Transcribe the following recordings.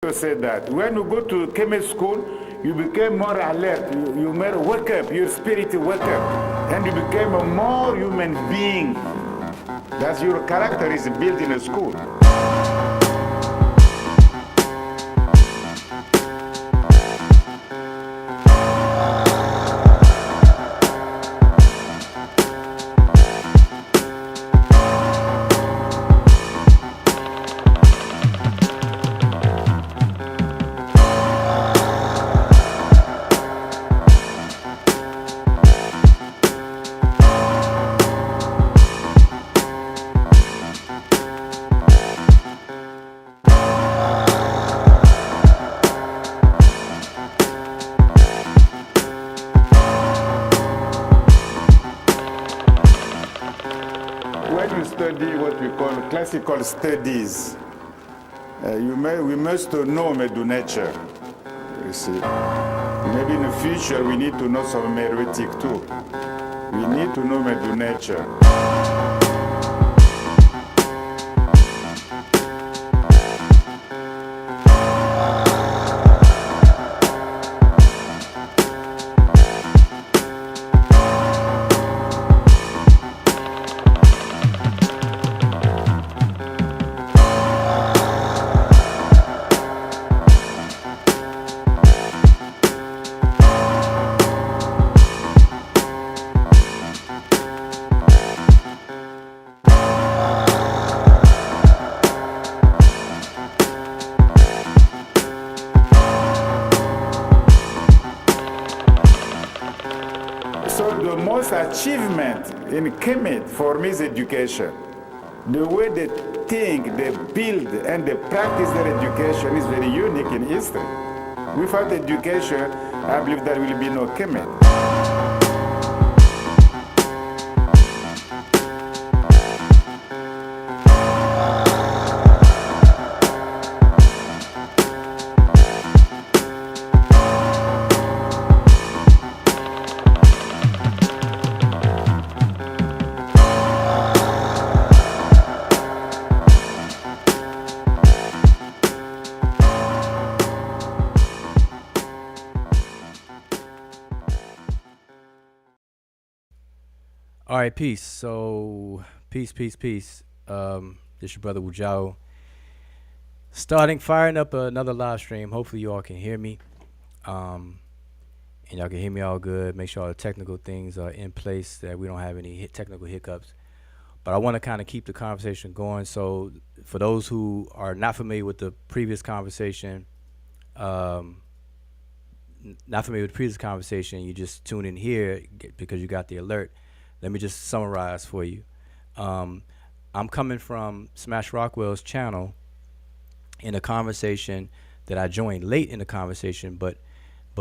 You said that when you go to Kemet school, you became more alert. You made wake up, your spirit wake up, and you became a more human being. That's your character is built in a school. When you study what we call classical studies, we must know Netcher. You see, maybe in the future we need to know some heretic too. We need to know Netcher. So the most achievement in Kemet for me is education. The way they think, they build, and they practice their education is very unique in history. Without education, I believe there will be no Kemet. All right, peace. So, peace. This your brother Wujao. Firing up another live stream. Hopefully, you all can hear me. And y'all can hear me all good. Make sure all the technical things are in place, that we don't have any technical hiccups. But I want to kind of keep the conversation going. So, for those who are not familiar with the previous conversation, you just tune in here because you got the alert. Let me just summarize for you. I'm coming from Smash Rockwell's channel in a conversation that I joined late in the conversation, but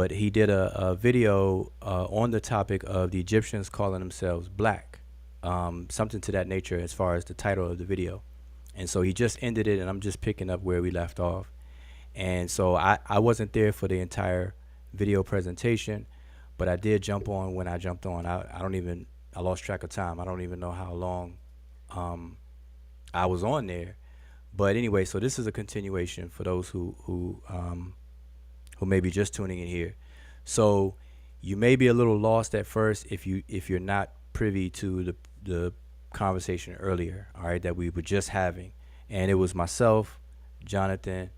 he did a video on the topic of the Egyptians calling themselves black, something to that nature as far as the title of the video. And so he just ended it, and I'm just picking up where we left off. And so I wasn't there for the entire video presentation, but I did jump on when I jumped on. I lost track of time. I don't even know how long I was on there. But anyway, so this is a continuation for those who may be just tuning in here. So you may be a little lost at first if you're not privy to the conversation earlier, all right, that we were just having. And it was myself, Jonathan,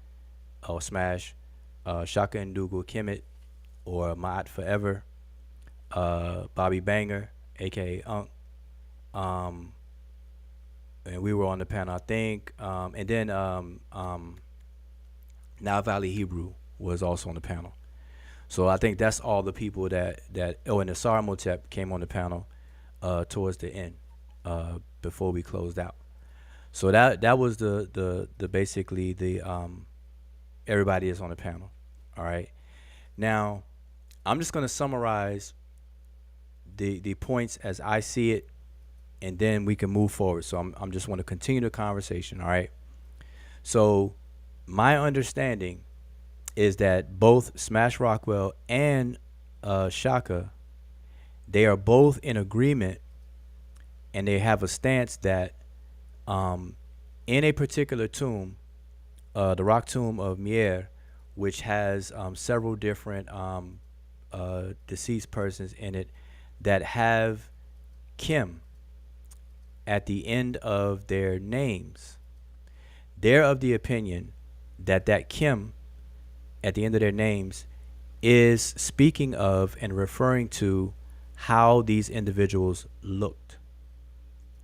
Smash, Shaka and Dougal, Kemet, or Maat Forever, Bobby Banger, aka Unk, and we were on the panel, I think, and then Now Valley Hebrew was also on the panel. So I think that's all the people that and Asar Motep came on the panel towards the end, before we closed out. So that was the basically the everybody is on the panel. All right. Now I'm just gonna summarize the points as I see it, and then we can move forward. So I'm just want to continue the conversation. All right. So my understanding is that both Smash Rockwell and Shaka, they are both in agreement, and they have a stance that in a particular tomb, the rock tomb of Mier, which has several different deceased persons in it that have Kim at the end of their names, they're of the opinion that that Kim at the end of their names is speaking of and referring to how these individuals looked.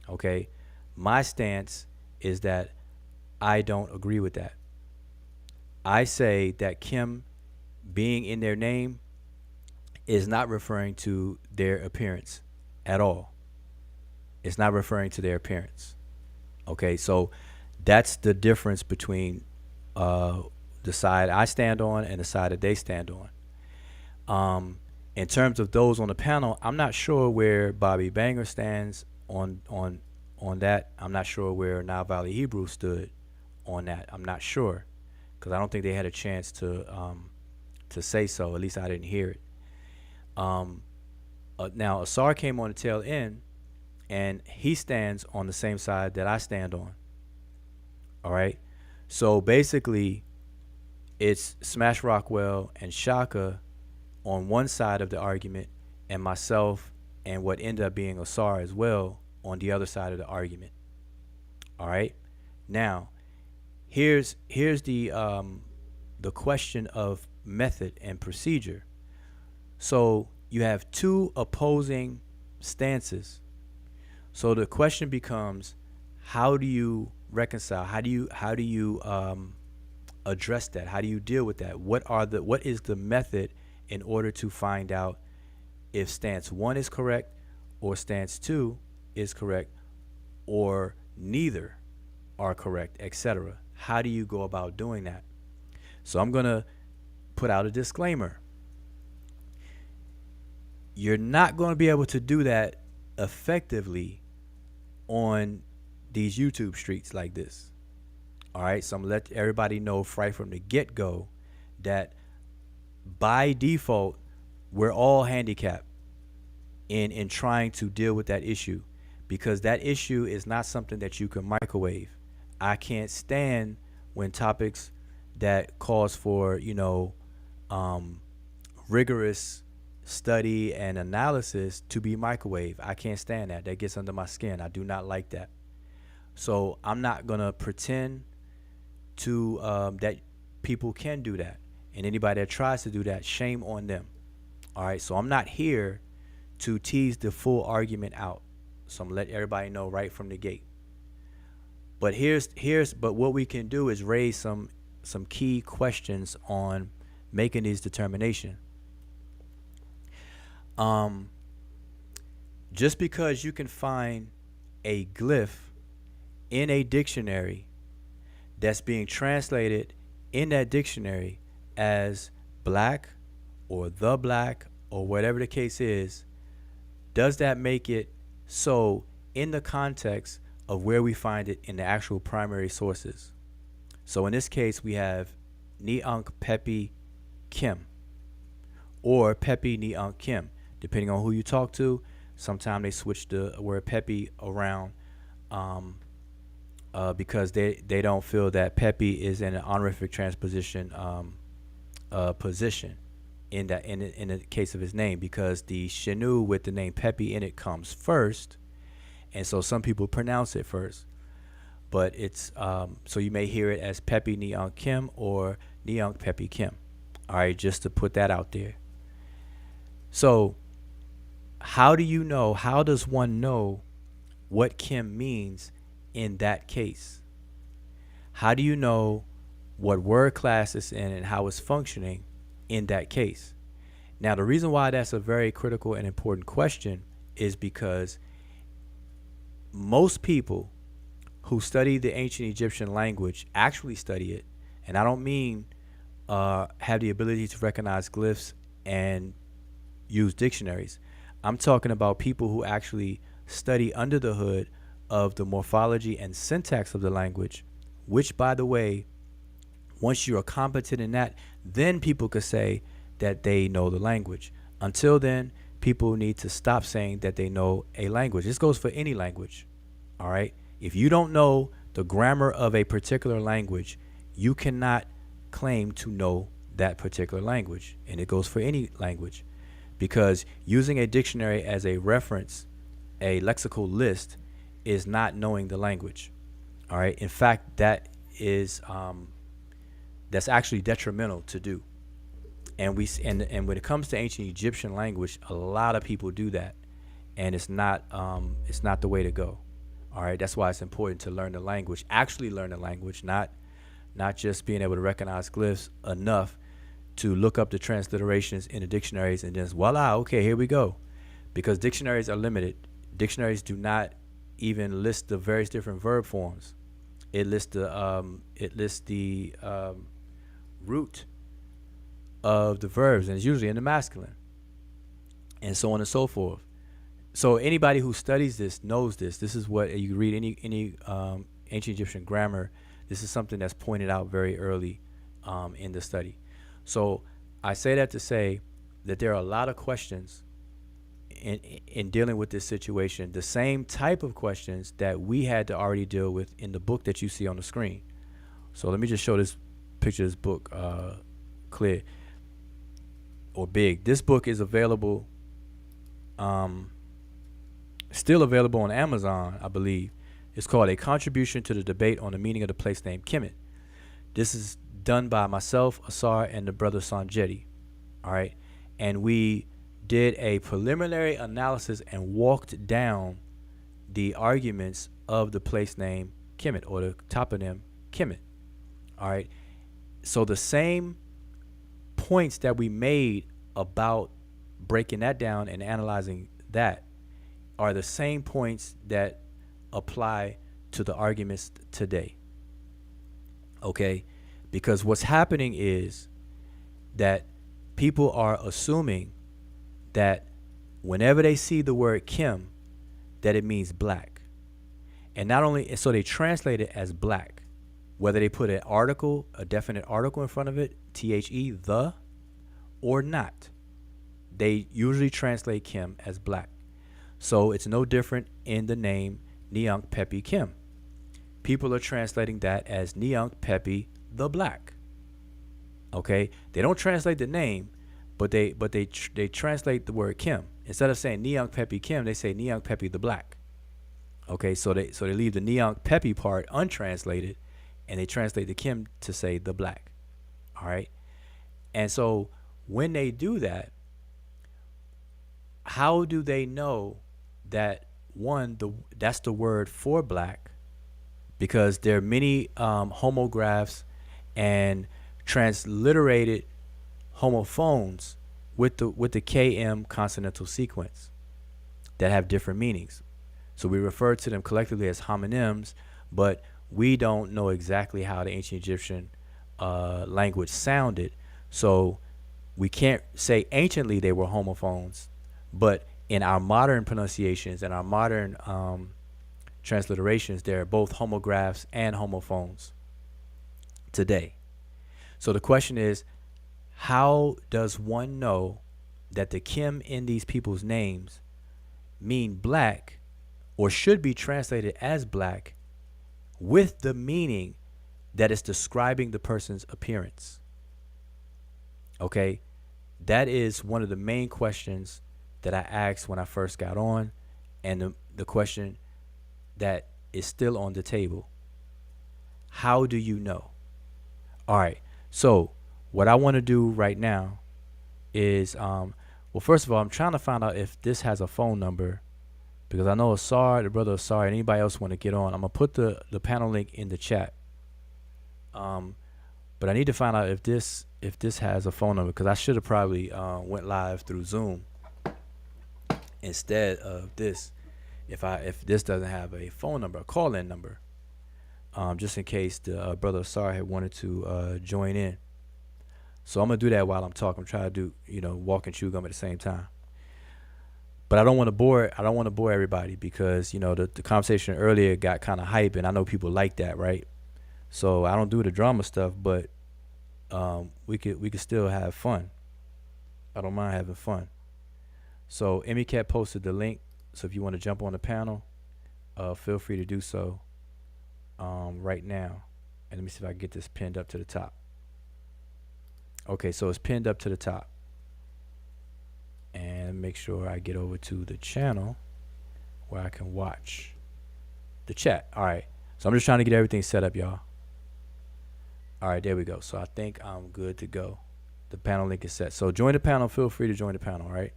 Okay? My stance is that I don't agree with that. I say that Kim being in their name is not referring to their appearance at all. It's not referring to their appearance. Okay, so that's the difference between the side I stand on and the side that they stand on. In terms of those on the panel, I'm not sure where Bobby Banger stands on that. I'm not sure where Nile Valley Hebrew stood on that. I'm not sure, because I don't think they had a chance to say so. At least I didn't hear it. Now Asar came on the tail end, and he stands on the same side that I stand on. All right. So basically, it's Smash Rockwell and Shaka on one side of the argument, and myself and what ended up being Asar as well on the other side of the argument. All right. Now, here's the question of method and procedure. So you have two opposing stances. So the question becomes, how do you reconcile? How do you address that? How do you deal with that? What is the method in order to find out if stance 1 is correct or stance 2 is correct, or neither are correct, etc.? How do you go about doing that? So I'm going to put out a disclaimer. You're not going to be able to do that effectively on these YouTube streets like this. All right, so I'm going to let everybody know right from the get-go that by default, we're all handicapped in trying to deal with that issue, because that issue is not something that you can microwave. I can't stand when topics that cause for, rigorous study and analysis to be microwave. I can't stand that. That gets under my skin. I do not like that. So I'm not going to pretend to that people can do that. And anybody that tries to do that, shame on them. All right. So I'm not here to tease the full argument out. So I'm going to let everybody know right from the gate. But but what we can do is raise some key questions on making these determinations. Just because you can find a glyph in a dictionary that's being translated in that dictionary as black or the black or whatever the case is, does that make it so in the context of where we find it in the actual primary sources? So in this case, we have Ni-Unk Pepi Kim or Pepi Ni-Unk Kim, depending on who you talk to. Sometimes they switch the word Pepi around because they don't feel that Pepi is in an honorific transposition position in the case of his name, because the Shinu with the name Pepi in it comes first, and so some people pronounce it first. But it's so you may hear it as Pepi Ni-Unk Kim or Ni-Unk Pepi Kim. All right, just to put that out there. So how does one know what Kim means in that case? How do you know what word class it's in and how it's functioning in that case? Now, the reason why that's a very critical and important question is because most people who study the ancient Egyptian language actually study it, and I don't mean have the ability to recognize glyphs and use dictionaries. I'm talking about people who actually study under the hood of the morphology and syntax of the language, which, by the way, once you are competent in that, then people could say that they know the language. Until then, people need to stop saying that they know a language. This goes for any language. All right. If you don't know the grammar of a particular language, you cannot claim to know that particular language, and it goes for any language, because using a dictionary as a reference, a lexical list, is not knowing the language. All right. In fact, that's actually detrimental to do. And when it comes to ancient Egyptian language, a lot of people do that, and it's not the way to go. All right. That's why it's important to learn the language, actually learn the language, not just being able to recognize glyphs enough to look up the transliterations in the dictionaries and just voila, okay, here we go. Because dictionaries are limited. Dictionaries do not even list the various different verb forms. It lists the root of the verbs, and it's usually in the masculine, and so on and so forth. So anybody who studies this knows this. This is what you read any ancient Egyptian grammar. This is something that's pointed out very early in the study. So I say that to say that there are a lot of questions in dealing with this situation, the same type of questions that we had to already deal with in the book that you see on the screen. So let me just show this picture of this book clear or big. This book is available, still available on Amazon, I believe. It's called A Contribution to the Debate on the Meaning of the Place Name Kemet. This is done by myself, Asar, and the brother Sanjeti. All right. And we did a preliminary analysis and walked down the arguments of the place name Kemet, or the toponym Kemet. All right. So the same points that we made about breaking that down and analyzing that are the same points that apply to the arguments today. Okay? Because what's happening is that people are assuming that whenever they see the word Kim, that it means black. And not only, so they translate it as black, whether they put an article, a definite article in front of it, the, the, or not. They usually translate Kim as black. So it's no different in the name Neunk Pepi Kim. People are translating that as Neunk Pepi the Black. Okay? They don't translate the name, but they translate the word Kim. Instead of saying Neunk Pepi Kim, they say Neunk Pepi the Black. Okay, so they leave the Neunk Pepi part untranslated, and they translate the Kim to say the Black. All right? And so when they do that, how do they know that, one, that's the word for black? Because there are many homographs and transliterated homophones with the KM consonantal sequence that have different meanings. So we refer to them collectively as homonyms, but we don't know exactly how the ancient Egyptian language sounded. So we can't say anciently they were homophones, but in our modern pronunciations and our modern transliterations, they're both homographs and homophones today. So the question is, how does one know that the Kim in these people's names mean black, or should be translated as black, with the meaning that is describing the person's appearance? Okay, that is one of the main questions that I asked when I first got on, and the question that is still on the table. How do you know? All right, so what I want to do right now is, well, first of all, I'm trying to find out if this has a phone number, because I know Asar, the brother Asar, and anybody else want to get on. I'm going to put the panel link in the chat. But I need to find out if this has a phone number, because I should have probably went live through Zoom instead of this, if this doesn't have a phone number, a call-in number, just in case the brother Asar had wanted to join in. So I'm gonna do that while I'm talking. I'm trying to do, walk and chew gum at the same time. But I don't want to bore everybody, because the conversation earlier got kind of hype, and I know people like that, right? So I don't do the drama stuff, but we could still have fun. I don't mind having fun. So Emicat posted the link. So if you want to jump on the panel, feel free to do so right now. And let me see if I can get this pinned up to the top. Okay, so it's pinned up to the top. And make sure I get over to the channel where I can watch the chat. All right. So I'm just trying to get everything set up, y'all. All right, there we go. So I think I'm good to go. The panel link is set. So join the panel. Feel free to join the panel, all right?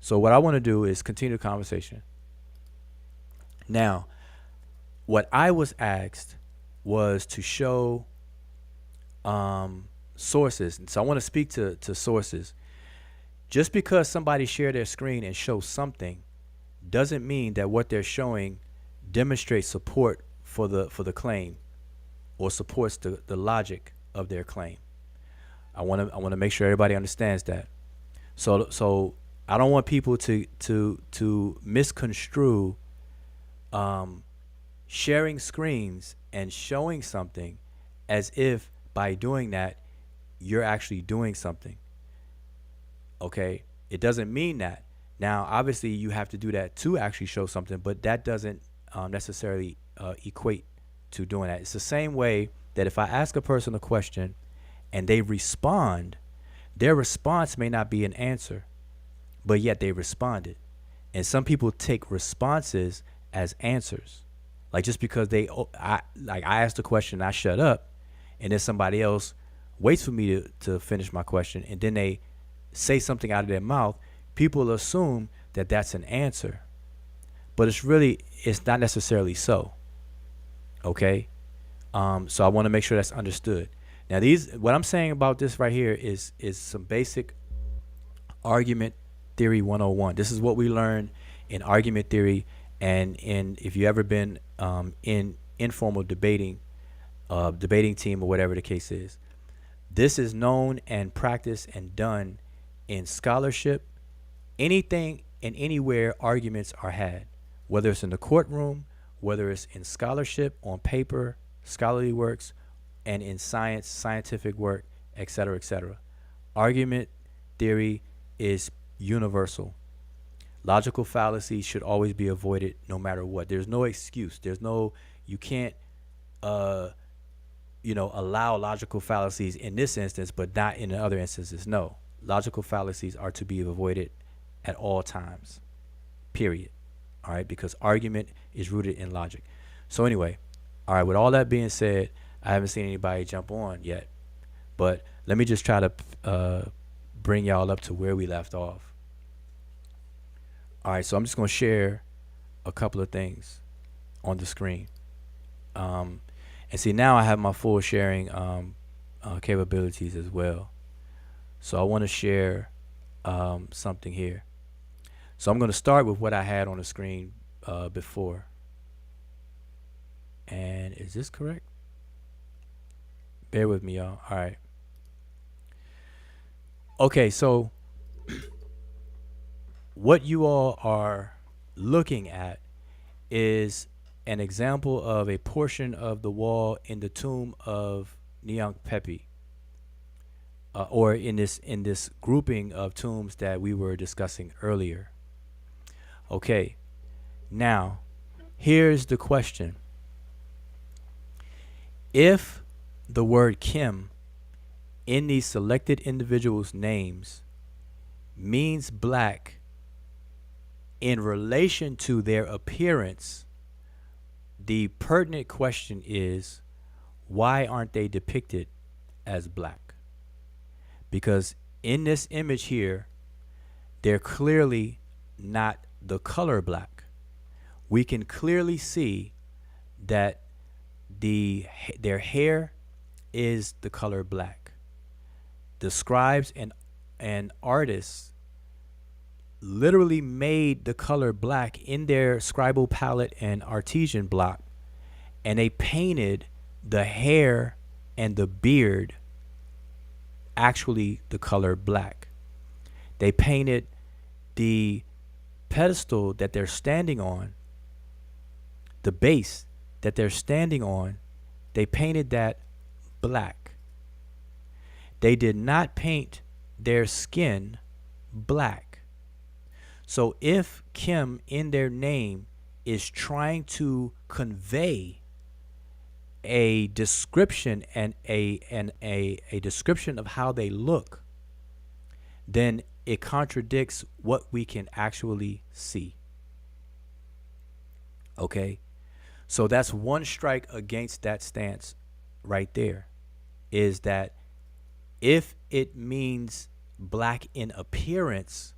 So what I want to do is continue the conversation. Now, what I was asked was to show sources. And so I want to speak to sources. Just because somebody share their screen and show something doesn't mean that what they're showing demonstrates support for the claim or supports the logic of their claim. I want to make sure everybody understands that. So I don't want people to misconstrue sharing screens and showing something as if by doing that you're actually doing something. Okay, it doesn't mean that. Now, obviously, you have to do that to actually show something, but that doesn't necessarily equate to doing that. It's the same way that if I ask a person a question and they respond, their response may not be an answer, but yet they responded. And some people take responses as answers. Like just because I asked a question, I shut up, and then somebody else waits for me to finish my question, and then they say something out of their mouth, people assume that that's an answer. But it's not necessarily so. Okay? So I want to make sure that's understood. Now what I'm saying about this right here is some basic argument theory 101. This is what we learn in argument theory, and if you ever been in informal debating team or whatever the case is. This is known and practiced and done in scholarship, anything and anywhere arguments are had, whether it's in the courtroom, whether it's in scholarship, on paper, scholarly works, and in science, scientific work, etc., etc. Argument theory is universal. Logical fallacies should always be avoided no matter what. There's no excuse. You can't, allow logical fallacies in this instance, but not in other instances. No. Logical fallacies are to be avoided at all times, period. All right, because argument is rooted in logic. So anyway, all right, with all that being said, I haven't seen anybody jump on yet, but let me just try to bring y'all up to where we left off. All right, so I'm just going to share a couple of things on the screen. And see, now I have my full sharing capabilities as well. So I want to share something here. So I'm going to start with what I had on the screen before. And is this correct? Bear with me, y'all. All right. Okay, so what you all are looking at is an example of a portion of the wall in the tomb of Nyangpepi. Or in this grouping of tombs that we were discussing earlier. Okay, now here's the question. If the word Kim in these selected individuals' names means black in relation to their appearance, the pertinent question is, why aren't they depicted as black? Because in this image here, they're clearly not the color black. We can clearly see that their hair is the color black. The scribes and artists literally made the color black in their scribal palette and artesian block, and they painted the hair and the beard actually the color black. They painted the pedestal that they're standing on, the base that they're standing on, they painted that black. They did not paint their skin black. So if Kim in their name is trying to convey a description and a description of how they look, then it contradicts what we can actually see. Okay? So that's one strike against that stance right there, is that if it means black in appearance,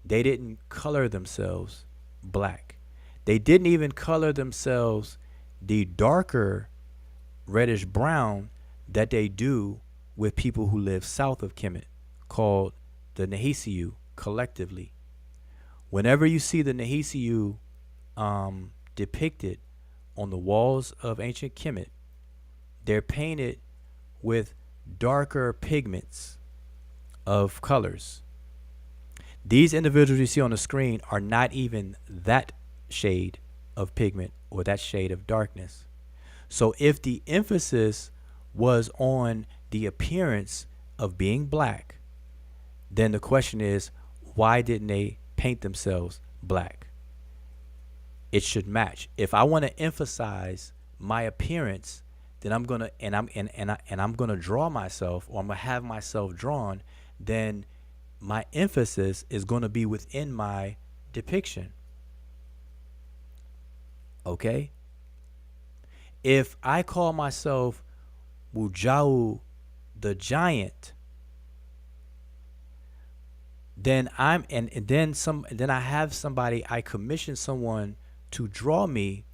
they didn't color themselves black. They didn't even color themselves the darker reddish brown that they do with people who live south of Kemet, called the Nehisiu collectively. Whenever you see the Nehisiu depicted on the walls of ancient Kemet, they're painted with darker pigments of colors. These individuals you see on the screen are not even that shade of pigment or that shade of darkness. So if the emphasis was on the appearance of being black, then the question is, why didn't they paint themselves black? It should match. If I want to emphasize my appearance, then I'm gonna I'm gonna draw myself, or I'm gonna have myself drawn, then my emphasis is gonna be within my depiction. Okay? If I call myself Wujau the giant, then then I have somebody, I commission someone to draw me.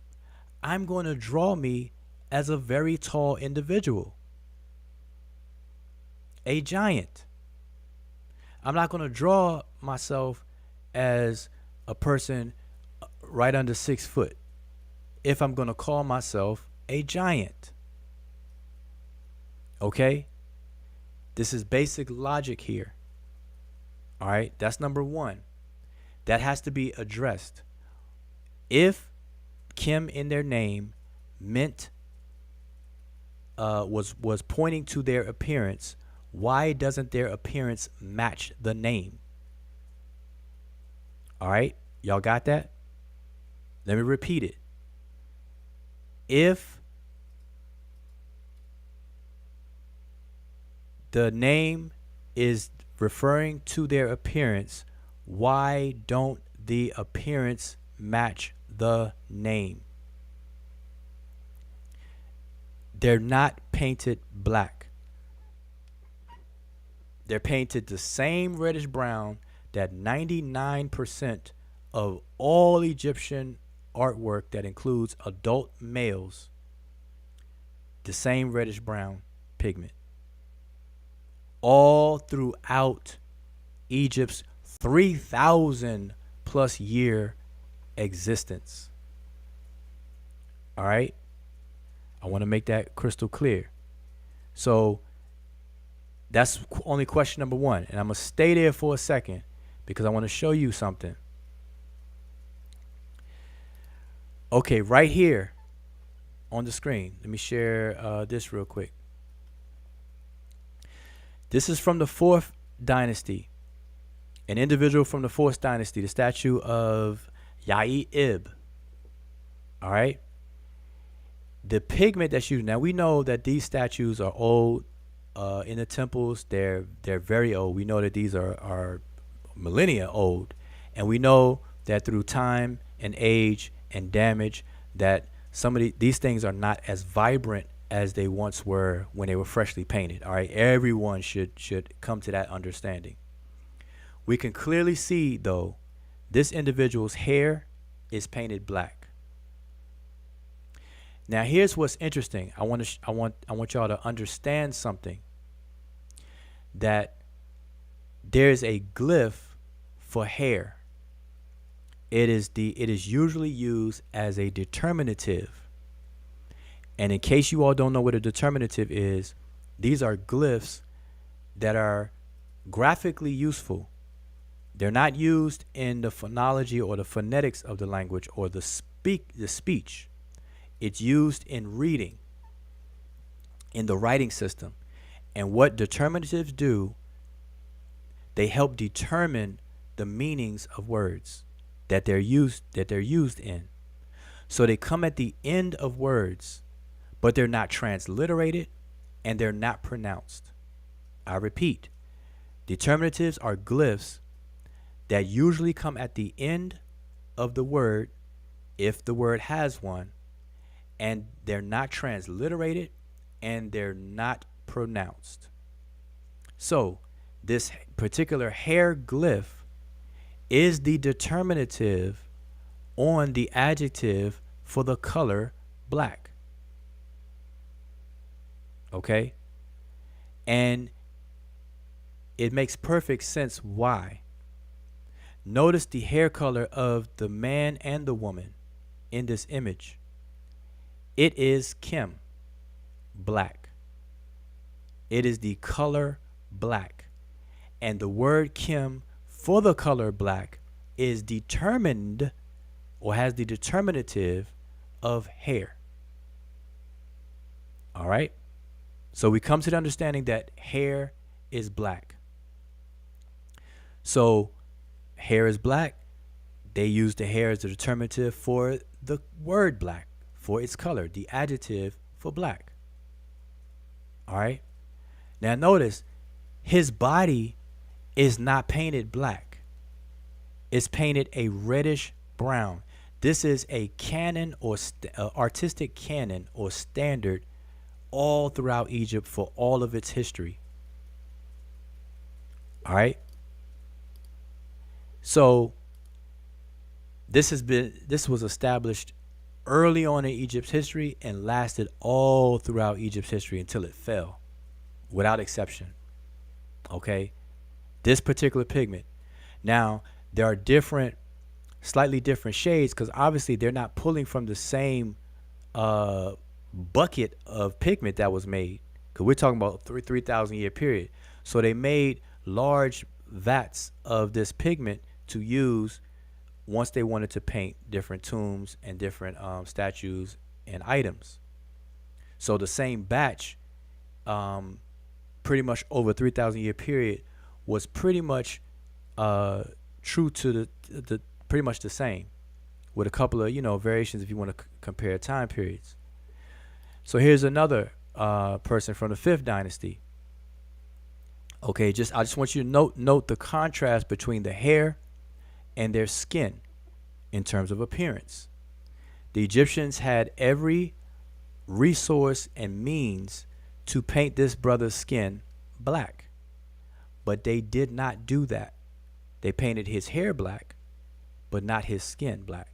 I'm going to draw me as a very tall individual, a giant. I'm not going to draw myself as a person right under 6 foot if I'm going to call myself a giant. Okay? This is basic logic here. All right? That's number one. That has to be addressed. If Kim in their name meant was pointing to their appearance, why doesn't their appearance match the name? All right? Y'all got that? Let me repeat it. If the name is referring to their appearance, why don't the appearance match the name? They're not painted black. They're painted the same reddish brown that 99% of all Egyptian artwork that includes adult males, the same reddish brown pigment. All throughout Egypt's 3,000 plus year existence. All right? I want to make that crystal clear. So that's only question number one. And I'm going to stay there for a second because I want to show you something. Okay, right here on the screen. Let me share this real quick. This is from the 4th dynasty. An individual from the 4th dynasty, the statue of Yai-Ib. All right? The pigment that's used. Now, we know that these statues are old in the temples. They're very old. We know that these are millennia old. And we know that through time and age and damage that some of these things are not as vibrant as they once were when they were freshly painted. All right, everyone should come to that understanding. We can clearly see, though, this individual's hair is painted black. Now, here's what's interesting. I want y'all to understand something. That there's a glyph for hair. It is usually used as a determinative. And in case you all don't know what a determinative is, these are glyphs that are graphically useful. They're not used in the phonology or the phonetics of the language or the speech. It's used in reading, in the writing system. And what determinatives do, they help determine the meanings of words that they're used in. So they come at the end of words, but they're not transliterated and they're not pronounced. I repeat, determinatives are glyphs that usually come at the end of the word, if the word has one, and they're not transliterated and they're not pronounced. So this particular hieroglyph is the determinative on the adjective for the color black. Okay? And it makes perfect sense why. Notice the hair color of the man and the woman in this image. It is Kim, black. It is the color black. And the word Kim for the color black is determined or has the determinative of hair. All right? So we come to the understanding that hair is black. So hair is black. They use the hair as the determinative for the word black, for its color, the adjective for black. All right? Now notice, his body is not painted black. It's painted a reddish brown. This is a canon or artistic canon or standard all throughout Egypt for all of its history. All right? So this was established early on in Egypt's history and lasted all throughout Egypt's history until it fell, without exception. Okay? This particular pigment. Now, there are slightly different shades, because obviously they're not pulling from the same bucket of pigment that was made, because we're talking about 3,000 year period. So they made large vats of this pigment to use once they wanted to paint different tombs and different statues and items. So the same batch, pretty much over a 3,000 year period, was pretty much true to the pretty much the same, with a couple of variations if you want to compare time periods. So here's another person from the 5th dynasty. Okay, I just want you to note the contrast between the hair and their skin in terms of appearance. The Egyptians had every resource and means to paint this brother's skin black, but they did not do that. They painted his hair black, but not his skin black.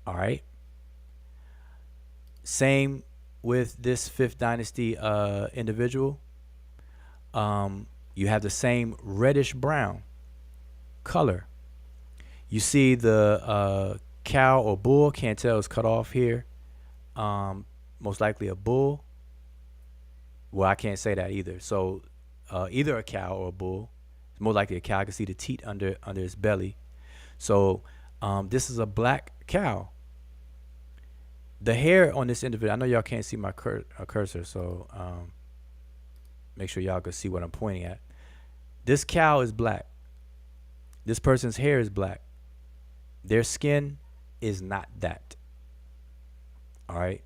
All right. Same with this 5th dynasty individual. You have the same reddish brown color. You see the cow or bull, can't tell, it's cut off here. Most likely a bull. Well, I can't say that either. So either a cow or a bull. It's more likely a cow. I can see the teat under his belly. So this is a black cow. The hair on this individual, I know y'all can't see my cursor, so make sure y'all can see what I'm pointing at. This cow is black. This person's hair is black. Their skin is not that. All right.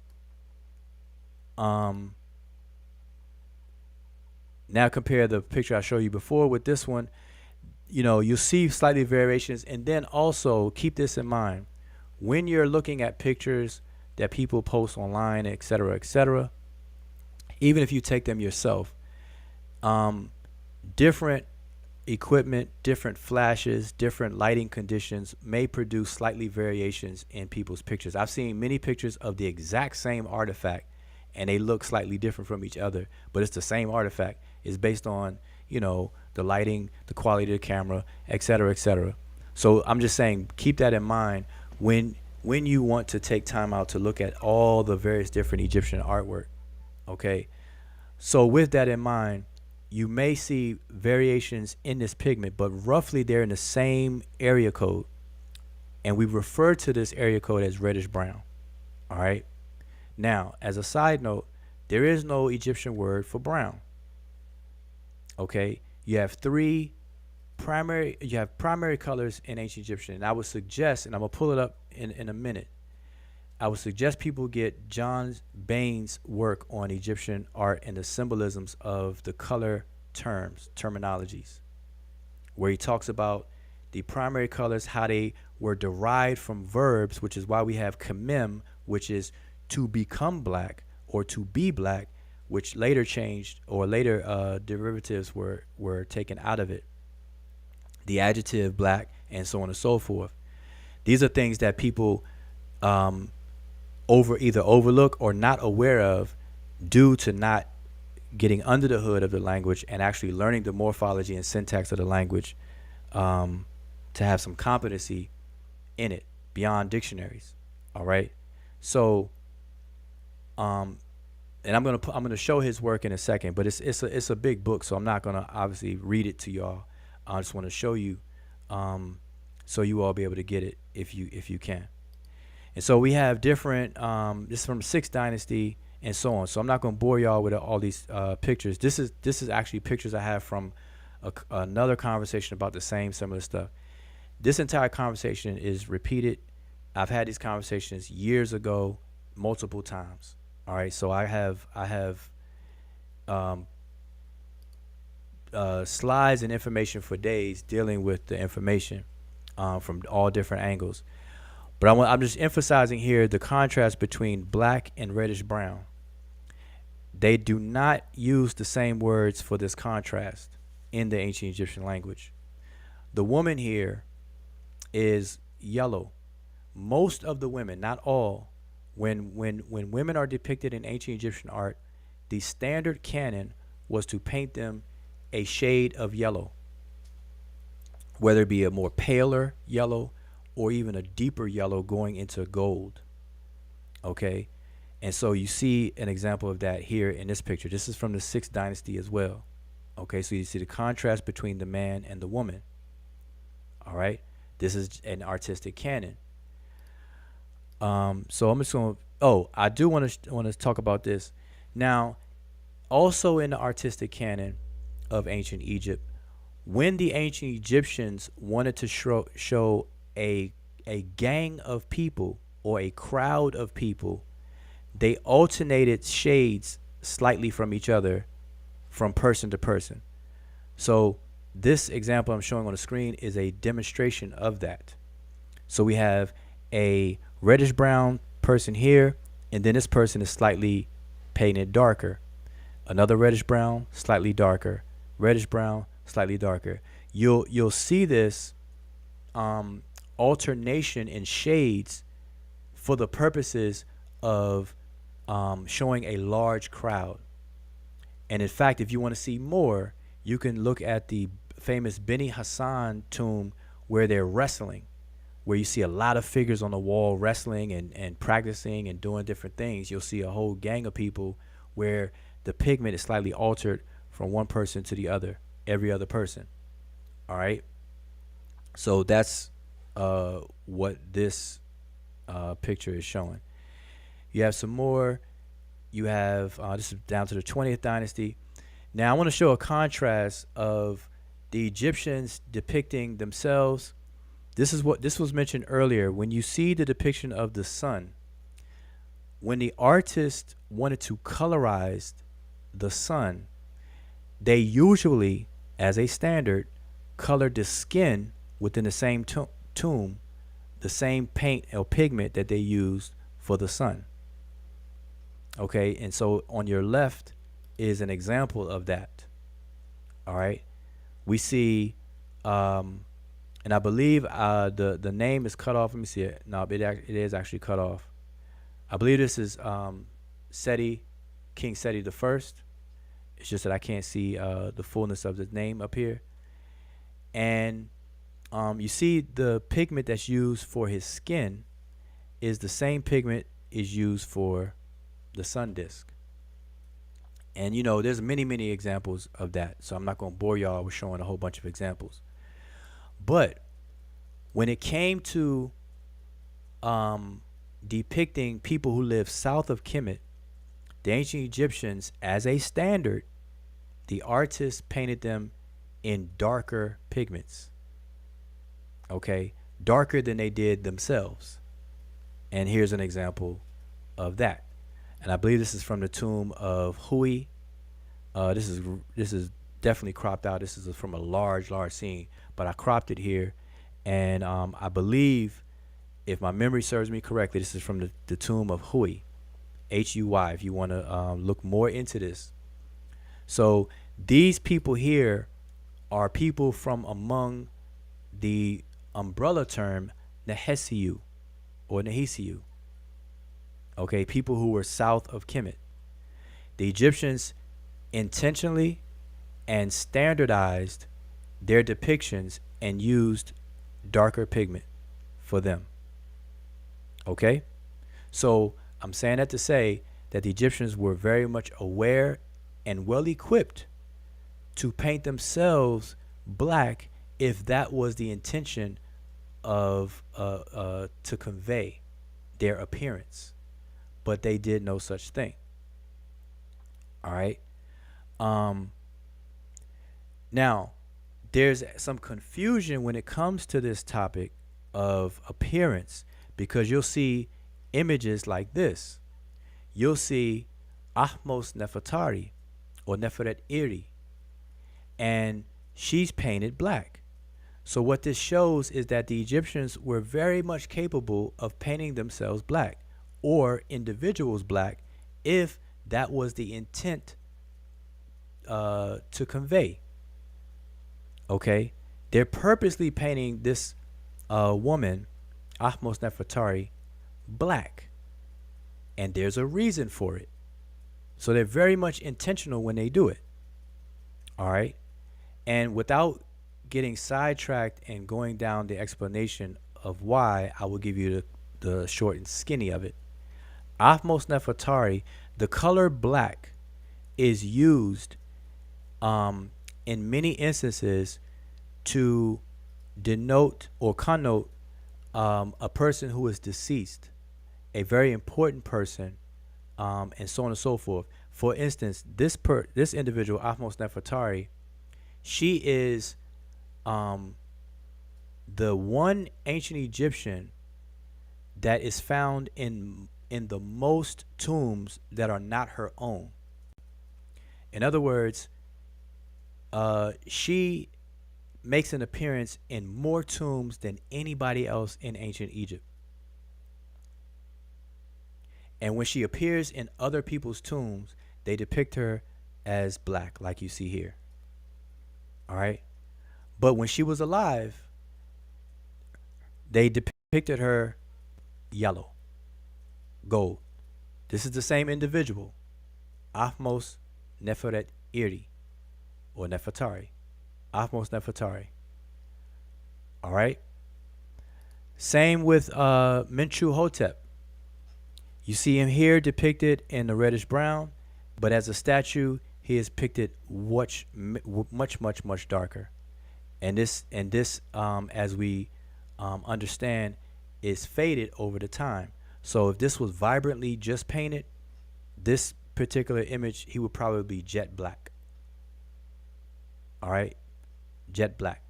Now compare the picture I showed you before with this one. You'll see slightly variations, and then also keep this in mind when you're looking at pictures that people post online, etc., even if you take them yourself, different equipment, different flashes, different lighting conditions may produce slightly variations in people's pictures. I've seen many pictures of the exact same artifact and they look slightly different from each other, but it's the same artifact. It's based on, the lighting, the quality of the camera, etc. So I'm just saying, keep that in mind when you want to take time out to look at all the various different Egyptian artwork. Okay. So with that in mind, you may see variations in this pigment, but roughly they're in the same area code. And we refer to this area code as reddish brown. All right. Now, as a side note, there is no Egyptian word for brown. Okay. You have primary colors in ancient Egyptian. And I would suggest, and I'm going to pull it up in a minute. I would suggest people get John Bain's work on Egyptian art and the symbolisms of the color terminologies, where he talks about the primary colors, how they were derived from verbs, which is why we have kamim, which is to become black or to be black, which later changed, or later derivatives were taken out of it. The adjective black, and so on and so forth. These are things that people either overlook or not aware of due to not getting under the hood of the language and actually learning the morphology and syntax of the language, to have some competency in it beyond dictionaries. All right. So, and I'm gonna show his work in a second, but it's a big book, so I'm not gonna obviously read it to y'all. I just want to show you, so you all be able to get it if you can. And so we have different. This is from 6th Dynasty and so on. So I'm not gonna bore y'all with all these pictures. This is actually pictures I have from another conversation about the same similar stuff. This entire conversation is repeated. I've had these conversations years ago, multiple times. All right, so I have slides and information for days dealing with the information from all different angles. But I'm just emphasizing here the contrast between black and reddish brown. They do not use the same words for this contrast in the ancient Egyptian language. The woman here is yellow. Most of the women, not all, when women are depicted in ancient Egyptian art, the standard canon was to paint them a shade of yellow, whether it be a more paler yellow or even a deeper yellow going into gold. Okay, and so you see an example of that here in this picture. This is from the 6th Dynasty as well. Okay, so you see the contrast between the man and the woman. All right, this is an artistic canon. So I'm just going to, I do want to talk about this. Now, also in the artistic canon of ancient Egypt, when the ancient Egyptians wanted to show a gang of people or a crowd of people, they alternated shades slightly from each other from person to person. So this example I'm showing on the screen is a demonstration of that. So we have a reddish brown person here, and then this person is slightly painted darker. Another reddish brown, slightly darker. Reddish brown, slightly darker. You'll see this alternation in shades for the purposes of showing a large crowd. And in fact, if you want to see more, you can look at the famous Beni Hassan tomb where they're wrestling, where you see a lot of figures on the wall wrestling and practicing and doing different things. You'll see a whole gang of people where the pigment is slightly altered from one person to the other, every other person. All right. So that's what this picture is showing. You have some more. You have, this is down to the 20th Dynasty. Now I want to show a contrast of the Egyptians depicting themselves. This was mentioned earlier. When you see the depiction of the sun, when the artist wanted to colorize the sun, they usually, as a standard, colored the skin within the same tomb, the same paint or pigment that they used for the sun. Okay, and so on your left is an example of that. All right, we see, and I believe the name is cut off. Let me see it. No, it is actually cut off. I believe this is Seti, King Seti the First. It's just that I can't see the fullness of the name up here. And you see the pigment that's used for his skin is the same pigment is used for the sun disk. And you know, there's many examples of that, so I'm not going to bore y'all with showing a whole bunch of examples. But when it came to depicting people who live south of Kemet, the ancient Egyptians, as a standard, the artists painted them in darker pigments. Okay, darker than they did themselves. And here's an example of that. And I believe this is from the tomb of Hui. This is definitely cropped out. This is from a large scene, but I cropped it here, and I believe, if my memory serves me correctly, this is from the tomb of Hui, Hui. If you want to look more into this, so these people here are people from among the umbrella term Nehesiu or Nehesiu. Okay, people who were south of Kemet. The Egyptians intentionally and standardized their depictions and used darker pigment for them. Okay? So I'm saying that to say that the Egyptians were very much aware and well equipped to paint themselves black if that was the intention of to convey their appearance. But they did no such thing. All right. Now, there's some confusion when it comes to this topic of appearance, because you'll see images like this. You'll see Ahmos Nefertari or Neferet Iri, and she's painted black. So what this shows is that the Egyptians were very much capable of painting themselves black, or individuals black, if that was the intent to convey. Okay, they're purposely painting this woman, Ahmos Nefertari, black, and there's a reason for it. So they're very much intentional when they do it. All right, and without getting sidetracked and going down the explanation of why, I will give you the short and skinny of it. Ahmos Nefertari, the color black is used in many instances to denote or connote a person who is deceased, a very important person, and so on and so forth. For instance, this individual, Ahmos Nefertari, she is the one ancient Egyptian that is found in the most tombs that are not her own. In other words, she makes an appearance in more tombs than anybody else in ancient Egypt. And when she appears in other people's tombs, they depict her as black, like you see here. All right. But when she was alive, they depicted her yellow, gold. This is the same individual, Ahmos Neferet Iri, or Nefertari. Ahmos Nefertari. All right. Same with Menchu Hotep. You see him here depicted in the reddish brown, but as a statue, he is depicted much darker. And this, as we understand, is faded over the time. So if this was vibrantly just painted, this particular image, he would probably be jet black. All right, jet black.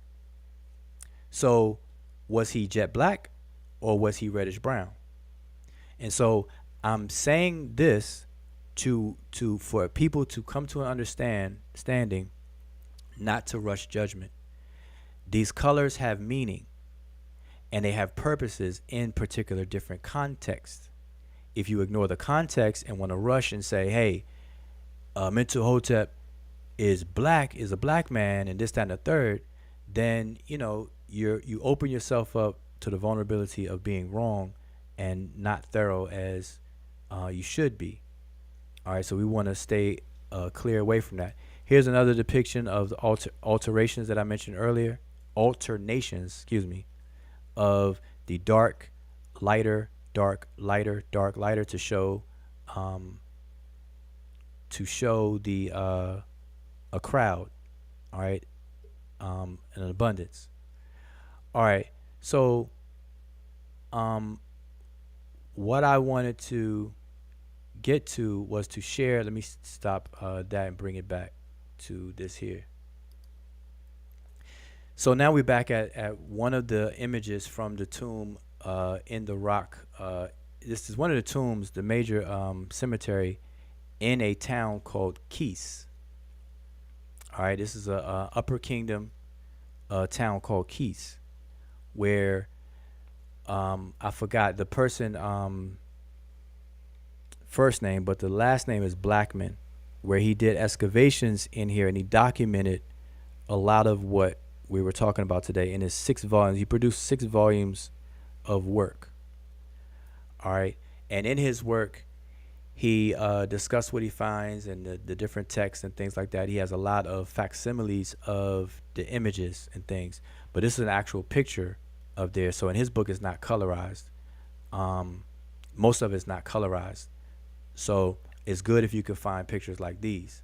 So was he jet black or was he reddish brown? And so I'm saying this for people to come to an understanding, not to rush judgment. These colors have meaning, and they have purposes in particular different contexts. If you ignore the context and want to rush and say, hey, Mentu Hotep is a black man, and this, that, and the third, then you open yourself up to the vulnerability of being wrong and not thorough as you should be. All right, so we want to stay clear away from that. Here's another depiction of the alterations that I mentioned earlier. Alternations, excuse me, of the dark, lighter, dark, lighter, dark, lighter to show the a crowd. All right, an abundance. All right, so what I wanted to get to was to share. Let me stop that and bring it back to this here. So now we're back at one of the images from the tomb in the rock this is one of the tombs, the major cemetery in a town called Kis. All right, this is a Upper Kingdom town called Kis, where I forgot the person first name, but the last name is Blackman, where he did excavations in here and he documented a lot of what we were talking about today in his 6 volumes. He produced 6 volumes of work. All right, and in his work, he discussed what he finds and the different texts and things like that. He has a lot of facsimiles of the images and things, but this is an actual picture of there. So in his book, it's not colorized. Most of it's not colorized. So it's good if you can find pictures like these.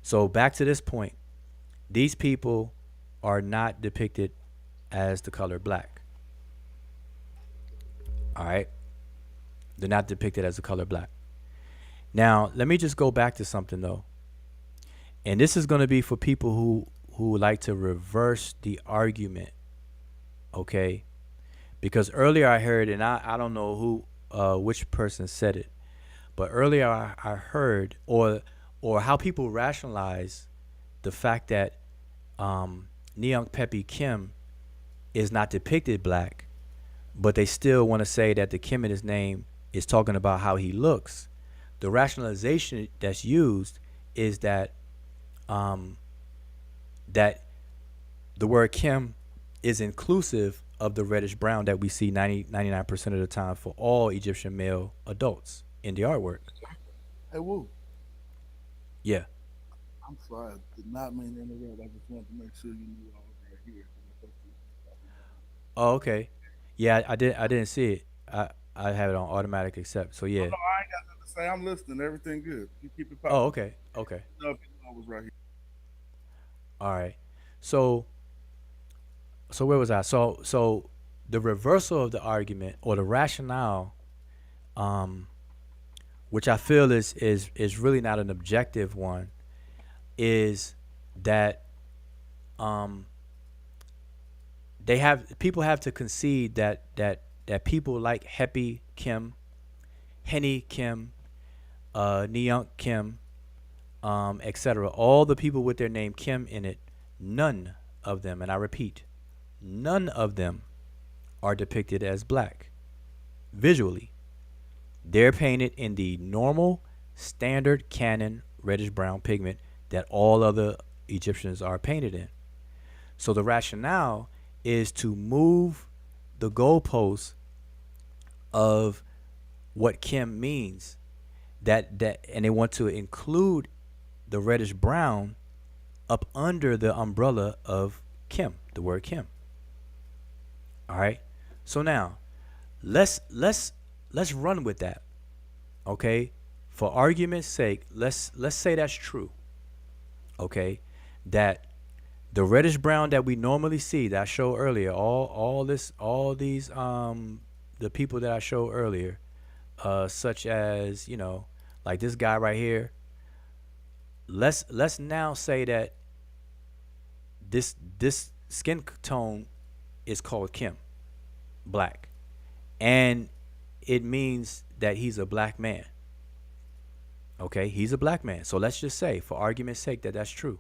So back to this point, these people are not depicted as the color black. All right. They're not depicted as the color black. Now, let me just go back to something though. And this is going to be for people who like to reverse the argument. Okay. Because earlier I heard, and I don't know which person said it, but earlier I heard or how people rationalize the fact that Neunk Pepi Kim is not depicted black, but they still want to say that the Kim in his name is talking about how he looks. The rationalization that's used is that that the word Kim is inclusive of the reddish brown that we see 99% of the time for all Egyptian male adults in the artwork. Hey, Woo. Yeah. I'm sorry. I did not mean to interrupt. I just wanted to make sure you knew I was right here. Oh, okay. Yeah, I didn't see it. I have it on automatic accept. So Oh, yeah. no, I ain't got nothing to say. I'm listening. Everything good. You keep it popping. Oh, okay. Okay. No, I was right here. All right. So where was I? So the reversal of the argument or the rationale, which I feel is really not an objective one, is that people have to concede that people like Hepi Kim, Henny Kim, Neunk Kim, etc. All the people with their name Kim in it, none of them, and I repeat, none of them are depicted as black visually. They're painted in the normal, standard canon reddish brown pigment that all other Egyptians are painted in. So the rationale is to move the goalposts of what Kim means, and they want to include the reddish brown up under the umbrella of Kim, the word Kim. All right. So now, let's run with that. Okay? For argument's sake, let's say that's true. Okay? That the reddish brown that we normally see, that I showed earlier, all these the people that I showed earlier, such as, like this guy right here. Let's now say that this skin tone is called Kim, black, and it means that he's a black man. Okay, he's a black man. So let's just say, for argument's sake, that that's true.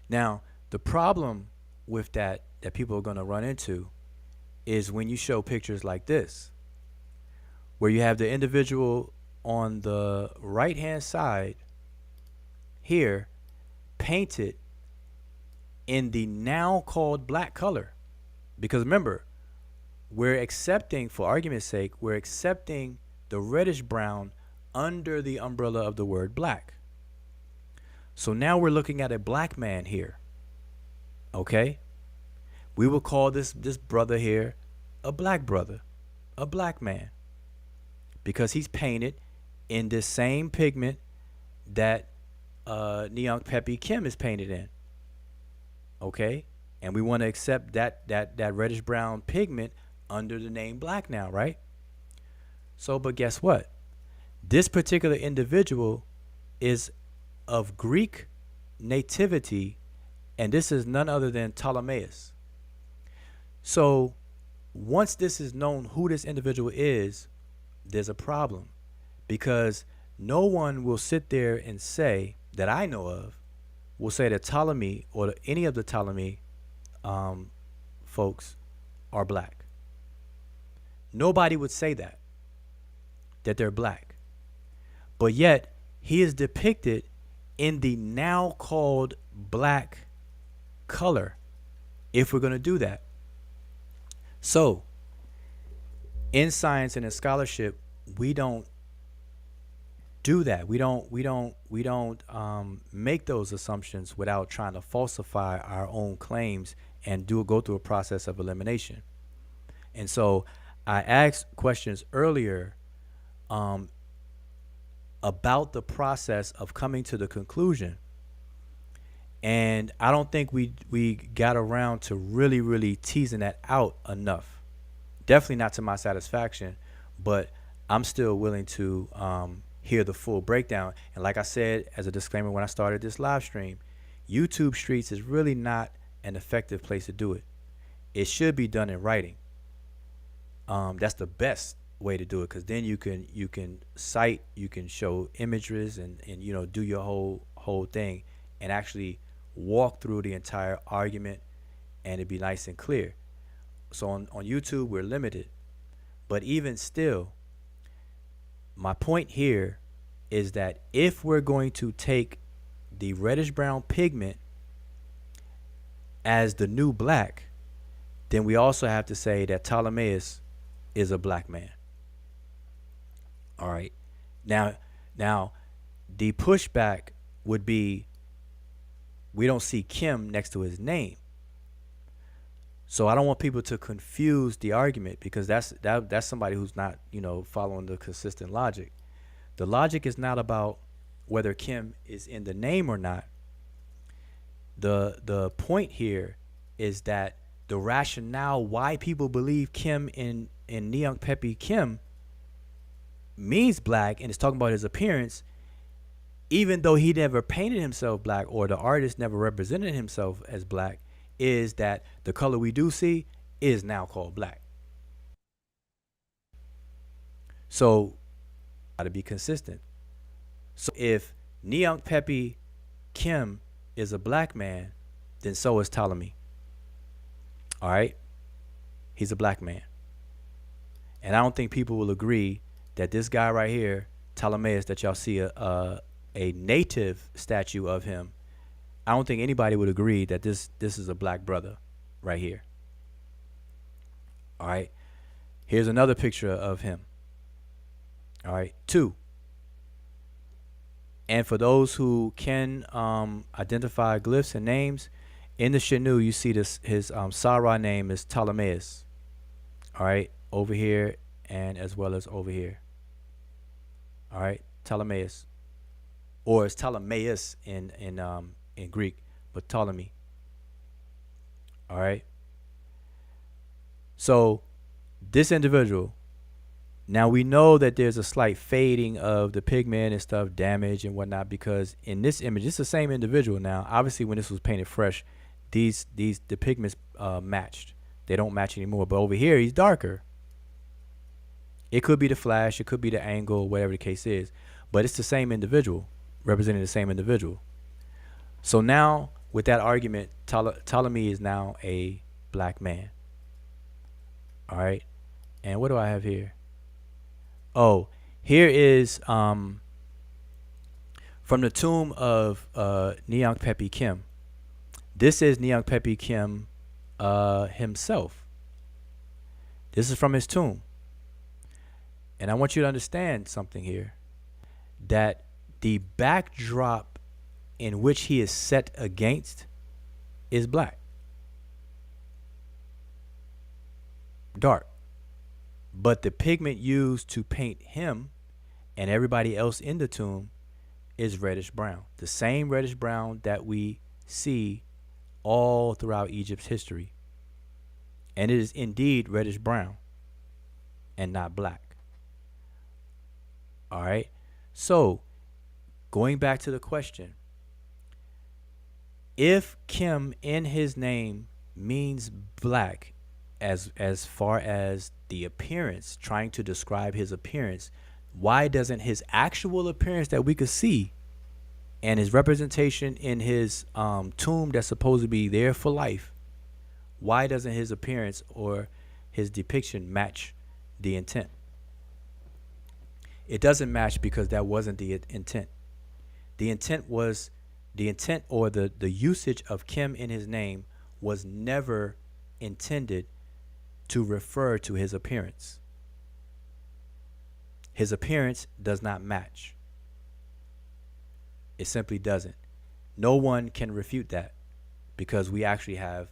Now, the problem with that people are going to run into is when you show pictures like this, where you have the individual on the right-hand side here painted in the now called black color. Because remember, we're accepting, for argument's sake, we're accepting the reddish brown under the umbrella of the word black. So now we're looking at a black man here. Okay? We will call this brother here a black brother, a black man, because he's painted in this same pigment that Neunk Pepi Kim is painted in. Okay? And we want to accept that reddish brown pigment under the name black now, right? So, but guess what? This particular individual is of Greek nativity, and this is none other than Ptolemaeus. So once this is known who this individual is, there's a problem, because no one will sit there and say, that I know of, will say that Ptolemy or any of the Ptolemy folks are black. Nobody would say that they're black. But yet, he is depicted in the now called black color, if we're going to do that. So, in science and in scholarship, we don't do that. We don't make those assumptions without trying to falsify our own claims and go through a process of elimination. And so I asked questions earlier about the process of coming to the conclusion, and I don't think we got around to really teasing that out enough. Definitely not to my satisfaction, but I'm still willing to hear the full breakdown. And like I said, as a disclaimer when I started this live stream, YouTube Streets is really not an effective place to do it. It should be done in writing. That's the best way to do it, because then you can cite, you can show images, and do your whole thing and actually walk through the entire argument, and it'd be nice and clear. So on YouTube we're limited, but even still, my point here is that if we're going to take the reddish brown pigment as the new black, then we also have to say that Ptolemaeus is a black man. All right. Now the pushback would be, we don't see Kim next to his name. So I don't want people to confuse the argument, because that's somebody who's not, following the consistent logic. The logic is not about whether Kim is in the name or not. The point here is that the rationale why people believe Kim in Neungpepi Kim means black, and it's talking about his appearance, even though he never painted himself black, or the artist never represented himself as black, is that the color we do see is now called black. So, got to be consistent. So if Neungpepi Kim is a black man, then so is Ptolemy. All right? He's a black man. And I don't think people will agree that this guy right here, Ptolemaeus, that y'all see a native statue of him, I don't think anybody would agree that this is a black brother right here. All right. Here's another picture of him. All right. 2. And for those who can identify glyphs and names, in the Shanu, you see his Sarah name is Ptolemaeus. All right. Over here and as well as over here. All right. Ptolemaeus. Or it's Ptolemaeus in Greek, but Ptolemy. All right. So this individual, now we know that there's a slight fading of the pigment and stuff, damage and whatnot, because in this image, it's the same individual now. Obviously, when this was painted fresh, the pigments matched. They don't match anymore. But over here, he's darker. It could be the flash, it could be the angle, whatever the case is, but it's the same individual, representing the same individual. So now, with that argument, Ptolemy is now a black man. All right. And what do I have here? Oh, here is from the tomb of Neungpepi Kim. This is Neungpepi Kim himself. This is from his tomb. And I want you to understand something here, that the backdrop in which he is set against is black. Dark. But the pigment used to paint him and everybody else in the tomb is reddish brown. The same reddish brown that we see all throughout Egypt's history. And it is indeed reddish brown and not black. All right. So, going back to the question, if Kim in his name means black, as far as the appearance, trying to describe his appearance, why doesn't his actual appearance that we could see and his representation in his tomb that's supposed to be there for life, why doesn't his appearance or his depiction match the intent? It doesn't match because that wasn't the intent. The intent was or the usage of Kim in his name was never intended to refer to his appearance. His appearance does not match. It simply doesn't. No one can refute that because we actually have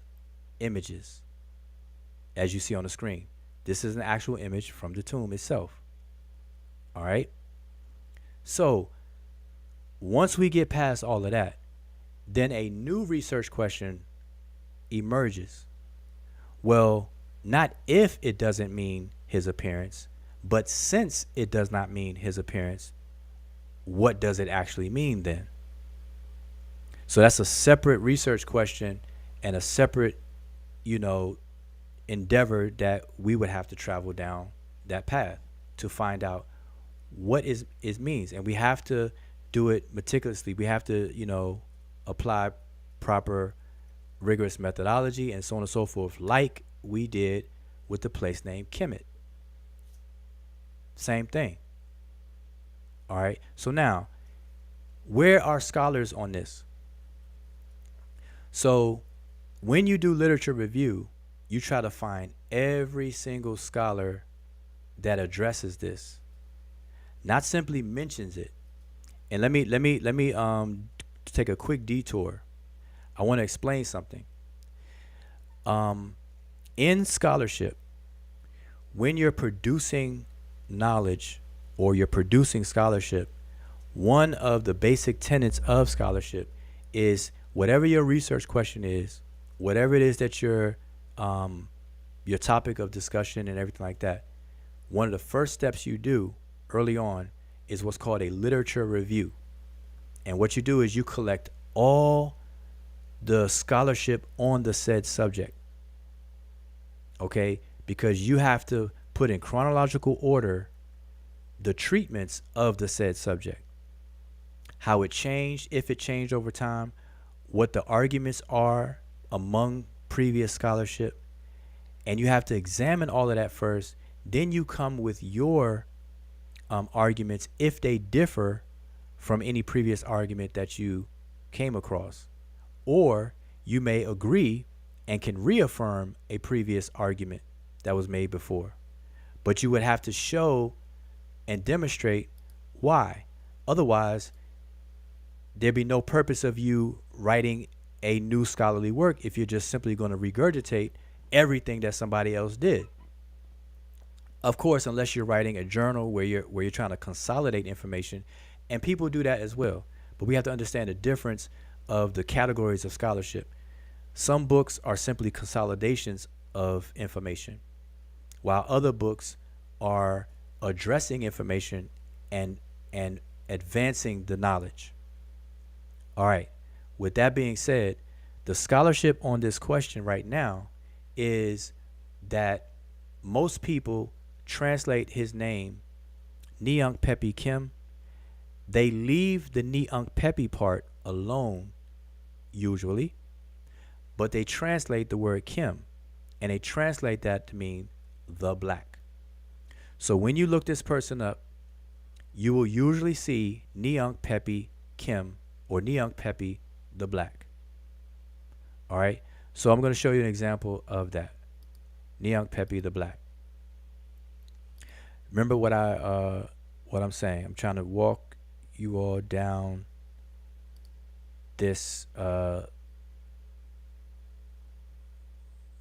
images, as you see on the screen. This is an actual image from the tomb itself. All right? So, once we get past all of that, then a new research question emerges. Well, not if it doesn't mean his appearance, but since it does not mean his appearance, what does it actually mean then? So that's a separate research question and a separate, endeavor that we would have to travel down that path to find out what it means. And we have to do it meticulously. We have to, apply proper rigorous methodology and so on and so forth, like we did with the place name Kemet. Same thing. All right. So now, where are scholars on this? So when you do literature review, you try to find every single scholar that addresses this, not simply mentions it. And let me take a quick detour. I want to explain something. In scholarship, when you're producing knowledge or you're producing scholarship, one of the basic tenets of scholarship is whatever your research question is, whatever it is that your topic of discussion and everything like that, one of the first steps you do early on is what's called a literature review. And what you do is you collect all the scholarship on the said subject. Okay? Because you have to put in chronological order the treatments of the said subject. How it changed, if it changed over time, what the arguments are among previous scholarship. And you have to examine all of that first. Then you come with your arguments if they differ from any previous argument that you came across. Or you may agree and can reaffirm a previous argument that was made before. But you would have to show and demonstrate why. Otherwise, there'd be no purpose of you writing a new scholarly work if you're just simply going to regurgitate everything that somebody else did. Of course, unless you're writing a journal where you're trying to consolidate information, and people do that as well. But we have to understand the difference of the categories of scholarship. Some books are simply consolidations of information, while other books are addressing information and advancing the knowledge. All right. With that being said, the scholarship on this question right now is that most people translate his name Neunk Pepi Kim. They leave the Neunk Pepi part alone, usually, but they translate the word Kim, and they translate that to mean the black. So when you look this person up, you will usually see Neunk Pepi Kim or Neunk Pepi the black. All right. So I'm going to show you an example of that. Neunk Pepi the black. Remember what I'm saying. I'm trying to walk you all down this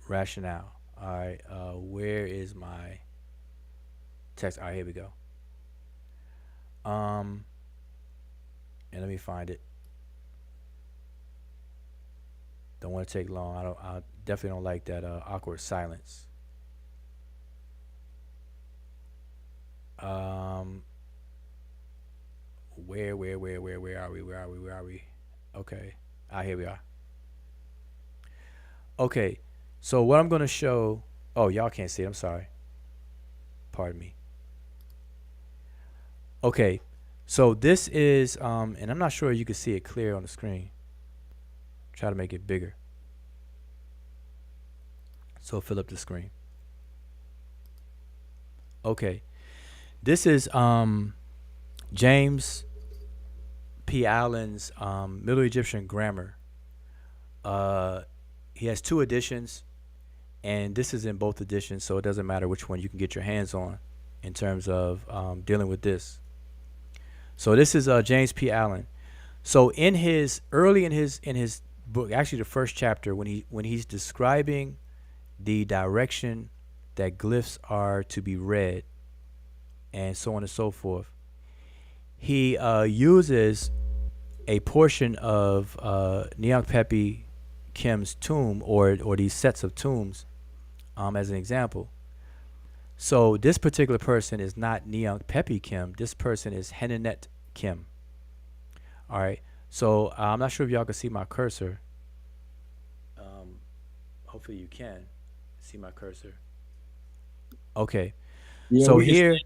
rationale. All right. Where is my text? All right, here we go. And let me find it. Don't want to take long. I definitely don't like that awkward silence. Where are we? Okay. Here we are. Okay. So what I'm going to show, Oh, y'all can't see it. I'm sorry. Pardon me. Okay, so this is, and I'm not sure you can see it clear on the screen. Try to make it bigger. So fill up the screen. Okay, this is James P. Allen's Middle Egyptian Grammar. He has 2 editions, and this is in both editions, so it doesn't matter which one you can get your hands on in terms of dealing with this. So this is James P. Allen. So in his book, actually the first chapter, when he's describing the direction that glyphs are to be read, and so on and so forth, he uses a portion of Neokpepi Kim's tomb, or these sets of tombs, as an example. So this particular person is not Neokpepi Kim. This person is Henenet Kim. All right. So I'm not sure if y'all can see my cursor. Hopefully you can see my cursor. Okay. Yeah, So we can- here,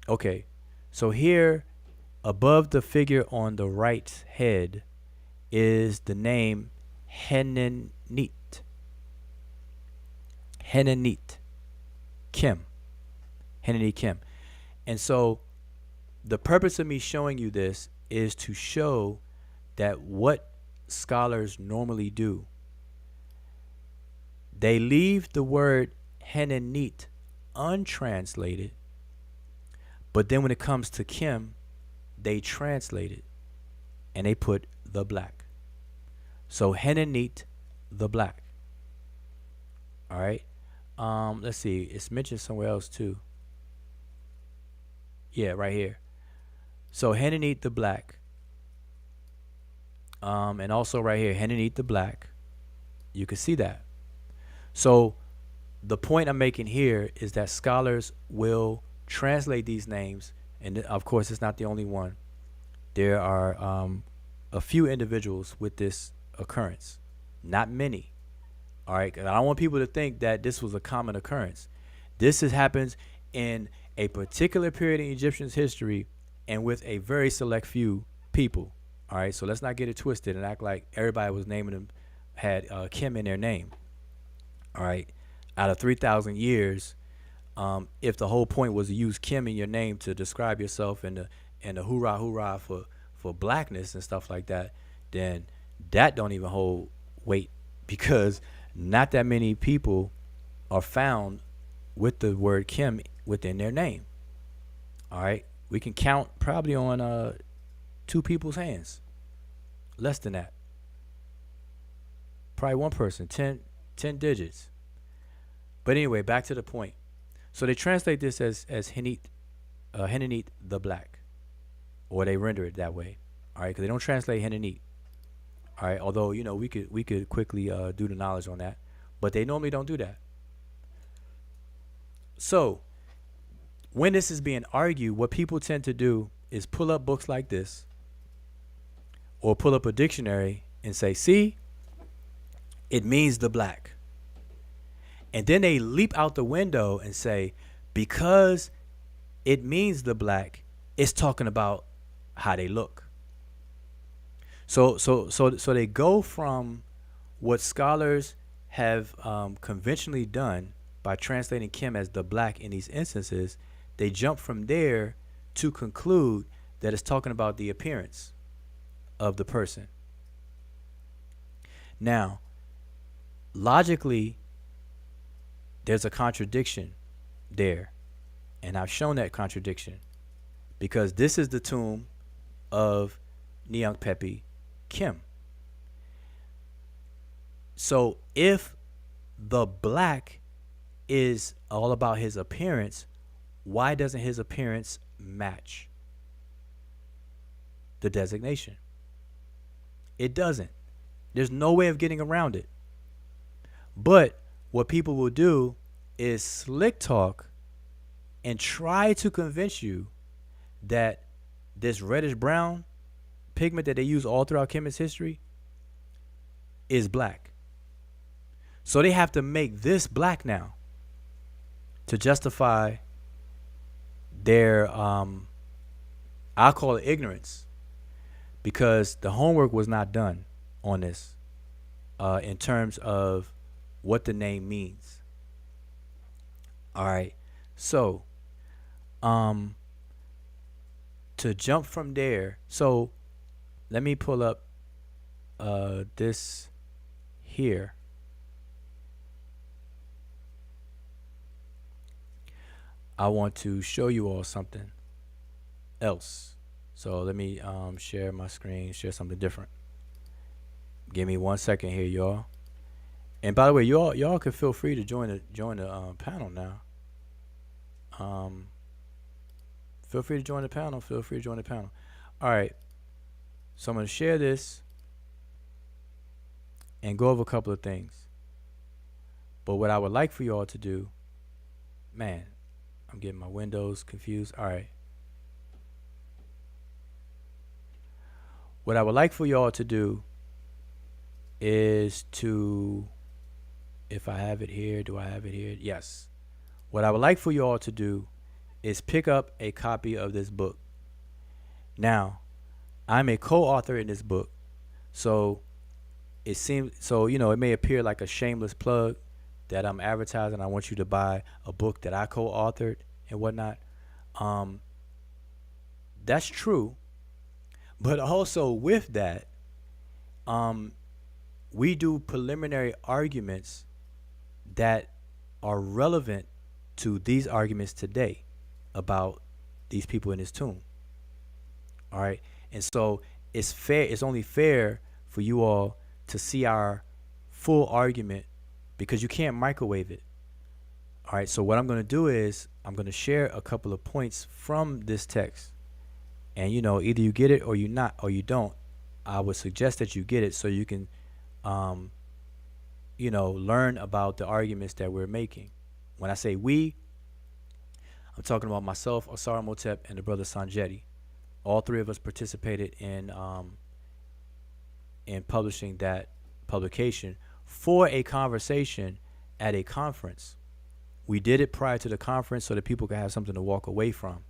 okay. So here, above the figure on the right head, is the name Henenit. Henenit Kim. Henenit Kim. And so the purpose of me showing you this is to show that what scholars normally do, they leave the word Henenit untranslated, but then when it comes to Kim, they translate it and they put the black. So Henenit the black. All right. Let's see. It's mentioned somewhere else too. Yeah, right here. So Henenit the black. And also right here, Henenit the black. You can see that. So the point I'm making here is that scholars will translate these names, and of course it's not the only one. There are a few individuals with this occurrence, not many. All right, 'cause I don't want people to think that this was a common occurrence. This happens in a particular period in Egyptian history and with a very select few people. All right, so let's not get it twisted and act like everybody was naming them, had Kim in their name. All right, out of 3,000 years, if the whole point was to use Kim in your name to describe yourself and the hoorah hoorah for blackness and stuff like that, then that don't even hold weight, because not that many people are found with the word Kim within their name. All right, we can count probably on 2 people's hands, less than that. Probably one person, 10 digits. But anyway, back to the point. So they translate this as Henenit the black, or they render it that way. All right, because they don't translate Henenit. All right, although we could quickly do the knowledge on that, but they normally don't do that. So when this is being argued, what people tend to do is pull up books like this, or pull up a dictionary and say, "See, it means the black." And then they leap out the window and say, because it means the black, it's talking about how they look. So they go from what scholars have conventionally done by translating Kim as the black in these instances. They jump from there to conclude that it's talking about the appearance of the person. Now, logically, there's a contradiction there, and I've shown that contradiction, because this is the tomb of Neokpepi Kim. So if the black is all about his appearance, why doesn't his appearance match the designation? It doesn't. There's no way of getting around it. But what people will do is slick talk and try to convince you that this reddish brown pigment that they use all throughout Kemet's history is black. So they have to make this black now. to justify their, I'll call it ignorance, because the homework was not done on this in terms of what the name means. All right. So, to jump from there, so let me pull up this here. I want to show you all something else. So let me share my screen, share something different. Give me 1 second here, y'all. And by the way, y'all can feel free to join the panel now. Feel free to join the panel. Feel free to join the panel. All right. So I'm going to share this and go over a couple of things. But what I would like for you all to do, man, I'm getting my windows confused. All right. What I would like for you all to do is to, if I have it here, do I have it here? Yes. What I would like for you all to do is pick up a copy of this book. Now, I'm a co-author in this book, so it seems, so you know, it may appear like a shameless plug that I'm advertising. I want you to buy a book that I co-authored and whatnot. That's true, but also with that, we do preliminary arguments that are relevant to these arguments today about these people in this tomb. All right. And so it's fair, it's only fair for you all to see our full argument, because you can't microwave it. All right. So what I'm going to do is I'm going to share a couple of points from this text. And, you know, either you get it or you not, or you don't. I would suggest that you get it so you can, you know, learn about the arguments that we're making. When I say we, I'm talking about myself, Osara Motep, and the brother Sanjeti. All three of us participated in publishing that publication for a conversation at a conference. We did it prior to the conference so that people could have something to walk away from.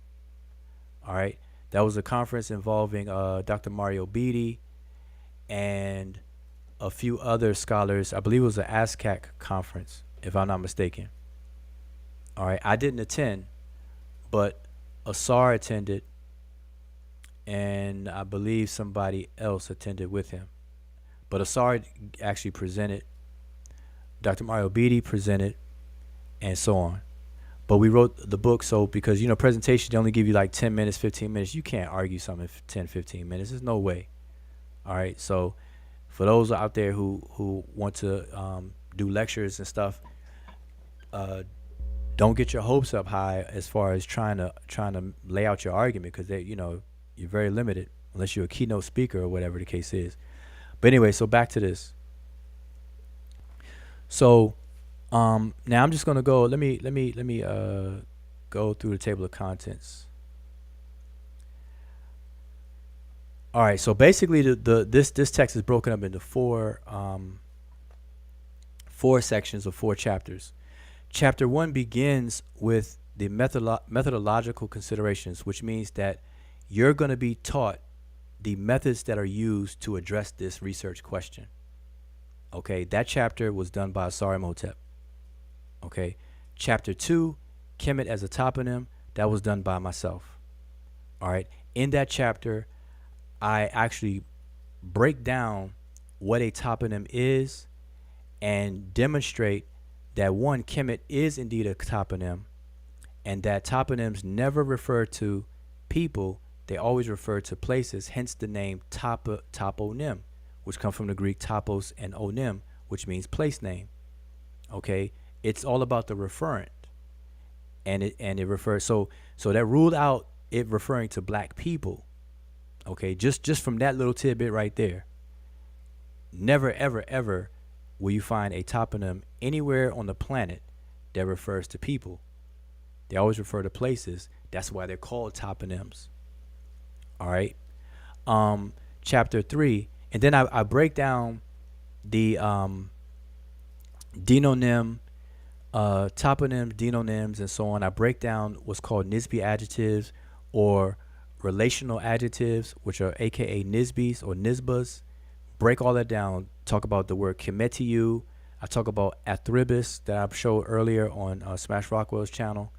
All right. That was a conference involving Dr. Mario Beatty and a few other scholars. I believe it was an ASCAC conference, if I'm not mistaken. All right. I didn't attend, but Asar attended, and I believe somebody else attended with him. But Asar actually presented, Dr. Mario Beatty presented, and so on. But we wrote the book, so because, you know, presentations, they only give you like 10 minutes, 15 minutes. You can't argue something for 10, 15 minutes. There's no way. All right. So for those out there who want to do lectures and stuff, don't get your hopes up high as far as trying to lay out your argument, because they, you know, you're very limited unless you're a keynote speaker or whatever the case is. But anyway, so back to this. So now I'm just gonna go. Let me go through the table of contents. All right. So basically, this text is broken up into four sections of 4 chapters. Chapter 1 begins with the methodological considerations, which means that you're going to be taught the methods that are used to address this research question. Okay, that chapter was done by Asari Motep. Okay, chapter 2, Kemet as a toponym, that was done by myself. All right, in that chapter, I actually break down what a toponym is and demonstrate that one, Kemet is indeed a toponym, and that toponyms never refer to people, they always refer to places, hence the name toponym, which comes from the Greek topos and onym, which means place name. Okay, it's all about the referent, and it refers, so that ruled out it referring to black people. Okay, just from that little tidbit right there. Never ever ever will you find a toponym anywhere on the planet that refers to people. They always refer to places. That's why they're called toponyms. All right. Chapter 3, and then I break down the denonym toponyms, denonyms, and so on. I break down what's called Nisbe adjectives or relational adjectives, which are aka Nisbes or Nisbas. Break all that down. Talk about the word Kemetiu. I talk about Athribis that I showed earlier on Smash Rockwell's channel,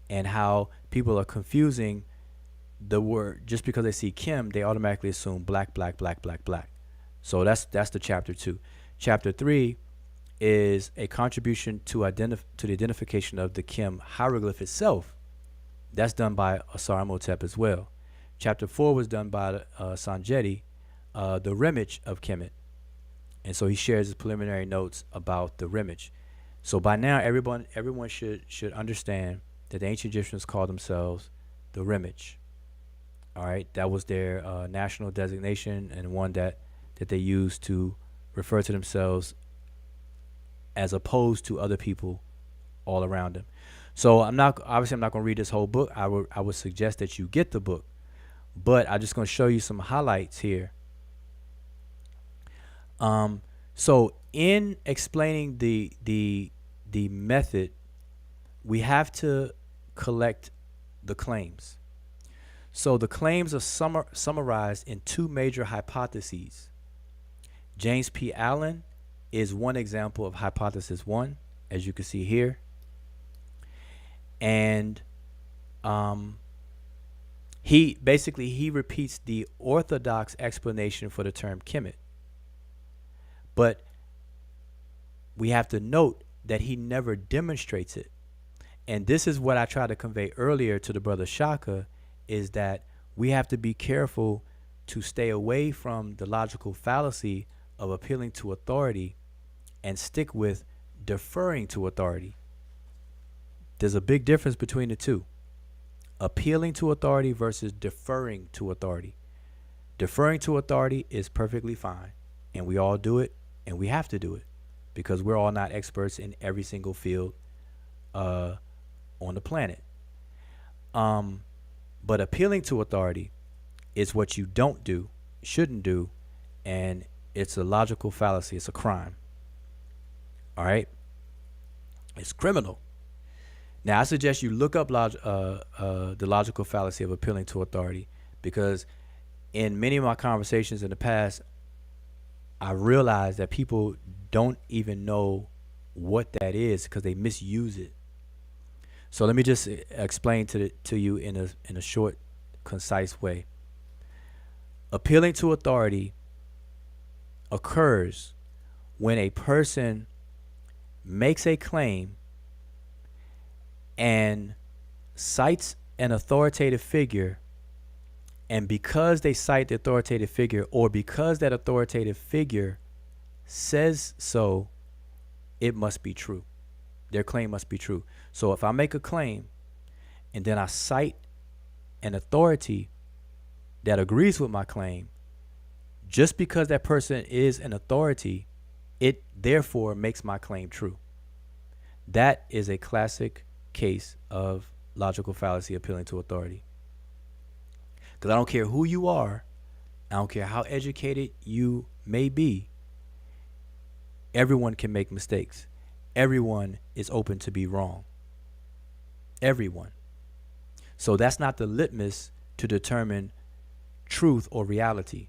and how people are confusing the word. Just because they see Kim, they automatically assume black, black, black, black, black. So that's the chapter 2. Chapter 3 is a contribution to the identification of the Kim hieroglyph itself. That's done by Asar Imhotep as well. Chapter 4 was done by Sanjeti, the Remich of Kemet. And so he shares his preliminary notes about the Remich. So by now, everyone should understand that the ancient Egyptians called themselves the Remich. All right, that was their national designation, and one that they used to refer to themselves as opposed to other people all around them. So I'm not going to read this whole book. I would suggest that you get the book, but I'm just going to show you some highlights here. So in explaining the method, we have to collect the claims. So the claims are summarized in 2 major hypotheses. James P. Allen is one example of hypothesis 1, as you can see here. And he repeats the orthodox explanation for the term Kemet. But we have to note that he never demonstrates it. And this is what I tried to convey earlier to the brother Shaka, is that we have to be careful to stay away from the logical fallacy of appealing to authority and stick with deferring to authority. There's a big difference between the two. Appealing to authority versus deferring to authority. Deferring to authority is perfectly fine, and we all do it, and we have to do it, because we're all not experts in every single field on the planet. But appealing to authority is what you don't do, shouldn't do, and it's a logical fallacy. It's a crime. All right? It's criminal. Now, I suggest you look up the logical fallacy of appealing to authority, because in many of my conversations in the past, I realized that people don't even know what that is because they misuse it. So let me just explain to you in a short, concise way. Appealing to authority occurs when a person makes a claim and cites an authoritative figure, and because they cite the authoritative figure, or because that authoritative figure says so, it must be true. Their claim must be true. So if I make a claim and then I cite an authority that agrees with my claim, just because that person is an authority, it therefore makes my claim true. That is a classic case of logical fallacy appealing to authority. Because I don't care who you are, I don't care how educated you may be, everyone can make mistakes. Everyone is open to be wrong. Everyone. So that's not the litmus to determine truth or reality.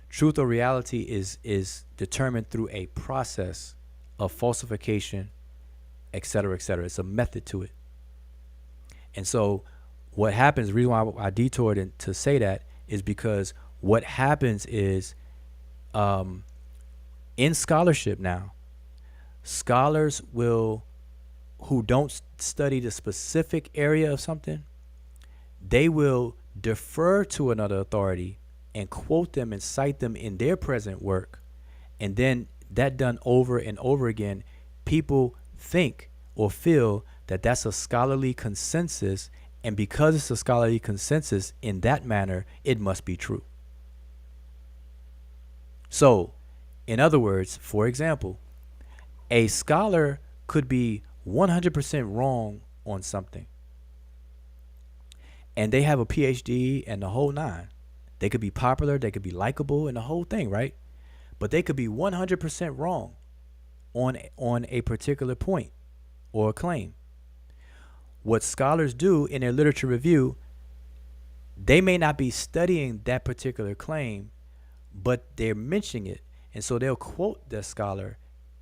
Truth or reality is determined through a process of falsification, etc., etc. It's a method to it. And so what happens, the reason why I detoured to say that is because what happens is in scholarship now, scholars who don't study the specific area of something, they will defer to another authority and quote them and cite them in their present work. And then that done over and over again, people think or feel that that's a scholarly consensus. And because it's a scholarly consensus in that manner, it must be true. So, in other words, for example, a scholar could be 100% wrong on something, and they have a PhD and the whole nine. They could be popular, they could be likable, and the whole thing, right? But they could be 100% wrong on a particular point. or a claim. What scholars do in their literature review, they may not be studying that particular claim, but they're mentioning it. And so they'll quote the scholar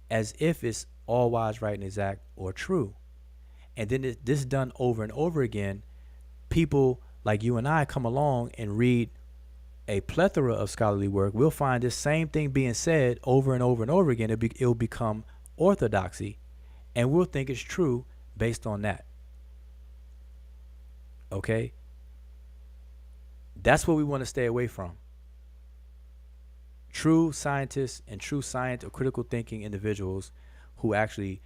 as if it's all wise, right, and exact, or true. And then this done over and over again. People like you and I come along and read a plethora of scholarly work. We'll find this same thing being said over and over and over again. It'll become orthodoxy, and we'll think it's true based on that. Okay? That's what we want to stay away from. True scientists and true science or critical thinking individuals who actually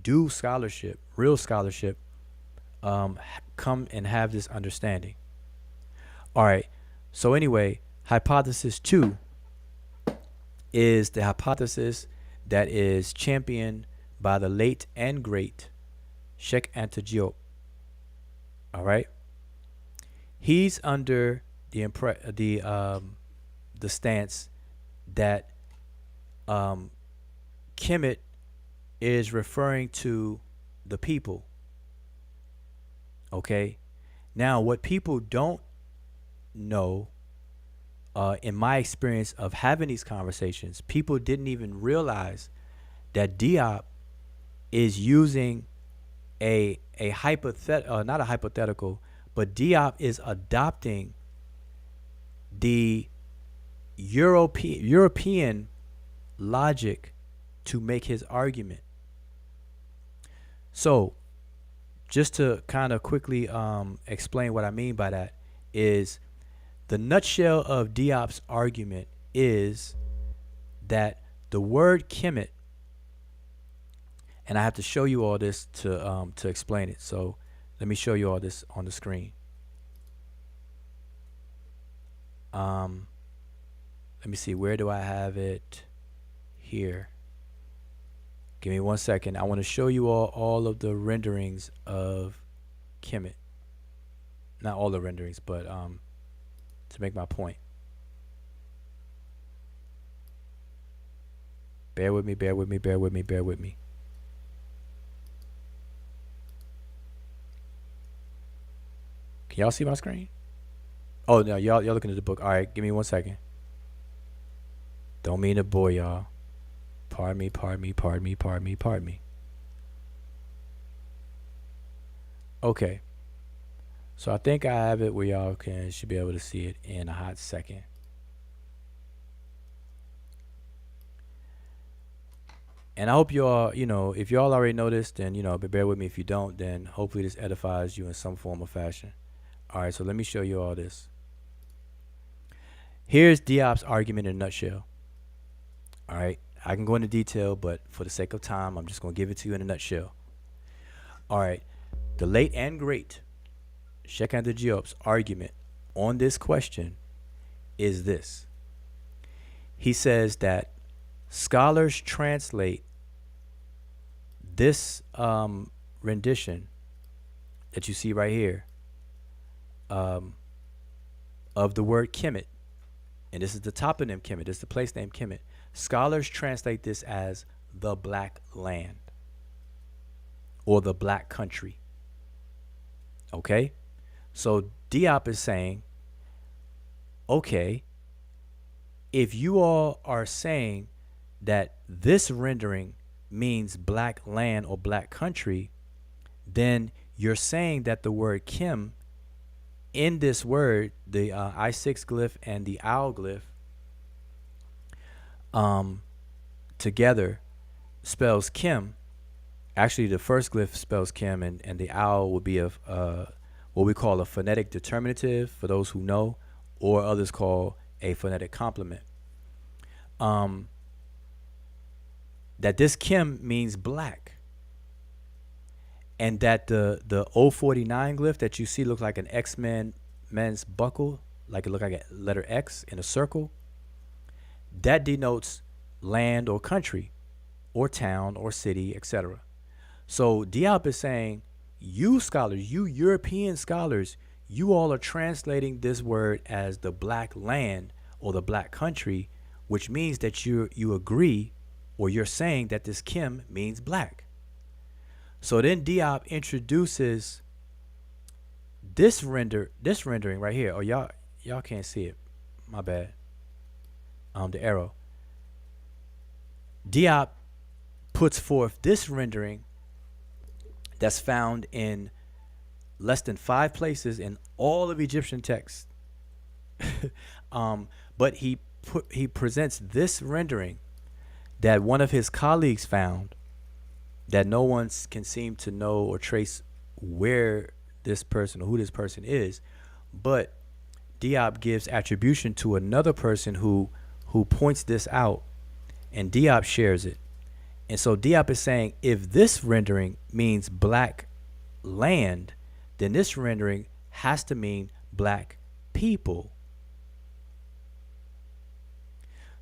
do scholarship, real scholarship, come and have this understanding. All right. So anyway, hypothesis 2 is the hypothesis that is championed by the late and great Sheikh Anta Diop. All right. He's under the stance that Kemet is referring to the people. Okay. Now, what people don't know, in my experience of having these conversations, people didn't even realize that Diop is using a not a hypothetical, but Diop is adopting the European logic to make his argument. So, just to kind of quickly explain what I mean by that is the nutshell of Diop's argument is that the word Kemet, and I have to show you all this to explain it. So let me show you all this on the screen. Let me see, where do I have it? Here. Give me 1 second. I want to show you all of the renderings of Kemet. Not all the renderings, but to make my point. Bear with me, bear with me, bear with me, bear with me. Can y'all see my screen? Oh no, y'all looking at the book. All right, give me 1 second. Don't mean to bore y'all. Pardon me, pardon me, pardon me, pardon me, pardon me. Okay. So I think I have it where y'all should be able to see it in a hot second. And I hope y'all, if y'all already noticed, then, but bear with me. If you don't, then hopefully this edifies you in some form or fashion. All right, so let me show you all this. Here's Diop's argument in a nutshell. All right, I can go into detail, but for the sake of time, I'm just going to give it to you in a nutshell. All right, the late and great Sheikh Anta Diop's argument on this question is this. He says that scholars translate this rendition that you see right here of the word Kemet, and this is the toponym Kemet, this is the place name Kemet. Scholars translate this as the black land or the black country. Okay? So Diop is saying, okay, if you all are saying that this rendering means black land or black country, then you're saying that the word Kim in this word, the I6 glyph and the owl glyph, together spells Kim. Actually, the first glyph spells Kim, and the owl would be what we call a phonetic determinative, for those who know, or others call a phonetic complement. That this Kim means black, and that the 049 glyph that you see looks like an X-men's buckle, like it look like a letter X in a circle, that denotes land or country or town or city, etc. So Diop is saying, you scholars, you European scholars, you all are translating this word as the black land or the black country, which means that you agree, or you're saying that this Kim means black. So then Diop introduces this rendering right here. Oh, y'all can't see it. My bad. The arrow. Diop puts forth this rendering that's found in less than 5 places in all of Egyptian texts. But he presents this rendering that one of his colleagues found that no one can seem to know or trace where this person or who this person is, but Diop gives attribution to another person who points this out, and Diop shares it. And so Diop is saying, if this rendering means black land, then this rendering has to mean black people.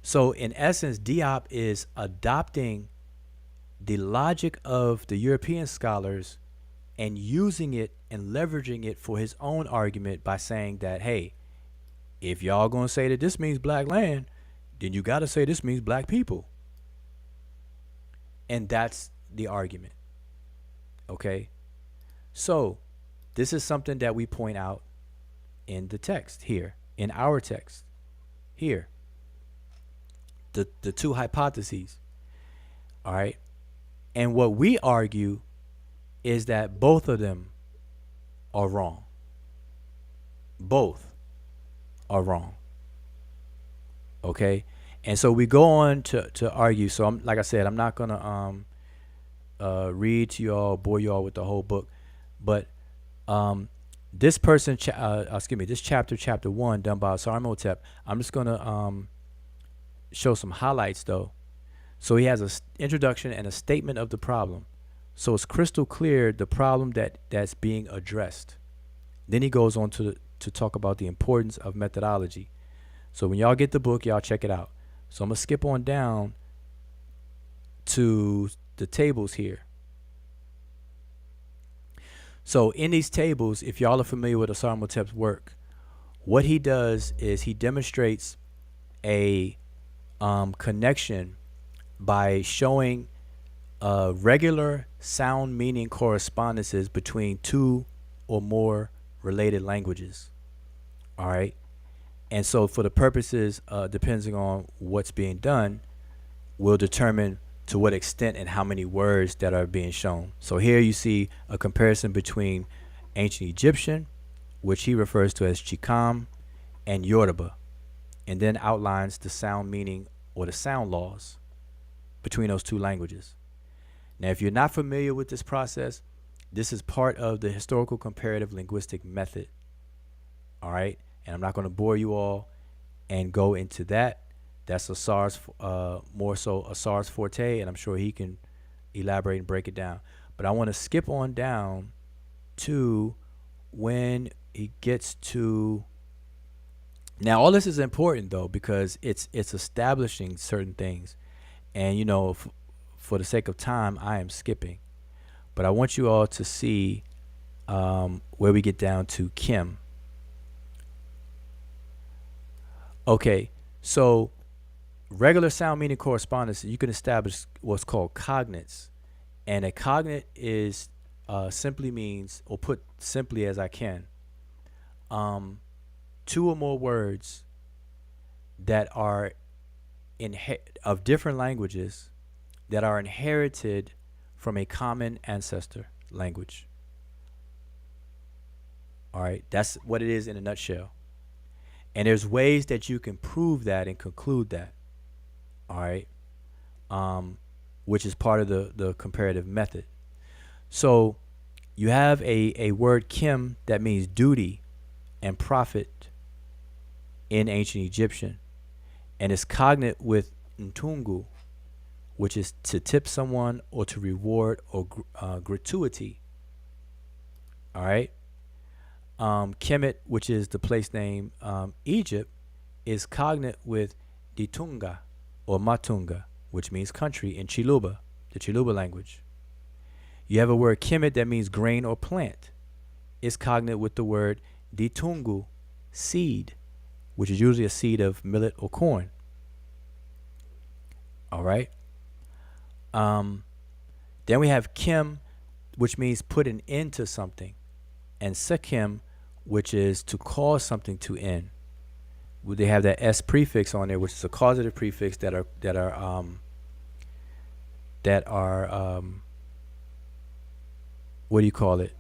So in essence, Diop is adopting the logic of the European scholars and using it and leveraging it for his own argument by saying that, hey, if y'all gonna say that this means black land, then you gotta say this means black people. And that's the argument. Okay? So this is something that we point out in the text here, in our text here. The two hypotheses. All right? And what we argue is that both of them are wrong. Both are wrong. Okay? And so we go on to argue. So like I said, I'm not gonna read to y'all, bore y'all with the whole book, but this person, this chapter 1 done by Sarmotep, I'm just gonna show some highlights though. So he has an introduction and a statement of the problem. So it's crystal clear the problem that's being addressed. Then he goes on to talk about the importance of methodology. So when y'all get the book, y'all check it out. So I'm going to skip on down to the tables here. So in these tables, if y'all are familiar with Asarmotep's work, what he does is he demonstrates a connection by showing regular sound meaning correspondences between 2 or more related languages. All right. And so for the purposes, depending on what's being done, will determine to what extent and how many words that are being shown. So here you see a comparison between ancient Egyptian, which he refers to as Chikam, and Yoruba, and then outlines the sound meaning or the sound laws between those two languages. Now, if you're not familiar with this process, this is part of the historical comparative linguistic method. All right. And I'm not going to bore you all and go into that. That's Asar's, more so Asar's forte, and I'm sure he can elaborate and break it down. But I want to skip on down to when he gets to. Now, all this is important though because it's establishing certain things, and you know, for the sake of time, I am skipping. But I want you all to see where we get down to Kim. Okay, so regular sound meaning correspondence, you can establish what's called cognates. And a cognate is simply means, or put simply as I can, 2 or more words that are of different languages that are inherited from a common ancestor language. All right, that's what it is in a nutshell. And there's ways that you can prove that and conclude that. All right. Which is part of the comparative method. So you have a word kim that means duty and profit in ancient Egyptian. And it's cognate with ntungu, which is to tip someone or to reward or gratuity. All right. Kemet, which is the place name Egypt, is cognate with Ditunga or Matunga, which means country in Chiluba, the Chiluba language. You have a word Kemet that means grain or plant. It's cognate with the word Ditungu, seed, which is usually a seed of millet or corn. All right. Then we have Kim which means put an end to something, and sekim, which is to cause something to end. They have that s prefix on there, which is a causative prefix that are what do you call it?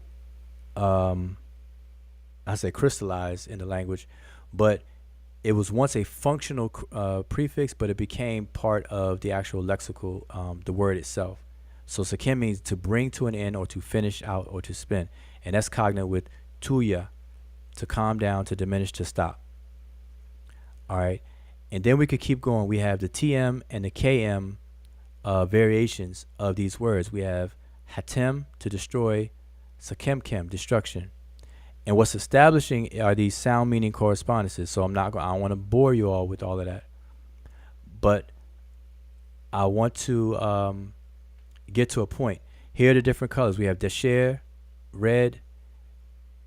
I say crystallized in the language, but it was once a functional prefix, but it became part of the actual lexical, the word itself. So sekim means to bring to an end or to finish out or to spin. And that's cognate with tuya, to calm down, to diminish, to stop. All right. And then we could keep going. We have the TM and the KM variations of these words. We have hatem, to destroy, sakemkem, destruction. And what's establishing are these sound meaning correspondences. So I don't want to bore you all with all of that. But I want to get to a point. Here are the different colors. We have desher, red,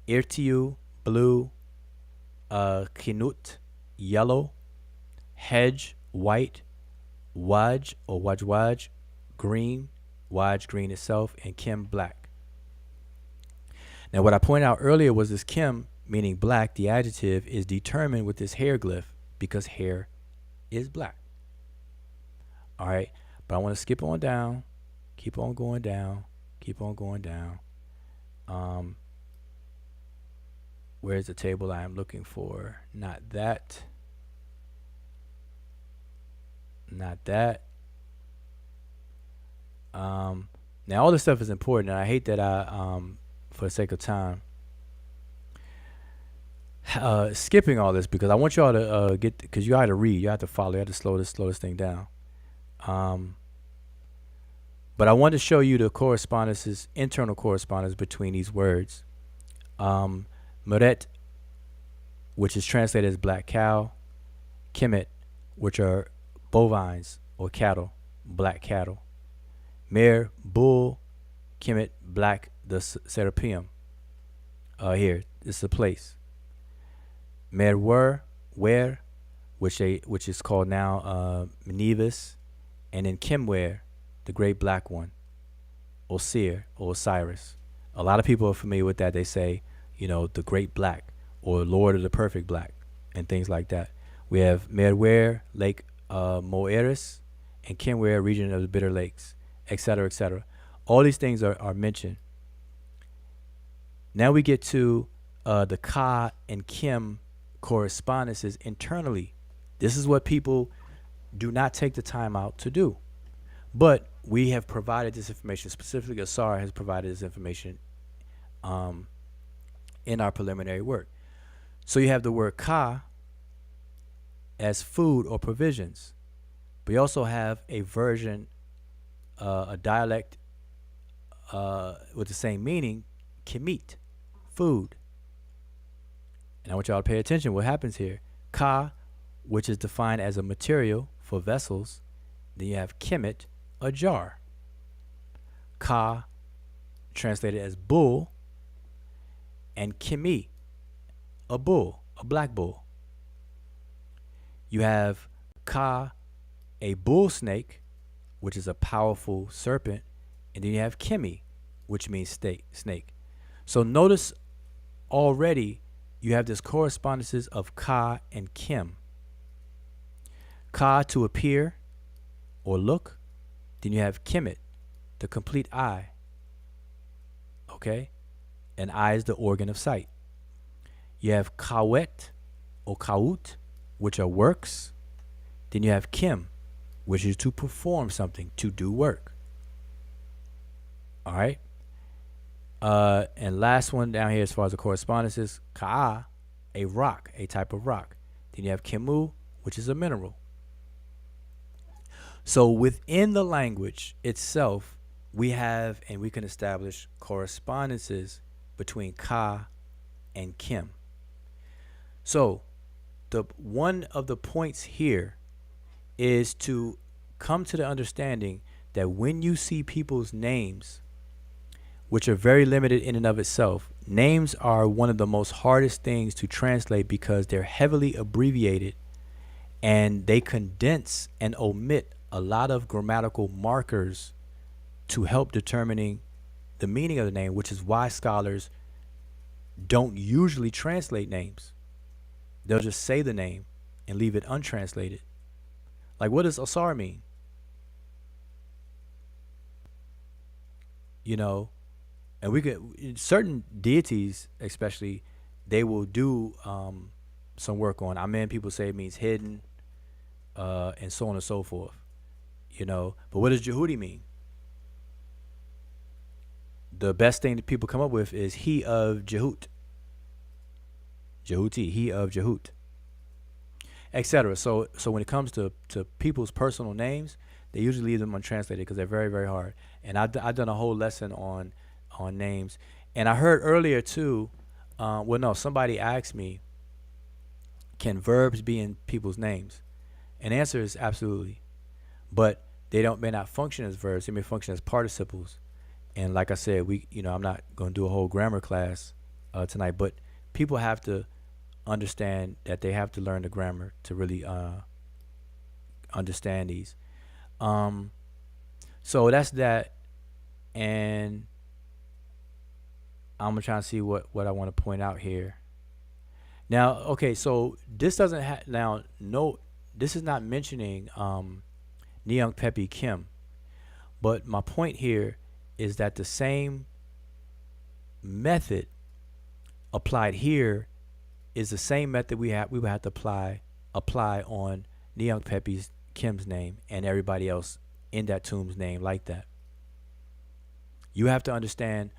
irtiu, blue, kinut, yellow, hedge, white, waj or wajwaj, green, waj, green itself, and kim, black. Now, what I pointed out earlier was this kim, meaning black, the adjective, is determined with this hieroglyph because hair is black. All right, but I want to skip on down, keep on going down, keep on going down. Where's the table I am looking for? Not that. Not that. Now all this stuff is important, and I hate that I for the sake of time skipping all this, because I want y'all to get, because you have to read, you have to follow, you have to slow this thing down. But I want to show you the correspondences, internal correspondence between these words. Meret, which is translated as black cow. Kemet, which are bovines or cattle, black cattle. Mer, bull. Kemet, black, the serapeum. Here, this is the place. Mer, where, which is called now Menevis. And then Kimwer, the great black one. Osir, or Osiris. A lot of people are familiar with that. They say, the great black, or Lord of the perfect black, and things like that. We have Merwer, Lake Moeris, and Kimwer, region of the Bitter Lakes, etc., etc. All these things are mentioned. Now we get to the Ka and Kim correspondences internally. This is what people do not take the time out to do. But we have provided this information, specifically Asar has provided this information in our preliminary work. So you have the word ka as food or provisions. But you also have a version, a dialect with the same meaning, kemet, food. And I want y'all to pay attention what happens here. Ka, which is defined as a material for vessels. Then you have kemet, a jar. Ka, translated as bull. And kemi, a bull, a black bull. You have ka, a bull snake, which is a powerful serpent. And then you have kemi, which means snake. So notice already you have this correspondences of ka and kim. Ka, to appear or look. Then you have kemet, the complete eye. Okay? And eye is the organ of sight. You have kawet or kaut, which are works. Then you have kim, which is to perform something, to do work. All right? And last one down here as far as the correspondences, ka'a, a rock, a type of rock. Then you have kemu, which is a mineral. So within the language itself, we have and we can establish correspondences between ka and kim. So the one of the points here is to come to the understanding that when you see people's names, which are very limited in and of itself, names are one of the most hardest things to translate because they're heavily abbreviated and they condense and omit a lot of grammatical markers to help determining the meaning of the name, which is why scholars don't usually translate names. They'll just say the name and leave it untranslated. Like, what does Asar mean? You know, and we could, certain deities, especially, they will do some work on. Amen. People say it means hidden, and so on and so forth. You know, but what does Jehudi mean? The best thing that people come up with is he of Jehut. Jehuti, he of Jehut, etc. So when it comes to people's personal names, they usually leave them untranslated because they're very, very hard. And I've done a whole lesson on names. And I heard earlier too, well, no, somebody asked me, can verbs be in people's names? And the answer is absolutely. But they may not function as verbs. They may function as participles. And like I said, I'm not going to do a whole grammar class tonight, but people have to understand that they have to learn the grammar to really understand these. So that's that. And I'm going to try and see what I want to point out here. Now, okay, so this doesn't have, now, no, this is not mentioning Nyang Pepi Kim. But my point here is that the same method applied here is the same method we would have to apply on Nyang Pepi Kim's name and everybody else in that tomb's name like that. You have to understand,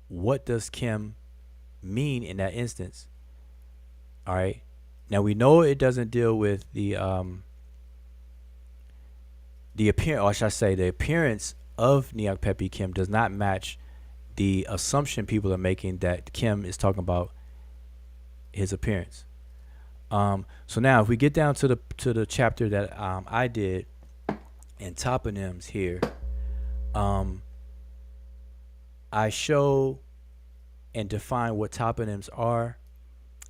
what does Kim mean in that instance? All right. Now we know it doesn't deal with the appearance, or should I say, the appearance of Nyang Pepi Kim does not match the assumption people are making that Kim is talking about his appearance. So now, if we get down to the chapter that I did in Toponyms here, I show and define what toponyms are,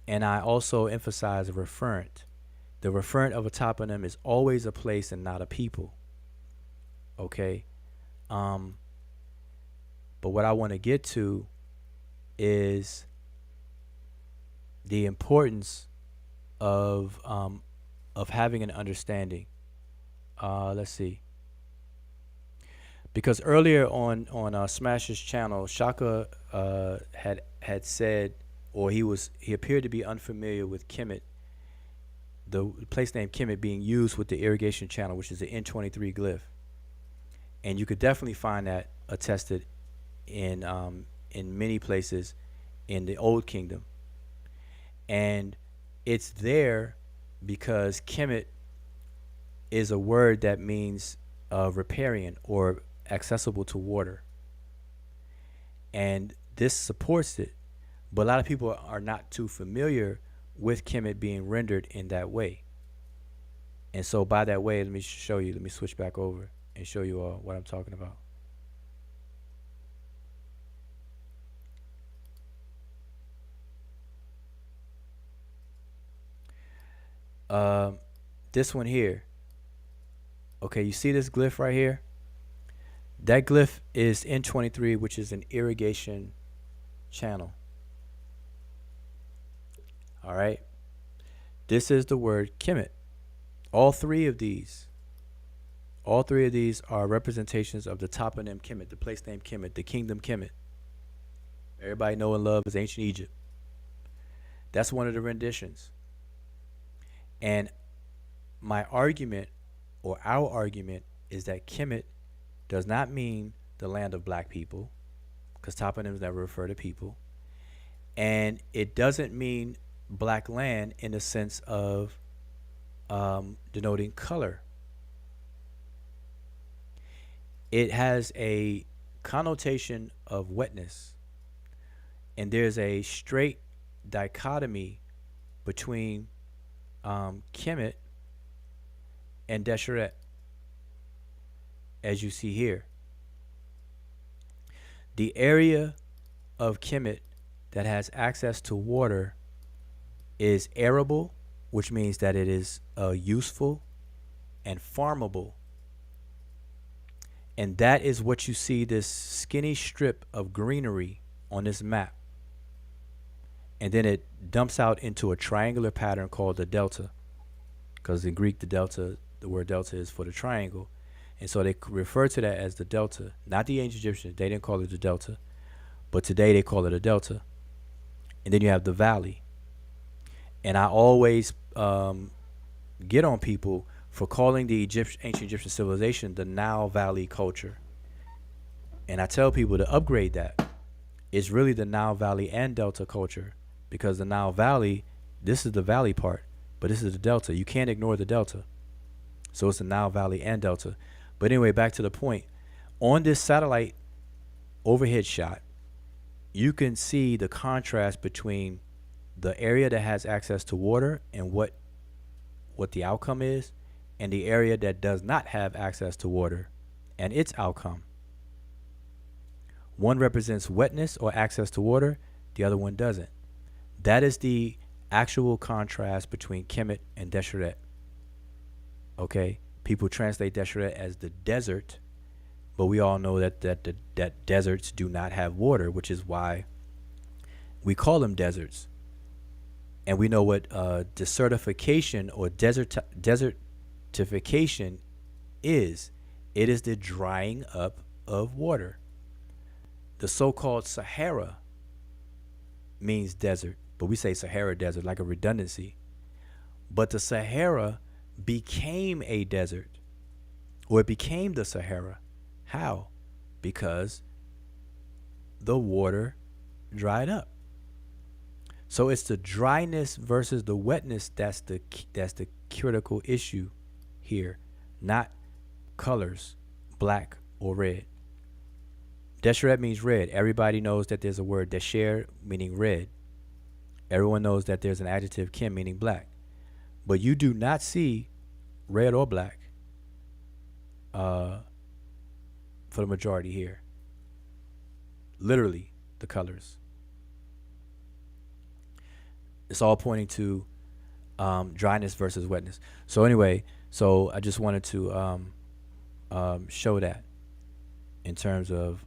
and I also emphasize a referent. The referent of a toponym is always a place and not a people. Okay? But what I want to get to is the importance of having an understanding. Let's see. Because earlier on Smash's channel, Shaka had said, or he appeared to be unfamiliar with Kemet, the place name Kemet being used with the irrigation channel, which is the N23 glyph. And you could definitely find that attested in many places in the Old Kingdom. And it's there because Kemet is a word that means riparian or accessible to water. And this supports it. But a lot of people are not too familiar with Kemet being rendered in that way. And so by that way, let me show you. Let me switch back over and show you what I'm talking about. This one here. Okay, you see this glyph right here? That glyph is N23, which is an irrigation channel. All right. This is the word Kemet. All three of these are representations of the toponym Kemet, the place name Kemet, the kingdom Kemet. Everybody know and love is ancient Egypt. That's one of the renditions. And my argument, or our argument, is that Kemet does not mean the land of black people, because toponyms never refer to people. And it doesn't mean black land in the sense of denoting color. It has a connotation of wetness. And there's a straight dichotomy between Kemet and Desheret, as you see here. The area of Kemet that has access to water is arable, which means that it is useful and farmable. And that is what you see, this skinny strip of greenery on this map. And then it dumps out into a triangular pattern called the delta. Because in Greek, the word delta is for the triangle. And so they refer to that as the delta. Not the ancient Egyptians, they didn't call it the delta. But today they call it a delta. And then you have the valley. And I always get on people for calling the ancient Egyptian civilization the Nile Valley culture. And I tell people to upgrade that. It's really the Nile Valley and Delta culture, because the Nile Valley, this is the valley part, but this is the delta. You can't ignore the delta. So it's the Nile Valley and Delta. But anyway, back to the point. On this satellite overhead shot, you can see the contrast between the area that has access to water and what the outcome is, and the area that does not have access to water and its outcome. One represents wetness or access to water, the other one doesn't. That is the actual contrast between Kemet and Deshret. Okay, people translate Deshret as the desert, but we all know that deserts do not have water, which is why we call them deserts. And we know what desertification or desertification is. It is the drying up of water. The so-called Sahara means desert, but we say Sahara desert like a redundancy. But the Sahara became a desert, or it became the Sahara. How? Because the water dried up. So it's the dryness versus the wetness that's the critical issue here, not colors, black or red. Deshret means red. Everybody knows that there's a word desher meaning red. Everyone knows that there's an adjective kim meaning black. But you do not see red or black for the majority here. Literally, the colors. It's all pointing to dryness versus wetness. So anyway, so I just wanted to show that in terms of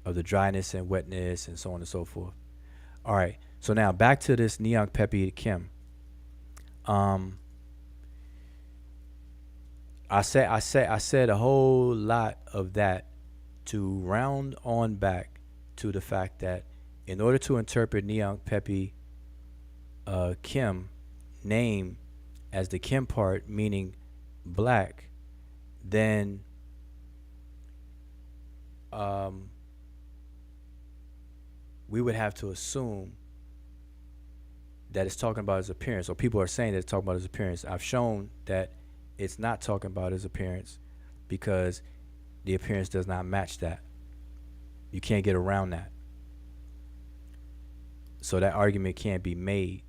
the dryness and wetness and so on and so forth. All right. So now back to this Neon Pepi Kim. I said a whole lot of that to round on back to the fact that in order to interpret Neon Pepi Kim name as the Kim part meaning black, then we would have to assume that it's talking about his appearance, or people are saying that it's talking about his appearance. I've shown that it's not talking about his appearance because the appearance does not match that. You can't get around that. So that argument can't be made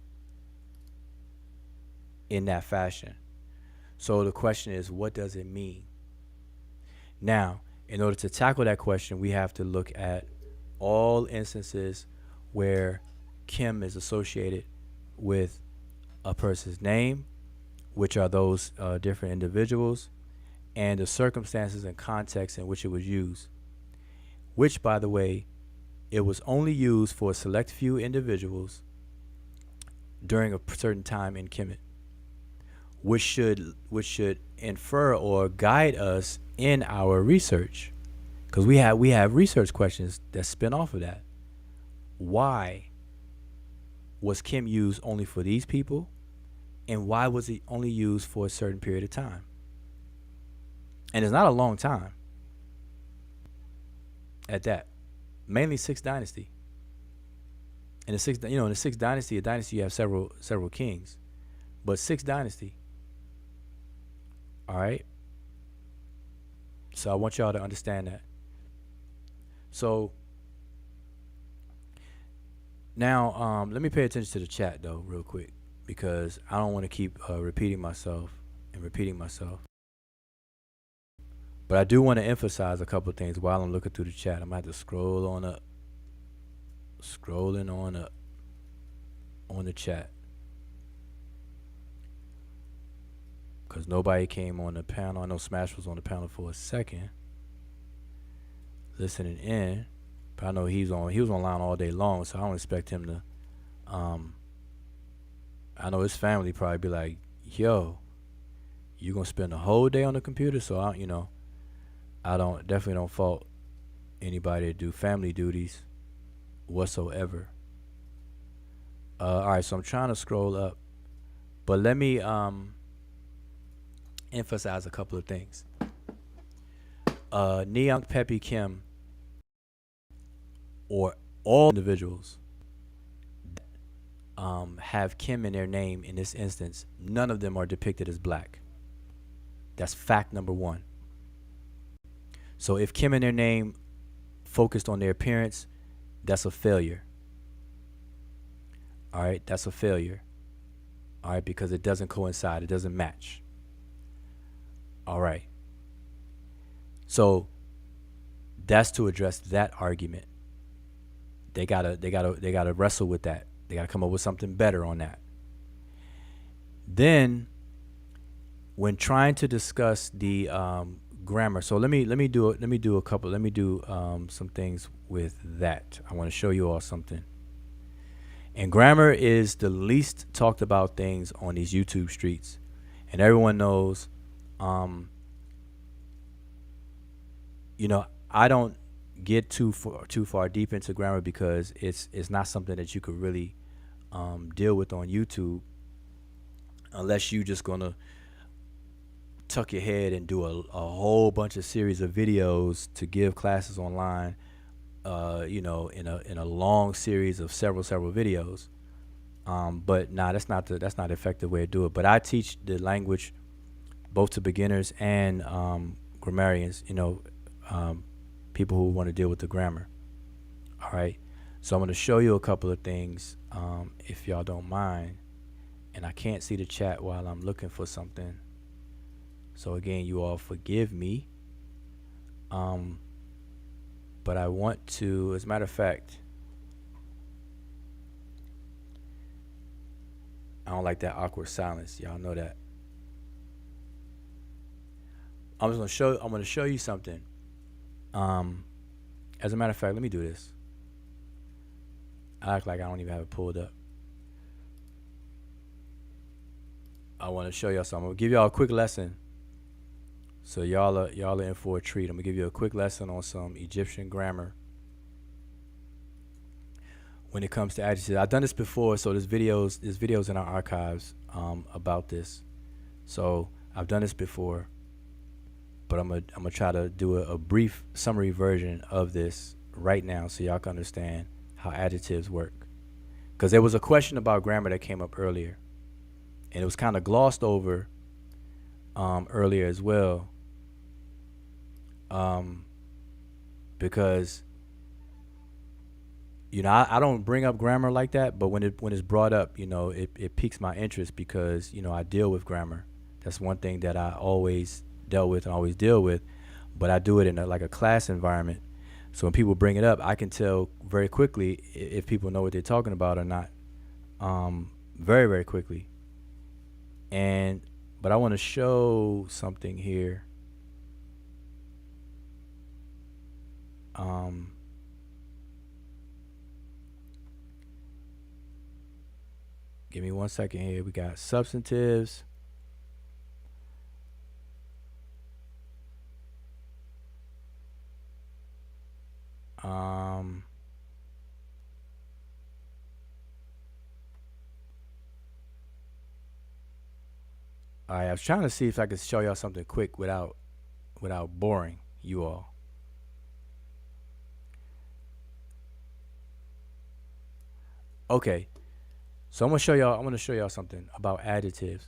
in that fashion. So the question is, what does it mean? Now, in order to tackle that question, we have to look at all instances where Kim is associated with a person's name, which are those different individuals, and the circumstances and context in which it was used, which, by the way, it was only used for a select few individuals during a certain time in Kemet, which should infer or guide us in our research, because we have research questions that spin off of that. Why was Kim used only for these people, and why was it only used for a certain period of time? And it's not a long time at that. Mainly Sixth Dynasty. In the Sixth Dynasty, a dynasty you have several kings, but Sixth Dynasty. All right. So I want y'all to understand that. So now, let me pay attention to the chat though, real quick, because I don't want to keep repeating myself. But I do want to emphasize a couple of things while I'm looking through the chat. I'm going to have to scroll on up. Scrolling on up on the chat. because nobody came on the panel. I know Smash was on the panel for a second, listening in, but I know he was online all day long, so I don't expect him to. I know his family probably be like, "Yo, you gonna spend the whole day on the computer?" So I definitely don't fault anybody to do family duties whatsoever. All right, so I'm trying to scroll up, but let me emphasize a couple of things. Neyoung Pepe Kim, or all individuals have Kim in their name in this instance, none of them are depicted as black. That's fact number one. So if Kim in their name focused on their appearance, that's a failure. All right, that's a failure. All right, because it doesn't coincide, it doesn't match. All right. So that's to address that argument. They gotta wrestle with that. They gotta come up with something better on that. Then, when trying to discuss the grammar, so let me do some things with that. I want to show you all something. And grammar is the least talked about things on these YouTube streets, and everyone knows. I don't get too far deep into grammar because it's not something that you could really deal with on YouTube unless you just gonna tuck your head and do a whole bunch of series of videos to give classes online, in a long series of several videos. But that's not the effective way to do it. But I teach the language both to beginners and grammarians, people who want to deal with the grammar. All right. So I'm going to show you a couple of things, if y'all don't mind. And I can't see the chat while I'm looking for something. So again, you all forgive me. But I want to, as a matter of fact, I don't like that awkward silence. Y'all know that. I'm going to show you something. As a matter of fact, let me do this. I act like I don't even have it pulled up. I want to show y'all something. I'm gonna give y'all a quick lesson. So y'all are in for a treat. I'm gonna give you a quick lesson on some Egyptian grammar when it comes to adjectives. I've done this before, so there's videos in our archives about this. So I've done this before, but I'm gonna try to do a brief summary version of this right now so y'all can understand how adjectives work. Because there was a question about grammar that came up earlier, and it was kind of glossed over earlier as well, because I don't bring up grammar like that, but when it's brought up, it piques my interest because I deal with grammar. That's one thing that I always dealt with and always deal with, but I do it in a class environment. So when people bring it up, I can tell very quickly if people know what they're talking about or not, very, very quickly. But I want to show something here. Give me 1 second here. We got substantives. All right, I was trying to see if I could show y'all something quick without boring you all. Okay, so I'm gonna show y'all something about adjectives,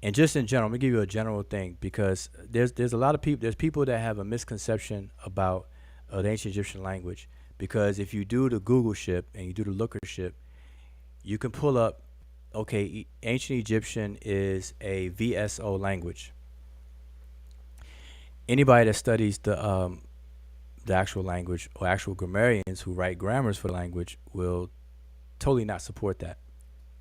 and just in general, I'm gonna give you a general thing because there's a lot of people. There's people that have a misconception about the ancient Egyptian language, because if you do the Googleship and you do the lookership, you can pull up, okay, ancient Egyptian is a VSO language. Anybody that studies the actual language, or actual grammarians who write grammars for the language, will totally not support that,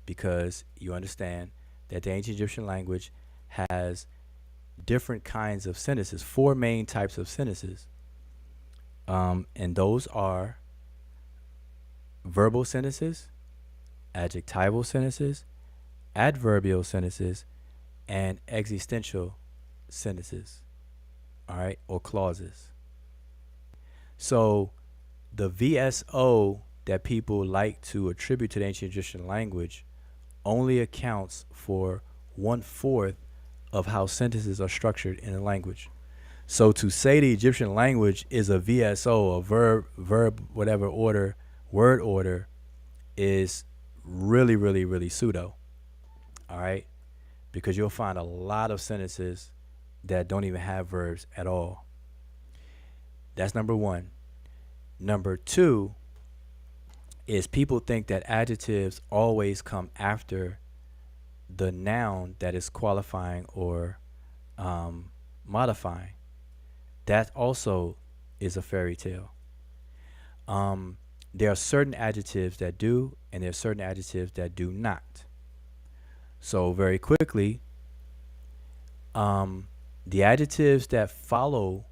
because you understand that the ancient Egyptian language has different kinds of sentences, four main types of sentences. And those are verbal sentences, adjectival sentences, adverbial sentences, and existential sentences, all right, or clauses. So the VSO that people like to attribute to the ancient Egyptian language only accounts for 1/4 of how sentences are structured in a language. So to say the Egyptian language is a VSO, a verb, whatever order, word order, is really, really, really pseudo. All right? Because you'll find a lot of sentences that don't even have verbs at all. That's number one. Number two is people think that adjectives always come after the noun that is qualifying or modifying. That also is a fairy tale. There are certain adjectives that do, and there are certain adjectives that do not. So very quickly, the adjectives that follow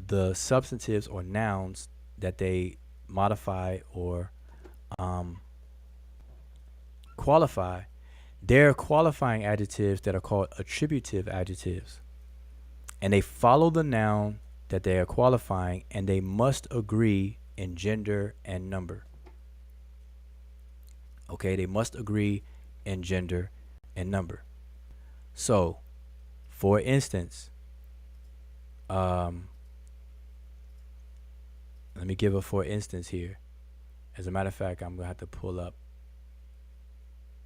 the substantives or nouns that they modify or qualify, they're qualifying adjectives that are called attributive adjectives. And they follow the noun that they are qualifying, and they must agree in gender and number. Okay, they must agree in gender and number. So, for instance, let me give a for instance here. As a matter of fact, I'm gonna have to pull up.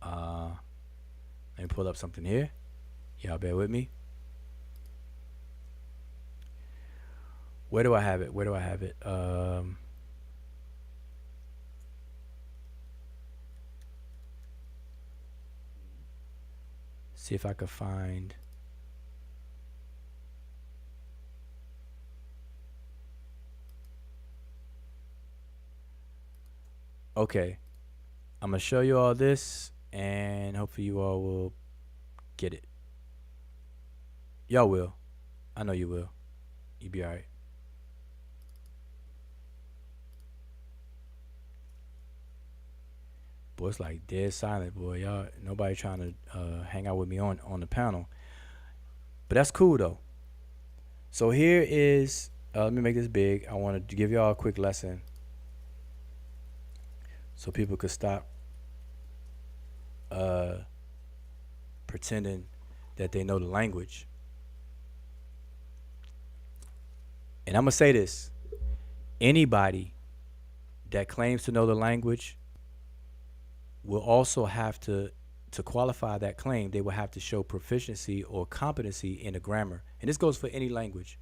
Let me pull up something here. Y'all bear with me. Where do I have it? Where do I have it? See if I could find. Okay. I'm going to show you all this, and hopefully you all will get it. Y'all will. I know you will. You'll be all right. Boy, it's like dead silent, boy. Y'all, nobody trying to hang out with me on the panel. But that's cool, though. So here is, let me make this big. I want to give y'all a quick lesson so people could stop pretending that they know the language. And I'm going to say this. Anybody that claims to know the language will also have to qualify that claim, they will have to show proficiency or competency in the grammar. And this goes for any language.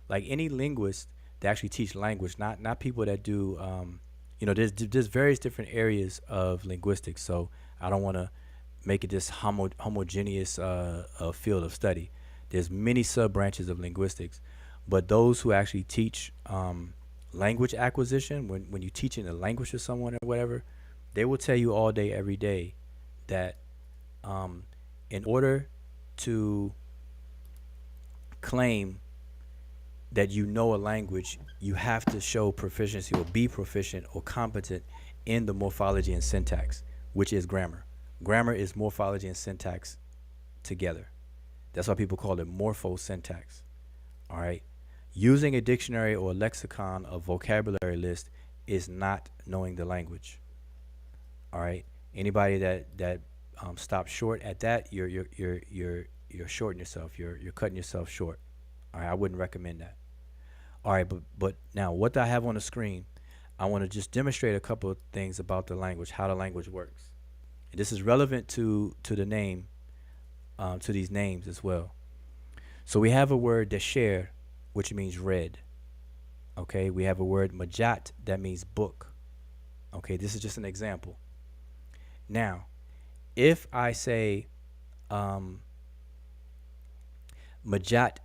Like any linguist that actually teach language, not people that do, there's various different areas of linguistics. So I don't want to make it this homogeneous field of study. There's many sub-branches of linguistics. But those who actually teach language acquisition, when you're teaching a language to someone or whatever, they will tell you all day, every day that in order to claim that you know a language, you have to show proficiency or be proficient or competent in the morphology and syntax, which is grammar. Grammar is morphology and syntax together. That's why people call it morphosyntax. All right. Using a dictionary or a lexicon, a vocabulary list, is not knowing the language. All right. Anybody that stops short at that, you're shorting yourself. You're cutting yourself short. All right. I wouldn't recommend that. All right. But now what I have on the screen, I want to just demonstrate a couple of things about the language, how the language works. And this is relevant to the name, to these names as well. So we have a word desher, which means red. Okay, we have a word majat that means book. Okay, this is just an example. Now, if I say majat,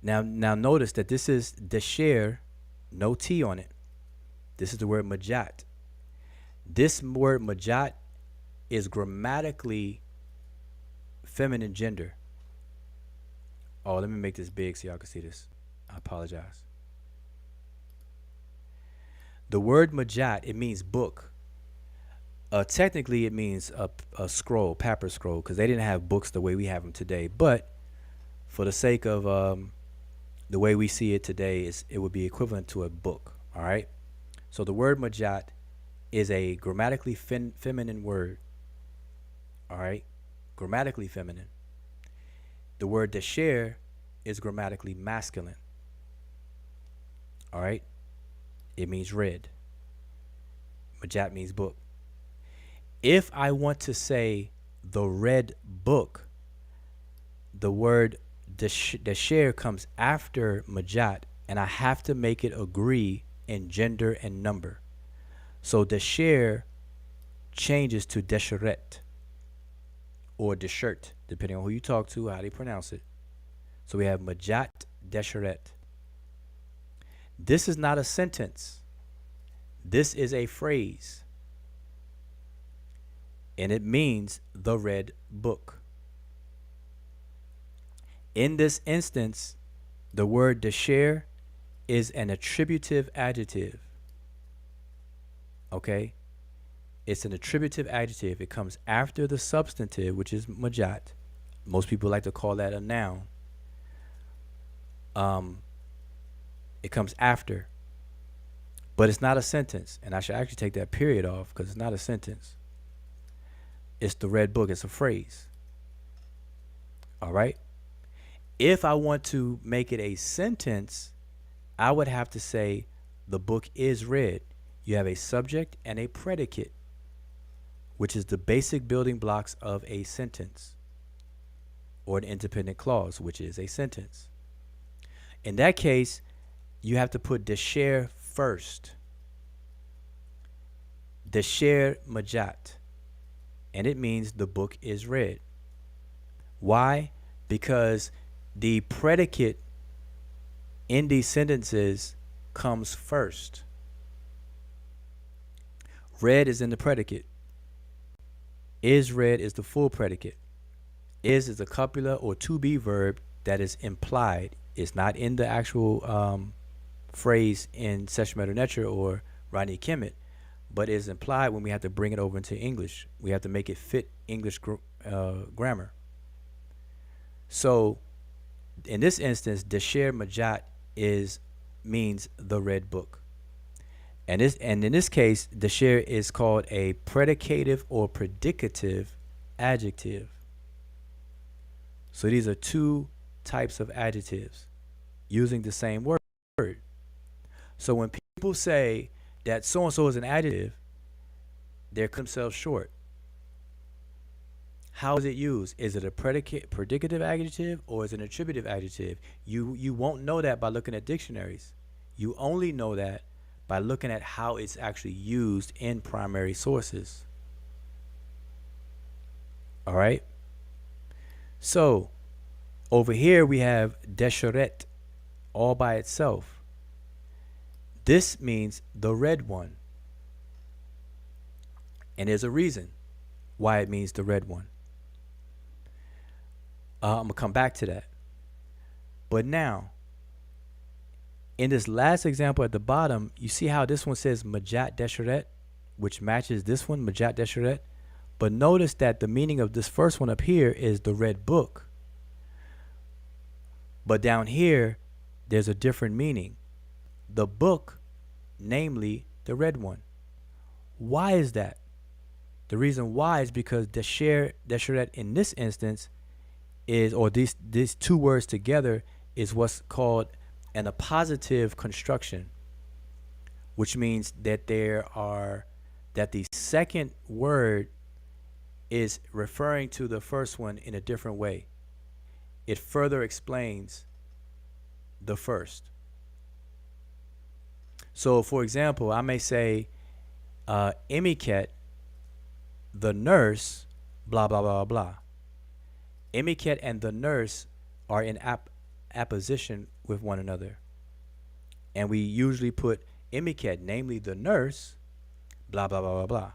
now notice that this is desher, no T on it. This is the word majat. This word majat is grammatically feminine gender. Oh, let me make this big so y'all can see this. I apologize. The word majat, it means book. Technically, it means a scroll, paper scroll, because they didn't have books the way we have them today. But for the sake of the way we see it today, it would be equivalent to a book. All right. So the word majat is a grammatically feminine word. All right, grammatically feminine. The word desher is grammatically masculine. All right, it means read. Majat means book. If I want to say the red book, the word desher comes after majat, and I have to make it agree in gender and number. So desher changes to desheret or deshert, depending on who you talk to, how they pronounce it. So we have majat desheret. This is not a sentence. This is a phrase. And it means the red book. In this instance, the word desher is an attributive adjective. Okay? It's an attributive adjective. It comes after the substantive, which is majat. Most people like to call that a noun. It comes after. But it's not a sentence. And I should actually take that period off because it's not a sentence. It's the red book. It's a phrase. All right? If I want to make it a sentence, I would have to say the book is read. You have a subject and a predicate, which is the basic building blocks of a sentence, or an independent clause, which is a sentence. In that case, you have to put desher first. Desher majat. And it means the book is read. Why? Because the predicate in these sentences comes first. Read is in the predicate. Is read is the full predicate. Is a copula or to be verb that is implied. It's not in the actual phrase in Sesh, Medew, Netcher or Rodney Kemet, but is implied when we have to bring it over into English. We have to make it fit English grammar. So in this instance, desher majat means the red book. And in this case, desher is called a predicative or predicative adjective. So these are two types of adjectives using the same word. So when people say that so-and-so is an adjective, they're cutting themselves short. How is it used? Is it a predicative adjective or is it an attributive adjective? You won't know that by looking at dictionaries. You only know that by looking at how it's actually used in primary sources. All right? So over here we have desheret all by itself. This means the red one. And there's a reason why it means the red one. I'm going to come back to that. But now, in this last example at the bottom, you see how this one says majat desheret, which matches this one, majat desheret. But notice that the meaning of this first one up here is the red book. But down here, there's a different meaning. The book, namely the red one. Why is that? The reason why is because desheret in this instance is, or these two words together, is what's called an appositive construction, which means that that the second word is referring to the first one in a different way. It further explains the first. So for example, I may say Emiket, the nurse, blah blah blah blah. Emiket and the nurse are in apposition with one another, and we usually put Emiket, namely the nurse, blah blah blah blah blah.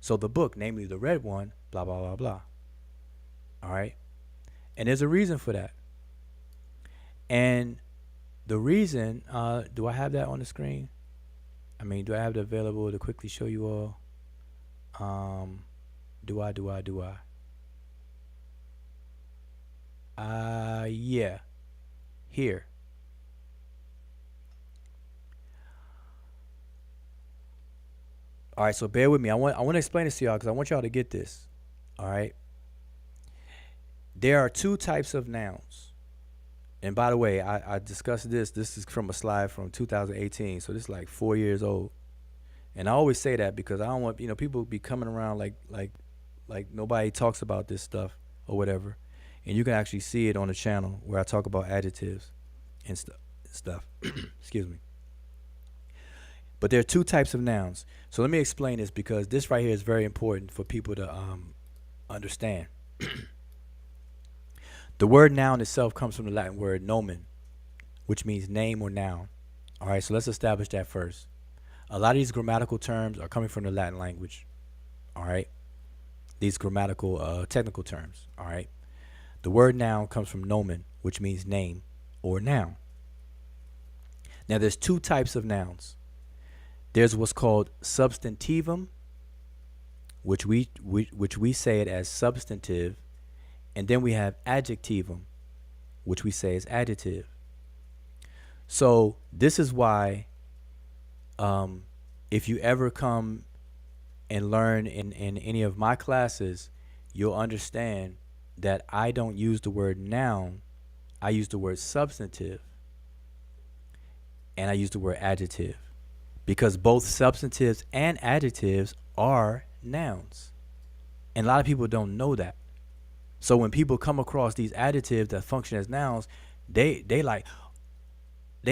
So the book, namely the red one, blah blah blah blah. All right, and there's a reason for that. And the reason, do I have that on the screen? I mean, do I have it available to quickly show you all? Do I? Yeah. Here. All right, so bear with me. I want to explain this to y'all because I want y'all to get this. All right. There are two types of nouns. And by the way, I discussed this. This is from a slide from 2018, so this is like 4 years old. And I always say that because I don't want people be coming around like nobody talks about this stuff or whatever. And you can actually see it on the channel where I talk about adjectives and stuff. Excuse me. But there are two types of nouns. So let me explain this because this right here is very important for people to understand. The word noun itself comes from the Latin word nomen, which means name or noun. All right, so let's establish that first. A lot of these grammatical terms are coming from the Latin language. All right, these grammatical technical terms. All right, the word noun comes from nomen, which means name or noun. Now, there's two types of nouns. There's what's called substantivum, which we say it as substantive. And then we have adjectivum, which we say is adjective. So this is why if you ever come and learn in any of my classes, you'll understand that I don't use the word noun. I use the word substantive. And I use the word adjective. Because both substantives and adjectives are nouns. And a lot of people don't know that. So when people come across these adjectives that function as nouns, they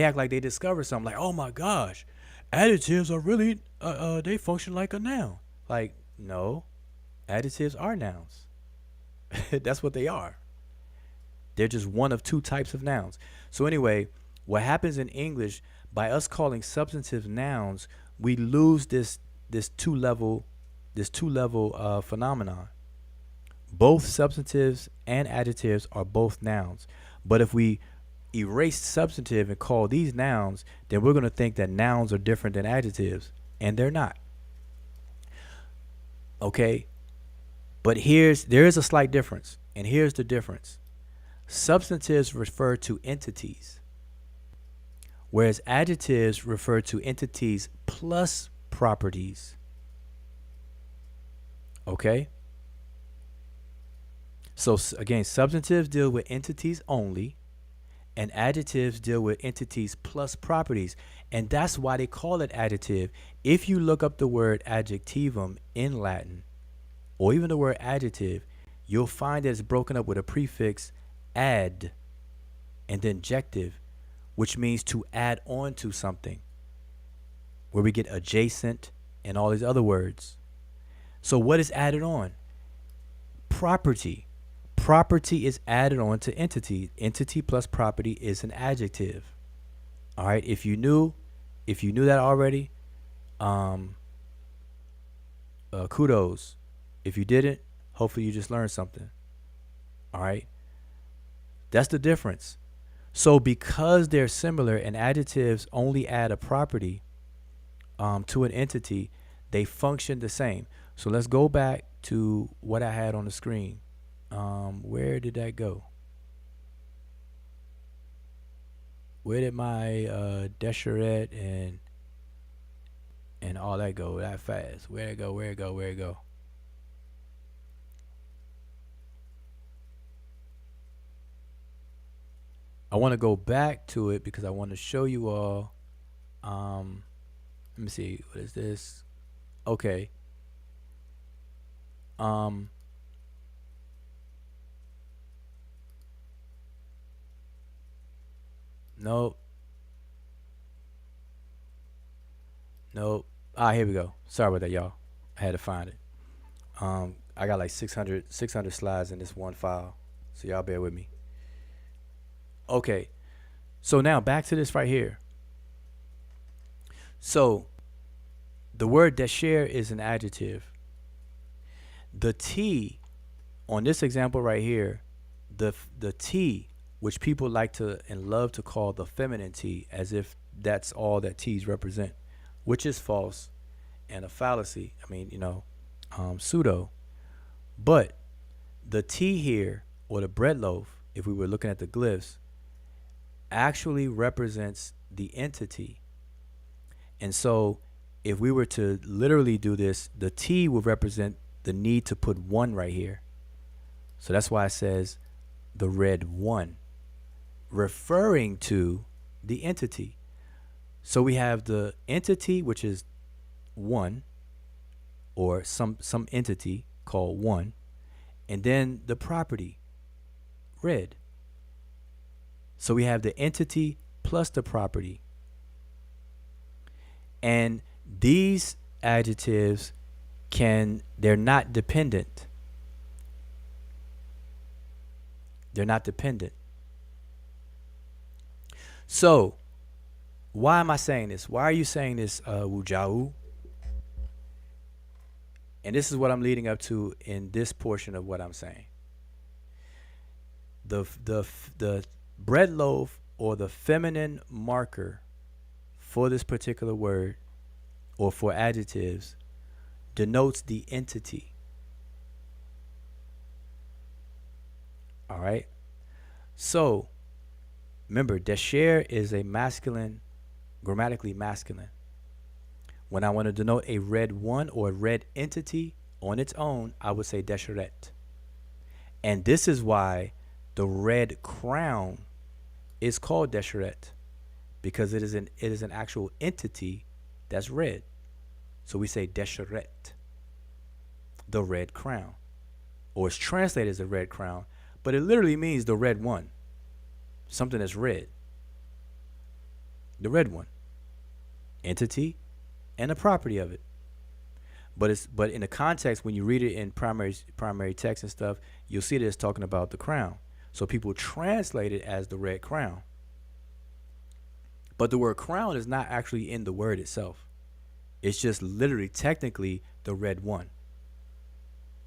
act like they discovered something. Like, oh my gosh, adjectives are really they function like a noun. Like, no, adjectives are nouns. That's what they are. They're just one of two types of nouns. So anyway, what happens in English by us calling substantive nouns, we lose this two level phenomenon. Both substantives and adjectives are both nouns. But if we erase substantive and call these nouns, then we're going to think that nouns are different than adjectives. And they're not. Okay? But there is a slight difference. And here's the difference. Substantives refer to entities, whereas adjectives refer to entities plus properties. Okay? So again, substantives deal with entities only, and adjectives deal with entities plus properties. And that's why they call it adjective. If you look up the word adjectivum in Latin, or even the word adjective, you'll find that it's broken up with a prefix ad, and then jective, which means to add on to something, where we get adjacent and all these other words. So what is added on? Property. Property is added on to entity. Entity plus property is an adjective. All right. If you knew that already, kudos. If you didn't, hopefully you just learned something. All right. That's the difference. So because they're similar and adjectives only add a property to an entity, they function the same. So let's go back to what I had on the screen. Where did that go? Where did my Deseret and all that go that fast? Where'd it go? I want to go back to it because I want to show you all. Let me see. What is this? Okay. Nope. Here we go. Sorry about that, y'all. I had to find it. I got like 600 slides in this one file, so y'all bear with me. Okay, so now back to this right here. So the word desher is an adjective. The T on this example right here, the T which people like to and love to call the feminine T, as if that's all that T's represent, which is false and a fallacy. I mean, pseudo. But the T here, or the bread loaf, if we were looking at the glyphs, actually represents the entity. And so if we were to literally do this, the T would represent the need to put one right here. So that's why it says the red one, referring to the entity. So we have the entity, which is one, or some entity called one, and then the property, red. So we have the entity plus the property. And these adjectives they're not dependent. They're not dependent. So, why am I saying this? Why are you saying this, Wujau? And this is what I'm leading up to in this portion of what I'm saying. The bread loaf, or the feminine marker for this particular word, or for adjectives, denotes the entity. All right. So remember, desher is a masculine, grammatically masculine. When I want to denote a red one or a red entity on its own, I would say desheret. And this is why the red crown is called desheret, because it is an actual entity that's red. So we say desheret, the red crown, or it's translated as the red crown, but it literally means the red one, something that's red. The red one, entity, and the property of it. But in the context, when you read it in primary text and stuff, you'll see that it's talking about the crown. So people translate it as the red crown. But the word crown is not actually in the word itself. It's just literally, technically, the red one.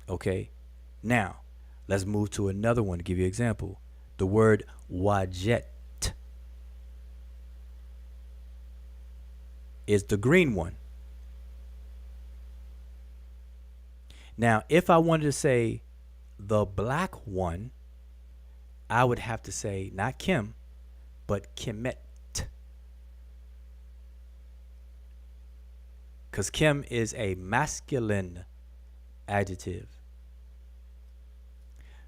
Okay? Now, let's move to another one to give you an example. The word wajet is the green one. Now, if I wanted to say the black one, I would have to say not Kim, but Kemet. Because Kim is a masculine adjective.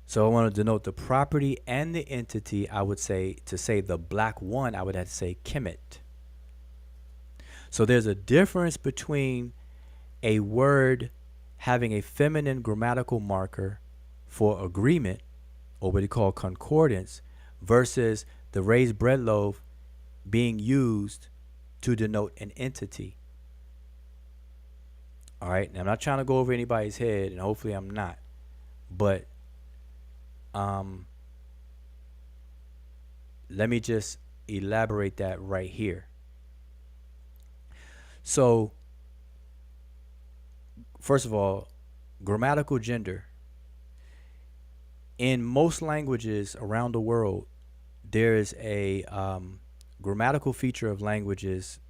So I want to denote the property and the entity. I would say, to say the black one, I would have to say Kemet. So there's a difference between a word having a feminine grammatical marker for agreement, or what you call concordance, versus the raised bread loaf being used to denote an entity. All right, now I'm not trying to go over anybody's head, and hopefully I'm not, but let me just elaborate that right here. So, first of all, grammatical gender. In most languages around the world, there is a grammatical feature of languages,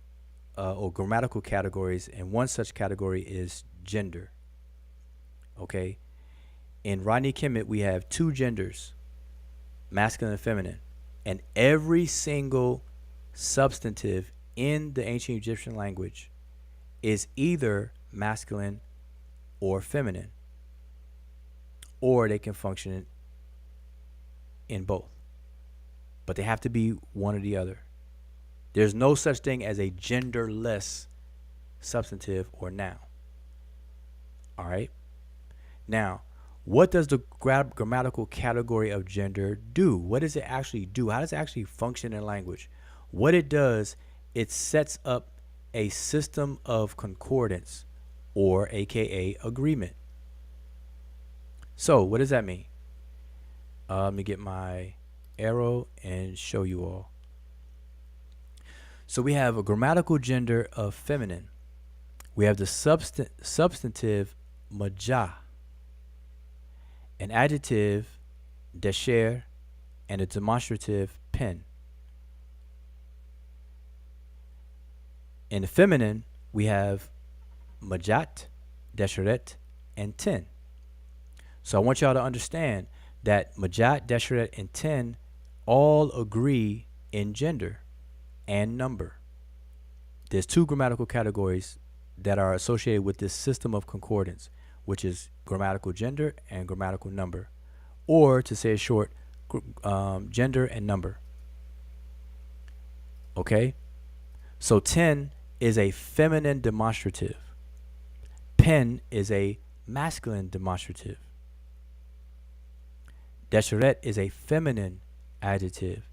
or grammatical categories, and one such category is gender. Okay? In Rodney Kemet, we have two genders, masculine and feminine, and every single substantive in the ancient Egyptian language is either masculine or feminine, or they can function in both, but they have to be one or the other. There's no such thing as a genderless substantive or noun. All right? Now, what does the grammatical category of gender do? What does it actually do? How does it actually function in language? What it does, it sets up a system of concordance, or AKA agreement. So, what does that mean? Let me get my arrow and show you all. So we have a grammatical gender of feminine. We have the substantive majah, an adjective desher, and a demonstrative pen. In the feminine, we have Majat, Desheret, and Ten. So I want y'all to understand that Majat, Desheret, and Ten all agree in gender and number. There's two grammatical categories that are associated with this system of concordance, which is grammatical gender and grammatical number, or to say it short, gender and number. Okay? So 10 is a feminine demonstrative. Pen is a masculine demonstrative. Desheret is a feminine adjective,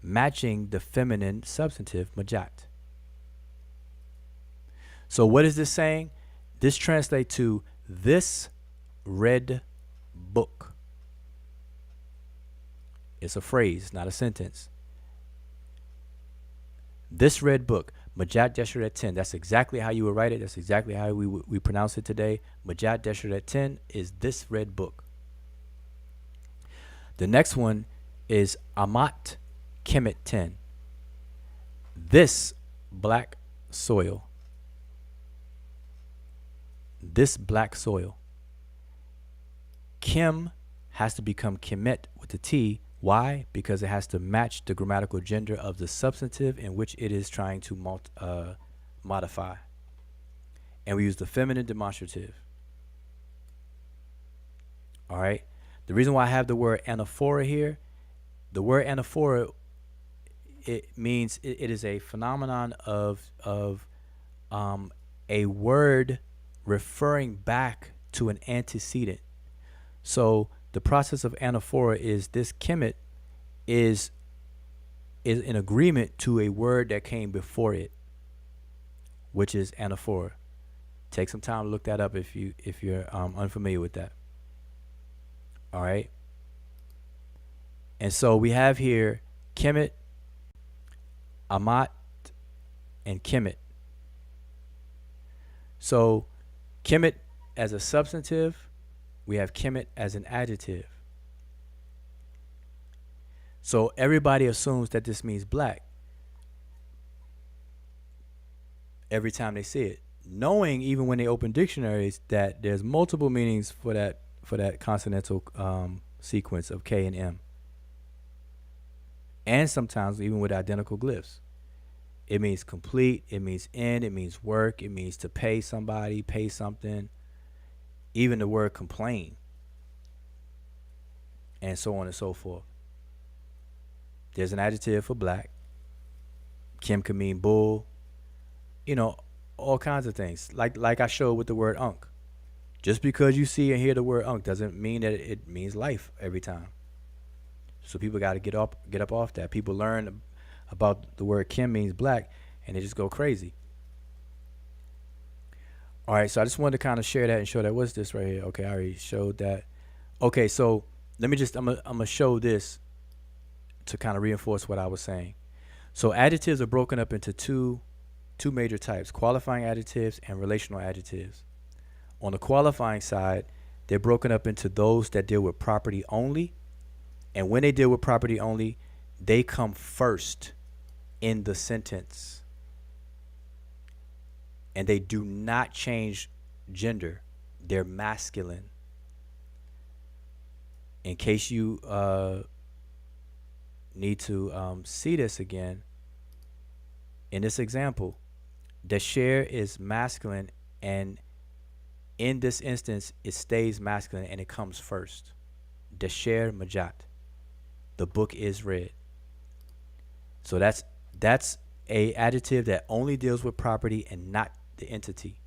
matching the feminine substantive majat. So what is this saying? This translates to this red book. It's a phrase, not a sentence. This red book, Majat Desheret 10. That's exactly how you would write it. That's exactly how we pronounce it today. Majat Desheret 10 is this red book. The next one is Amat Kemet 10. This black soil. This black soil. Kim has to become Kemet with the T. Why? Because it has to match the grammatical gender of the substantive in which it is trying to modify. And we use the feminine demonstrative. All right. The reason why I have the word anaphora here, the word anaphora, it means it is a phenomenon of a word referring back to an antecedent. So the process of anaphora is this Kemet is in agreement to a word that came before it, which is anaphora. Take some time to look that up if you're unfamiliar with that. All right. And so we have here Kemet, Amat, and Kemet. So Kemet as a substantive, we have Kemet as an adjective. So everybody assumes that this means black every time they see it, knowing even when they open dictionaries that there's multiple meanings for that consonantal sequence of K and M. And sometimes even with identical glyphs. It means complete, it means end, it means work, it means to pay somebody, pay something. Even the word complain. And so on and so forth. There's an adjective for black. Kim can mean bull. You know, all kinds of things. Like I showed with the word unk. Just because you see and hear the word unk doesn't mean that it means life every time. So people got to get up off that. People learn about the word Kim means black and they just go crazy. All right, so I just wanted to kind of share that and show that. What's this right here? Okay, I already showed that. Okay, so let me just, I'm gonna show this to kind of reinforce what I was saying. So adjectives are broken up into two major types, qualifying adjectives and relational adjectives. On the qualifying side, they're broken up into those that deal with property only. And when they deal with property only, they come first in the sentence. And they do not change gender. They're masculine. In case you need to see this again, in this example, Desher is masculine, and in this instance, it stays masculine and it comes first. Desher Majat. The book is read. So that's a adjective that only deals with property and not the entity.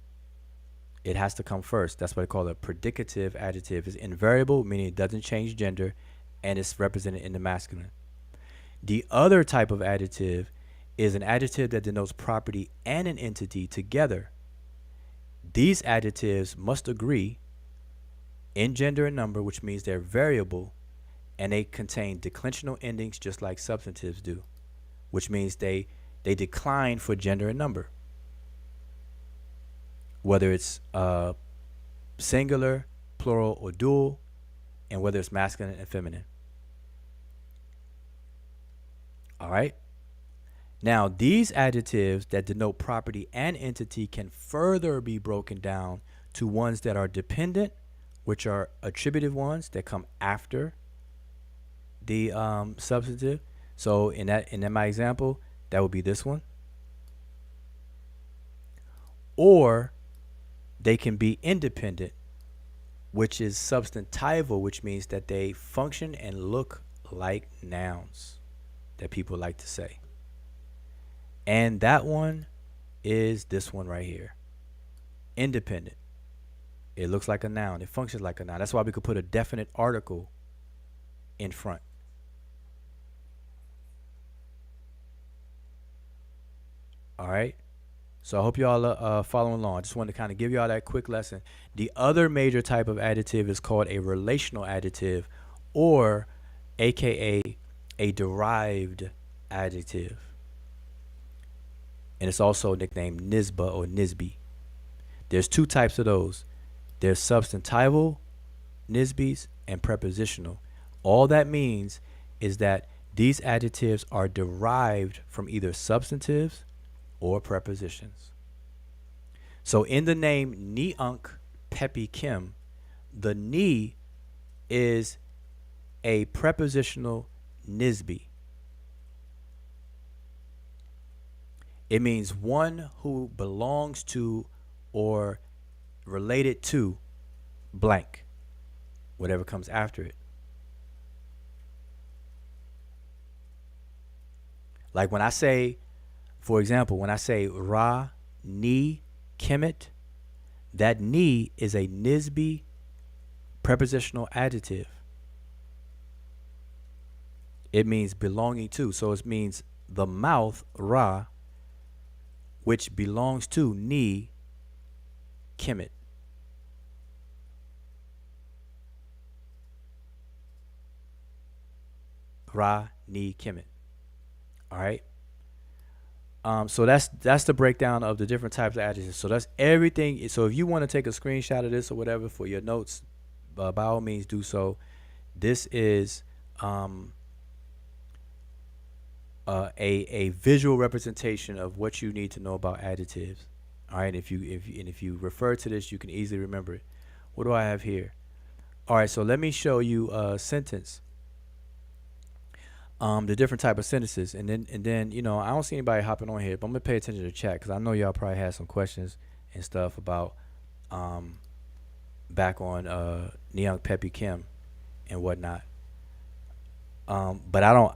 It has to come first. That's what I call a predicative adjective. It's invariable, meaning it doesn't change gender, and it's represented in the masculine. The other type of adjective is an adjective that denotes property and an entity together. These adjectives must agree in gender and number, which means they're variable, and they contain declensional endings just like substantives do, which means they decline for gender and number, whether it's singular, plural, or dual, and whether it's masculine and feminine. All right. Now, these adjectives that denote property and entity can further be broken down to ones that are dependent, which are attributive ones that come after the substantive. So in my example, that would be this one. Or they can be independent, which is substantival, which means that they function and look like nouns that people like to say. And that one is this one right here. Independent. It looks like a noun. It functions like a noun. That's why we could put a definite article in front. All right. So I hope y'all are following along. I just wanted to kind of give y'all that quick lesson. The other major type of adjective is called a relational adjective, or AKA a derived adjective. And it's also nicknamed nisba or nisbi. There's two types of those. There's substantival nisbis and prepositional. All that means is that these adjectives are derived from either substantives or prepositions. So in the name Niunk Pepi Kim, the ni is a prepositional nisbi. It means one who belongs to or related to blank, whatever comes after it. Like when I say, for example, when I say Ra, Ni, Kemet, that ni is a nisbi prepositional adjective. It means belonging to. So it means the mouth, Ra, which belongs to Ni, Kemet. Ra, Ni, Kemet. All right. So that's the breakdown of the different types of adjectives. So that's everything. So if you want to take a screenshot of this or whatever for your notes, by all means do so. This is a visual representation of what you need to know about adjectives. All right. If you refer to this, you can easily remember it. What do I have here? All right. So let me show you a sentence. The different type of sentences, and then I don't see anybody hopping on here, but I'm gonna pay attention to the chat because I know y'all probably had some questions and stuff about back on Neyoung Pepi Kim and whatnot. But I don't.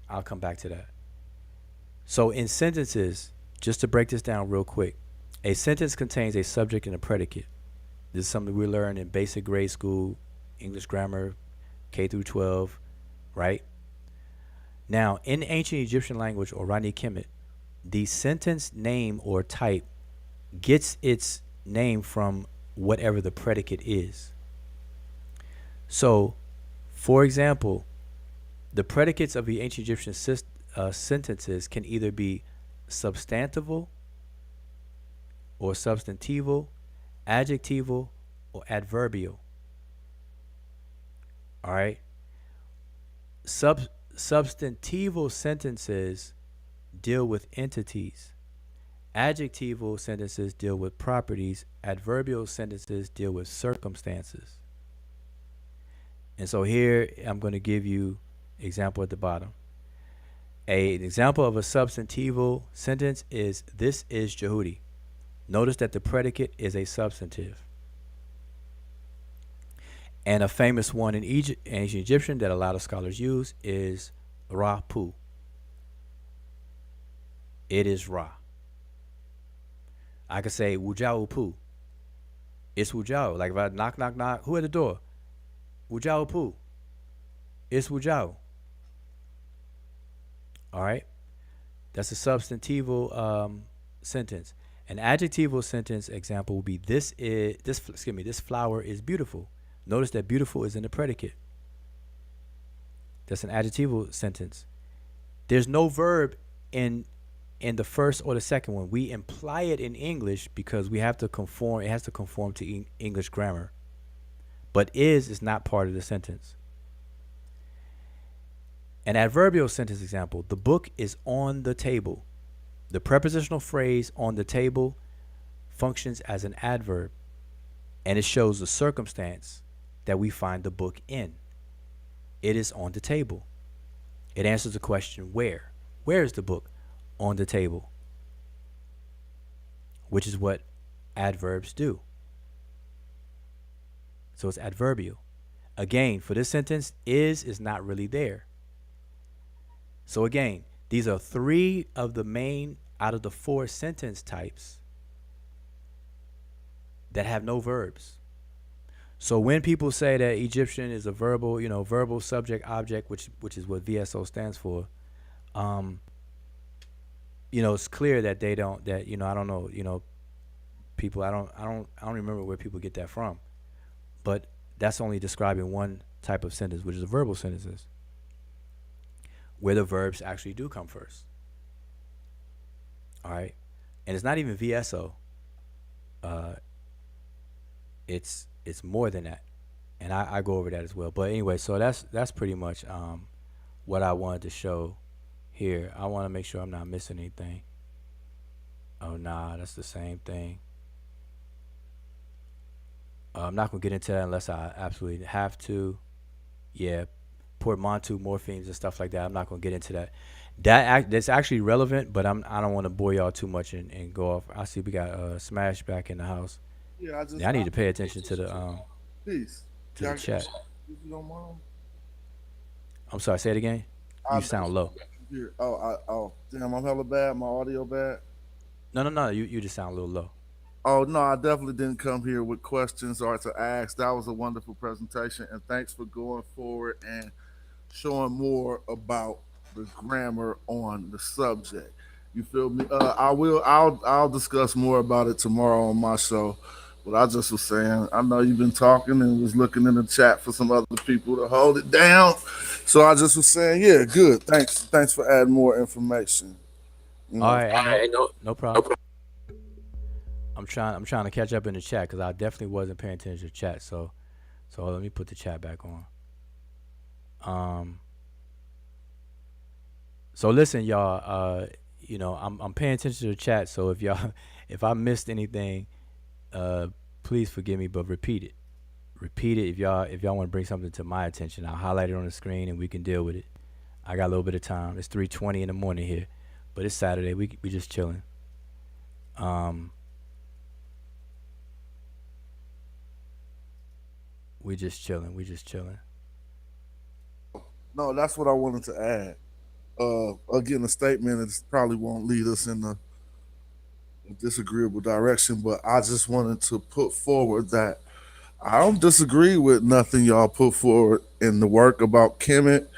I'll come back to that. So in sentences, just to break this down real quick, a sentence contains a subject and a predicate. This is something we learn in basic grade school, English grammar, K through 12. Right? Now, in ancient Egyptian language, or Rani Kemet, the sentence name or type gets its name from whatever the predicate is. So, for example, the predicates of the ancient Egyptian sentences can either be substantival or substantival, adjectival, or adverbial. All right? Substantival sentences deal with entities. Adjectival sentences deal with properties. Adverbial sentences deal with circumstances. And so here I'm going to give you example at the bottom. An example of a substantival sentence is, this is Jehudi. Notice that the predicate is a substantive. And a famous one in ancient Egyptian that a lot of scholars use is Ra-Pu. It is Ra. I could say Wujao Pu. It's Wujao. Like if I knock, knock, knock, who at the door? Wujao Pu. It's Wujao. All right. That's a substantival sentence. An adjectival sentence example would be, this flower is beautiful. Notice that beautiful is in the predicate. That's an adjectival sentence. There's no verb in the first or the second one. We imply it in English because we have to conform. It has to conform to English grammar. But is not part of the sentence. An adverbial sentence example: the book is on the table. The prepositional phrase on the table functions as an adverb, and it shows the circumstance that we find the book in. It is on the table. It answers the question, where? Where is the book? On the table. Which is what adverbs do. So it's adverbial. Again, for this sentence, is not really there. So again, these are 3 of the main out of the 4 sentence types that have no verbs. So when people say that Egyptian is a verbal, verbal subject object, which is what VSO stands for, it's clear that they don't, that, I don't know, people, I don't remember where people get that from, but that's only describing one type of sentence, which is a verbal sentences, where the verbs actually do come first. All right. And it's not even VSO. It's more than that. And I go over that as well. But anyway, so that's pretty much what I wanted to show here. I want to make sure I'm not missing anything. Oh, nah, that's the same thing. I'm not going to get into that unless I absolutely have to. Yeah, portmanteau morphemes and stuff like that. I'm not going to get into that. That's actually relevant, but I don't want to bore y'all too much and go off. I see we got Smash back in the house. Yeah, I need to pay attention to the peace. to the chat. If you don't mind. I'm sorry, say it again. You sound low. Here. Oh, damn, I'm hella bad. My audio bad. No. You just sound a little low. Oh no, I definitely didn't come here with questions or to ask. That was a wonderful presentation, and thanks for going forward and showing more about the grammar on the subject. You feel me? I'll discuss more about it tomorrow on my show. But I just was saying, I know you've been talking and was looking in the chat for some other people to hold it down. So I just was saying, yeah, good. Thanks for adding more information. All right, no problem. I'm trying to catch up in the chat because I definitely wasn't paying attention to the chat. So let me put the chat back on. So listen, y'all. I'm paying attention to the chat. So if I missed anything, please forgive me. But repeat it if y'all want to bring something to my attention. I'll highlight it on the screen and we can deal with it. I got a little bit of time. It's 3:20 in the morning here, but it's Saturday. We just chilling. We just chilling. No, that's what I wanted to add. Again, a statement that probably won't lead us in a disagreeable direction, but I just wanted to put forward that I don't disagree with nothing y'all put forward in the work about Kemet.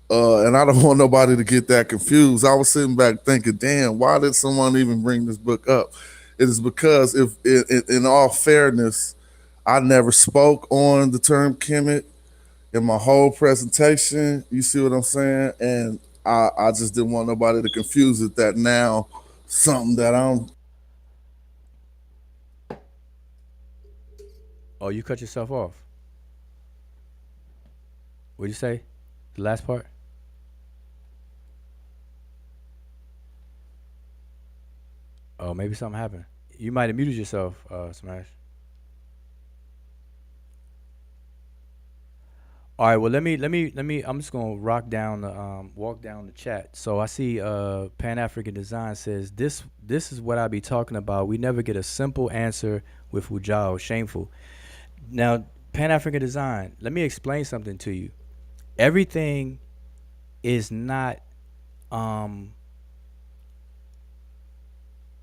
And I don't want nobody to get that confused. I was sitting back thinking, damn, why did someone even bring this book up? It is because if in all fairness, I never spoke on the term Kemet in my whole presentation. You see what I'm saying? And I just didn't want nobody to confuse it that now something that I'm. Oh, you cut yourself off. What'd you say? The last part? Oh, maybe something happened. You might have muted yourself, Smash. All right. Well, let me. I'm just gonna walk down the chat. So I see Pan African Design says this is what I be talking about. We never get a simple answer with Wujao. Shameful. Now, Pan African Design. Let me explain something to you. Everything is not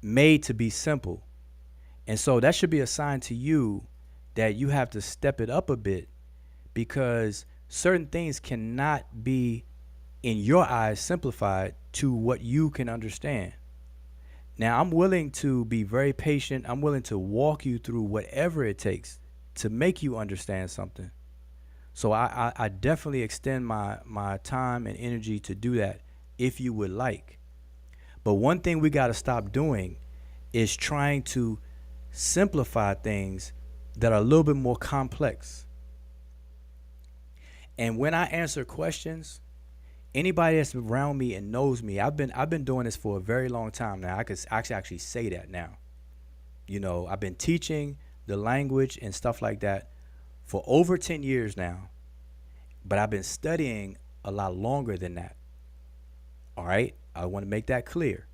made to be simple, and so that should be a sign to you that you have to step it up a bit, because certain things cannot be, in your eyes, simplified to what you can understand. Now, I'm willing to be very patient. I'm willing to walk you through whatever it takes to make you understand something. So I definitely extend my time and energy to do that if you would like. But one thing we got to stop doing is trying to simplify things that are a little bit more complex. And when I answer questions, Anybody that's around me and knows me, I've been doing this for a very long time now. I could actually say that now. You know, I've been teaching the language and stuff like that for over 10 years now, but I've been studying a lot longer than that. All right? I want to make that clear.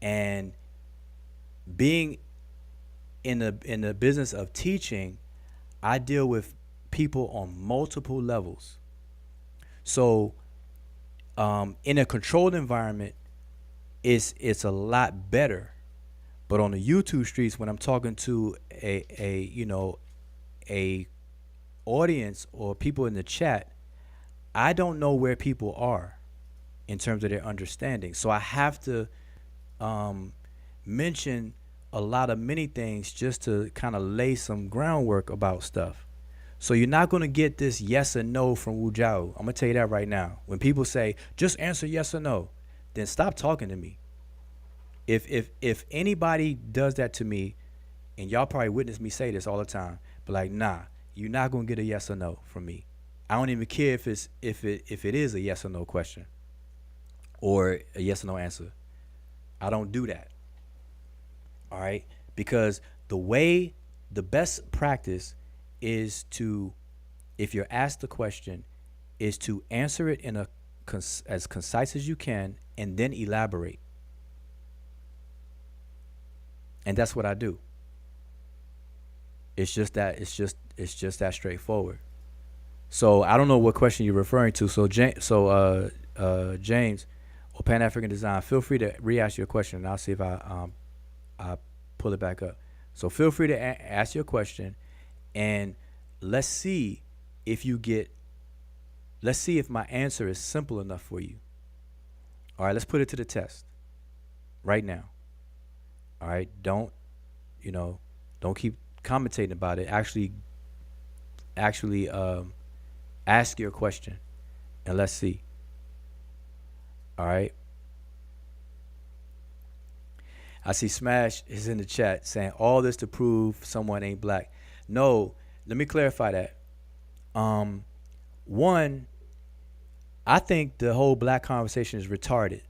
And being in the business of teaching, I deal with people on multiple levels. So, in a controlled environment, it's a lot better. But on the YouTube streets, when I'm talking to a audience or people in the chat, I don't know where people are in terms of their understanding. So I have to mention a lot of many things just to kind of lay some groundwork about stuff. So you're not going to get this yes or no from Wu Jiao. I'm going to tell you that right now. When people say, just answer yes or no, then stop talking to me. If anybody does that to me, and y'all probably witness me say this all the time, but like, nah, you're not going to get a yes or no from me. I don't even care if it is a yes or no question or a yes or no answer. I don't do that. All right? Because the best practice is to, if you're asked the question, is to answer it in as concise as you can and then elaborate. And that's what I do. It's just that straightforward. So I don't know what question you're referring to. So James or Pan African Design, feel free to re-ask your question, and I'll see if I pull it back up. So feel free to ask your question, and let's see if my answer is simple enough for you. All right, let's put it to the test right now. All right, don't keep commentating about it. Actually ask your question, and let's see. All right. I see Smash is in the chat saying all this to prove someone ain't black. No, let me clarify that. One, I think the whole black conversation is retarded.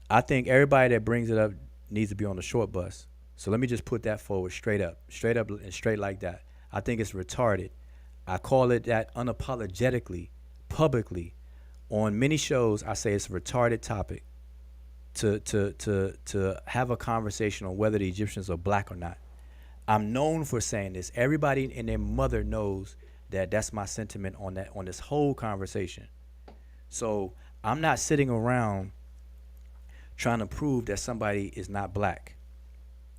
I think everybody that brings it up needs to be on the short bus. So let me just put that forward straight up and straight like that. I think it's retarded. I call it that unapologetically, publicly. On many shows, I say it's a retarded topic to have a conversation on whether the Egyptians are black or not. I'm known for saying this. Everybody and their mother knows that that's my sentiment on this whole conversation. So I'm not sitting around trying to prove that somebody is not black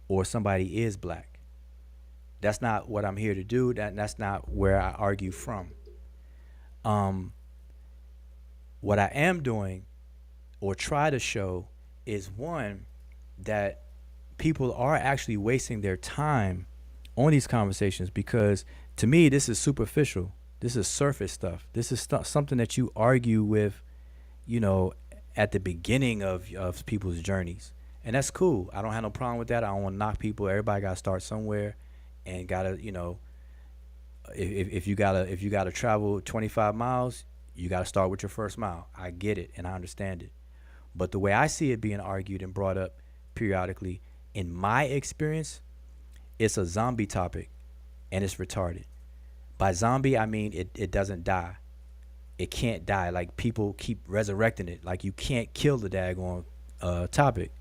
or somebody is black. That's not what I'm here to do. That's not where I argue from. What I am doing or try to show is, one, that people are actually wasting their time on these conversations, because to me this is superficial. This is surface stuff. This is something that you argue with, at the beginning of people's journeys. And that's cool. I don't have no problem with that. I don't want to knock people. Everybody got to start somewhere, and gotta, if you gotta travel 25 miles, you got to start with your first mile. I get it, and I understand it. But the way I see it being argued and brought up periodically, in my experience, it's a zombie topic, and it's retarded. By zombie, I mean it doesn't die. It can't die. Like, people keep resurrecting it. Like, you can't kill the daggone topic.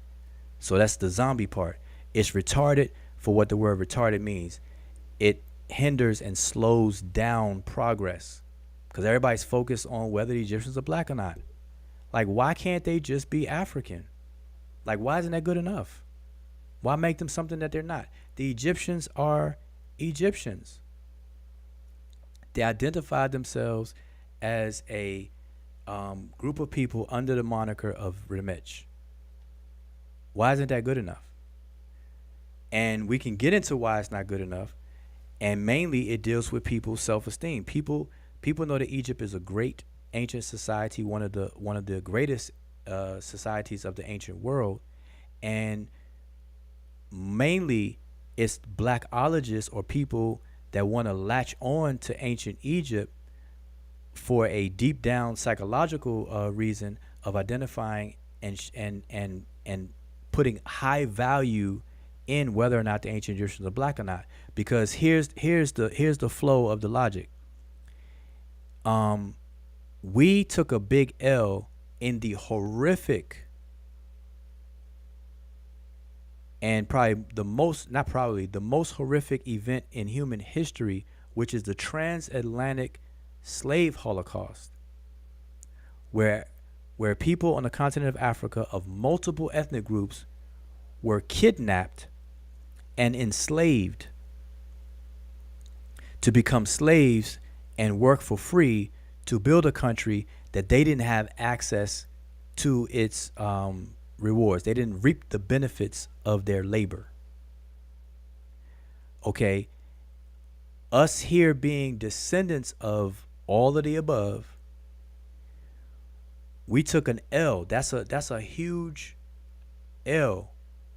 So that's the zombie part. It's retarded for what the word retarded means. It hinders and slows down progress, because everybody's focused on whether the Egyptians are black or not. Like, why can't they just be African? Like, why isn't that good enough? Why make them something that they're not? The Egyptians are Egyptians. They identified themselves as a group of people under the moniker of Remech. Why isn't that good enough? And we can get into why it's not good enough. And mainly it deals with people's self-esteem. People know that Egypt is a great ancient society, one of the greatest societies of the ancient world, and mainly it's blackologists or people that want to latch on to ancient Egypt for a deep down psychological reason of identifying and putting high value in whether or not the ancient Egyptians are black or not. Because here's the flow of the logic. We took a big L in the horrific and the most horrific event in human history, which is the transatlantic slave holocaust, where people on the continent of Africa of multiple ethnic groups were kidnapped and enslaved to become slaves and work for free to build a country that they didn't have access to its rewards. They didn't reap the benefits of their labor. Okay, us here being descendants of all of the above, we took an L. That's a huge L,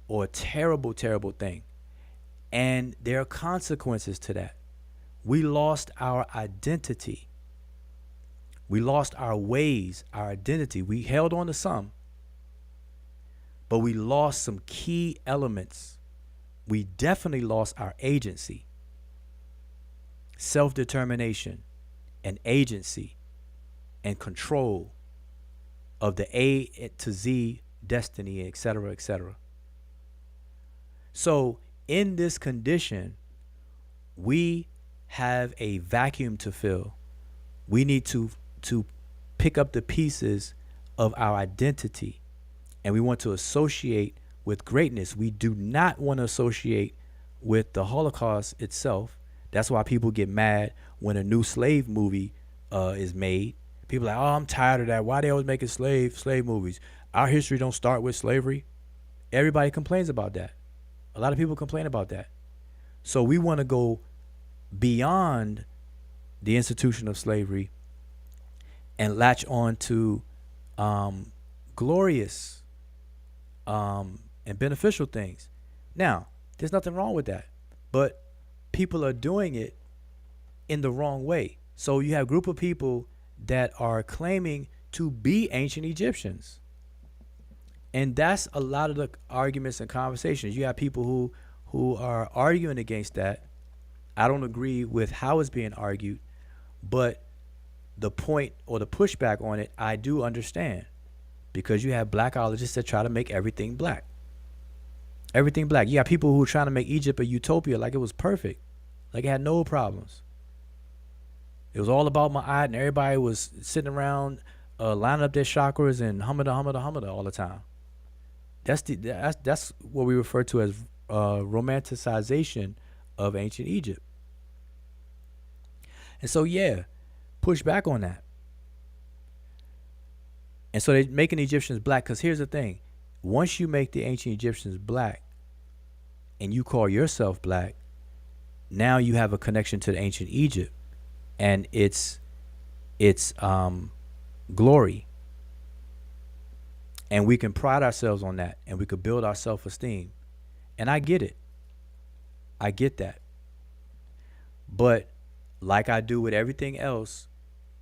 or a terrible, terrible thing. And there are consequences to that. We lost our identity. We lost our ways, our identity. We held on to some, but we lost some key elements. We definitely lost our agency, self-determination, and agency and control of the A to Z destiny, et cetera, et cetera. So in this condition, we have a vacuum to fill. We need to pick up the pieces of our identity, and we want to associate with greatness. We do not want to associate with the Holocaust itself. That's why people get mad when a new slave movie is made. People are like, oh, I'm tired of that. Why they always making slave movies? Our history don't start with slavery. Everybody complains about that. A lot of people complain about that. So we want to go beyond the institution of slavery and latch on to glorious and beneficial things. Now, there's nothing wrong with that, but people are doing it in the wrong way. So you have a group of people that are claiming to be ancient Egyptians. And that's a lot of the arguments and conversations. You have people who are arguing against that. I don't agree with how it's being argued, but the point or the pushback on it, I do understand, because you have blackologists that try to make everything black. Everything black. You have people who are trying to make Egypt a utopia, like it was perfect, like it had no problems. It was all about Ma'at, and everybody was sitting around lining up their chakras and humada all the time. That's what we refer to as romanticization of ancient Egypt. And so, yeah, push back on that. And so they're making the Egyptians black, because here's the thing. Once you make the ancient Egyptians black and you call yourself black, now you have a connection to the ancient Egypt and its glory. And we can pride ourselves on that, and we could build our self-esteem. And I get it. I get that. But like I do with everything else,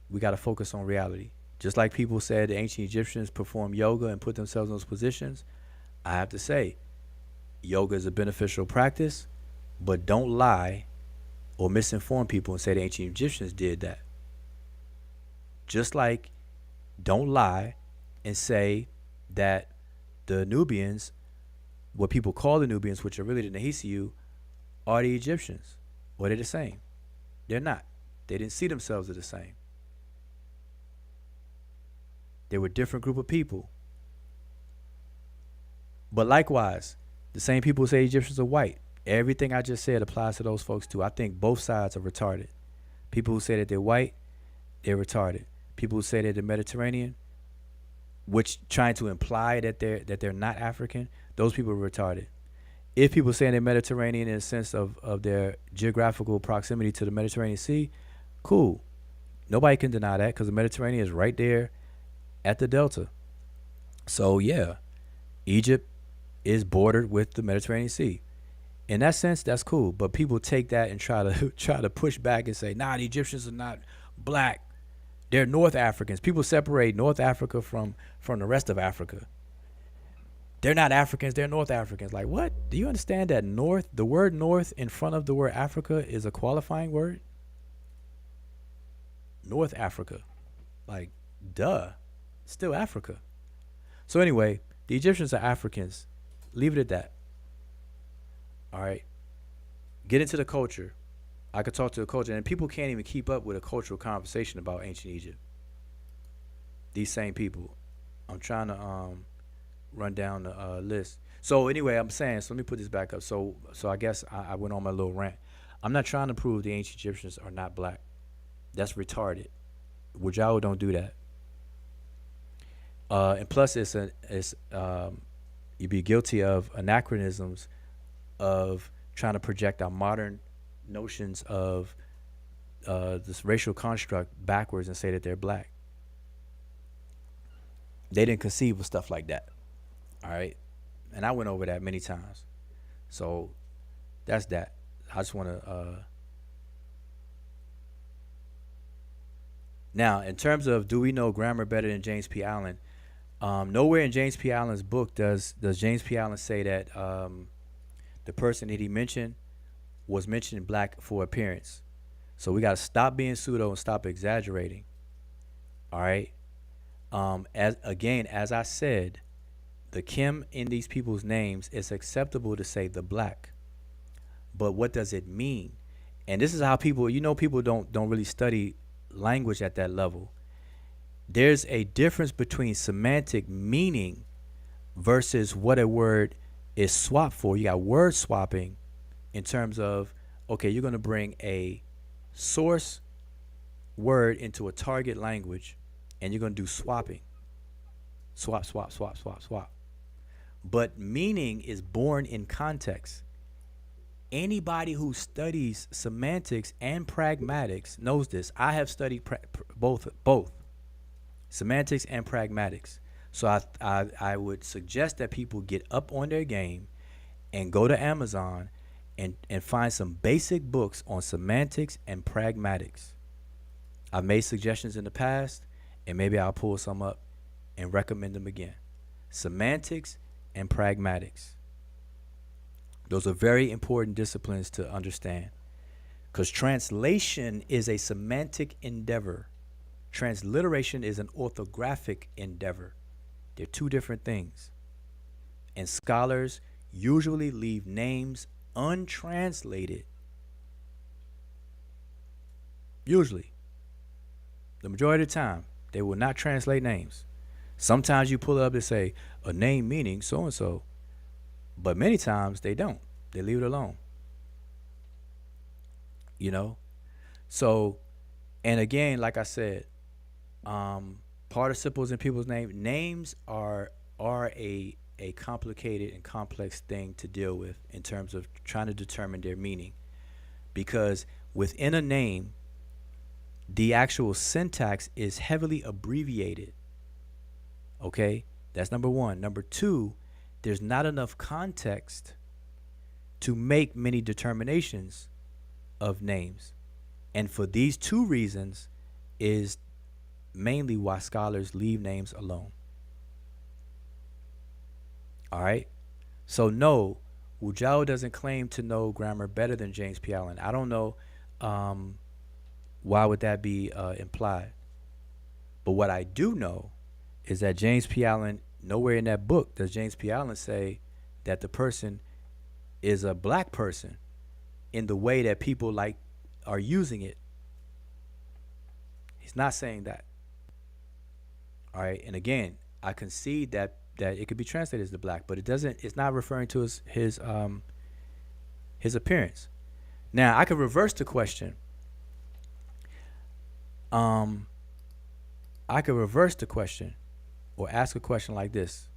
we got to focus on reality. Just like people said the ancient Egyptians performed yoga and put themselves in those positions, I have to say, yoga is a beneficial practice, but don't lie or misinform people and say the ancient Egyptians did that. Just like don't lie and say that the Nubians, what people call the Nubians, which are really the Nehisiu, are the Egyptians. Or they're the same. They're not. They didn't see themselves as the same. They were a different group of people. But likewise, the same people who say Egyptians are white, everything I just said applies to those folks too. I think both sides are retarded. People who say that they're white, they're retarded. People who say that they're Mediterranean, which trying to imply that they're not African, those people are retarded. If people say they're Mediterranean in the sense of their geographical proximity to the Mediterranean Sea, cool. Nobody can deny that, because the Mediterranean is right there at the Delta. So yeah, Egypt is bordered with the Mediterranean Sea. In that sense, that's cool. But people take that and try to push back and say, nah, the Egyptians are not black. They're North Africans. People separate North Africa from the rest of Africa. They're not Africans, they're North Africans. Like, what? Do you understand that North, the word North in front of the word Africa is a qualifying word? North Africa. Like, duh. Still Africa. So anyway, the Egyptians are Africans. Leave it at that. All right. Get into the culture. I could talk to the culture, and people can't even keep up with a cultural conversation about ancient Egypt. These same people. I'm trying to run down the list. So anyway, I'm saying, so let me put this back up. So I guess I went on my little rant. I'm not trying to prove the ancient Egyptians are not black. That's retarded. Wujao don't do that. And plus, you'd be guilty of anachronisms of trying to project our modern notions of this racial construct backwards and say that they're black. They didn't conceive of stuff like that. All right. And I went over that many times. So that's that. I just want to. Now, in terms of do we know grammar better than James P. Allen? Nowhere in James P. Allen's book does James P. Allen say that the person that he mentioned was mentioned black for appearance. So we got to stop being pseudo and stop exaggerating. All right. As I said, the Kim in these people's names, it's acceptable to say the black. But what does it mean? And this is how people, people don't really study language at that level. There's a difference between semantic meaning versus what a word is swapped for. You got word swapping in terms of, okay, you're going to bring a source word into a target language and you're going to do swapping. Swap, swap, swap, swap, swap. But meaning is born in context. Anybody who studies semantics and pragmatics knows this. I have studied both semantics and pragmatics. So I would suggest that people get up on their game and go to Amazon and find some basic books on semantics and pragmatics. I've made suggestions in the past, and maybe I'll pull some up and recommend them again. Semantics and pragmatics. Those are very important disciplines to understand, because translation is a semantic endeavor. Transliteration is an orthographic endeavor. They're two different things. And scholars usually leave names untranslated. Usually. The majority of the time, they will not translate names. Sometimes you pull up and say, a name meaning so-and-so. But many times they don't. They leave it alone. So, and again, like I said, participles in people's names are a complicated and complex thing to deal with in terms of trying to determine their meaning. Because within a name, the actual syntax is heavily abbreviated. Okay? That's number one. Number two, there's not enough context to make many determinations of names. And for these two reasons is mainly why scholars leave names alone. All right? So no, Wujao doesn't claim to know grammar better than James P. Allen. I don't know why would that be implied. But what I do know is that James P. Allen, nowhere in that book does James P. Allen say that the person is a black person in the way that people are using it. He's not saying that. All right. And again, I concede that it could be translated as the black, but it's not referring to his appearance. Now I could reverse the question. I could reverse the question or ask a question like this.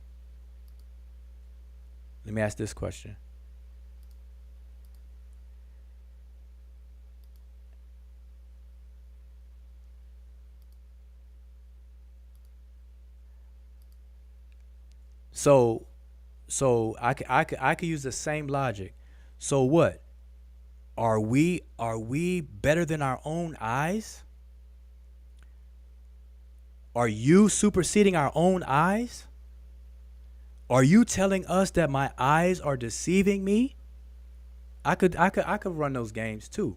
Let me ask this question. So I could use the same logic. So what? Are we better than our own eyes? Are you superseding our own eyes? Are you telling us that my eyes are deceiving me? I could run those games too.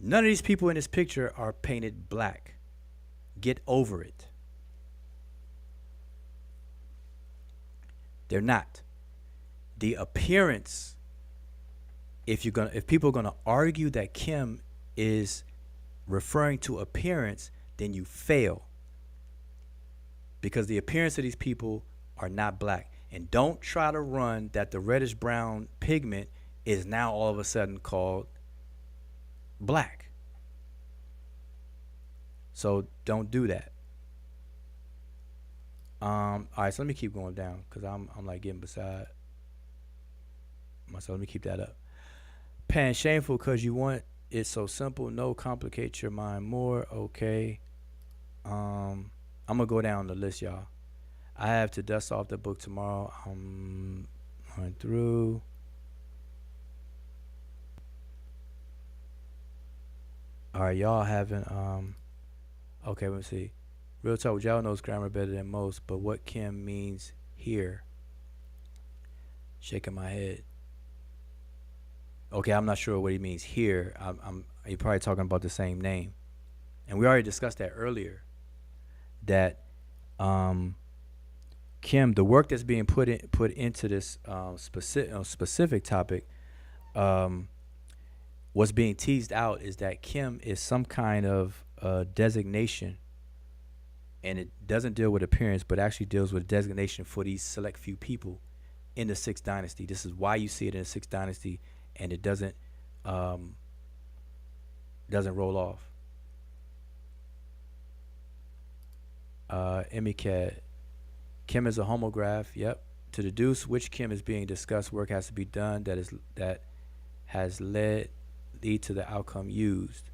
None of these people in this picture are painted black. Get over it. They're not. The appearance, if people are gonna argue that Kim is referring to appearance, then you fail. Because the appearance of these people are not black. And don't try to run that the reddish brown pigment is now all of a sudden called black. So don't do that. All right, so let me keep going down because I'm like getting beside myself. Let me keep that up. Pan, shameful because you want it so simple. No, complicate your mind more. Okay. I'm gonna go down the list, y'all. I have to dust off the book tomorrow. I'm going through. All right, y'all having okay, let me see. Real talk, y'all knows grammar better than most, but what Kim means here? Shaking my head. Okay, I'm not sure what he means here. You're probably talking about the same name, and we already discussed that earlier. That Kim, the work that's being put into this specific topic, what's being teased out is that Kim is some kind of designation, and it doesn't deal with appearance, but actually deals with designation for these select few people in the Sixth Dynasty. This is why you see it in the Sixth Dynasty, and it doesn't roll off. Emicat, Kim is a homograph. Yep. To deduce which Kim is being discussed, work has to be done that has lead to the outcome used.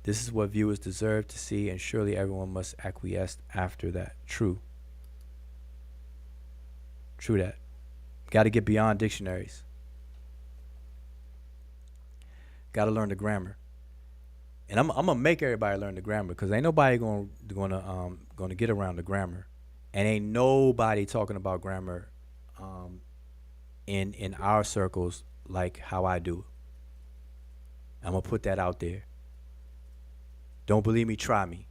This is what viewers deserve to see, and surely everyone must acquiesce after that. True. True that. Got to get beyond dictionaries. Got to learn the grammar. And I'm gonna make everybody learn the grammar because ain't nobody gonna get around the grammar, and ain't nobody talking about grammar in our circles like how I do. I'm gonna put that out there. Don't believe me? Try me.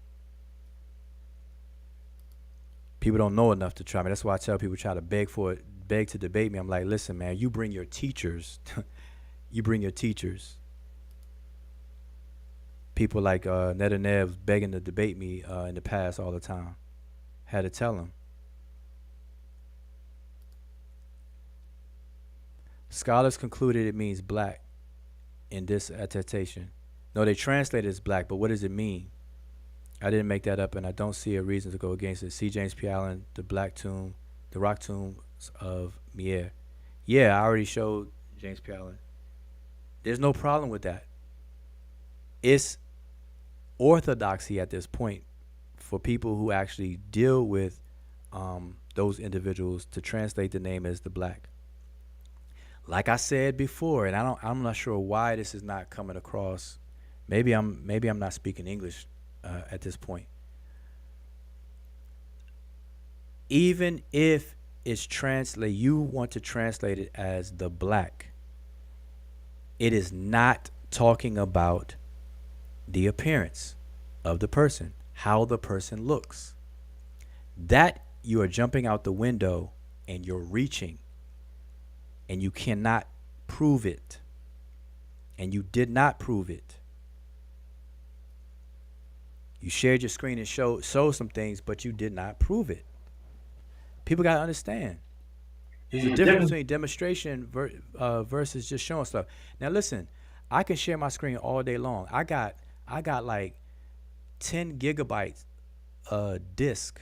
People don't know enough to try me. That's why I tell people try to beg to debate me. I'm like, listen, man, you bring your teachers. You bring your teachers. People like Netcher begging to debate me in the past all the time. Had to tell them. Scholars concluded it means black in this attestation. No, they translate it as black, but what does it mean? I didn't make that up, and I don't see a reason to go against it. See James P. Allen, the rock tomb of Mier. Yeah, I already showed James P. Allen. There's no problem with that. It's orthodoxy at this point for people who actually deal with those individuals to translate the name as the black. Like I said before, and I'm not sure why this is not coming across. Maybe I'm not speaking English at this point. Even if it's you want to translate it as the black, it is not talking about the appearance of the person, how the person looks. That you are jumping out the window and you're reaching, and you cannot prove it, and you did not prove it. You shared your screen and showed some things, but you did not prove it. People got to understand. There's a difference between demonstration versus just showing stuff. Now listen, I can share my screen all day long. I got like 10 gigabytes disk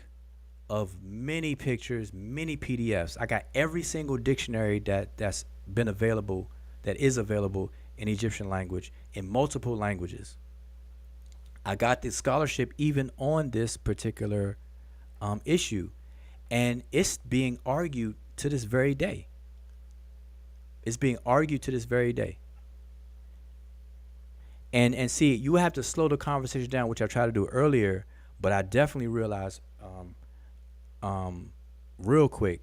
of many pictures, many PDFs. I got every single dictionary that's been available, that is available in Egyptian language, in multiple languages. I got the scholarship even on this particular issue, and it's being argued to this very day. It's being argued to this very day. And see, you have to slow the conversation down, which I tried to do earlier, But I definitely realized real quick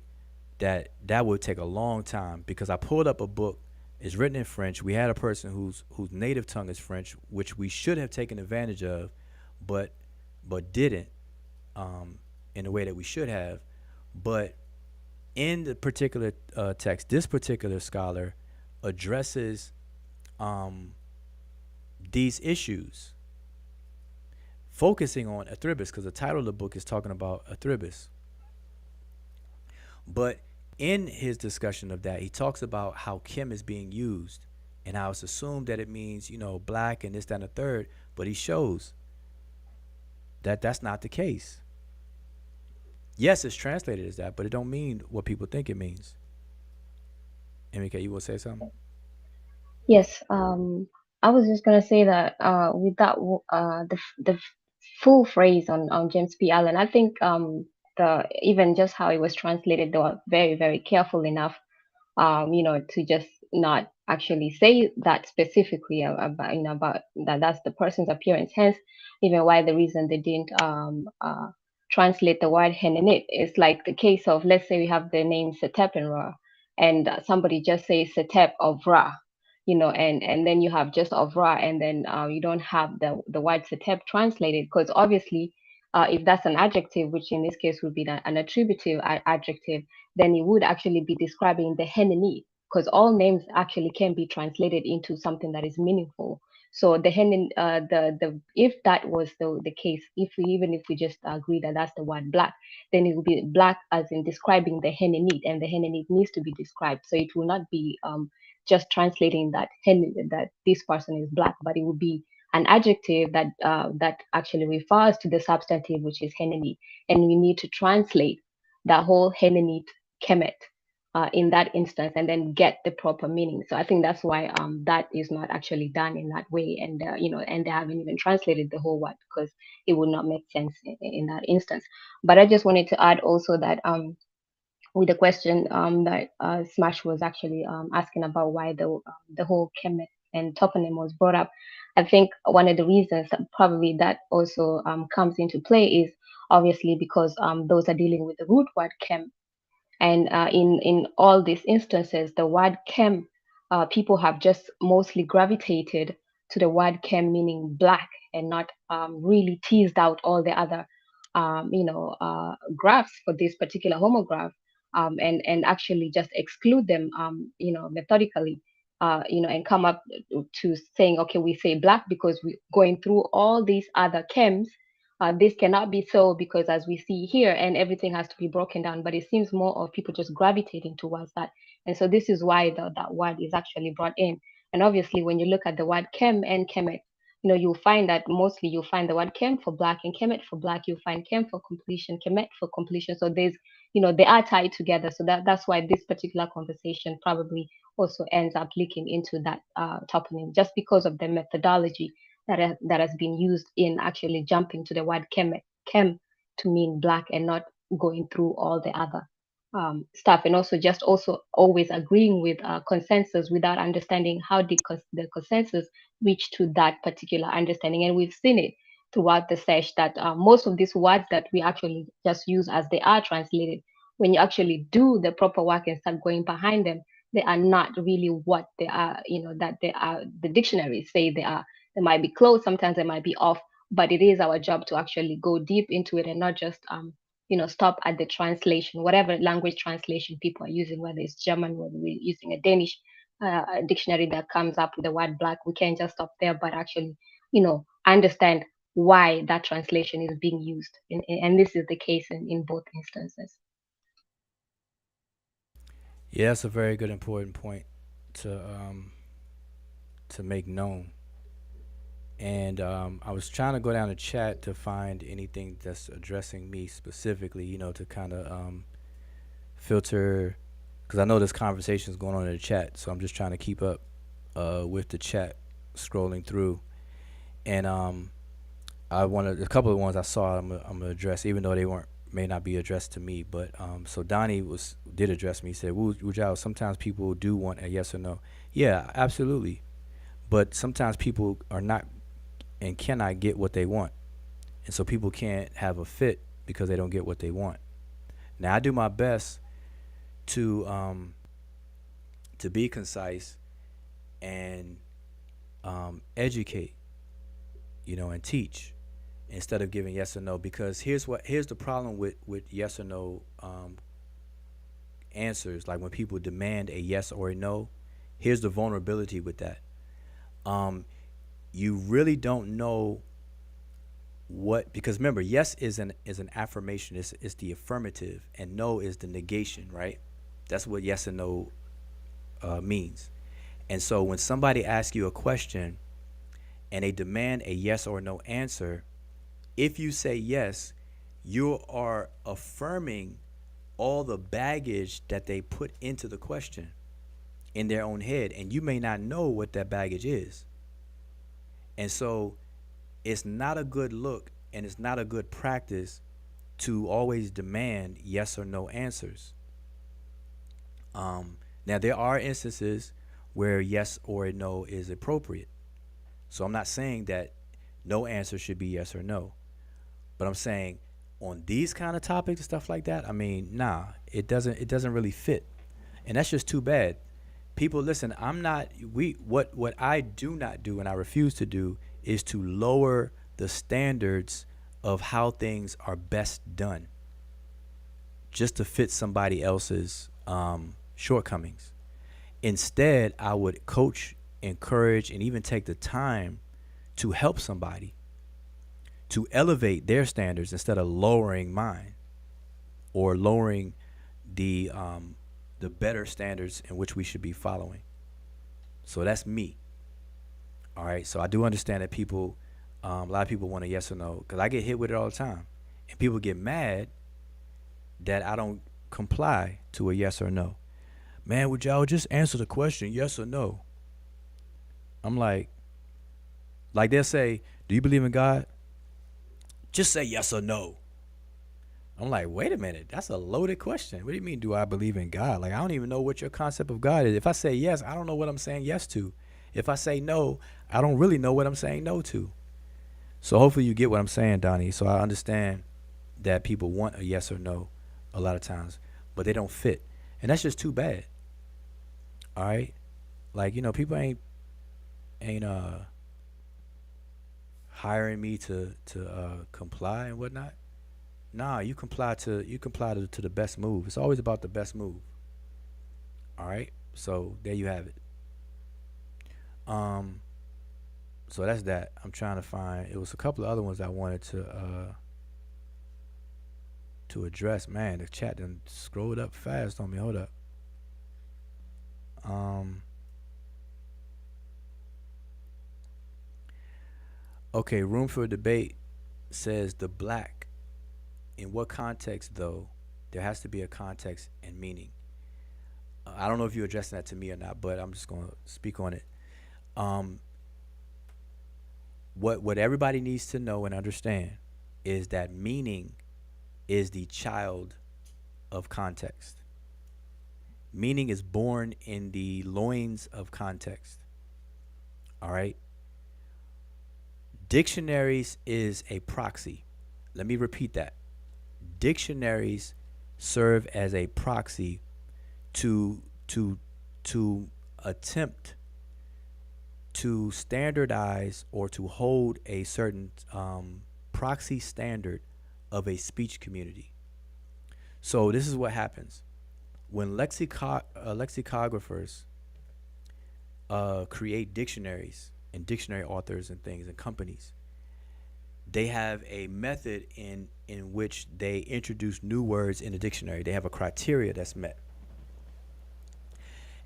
that that would take a long time because I pulled up a book. It's written in French. We had a person whose native tongue is French, which we should have taken advantage of, but didn't in the way that we should have. But in the particular text, this particular scholar addresses these issues, focusing on Athribis, because the title of the book is talking about Athribis. But in his discussion of that, he talks about how Kim is being used and how it's assumed that it means, black and this, that, and the third. But he shows that that's not the case. Yes, it's translated as that, but it don't mean what people think it means. MK, you will say something? Yes, I was just gonna say that with that the full phrase on James P. Allen, I think the even just how it was translated, they were very, very careful enough to just not actually say that specifically about about that that's the person's appearance. Hence, even why the reason they didn't translate the word henenit is like the case of, let's say we have the name Setep and Ra, and somebody just says Setep of Ra, and then you have just of Ra, and then you don't have the word Setep translated, because obviously if that's an adjective, which in this case would be an attributive adjective, then it would actually be describing the henenit, because all names actually can be translated into something that is meaningful. So the if that was the case, even if we just agree that that's the word black, then it will be black as in describing the henenit, and the henenit needs to be described. So it will not be just translating that that this person is black, but it will be an adjective that actually refers to the substantive, which is henenit, and we need to translate the whole henenit kemet in that instance, and then get the proper meaning. So I think that's why that is not actually done in that way, and and they haven't even translated the whole word because it would not make sense in that instance. But I just wanted to add also that with the question that Smash was actually asking about why the whole Kemet and toponym was brought up, I think one of the reasons that probably that also comes into play is obviously because those are dealing with the root word kem, and in all these instances, the word chem, people have just mostly gravitated to the word chem meaning black, and not really teased out all the other graphs for this particular homograph, and actually just exclude them methodically, and come up to saying, okay, we say black because we're going through all these other chems. This cannot be so because, as we see here, and everything has to be broken down, but it seems more of people just gravitating towards that. And so this is why that word is actually brought in. And obviously, when you look at the word chem and chemet, you'll find that mostly you'll find the word chem for black and chemet for black. You'll find chem for completion, chemet for completion. So there's, they are tied together. So that's why this particular conversation probably also ends up leaking into that toponym, just because of the methodology that has been used in actually jumping to the word chem to mean black, and not going through all the other stuff, and also just always agreeing with consensus without understanding how the consensus reached to that particular understanding. And we've seen it throughout the Sesh that most of these words that we actually just use as they are translated, when you actually do the proper work and start going behind them, they are not really what they are, that they are, the dictionaries say they are. They might be close, sometimes they might be off, but it is our job to actually go deep into it and not just stop at the translation, whatever language translation people are using, whether it's German, whether we're using a Danish dictionary that comes up with the word black. We can't just stop there, but actually understand why that translation is being used, and this is the case in both instances. Yeah, that's a very good important point to make known. And I was trying to go down the chat to find anything that's addressing me specifically, to kind of filter, because I know this conversation is going on in the chat, so I'm just trying to keep up with the chat, scrolling through. And I wanted a couple of ones I saw I'm gonna address, even though they may not be addressed to me. But so Donnie did address me. He said, Wujao, sometimes people do want a yes or no. Yeah, absolutely. But sometimes people are not and cannot get what they want. And so people can't have a fit because they don't get what they want. Now I do my best to be concise and educate, and teach instead of giving yes or no. Because here's the problem with yes or no answers. Like when people demand a yes or a no, here's the vulnerability with that. You really don't know what, because remember, yes is an affirmation. It's the affirmative, and no is the negation, right? That's what yes and no means. And so when somebody asks you a question and they demand a yes or no answer, if you say yes, you are affirming all the baggage that they put into the question in their own head, and you may not know what that baggage is. And so it's not a good look and it's not a good practice to always demand yes or no answers. Now, there are instances where yes or a no is appropriate. So I'm not saying that no answer should be yes or no. But I'm saying on these kind of topics and stuff like that, I mean, nah, it doesn't really fit. And that's just too bad. People, listen, what I do not do and I refuse to do is to lower the standards of how things are best done just to fit somebody else's shortcomings. Instead, I would coach, encourage, and even take the time to help somebody to elevate their standards instead of lowering mine or lowering the better standards in which we should be following. So that's me. All right. So I do understand that people, a lot of people want a yes or no, because I get hit with it all the time, and people get mad that I don't comply to a yes or no. Man, would y'all just answer the question yes or no? I'm like they'll say, do you believe in God? Just say yes or no. I'm like, wait a minute, that's a loaded question. What do you mean, do I believe in God? Like, I don't even know what your concept of God is. If I say yes, I don't know what I'm saying yes to. If I say no, I don't really know what I'm saying no to. So hopefully you get what I'm saying, Donnie. So I understand that people want a yes or no a lot of times, but they don't fit. And that's just too bad. All right? Like, people ain't hiring me to comply and whatnot. Nah, you comply to the best move. It's always about the best move. All right? So there you have it. So that's that. I'm trying to find, it was a couple of other ones I wanted to address. Man, the chat done scrolled up fast on me. Hold up. Okay, Room for Debate says the black. In what context, though? There has to be a context and meaning. I don't know if you're addressing that to me or not, but I'm just going to speak on it. What everybody needs to know and understand is that meaning is the child of context. Meaning is born in the loins of context. All right? Dictionaries is a proxy. Let me repeat that. Dictionaries serve as a proxy to attempt to standardize or to hold a certain proxy standard of a speech community. So this is what happens when lexicographers create dictionaries and dictionary authors and things and companies. They have a method in which they introduce new words in the dictionary. They have a criteria that's met.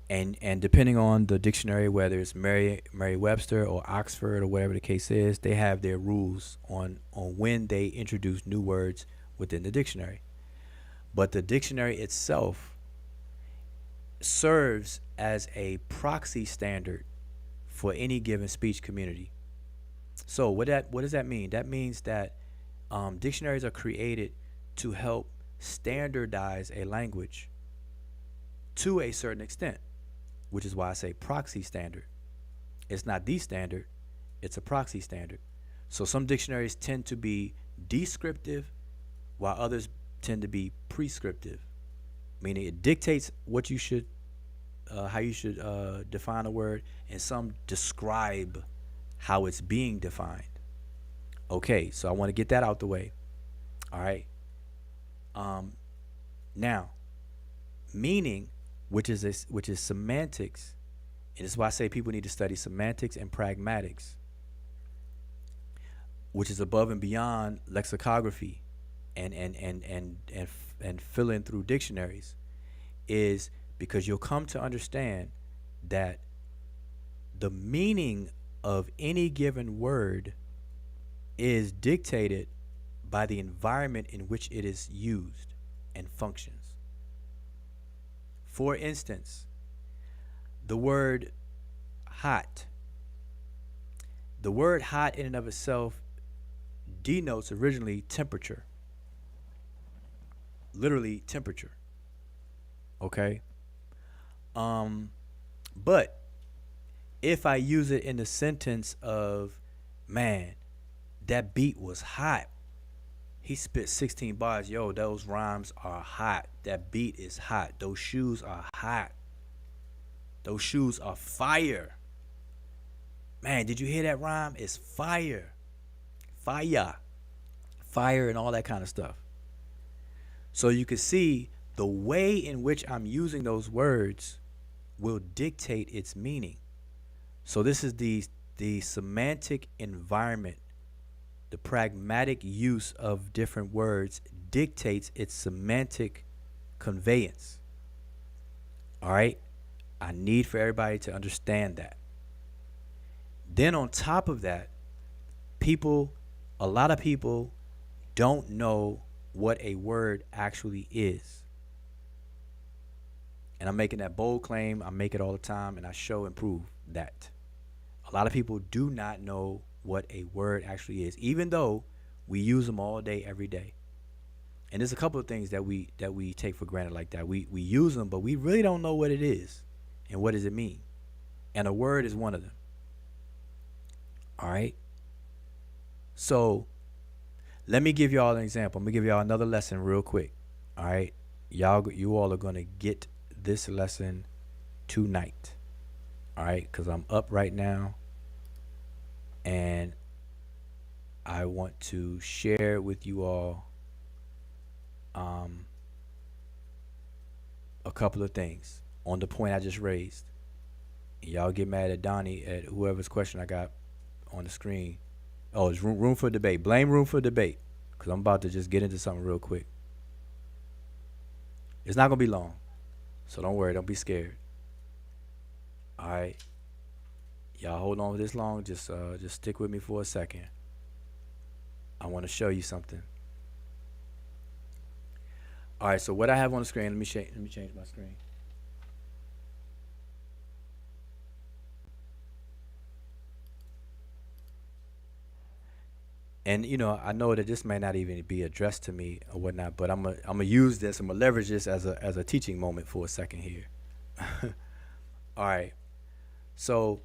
And depending on the dictionary, whether it's Merriam-Webster or Oxford or whatever the case is, they have their rules on when they introduce new words within the dictionary. But the dictionary itself serves as a proxy standard for any given speech community. So what does that mean? That means that dictionaries are created to help standardize a language to a certain extent, which is why I say proxy standard. It's not the standard, it's a proxy standard. So some dictionaries tend to be descriptive, while others tend to be prescriptive, meaning it dictates what you should, how you should define a word, and some describe how it's being defined. Okay, so I want to get that out the way. All right. Now, meaning, which is semantics, and this is why I say people need to study semantics and pragmatics, which is above and beyond lexicography and filling through dictionaries, is because you'll come to understand that the meaning of any given word is dictated by the environment in which it is used and functions. For instance, the word hot. The word hot in and of itself denotes originally temperature. Literally temperature. Okay? But if I use it in the sentence of, man, that beat was hot. He spit 16 bars. Yo, those rhymes are hot. That beat is hot. Those shoes are hot. Those shoes are fire. Man, did you hear that rhyme? It's fire. Fire. Fire and all that kind of stuff. So you can see the way in which I'm using those words will dictate its meaning. So this is the semantic environment. The pragmatic use of different words dictates its semantic conveyance. All right? I need for everybody to understand that. Then on top of that, a lot of people don't know what a word actually is. And I'm making that bold claim. I make it all the time, and I show and prove that. A lot of people do not know what a word actually is, even though we use them all day, every day. And there's a couple of things that we take for granted like that. We use them, but we really don't know what it is and what does it mean. And a word is one of them. All right? So let me give y'all an example. I'm going to give y'all another lesson real quick. All right? You all are going to get this lesson tonight. All right? Because I'm up right now. And I want to share with you all a couple of things on the point I just raised. And y'all get mad at Donnie at whoever's question I got on the screen. Oh, it's room for debate. Blame room for debate. Because I'm about to just get into something real quick. It's not going to be long. So don't worry. Don't be scared. All right. Y'all hold on for this long. Just stick with me for a second. I want to show you something. All right, so what I have on the screen, let me change my screen. And I know that this may not even be addressed to me or whatnot, but I'm gonna use this. I'm gonna leverage this as a teaching moment for a second here. All right, so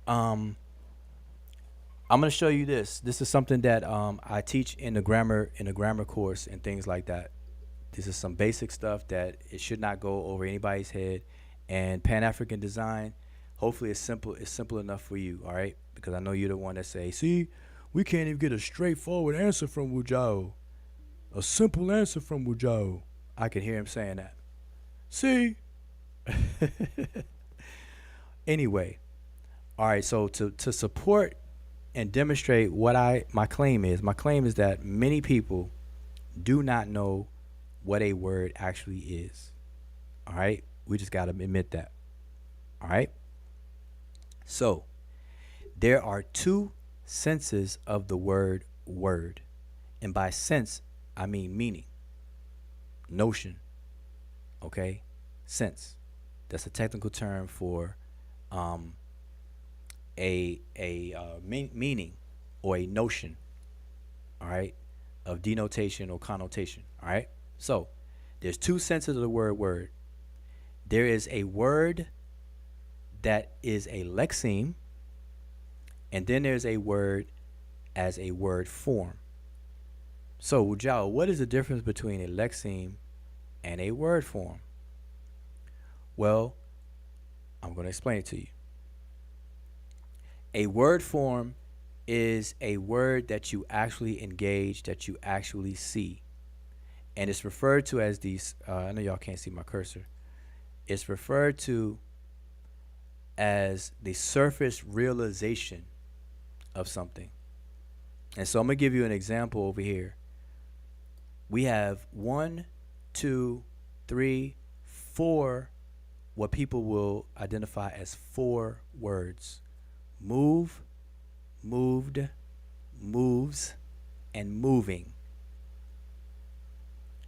I'm gonna show you this. This is something that I teach in the grammar course and things like that. This is some basic stuff that it should not go over anybody's head. And Pan-African design, hopefully it's simple enough for you. All right, because I know you're the one that say, see, we can't even get a straightforward answer from Wujao, a simple answer from Wujao. I can hear him saying that. See. Anyway, all right. So to support and demonstrate what my claim is that many people do not know what a word actually is. All right, we just got to admit that. All right. So there are two senses of the word word, and by sense I mean meaning, notion. Okay, sense. That's a technical term for meaning or a notion, all right, of denotation or connotation. All right, so there's two senses of the word word. There is a word that is a lexeme, and then there's a word as a word form. So, Wujao, what is the difference between a lexeme and a word form? Well, I'm going to explain it to you. A word form is a word that you actually engage, that you actually see. And it's referred to as these, I know y'all can't see my cursor. It's referred to as the surface realization of something. And so I'm going to give you an example over here. We have 1, 2, 3, 4, what people will identify as 4 words: move, moved, moves, and moving.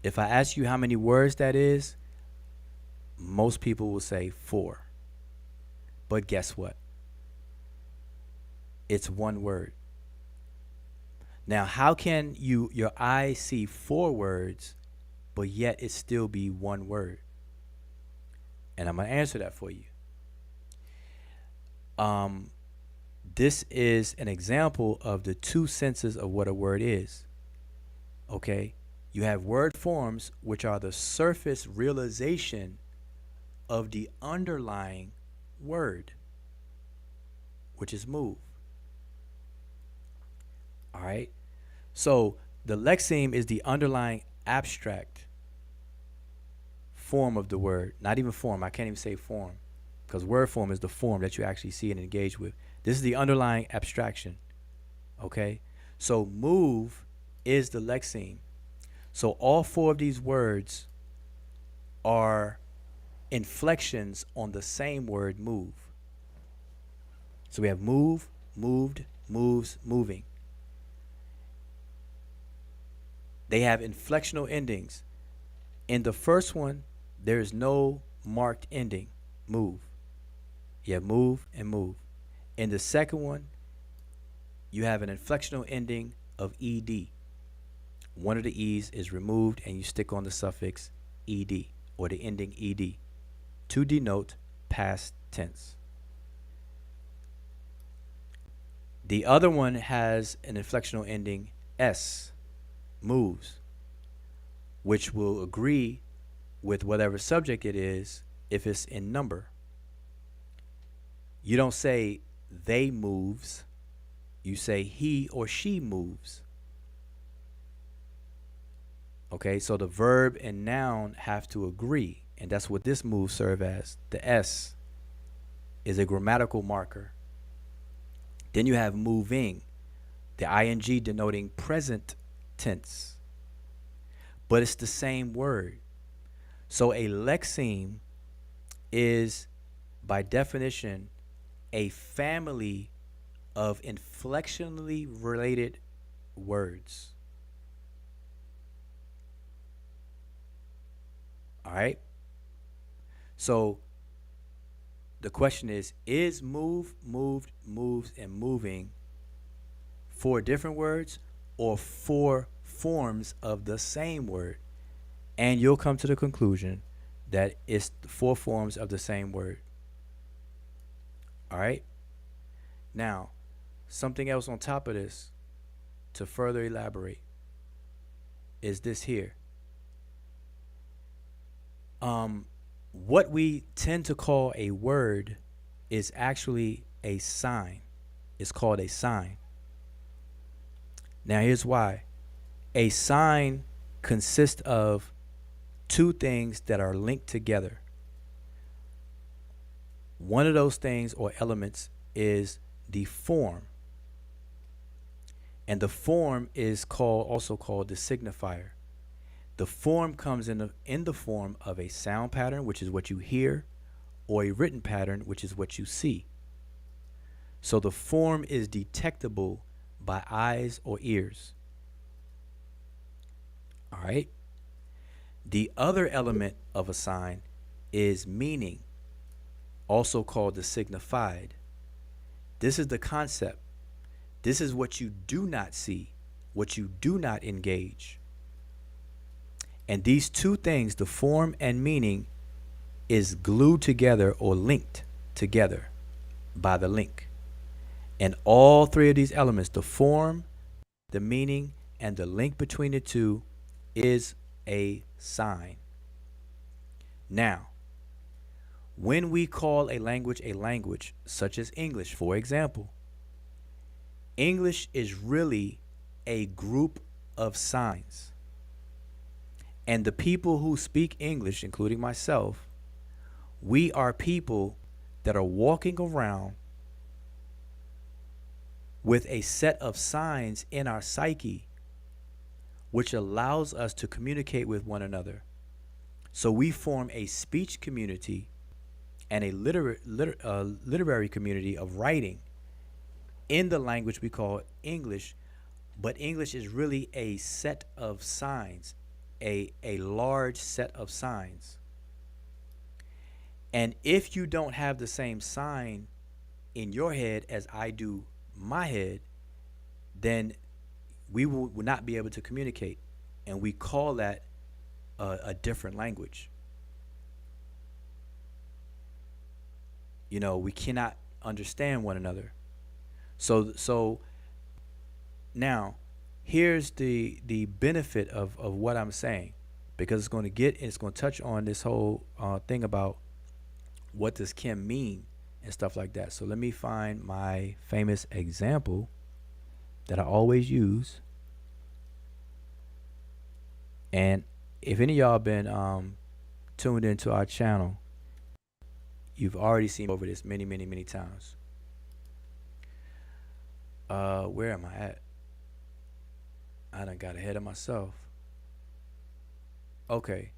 If I ask you how many words that is, most people will say 4. But guess what? It's 1 word. Now, how can your eyes see 4 words, but yet it still be 1 word? And I'm going to answer that for you. This is an example of the 2 senses of what a word is. Okay? You have word forms, which are the surface realization of the underlying word, which is move. All right? So the lexeme is the underlying abstract form of the word. Not even form. I can't even say form, because word form is the form that you actually see and engage with. This is the underlying abstraction. Okay? So move is the lexeme. So all 4 of these words are inflections on the same word move. So we have move, moved, moves, moving. They have inflectional endings. In the first one, there is no marked ending, move. You have move and move. In the second one, you have an inflectional ending of ed. One of the e's is removed and you stick on the suffix ed, or the ending ed, to denote past tense. The other one has an inflectional ending s, moves, which will agree with whatever subject it is if it's in number. You don't say they moves, you say he or she moves. Okay, so the verb and noun have to agree, and that's what this move serve as. The S is a grammatical marker. Then you have moving, the ing denoting present tense. But it's the same word. So a lexeme is, by definition, a family of inflectionally related words. All right? So the question is move, moved, moves, and moving 4 different words or 4 forms of the same word? And you'll come to the conclusion that it's 4 forms of the same word. All right? Now, something else on top of this to further elaborate is this here. What we tend to call a word is actually a sign. It's called a sign. Now, here's why. A sign consists of 2 things that are linked together. One of those things or elements is the form. And the form is also called the signifier. The form comes in the form of a sound pattern, which is what you hear, or a written pattern, which is what you see. So the form is detectable by eyes or ears. All right? The other element of a sign is meaning, also called the signified. This is the concept. This is what you do not see, what you do not engage. And these 2 things, the form and meaning, is glued together or linked together by the link. And all 3 of these elements, the form, the meaning, and the link between the two is a sign. Now, when we call a language, such as English, for example, English is really a group of signs. And the people who speak English, including myself, we are people that are walking around with a set of signs in our psyche, which allows us to communicate with one another. So we form a speech community and a literary community of writing in the language we call English, but English is really a set of signs, a large set of signs. And if you don't have the same sign in your head as I do my head, then we will not be able to communicate. And we call that a different language. You know, we cannot understand one another. So now here's the benefit of what I'm saying, because it's going to touch on this whole thing about what does Kim mean and stuff like that. So let me find my famous example that I always use. And if any of y'all been tuned into our channel, you've already seen me over this many, many, many times. Where am I at? I done got ahead of myself. Okay.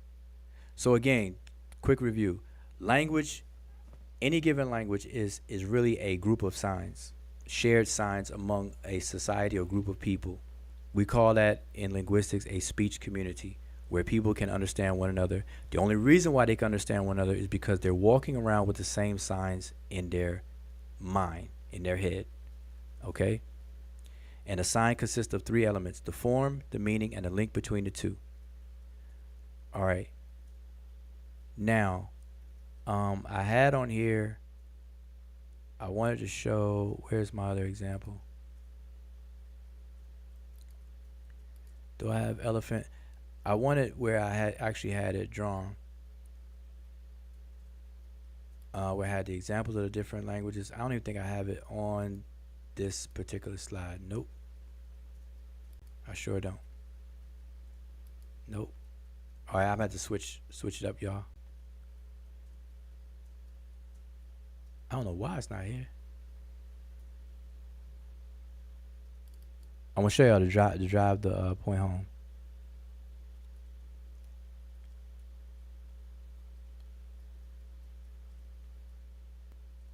So again, quick review. Language, any given language is really a group of signs, shared signs among a society or group of people. We call that in linguistics a speech community, where people can understand one another. The only reason why they can understand one another is because they're walking around with the same signs in their mind, in their head. Okay? And a sign consists of three elements: the form, the meaning, and the link between the two. All right. Now, I had on here, I wanted to show, where's my other example? Do I have elephant? I wanted where I had actually had it drawn, where I had the examples of the different languages. I don't even think I have it on this particular slide. Nope. I sure don't. Nope. All right, I'm about to switch it up, y'all. I don't know why it's not here. I'm gonna show y'all to drive the point home.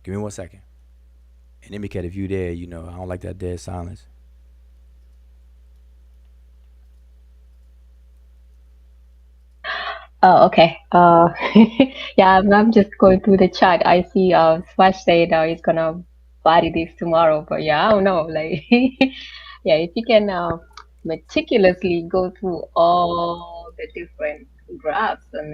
Give me 1 second. And indicate if you there, you know, I don't like that dead silence. Oh, okay. Yeah, I'm just going through the chat. I see Swash said he's gonna body this tomorrow, but yeah, I don't know. Like, yeah, if you can meticulously go through all the different graphs on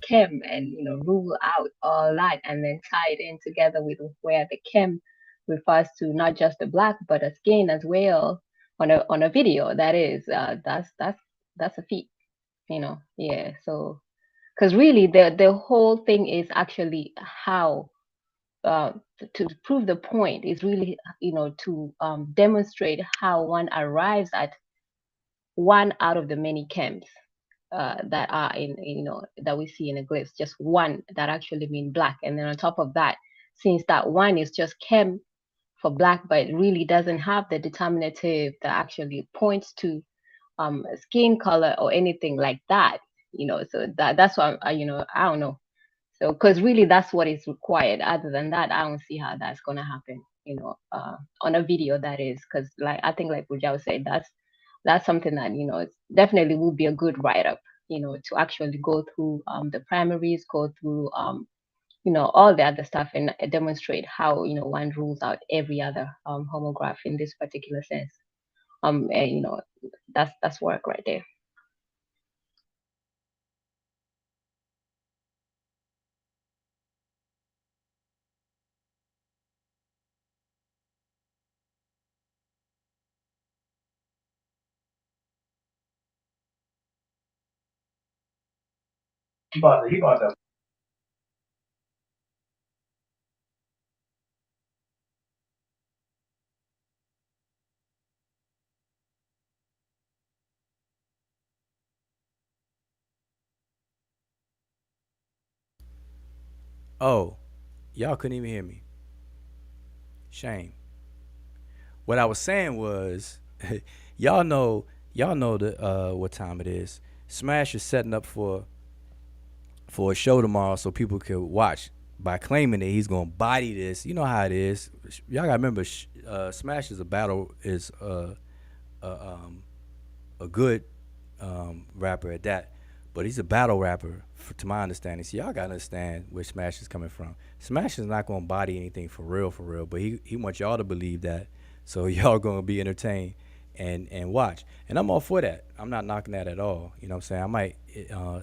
chem, and rule out all that, and then tie it in together with where the chem refers to not just the black but a skin as well on a video. That is that's a feat. Yeah. So because really the whole thing is actually how to prove the point is really to demonstrate how one arrives at one out of the many chems that are that we see in a glyphs, just one that actually mean black, and then on top of that, since that one is just chem for black, but it really doesn't have the determinative that actually points to skin color or anything like that. So that's why I don't know. So because really that's what is required. Other than that, I don't see how that's gonna happen. On a video, that is, because like I think like Pujao said, that's something that it's definitely would be a good write up. To actually go through the primaries, go through all the other stuff, and demonstrate how one rules out every other homograph in this particular sense. And that's work right there. He bought that. Oh, y'all couldn't even hear me. Shame. What I was saying was, y'all know the what time it is. Smash is setting up for a show tomorrow so people can watch by claiming that he's gonna body this. You know how it is. Y'all gotta remember, Smash is a battle is a, a good rapper at that, but he's a battle rapper to my understanding. So y'all gotta understand where Smash is coming from. Smash is not gonna body anything for real, but he wants y'all to believe that, so y'all gonna be entertained and watch. And I'm all for that. I'm not knocking that at all. You know what I'm saying? I might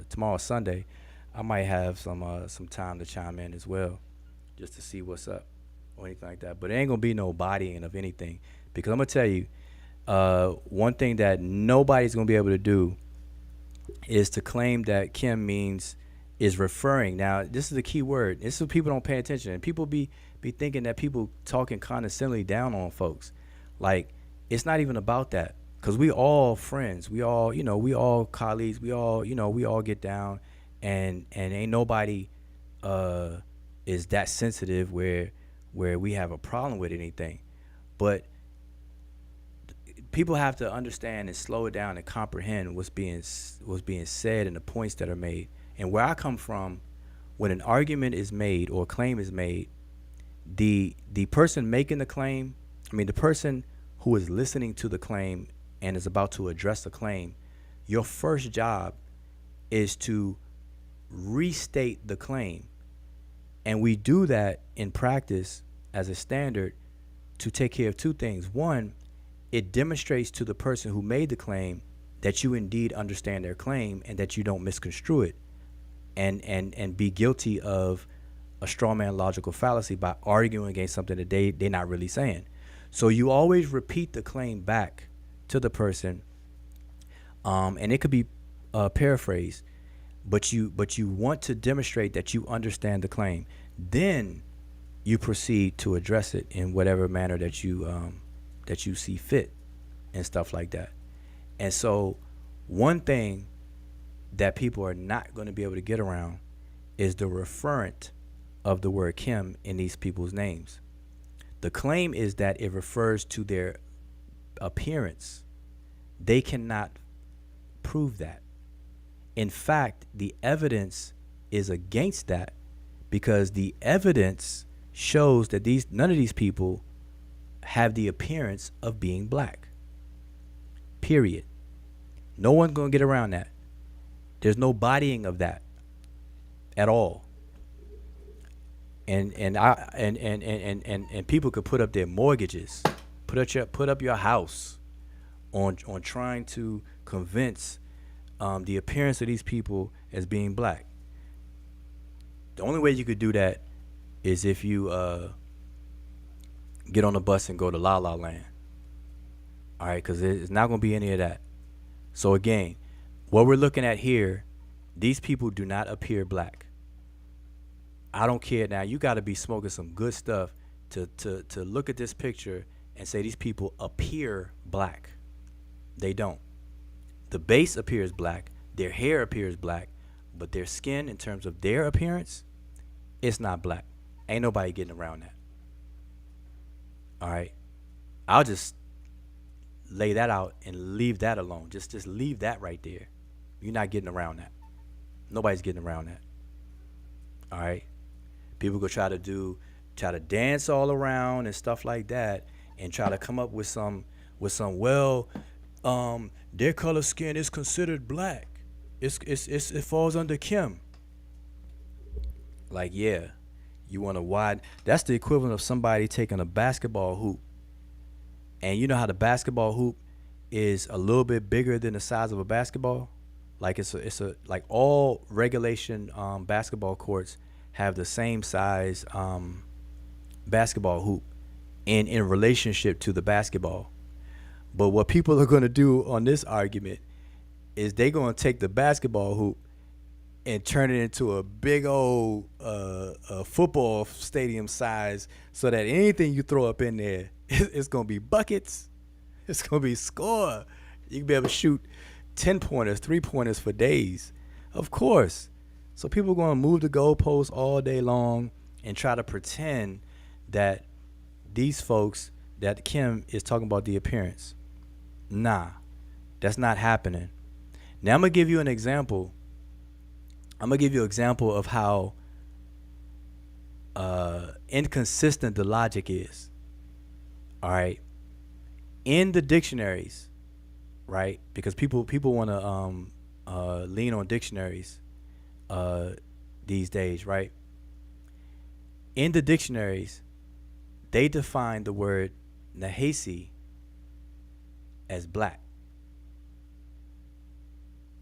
tomorrow Sunday, I might have some time to chime in as well, just to see what's up or anything like that. But it ain't gonna be no bodying of anything, because I'm gonna tell you, one thing that nobody's gonna be able to do is to claim that Kim means is referring. Now, this is the key word. This is what people don't pay attention, and people be thinking that people talking condescendingly down on folks. Like, it's not even about that, because we all friends. We all, we all colleagues. We all, we all get down, and ain't nobody is that sensitive where we have a problem with anything. But people have to understand and slow it down and comprehend what's being said and the points that are made. And where I come from, when an argument is made or a claim is made, the person making the claim, the person who is listening to the claim and is about to address the claim, your first job is to restate the claim. And we do that in practice as a standard to take care of two things. One, it demonstrates to the person who made the claim that you indeed understand their claim and that you don't misconstrue it and be guilty of a strawman logical fallacy by arguing against something that they're not really saying. So you always repeat the claim back to the person, and it could be paraphrased, but you want to demonstrate that you understand the claim. Then you proceed to address it in whatever manner that you see fit and stuff like that. And so one thing that people are not going to be able to get around is the referent of the word Kim in these people's names. The claim is that it refers to their appearance. They cannot prove that. In fact, the evidence is against that, because the evidence shows that none of these people have the appearance of being black. Period. No one's gonna get around that. There's no bodying of that at all. And people could put up their mortgages, put up your house on trying to convince the appearance of these people as being black. The only way you could do that is if you get on a bus and go to La La Land. All right, because it's not going to be any of that. So again, what we're looking at here, these people do not appear black. I don't care. Now, you got to be smoking some good stuff to look at this picture and say these people appear black. They don't. The base appears black, their hair appears black, but their skin, in terms of their appearance, it's not black. Ain't nobody getting around that. All right? I'll just lay that out and leave that alone. Just leave that right there. You're not getting around that. Nobody's getting around that. All right? People go try to dance all around and stuff like that and try to come up with some their color skin is considered black. It falls under Kim. Like, yeah, you want to widen. That's the equivalent of somebody taking a basketball hoop, and you know how the basketball hoop is a little bit bigger than the size of a basketball. Like it's a like all regulation basketball courts have the same size basketball hoop in relationship to the basketball. But what people are going to do on this argument is they're going to take the basketball hoop and turn it into a big old football stadium size, so that anything you throw up in there, it's gonna be buckets. It's gonna be score. You can be able to shoot 10-pointers, 3-pointers for days, of course. So people are gonna move the goalposts all day long and try to pretend that these folks, that Kim is talking about the appearance. Nah, that's not happening. Now I'm gonna give you an example. I'm gonna give you an example of how inconsistent the logic is. All right, in the dictionaries, right? Because people want to lean on dictionaries these days, right? In the dictionaries, they define the word nahesi as black.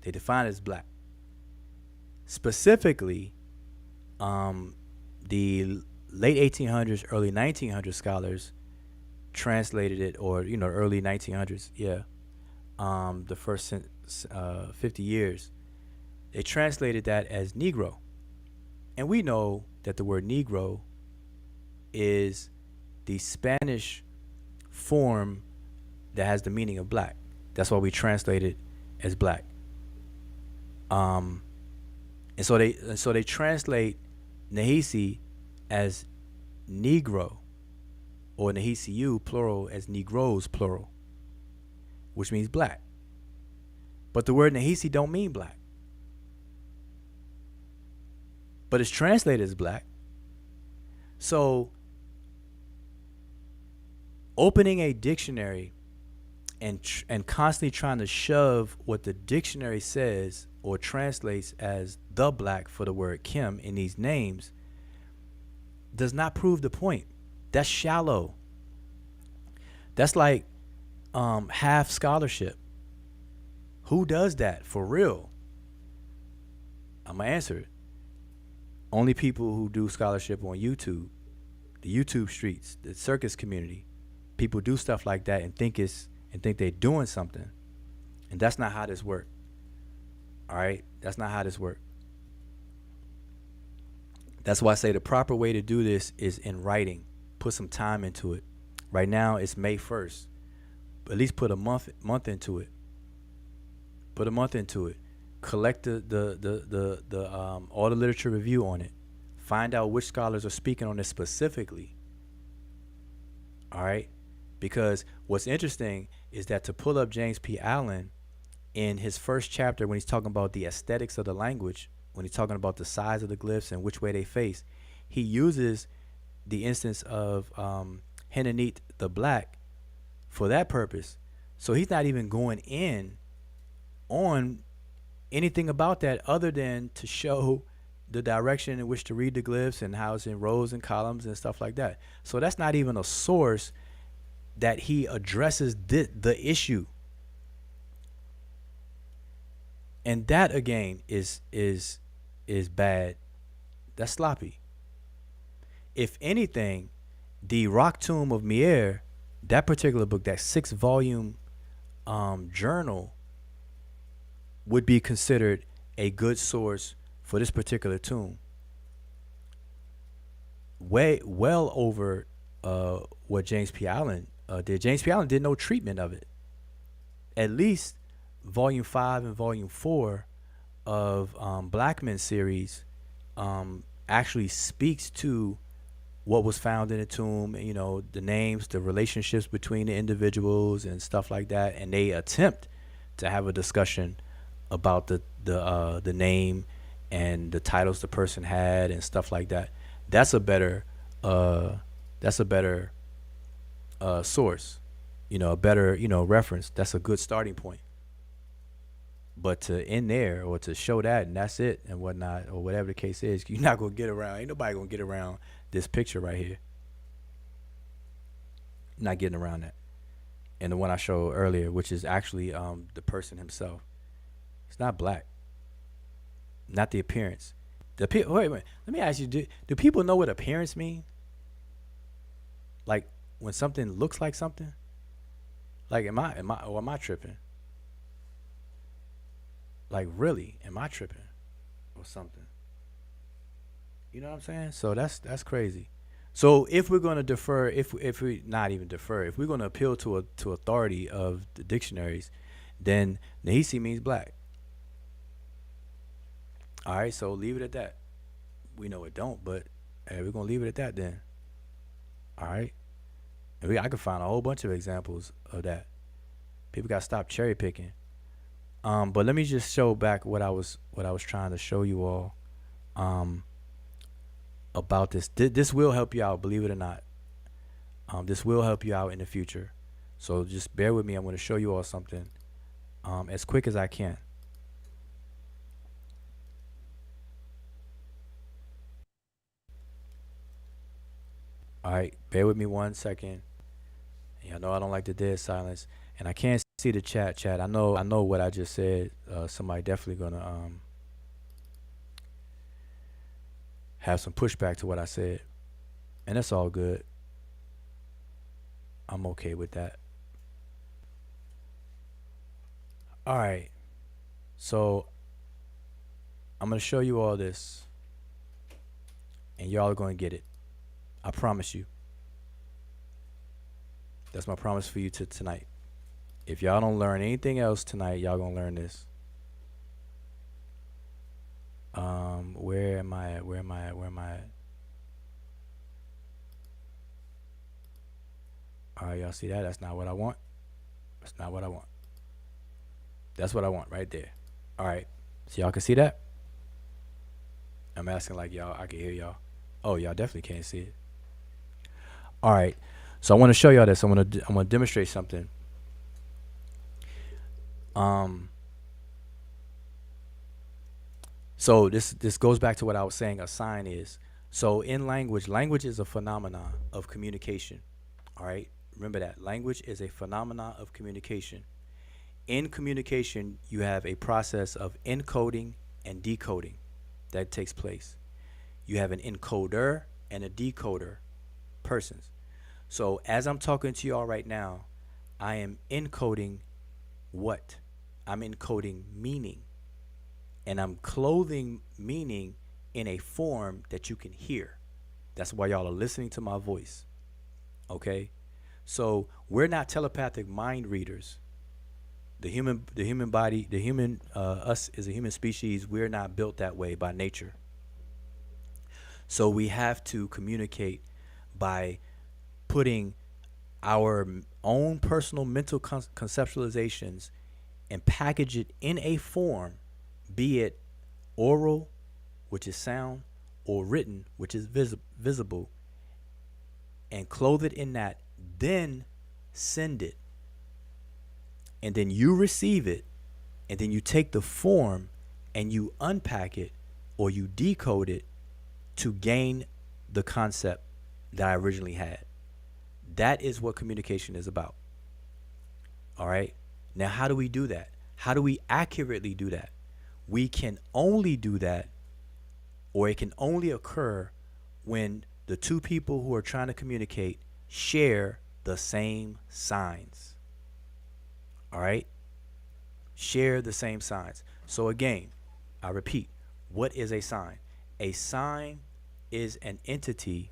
They define it as black. Specifically, the late 1800s, early 1900s scholars translated it, or early 1900s, the first 50 years, they translated that as Negro. And we know that the word Negro is the Spanish form that has the meaning of black. That's why we translate it as black. And so they translate Nahisi as Negro, or Nahisiu plural as Negroes plural, which means black. But the word Nahisi don't mean black. But it's translated as black. So opening a dictionary and constantly trying to shove what the dictionary says or translates as the black for the word Kim in these names does not prove the point. That's shallow. That's like half scholarship. Who does that for real? I'm going to answer it. Only people who do scholarship on YouTube, the YouTube streets, the circus community. People do stuff like that and think they're doing something. And that's not how this works. All right? That's not how this works. That's why I say the proper way to do this is in writing. Put some time into it. Right now it's May 1st. At least put a month into it. Put a month into it. Collect the all the literature review on it. Find out which scholars are speaking on it specifically. All right? Because what's interesting is that to pull up James P. Allen in his first chapter, when he's talking about the aesthetics of the language, when he's talking about the size of the glyphs and which way they face, he uses the instance of Henanit the Black for that purpose. So he's not even going in on anything about that other than to show the direction in which to read the glyphs and how it's in rows and columns and stuff like that. So that's not even a source that he addresses the issue. And that again is bad. That's sloppy. If anything, the Rock Tomb of Mier, that particular book, that 6-volume journal, would be considered a good source for this particular tomb. Well over what James P. Allen did. James P. Allen did no treatment of it. At least Volume 5 and Volume 4 of Blackman's series actually speaks to what was found in the tomb, the names, the relationships between the individuals and stuff like that, and they attempt to have a discussion about the name and the titles the person had and stuff like that. That's a better source, a better reference. That's a good starting point. But to end there or to show that and that's it and whatnot, or whatever the case is, you're not gonna get around. Ain't nobody gonna get around this picture right here. Not getting around that. And the one I showed earlier, which is actually the person himself. It's not black. Not the appearance. Wait. Let me ask you: Do people know what appearance mean? Like when something looks like something. Like am I tripping? Like really, am I tripping? or something. You know what I'm saying? So that's crazy. So if we're going to defer, if we not even defer, if we're going to appeal to authority of the dictionaries, then Nahisi means black. All right, so leave it at that. We know it don't, but hey, we're gonna leave it at that then. All right, and I could find a whole bunch of examples of that. People got to stop cherry picking. But let me just show back what I was trying to show you all. About this. This will help you out, believe it or not. This will help you out in the future. So just bear with me. I'm going to show you all something as quick as I can. All right, bear with me 1 second. Y'all know I don't like the dead silence, and I can't see the chat. I know what I just said. Somebody definitely gonna have some pushback to what I said, and that's all good. I'm okay with that. All right, so I'm gonna show you all this, and y'all are gonna get it. I promise you. That's my promise for you tonight. If y'all don't learn anything else tonight, y'all gonna learn this. Where am I at? Where am I at? All right, y'all see that? That's not what I want. That's not what I want. That's what I want right there. All right, so y'all can see that? I'm asking like y'all, I can hear y'all. Oh, y'all definitely can't see it. All right, so I want to show y'all this. I'm gonna demonstrate something. So this goes back to what I was saying a sign is. So in language is a phenomenon of communication. All right, remember that. Language is a phenomenon of communication. In communication, you have a process of encoding and decoding that takes place. You have an encoder and a decoder persons. So as I'm talking to y'all right now, I am encoding what? I'm encoding meaning. And I'm clothing meaning in a form that you can hear. That's why y'all are listening to my voice. Okay? So we're not telepathic mind readers. The human body, us as a human species, we're not built that way by nature. So we have to communicate by putting our own personal mental conceptualizations and package it in a form, be it oral, which is sound, or written, which is visible, and clothe it in that, then send it. And then you receive it, and then you take the form and you unpack it or you decode it to gain the concept that I originally had. That is what communication is about. All right. Now, how do we do that? How do we accurately do that? We can only do that, or it can only occur when the two people who are trying to communicate share the same signs. All right? Share the same signs. So again, I repeat, what is a sign? A sign is an entity,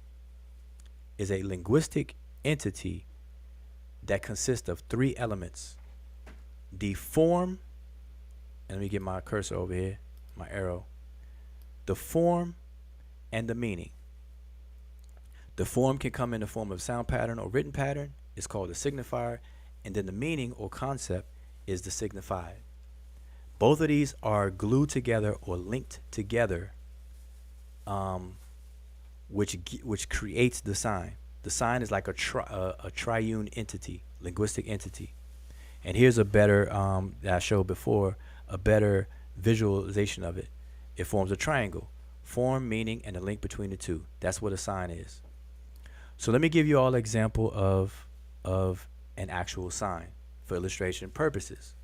is a linguistic entity that consists of three elements. The form, and let me get my cursor over here, my arrow. The form and the meaning. The form can come in the form of sound pattern or written pattern. It's called a signifier. And then the meaning or concept is the signified. Both of these are glued together or linked together, which creates the sign. The sign is like a triune entity, linguistic entity. And here's a better, that I showed before, a better visualization of it. It forms a triangle. Form, meaning, and the link between the two. That's what a sign is. So let me give you all an example of an actual sign for illustration purposes.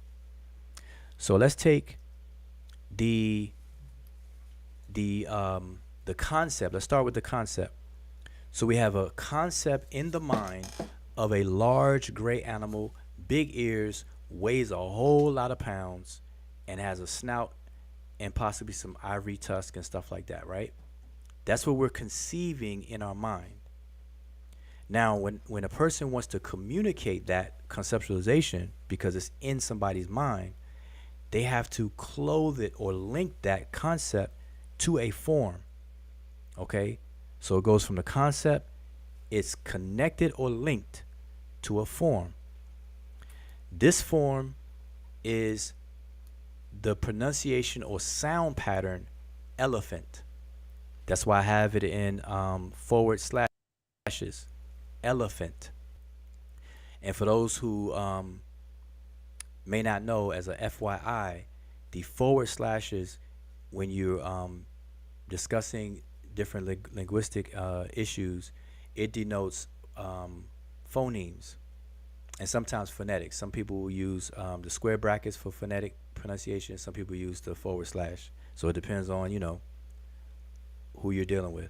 So let's take the concept. Let's start with the concept. So we have a concept in the mind of a large gray animal, big ears, weighs a whole lot of pounds, and has a snout and possibly some ivory tusk and stuff like that, right? That's what we're conceiving in our mind. Now, when a person wants to communicate that conceptualization because it's in somebody's mind, they have to clothe it or link that concept to a form. Okay? So it goes from the concept, it's connected or linked to a form. This form is the pronunciation or sound pattern elephant. That's why I have it in forward slashes, elephant. And for those who may not know, as a FYI, the forward slashes, when you're discussing different linguistic issues, it denotes phonemes and sometimes phonetics. Some people will use the square brackets for phonetic pronunciation. Some people use the forward slash. So it depends on, who you're dealing with.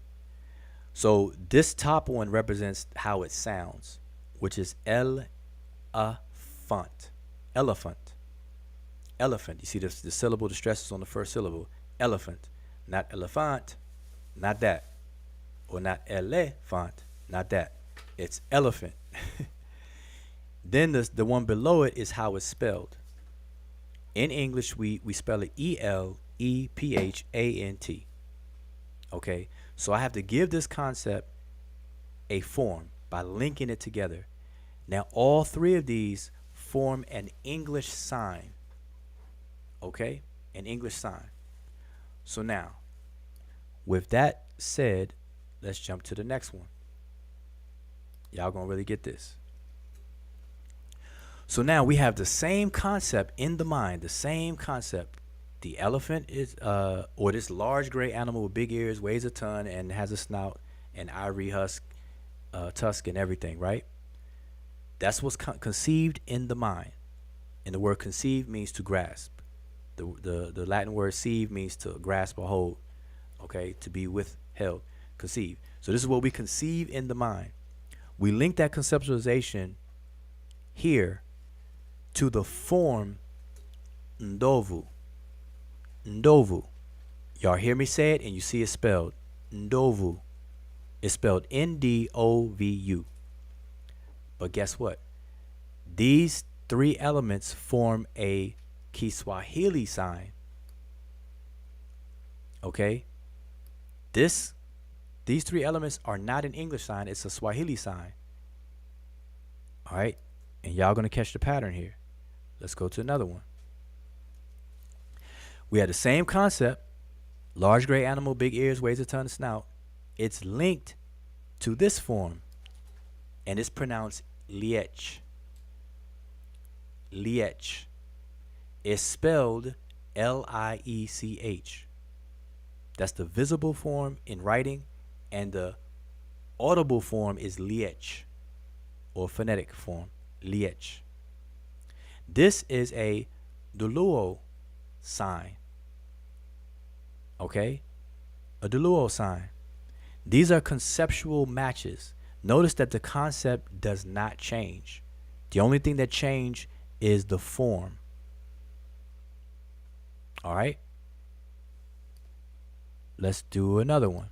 So this top one represents how it sounds, which is elephant. Elephant. Elephant. You see the syllable, the stress is on the first syllable. Elephant. Not elephant. Not that. Or not elephant. Not that. It's elephant. Then the one below it is how it's spelled. In English, we spell it ELEPHANT. Okay, so I have to give this concept a form by linking it together. Now, all three of these form an English sign. Okay, an English sign. So now, with that said, let's jump to the next one. Y'all gonna really get this. So now we have the same concept in the mind, the same concept. The elephant is, or this large gray animal with big ears, weighs a ton, and has a snout and ivory tusk and everything, right? That's what's conceived in the mind. And the word conceive means to grasp. The Latin word sieve means to grasp or hold, okay, to be withheld, conceive. So this is what we conceive in the mind. We link that conceptualization here to the form ndovu. Ndovu. Y'all hear me say it and you see it spelled. Ndovu. It's spelled Ndovu. But guess what? These three elements form a Kiswahili sign. Okay? These three elements are not an English sign, it's a Swahili sign. All right? And y'all gonna catch the pattern here. Let's go to another one. We had the same concept. Large gray animal, big ears, weighs a ton, snout. It's linked to this form. And it's pronounced liech. Liech. It's spelled Liech. That's the visible form in writing. And the audible form is liech. Or phonetic form. Liech. This is a Duluo sign. Okay? A Duluo sign. These are conceptual matches. Notice that the concept does not change. The only thing that changed is the form. All right? Let's do another one.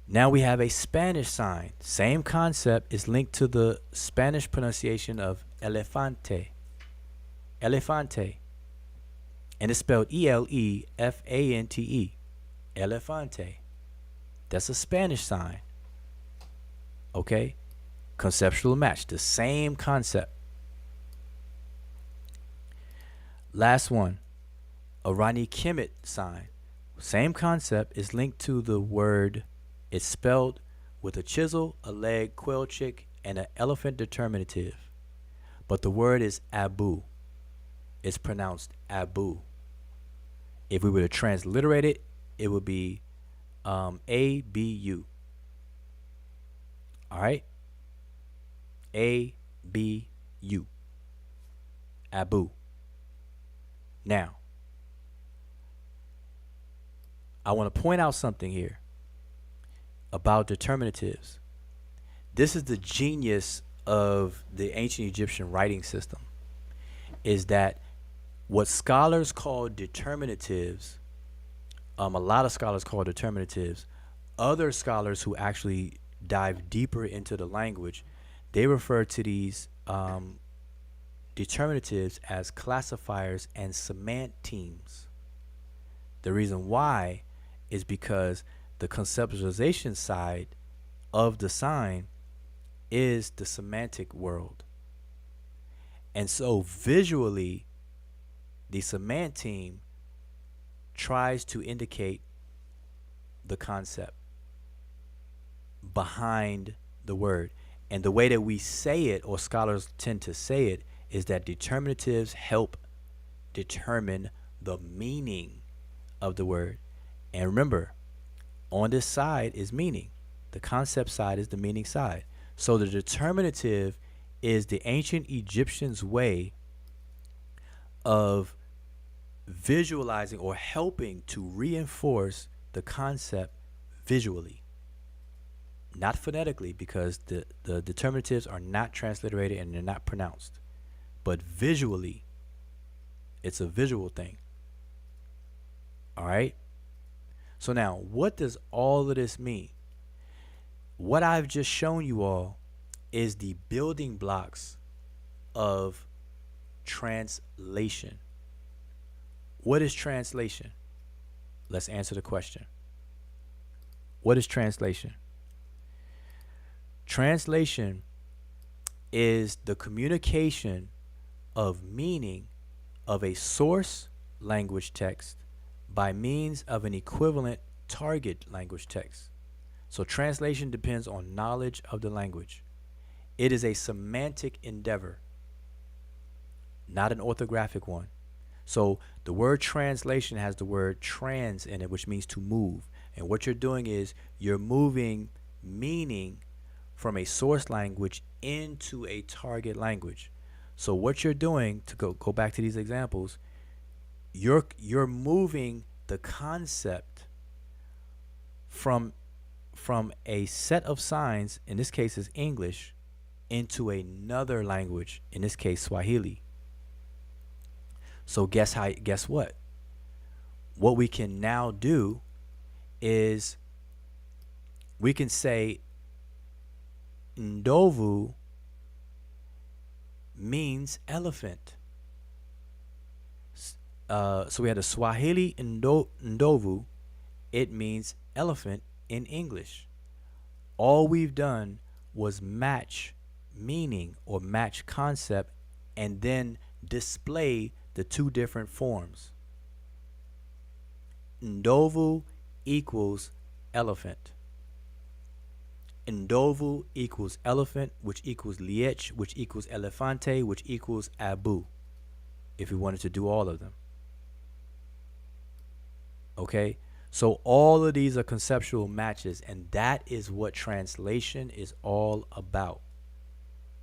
Now we have a Spanish sign. Same concept is linked to the Spanish pronunciation of elefante. Elefante. And it's spelled Elefante. Elefante. That's a Spanish sign. Okay? Conceptual match. The same concept. Last one. A Rani Kemet sign. Same concept is linked to the word. It's spelled with a chisel, a leg, quail chick, and an elephant determinative. But the word is abu. It's pronounced abu. If we were to transliterate it, it would be ABU. All right? ABU. Abu. Now, I want to point out something here about determinatives. This is the genius of the ancient Egyptian writing system, is that What scholars call determinatives, a lot of scholars call determinatives, other scholars who actually dive deeper into the language, they refer to these determinatives as classifiers and semantimes. The reason why is because the conceptualization side of the sign is the semantic world. And so visually, the semanteme tries to indicate the concept behind the word. And the way that we say it, or scholars tend to say it, is that determinatives help determine the meaning of the word. And remember, on this side is meaning. The concept side is the meaning side. So the determinative is the ancient Egyptians' way of visualizing or helping to reinforce the concept visually, not phonetically, because the determinatives are not transliterated and they're not pronounced, but visually. It's a visual thing. All right. So now, what does all of this mean? What I've just shown you all is the building blocks of translation. What is translation? Let's answer the question. What is translation? Translation is the communication of meaning of a source language text by means of an equivalent target language text. So translation depends on knowledge of the language. It is a semantic endeavor, not an orthographic one. So the word translation has the word trans in it, which means to move. And what you're doing is you're moving meaning from a source language into a target language. So what you're doing, to go back to these examples, you're moving the concept from a set of signs, in this case is English, into another language, in this case Swahili. So guess what? What we can now do is we can say Ndovu means elephant. So we had a Swahili Ndovu. It means elephant in English. All we've done was match meaning or match concept and then display the two different forms. Ndovu equals elephant. Ndovu equals elephant, which equals liech, which equals elefante, which equals abu, if we wanted to do all of them. Okay? So all of these are conceptual matches, and that is what translation is all about.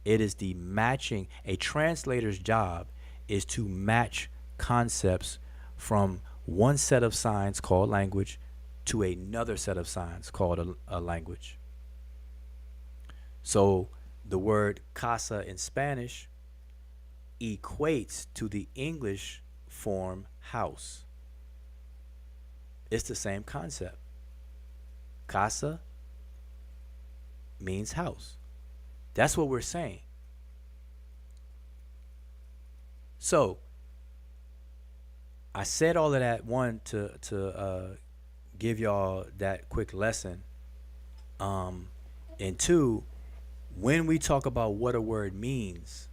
It is the matching. A translator's job is to match concepts from one set of signs called language to another set of signs called a language. So the word casa in Spanish equates to the English form house. It's the same concept. Casa means house. That's what we're saying. So I said all of that, one, to give y'all that quick lesson, and two, when we talk about what a word means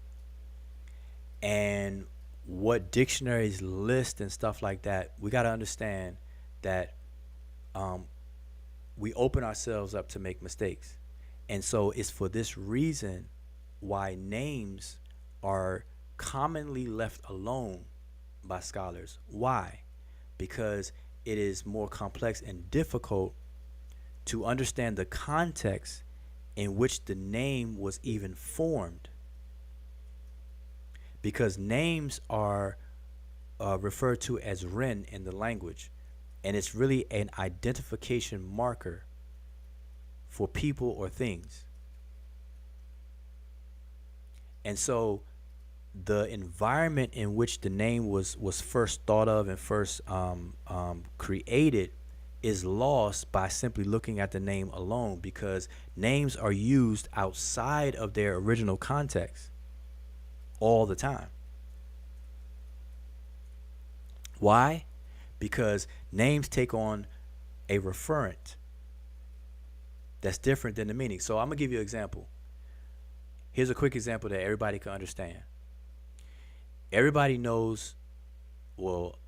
and what dictionaries list and stuff like that, we got to understand that we open ourselves up to make mistakes. And so it's for this reason why names are commonly left alone by scholars. Why? Because it is more complex and difficult to understand the context in which the name was even formed. Because names are referred to as ren in the language, and it's really an identification marker for people or things. And so the environment in which the name was first thought of and first created is lost by simply looking at the name alone, because names are used outside of their original context all the time. Why? Because names take on a referent that's different than the meaning. So I'm gonna give you an example. Here's a quick example that everybody can understand. Everybody knows, well,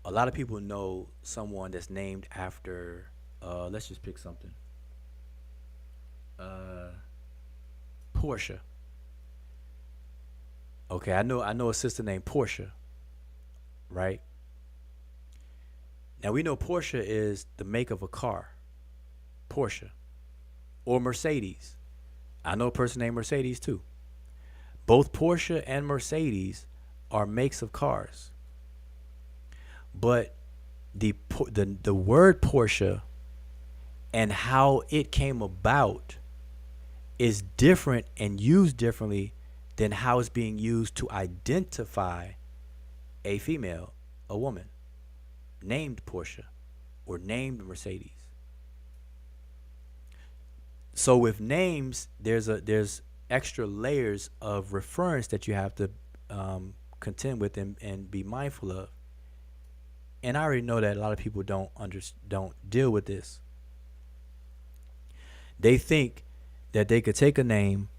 a lot of people know someone that's named after, let's just pick something. Uh, Portia. Okay, I know a sister named Portia, right? Now we know Porsche is the make of a car, Porsche, or Mercedes. I know a person named Mercedes too. Both Porsche and Mercedes are makes of cars, but the word Porsche and how it came about is different and used differently than how it's being used to identify a female, a woman named Porsche or named Mercedes. So with names, there's extra layers of reference that you have to contend with and be mindful of. And I already know that a lot of people don't deal with this. They think that they could take a name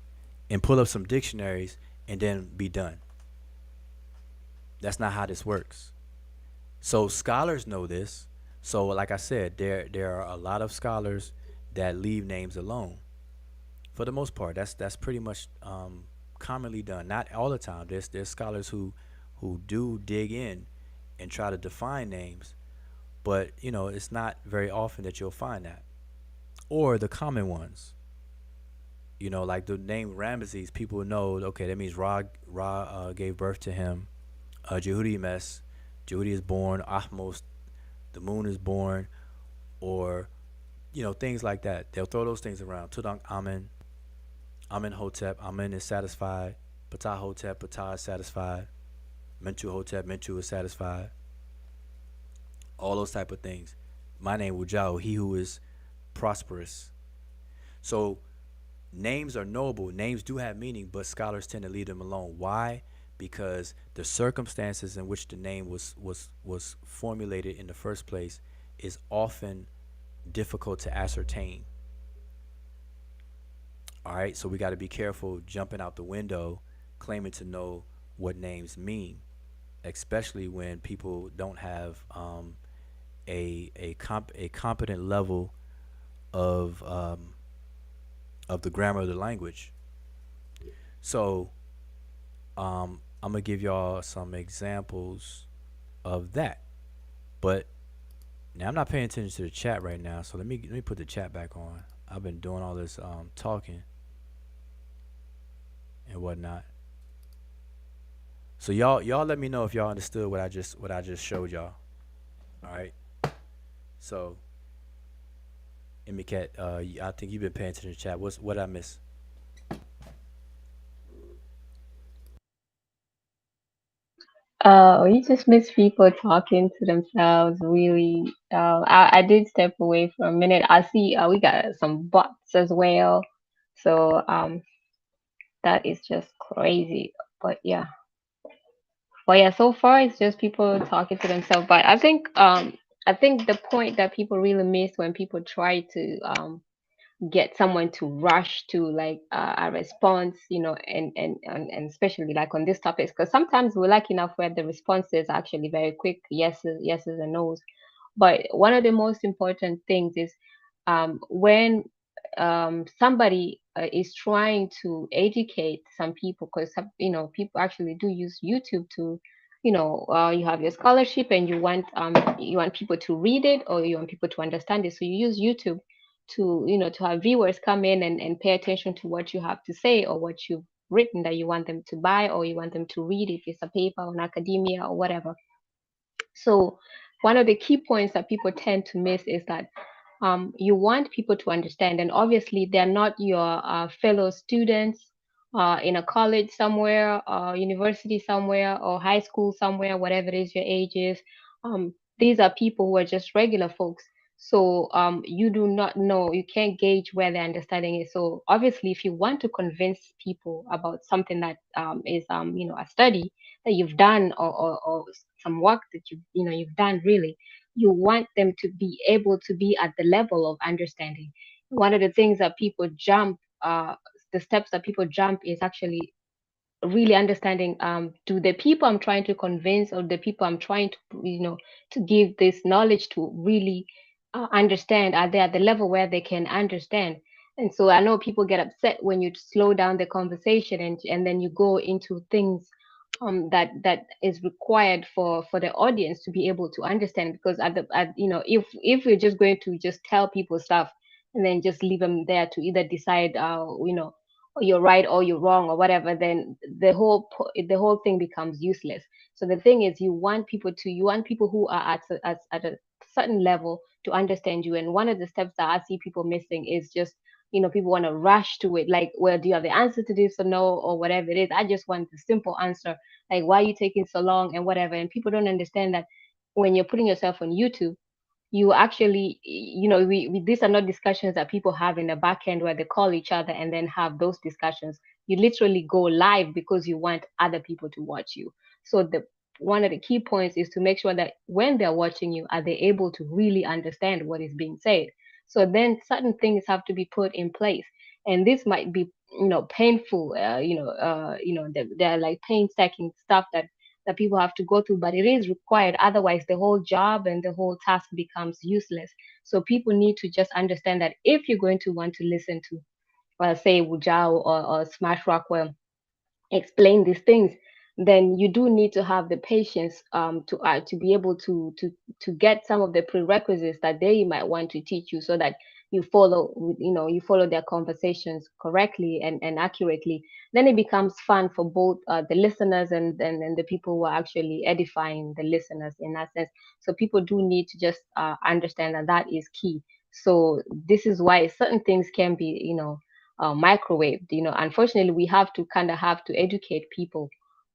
and pull up some dictionaries and then be done. That's not how this works. So scholars know this. So like I said, there are a lot of scholars that leave names alone. For the most part, that's pretty much commonly done. Not all the time. There's scholars who do dig in and try to define names, but it's not very often that you'll find that. Or the common ones, like the name Ramesses. People know, okay, that means Ra gave birth to him. Jehudi Mes, Jehudi is born. Ahmos, the moon is born, or things like that. They'll throw those things around. Tudunk Amen, Amenhotep, Amen is satisfied. Ptah Hotep, Ptah is satisfied. Mentu Hotep, Mentu is satisfied. All those type of things. My name Wujao, he who is prosperous. So names are knowable. Names do have meaning, but scholars tend to leave them alone. Why? Because the circumstances in which the name was formulated in the first place is often difficult to ascertain. All right, so we got to be careful jumping out the window claiming to know what names mean, especially when people don't have a competent level of the grammar of the language. So I'm gonna give y'all some examples of that. But now I'm not paying attention to the chat right now, so let me put the chat back on. I've been doing all this talking and whatnot. So y'all let me know if y'all understood what I just showed y'all. All right. So, Emiket, I think you've been paying attention to the chat. What did I miss? You just miss people talking to themselves. Really, I did step away for a minute. I see we got some bots as well, so that is just crazy. But yeah, so far it's just people talking to themselves. But I think the point that people really miss when people try to get someone to rush to like a response, and especially like on this topic, because sometimes we're lucky enough where the response is actually very quick, yeses and nos. But one of the most important things is when somebody is trying to educate some people, because people actually do use YouTube to, you have your scholarship and you want people to read it, or you want people to understand it, so you use YouTube to to have viewers come in and pay attention to what you have to say, or what you've written that you want them to buy, or you want them to read if it's a paper on academia or whatever. So one of the key points that people tend to miss is that you want people to understand, and obviously they're not your fellow students, in a college somewhere, university somewhere, or high school somewhere, whatever it is your age is. These are people who are just regular folks. So you do not know, you can't gauge where their understanding is. So obviously, if you want to convince people about something that is a study that you've done, or some work that you've done really, you want them to be able to be at the level of understanding. One of the things that people jump, the steps that people jump is actually really understanding, do the people I'm trying to convince, or the people I'm trying to to give this knowledge to, really understand, are they at the level where they can understand. And so I know people get upset when you slow down the conversation, and then you go into things that is required for the audience to be able to understand. Because if we're just going to just tell people stuff and then just leave them there to either decide, you're right or you're wrong or whatever, then the whole thing becomes useless. So the thing is, you want people who are at a certain level to understand you. And one of the steps that I see people missing is just, people want to rush to it, like, well, do you have the answer to this or no, or whatever it is. I just want the simple answer, like, why are you taking so long and whatever. And people don't understand that when you're putting yourself on YouTube, you actually, these are not discussions that people have in the back end where they call each other and then have those discussions. You literally go live because you want other people to watch you. So the one of the key points is to make sure that when they're watching you, are they able to really understand what is being said. So then certain things have to be put in place, and this might be, painful, they're like painstaking stuff that people have to go through, but it is required. Otherwise, the whole job and the whole task becomes useless. So people need to just understand that if you're going to want to listen to, say, Wujao or Smash Rockwell explain these things, then you do need to have the patience, to be able to get some of the prerequisites that they might want to teach you, so that you follow their conversations correctly and accurately. Then it becomes fun for both the listeners and the people who are actually edifying the listeners in that sense. So people do need to just understand that is key. So this is why certain things can be, microwaved. Unfortunately, we have to educate people,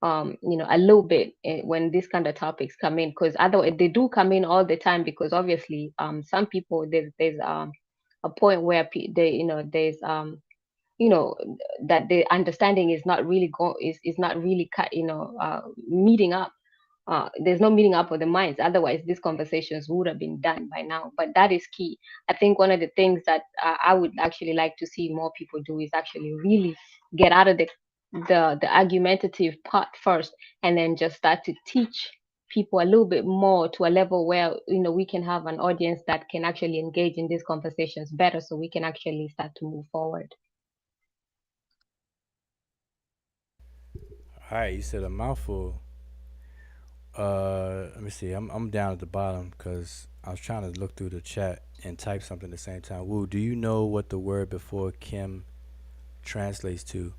a little bit, when these kind of topics come in, because otherwise they do come in all the time. Because obviously, some people, there's a point where there's you know that the understanding is not really is not really meeting up. There's no meeting up of the minds. Otherwise, these conversations would have been done by now. But that is key. I think one of the things that I would actually like to see more people do is actually really get out of the argumentative part first, and then just start to teach people a little bit more, to a level where we can have an audience that can actually engage in these conversations better, so we can actually start to move forward. All right, you said a mouthful. Let me see. I'm down at the bottom because I was trying to look through the chat and type something at the same time. Woo, do you know what the word before Kim translates to?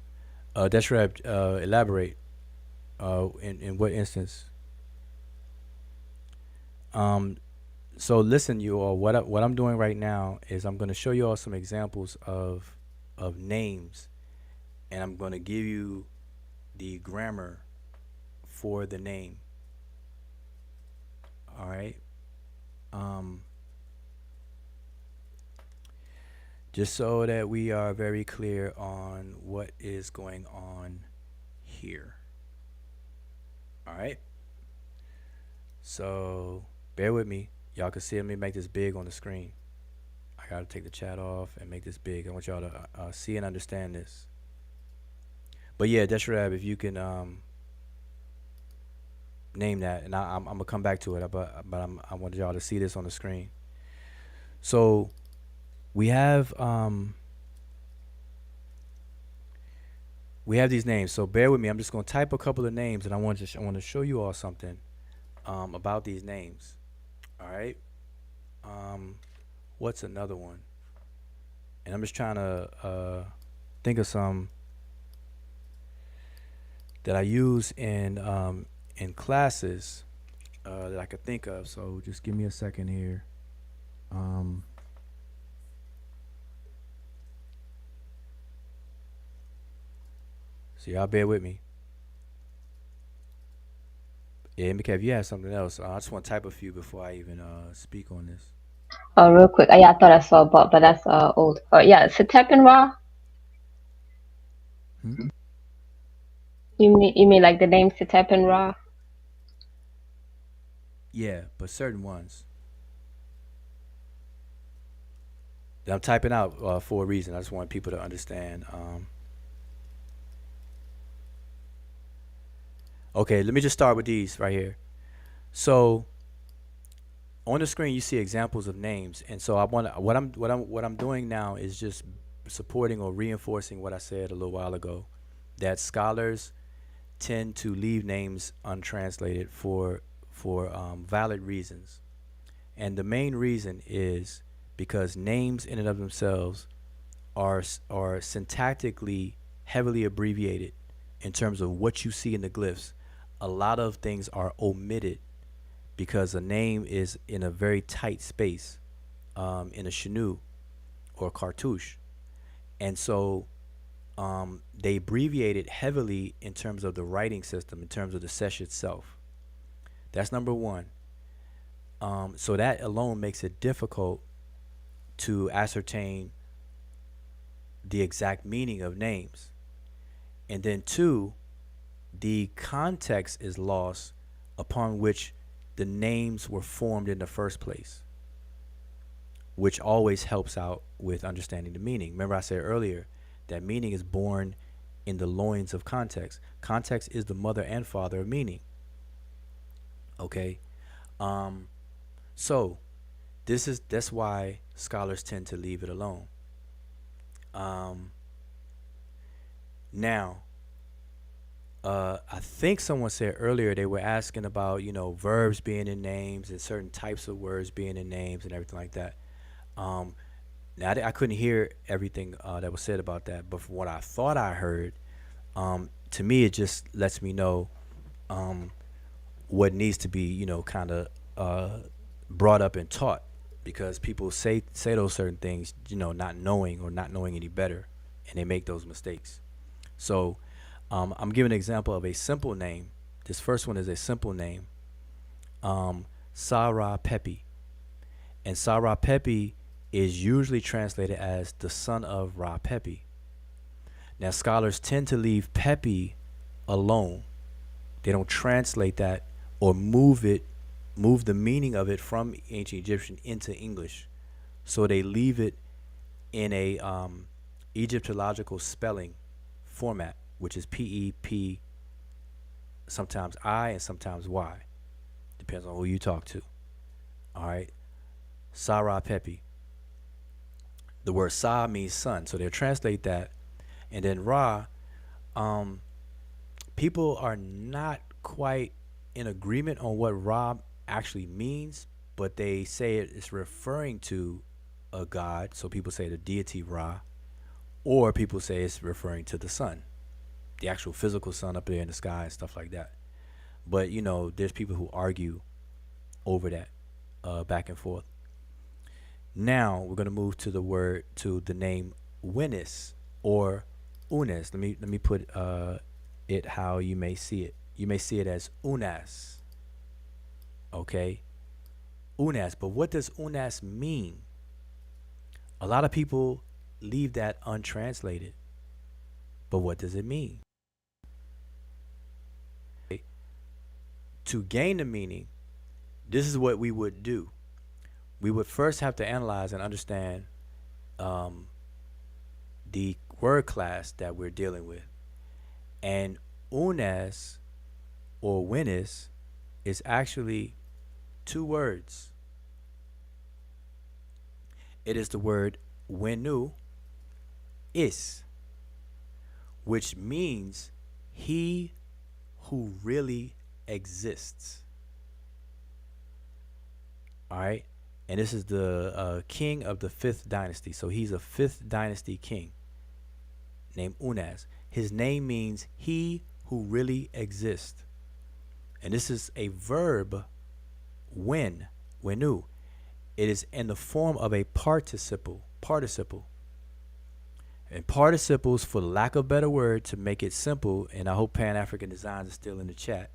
That's right. Elaborate. In what instance? So listen, you all. What I'm doing right now is I'm going to show you all some examples of names, and I'm going to give you the grammar for the name. All right. Just so that we are very clear on what is going on here. All right. So bear with me. Y'all can see it. Let me make this big on the screen. I got to take the chat off and make this big. I want y'all to see and understand this. But yeah, Deshrab, if you can name that, and I'm gonna come back to it, but I want y'all to see this on the screen. So we have these names. So bear with me. I'm just gonna type a couple of names, and I want to show you all something about these names. All right. What's another one? And I'm just trying to think of some that I use in classes that I could think of. So just give me a second here. So y'all bear with me. Yeah, Mika, if you have something else, I just want to type a few before I even speak on this. Real quick. Yeah, I thought I saw a bot, but that's old. Yeah, Satep Ra. Hmm? You mean like the name Satep Ra? Yeah, but certain ones. That I'm typing out for a reason. I just want people to understand. Okay, let me just start with these right here. So on the screen you see examples of names, and so I want what I'm doing now is just supporting or reinforcing what I said a little while ago, that scholars tend to leave names untranslated for valid reasons, and the main reason is because names in and of themselves are syntactically heavily abbreviated in terms of what you see in the glyphs. A lot of things are omitted because a name is in a very tight space, in a chenille or cartouche. And so they abbreviate it heavily in terms of the writing system, in terms of the Sesh itself. That's number one. So that alone makes it difficult to ascertain the exact meaning of names. And then two, the context is lost upon which the names were formed in the first place, which always helps out with understanding the meaning. Remember, I said earlier that meaning is born in the loins of context. Context is the mother and father of meaning. Okay, so that's why scholars tend to leave it alone. Now, I think someone said earlier they were asking about verbs being in names and certain types of words being in names and everything like that. Um, Now I couldn't hear everything that was said about that, but from what I thought I heard, to me it just lets me know um, what needs to be kind of brought up and taught, because people say those certain things not knowing or not knowing any better, and they make those mistakes. So I'm giving an example of a simple name. This first one is a simple name, Sarah Pepi, and Sarah Pepi is usually translated as the son of Ra Pepi. Now, scholars tend to leave Pepi alone. They don't translate that or move the meaning of it from ancient Egyptian into English. So they leave it in a Egyptological spelling format, which is PEP, sometimes I and sometimes Y. Depends on who you talk to. All right. Sarah Pepi. The word Sa means son, so they'll translate that. And then Ra, people are not quite in agreement on what Ra actually means, but they say it's referring to a god. So people say the deity Ra, or people say it's referring to the sun, the actual physical sun up there in the sky and stuff like that. But there's people who argue over that, back and forth. Now we're gonna move to the name Winis or Unes. Let me put it how you may see it. You may see it as Unas. Okay, Unas. But what does Unas mean? A lot of people leave that untranslated. But what does it mean? Okay. To gain the meaning, this is what we would do. We would first have to analyze and understand the word class that we're dealing with. And unas or winis is actually two words. It is the word wenu is, which means he who really exists. All right. And this is the king of the 5th dynasty. So he's a 5th dynasty king named Unas. His name means he who really exists. And this is a verb, wenu. It is in the form of a participle. And participles, for lack of a better word, to make it simple, and I hope Pan-African Designs is still in the chat.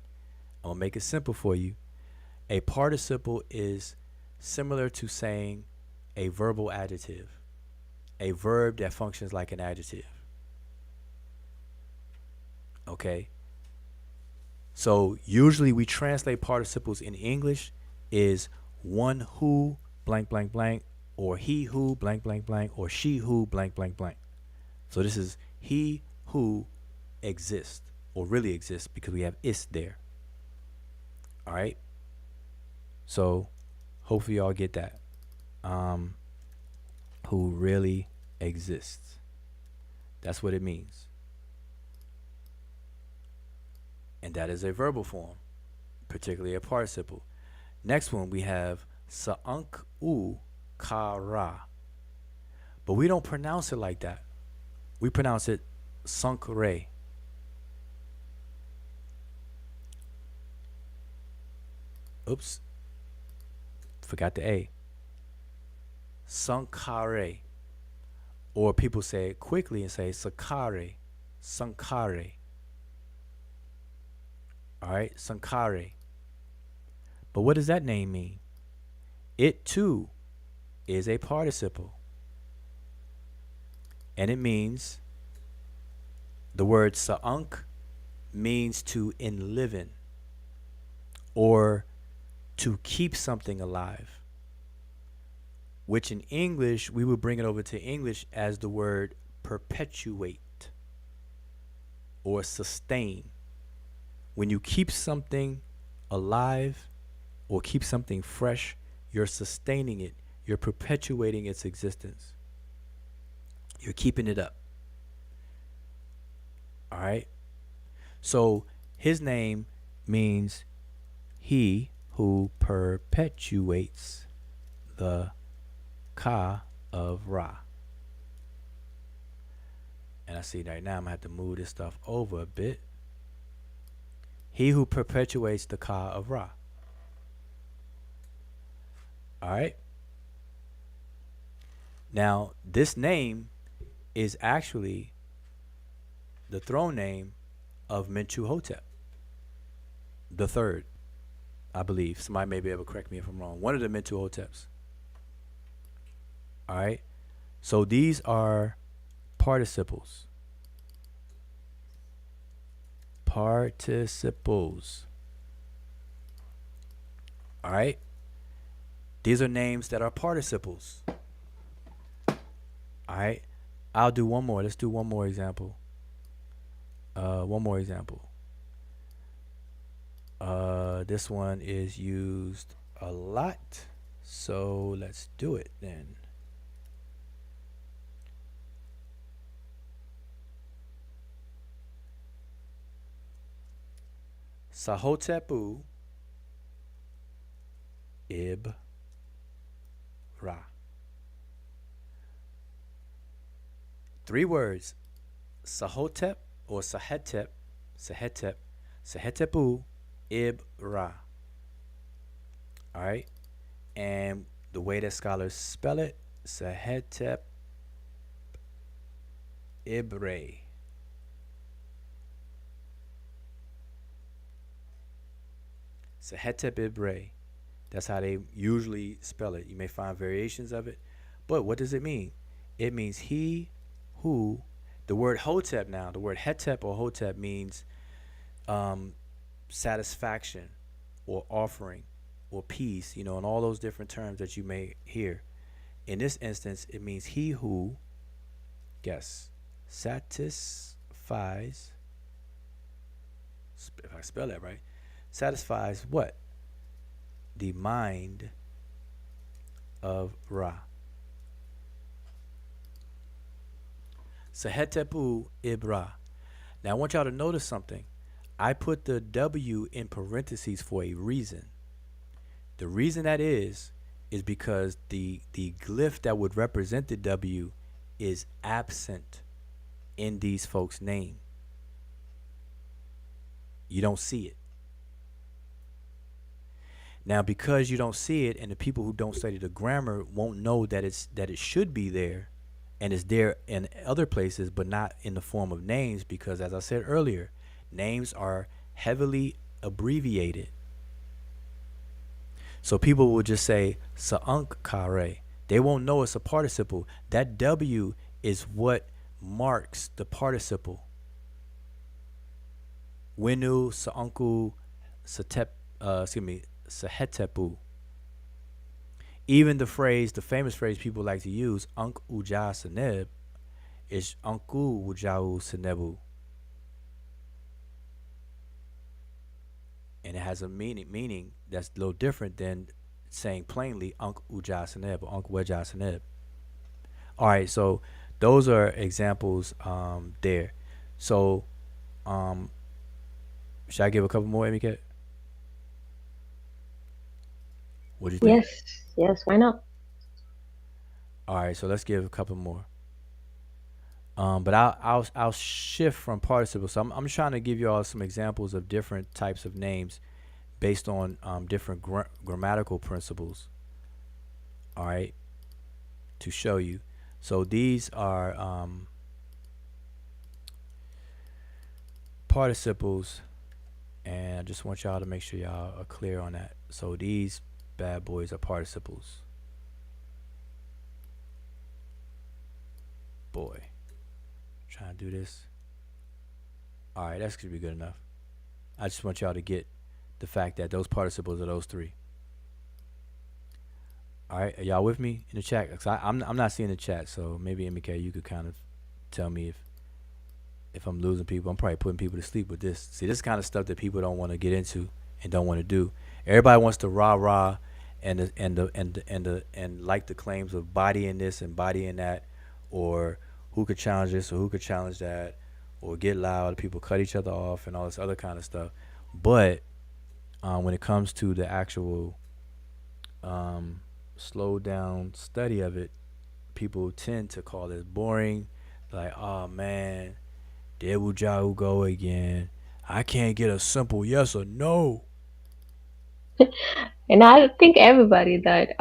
I'm going to make it simple for you. A participle is similar to saying a verbal adjective, a verb that functions like an adjective. Okay? So usually we translate participles in English is one who blank blank blank, or he who blank blank blank, or she who blank blank blank. So this is he who exists, or really exists, because we have is there. All right? So hopefully y'all get that. Who really exists. That's what it means. And that is a verbal form, particularly a participle. Next one, we have sa'ank u kara. But we don't pronounce it like that. We pronounce it sankre. Oops. Forgot the A. Sankare. Or people say it quickly and say sakare. Sankare. Alright, sankare. But what does that name mean? It too is a participle. And it means, the word sa'ank means to enliven, or to keep something alive, which in English, we would bring it over to English as the word perpetuate or sustain. When you keep something alive or keep something fresh, you're sustaining it. You're perpetuating its existence. You're keeping it up. All right? So his name means he who perpetuates the Ka of Ra. And I see right now I'm going to have to move this stuff over a bit. He who perpetuates the Ka of Ra. All right? Now, this name is actually the throne name of Mentuhotep the third, I believe. Somebody may be able to correct me if I'm wrong. One of the Mentuhoteps. All right? So these are participles. Participles. All right? These are names that are participles. All right? I'll do one more. Let's do one more example. One more example. This one is used a lot, so let's do it then. Sahotepu Ib Ra. 3 words. Sahotep or Sahetep, Sahetepu Ib Ra. All right, and the way that scholars spell it, Sahetep Ibre. Sahetep Ibre. That's how they usually spell it. You may find variations of it, but what does it mean? It means he who. The word Hotep now, the word Hetep or Hotep means satisfaction or offering or peace, and all those different terms that you may hear. In this instance, it means he who, guess, satisfies, if I spell that right, satisfies what? The mind of Ra. Sahetepu Ibra. Now I want y'all to notice something. I put the W in parentheses for a reason. The reason that is because the glyph that would represent the W is absent in these folks' name. You don't see it. Now, because you don't see it, and the people who don't study the grammar won't know that it should be there, and it's there in other places, but not in the form of names because, as I said earlier, names are heavily abbreviated. So people will just say sa'unk kare. They won't know it's a participle. That W is what marks the participle. Winu sa'unku satep, sahetepu. Even the phrase, the famous phrase people like to use, unk uja seneb, is unku ujau senebu. And it has a meaning that's a little different than saying plainly unk uja seneb or unk weja seneb. All right, so those are examples there. So um, should I give a couple more, Emiket? What do you think? Yes, yes, why not? All right, so let's give a couple more. But I'll shift from participles. So I'm trying to give you all some examples of different types of names based on different grammatical principles. All right, to show you. So these are participles, and I just want y'all to make sure y'all are clear on that. So these bad boys are participles. Boy, trying to do this. All right, that's gonna be good enough. I just want y'all to get the fact that those participles are those three. All right, are y'all with me in the chat? Cause I'm not seeing the chat, so maybe MK, you could kind of tell me if I'm losing people. I'm probably putting people to sleep with this. See, this kind of stuff that people don't want to get into and don't want to do. Everybody wants to rah and like the claims of bodying this and bodying that, or who could challenge this or who could challenge that, or get loud. People cut each other off and all this other kind of stuff. But when it comes to the actual slow down study of it, people tend to call this boring. Like, oh man, there will Jau go again. I can't get a simple yes or no. And I think everybody that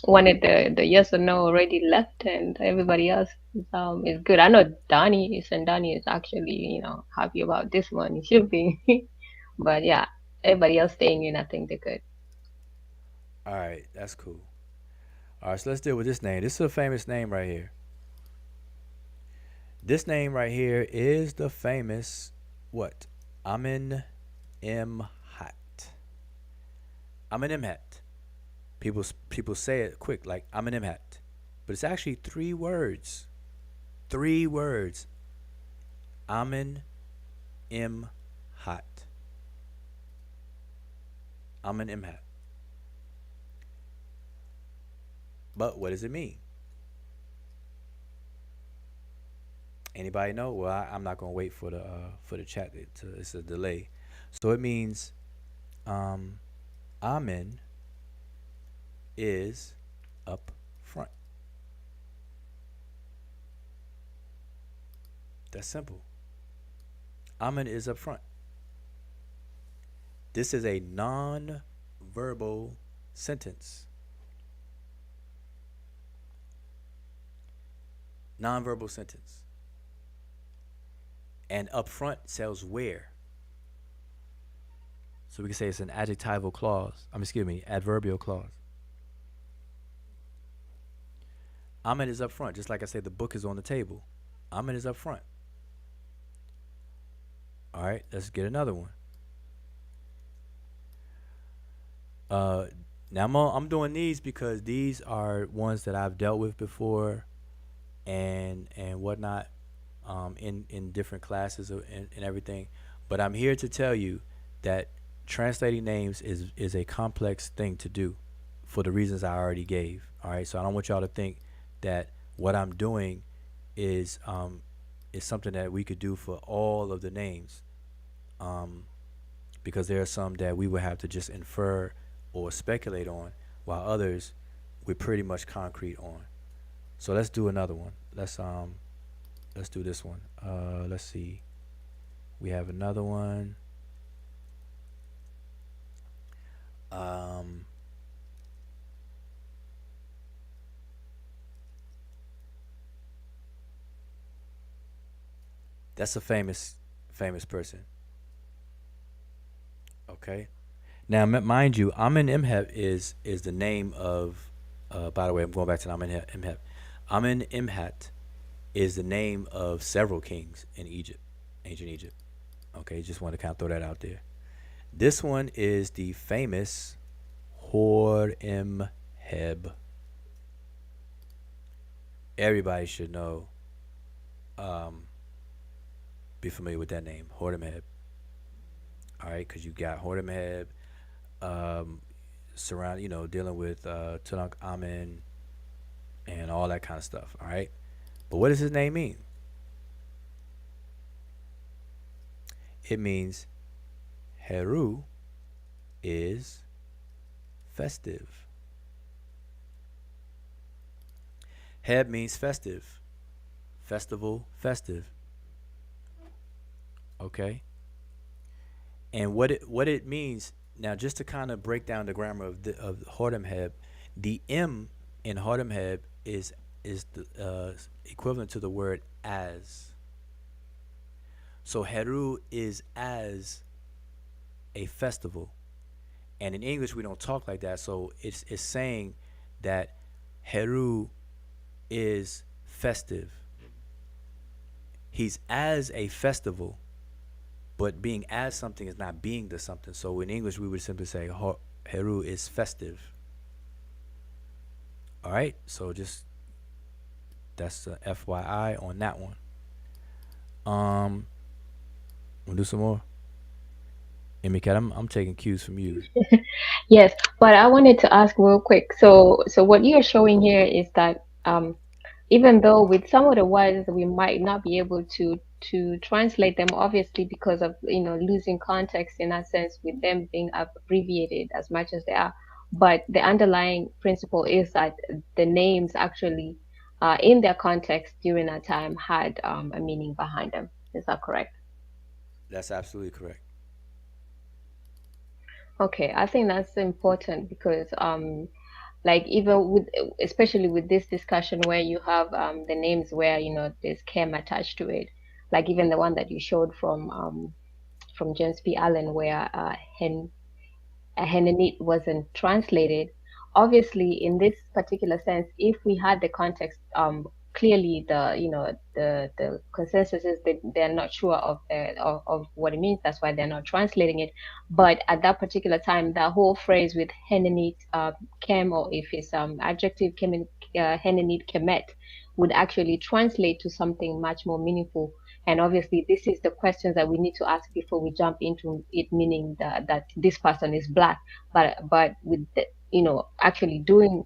wanted the yes or no already left, and everybody else is good. I know Donnie is actually happy about this one. He should be, but yeah, everybody else staying in. I think they're good. All right, that's cool. All right, so let's deal with this name. This is a famous name right here. This name right here is the famous what? Amin Imhat. Amin Imhat. People say it quick like Amin Imhat, but it's actually 3 words. 3 words. Amin Imhat. Amin Imhat. But what does it mean? Anybody know? Well, I'm not gonna wait for the chat. It's a delay. So it means Amen is up front. That's simple. Amen is up front. This is a non-verbal sentence. Non-verbal sentence. And up front tells where. So we can say it's an adjectival clause. Adverbial clause. Amen is up front. Just like I said, the book is on the table. Amen is up front. All right, let's get another one. Now I'm doing these because these are ones that I've dealt with before, and whatnot, in different classes and everything. But I'm here to tell you that translating names is a complex thing to do, for the reasons I already gave. All right, so I don't want y'all to think that what I'm doing is something that we could do for all of the names, because there are some that we would have to just infer or speculate on, while others we're pretty much concrete on. So let's do another one. Let's do this one. Let's see. We have another one. That's a famous person. Okay. Now, mind you, Amen Imhotep is the name of. By the way, I'm going back to Amen Imhotep. Amen Imhotep is the name of several kings in Egypt, ancient Egypt. Okay, just want to kind of throw that out there. This one is the famous Hor-Imheb. Everybody should know, um, be familiar with that name, Hor-Imheb. All right, because you got Hor-Imheb, um, dealing with Tutankhamun and all that kind of stuff. All right, but what does his name mean? It means Heru is festive. Heb means festive, festival, festive. Okay, and what it means now, just to kind of break down the grammar of Hordemheb, the M in Hordemheb is the equivalent to the word as. So Heru is as a festival, and in English we don't talk like that. So it's saying that Heru is festive. He's as a festival, but being as something is not being the something. So in English we would simply say Heru is festive. All right. So just that's a FYI on that one. We'll do some more. Emicat, I'm taking cues from you. Yes, but I wanted to ask real quick. So what you're showing here is that even though with some of the words we might not be able to translate them, obviously because of losing context in that sense with them being abbreviated as much as they are, but the underlying principle is that the names actually, in their context during that time, had a meaning behind them. Is that correct? That's absolutely correct. Okay, I think that's important because like even with especially with this discussion where you have the names where there's chem attached to it, like even the one that you showed from James P. Allen where Henanit wasn't translated. Obviously, in this particular sense, if we had the context, clearly the consensus is that they're not sure of what it means. That's why they're not translating it. But at that particular time, the whole phrase with Henanit Kem, or if it's adjective Henanit Kemet, would actually translate to something much more meaningful. And obviously, this is the questions that we need to ask before we jump into it, meaning that this person is black. But with the, actually doing,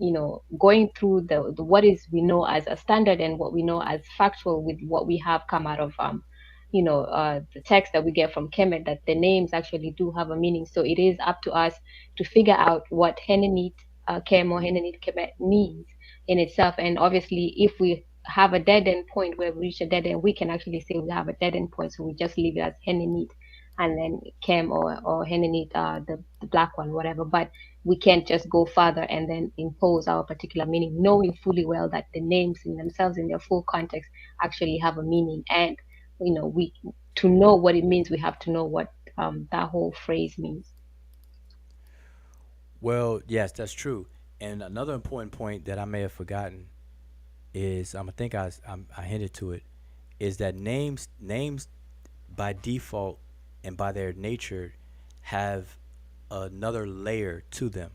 going through the what is we know as a standard and what we know as factual with what we have come out of the text that we get from Kemet, that the names actually do have a meaning. So it is up to us to figure out what Henanit Kem or Henanit Kemet means in itself. And obviously, if we have a dead end point where we reach a dead end, we can actually say we have a dead end point. So we just leave it as Henanit and then Kem or Henanit, the black one, whatever. But we can't just go further and then impose our particular meaning, knowing fully well that the names in themselves, in their full context, actually have a meaning. And we to know what it means, we have to know what that whole phrase means. Well, yes, that's true. And another important point that I may have forgotten is I think I hinted to it, is that names by default and by their nature have another layer to them.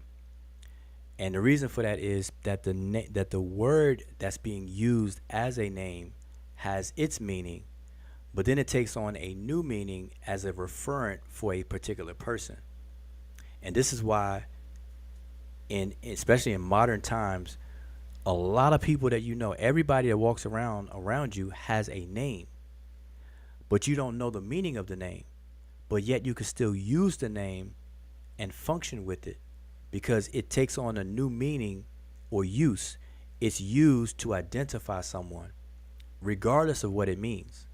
And the reason for that is that that the word that's being used as a name has its meaning, but then it takes on a new meaning as a referent for a particular person. And this is why, especially in modern times, a lot of people that everybody that walks around you has a name, but you don't know the meaning of the name, but yet you can still use the name and function with it because it takes on a new meaning or use. It's used to identify someone regardless of what it means.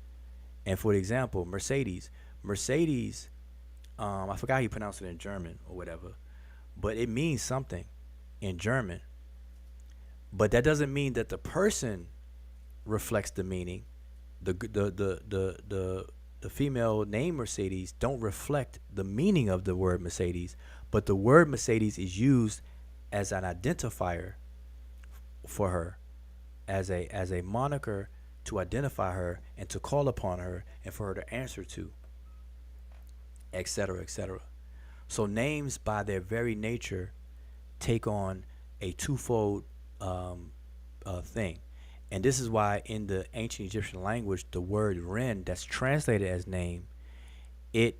And for example, Mercedes, I forgot how you pronounce it in German or whatever, but it means something in German. But that doesn't mean that the person reflects the meaning. the female name Mercedes don't reflect the meaning of the word Mercedes, but the word Mercedes is used as an identifier for her, as a moniker to identify her and to call upon her and for her to answer to, etc., etc. So names, by their very nature, take on a twofold thing. And this is why in the ancient Egyptian language, the word Ren, that's translated as name, it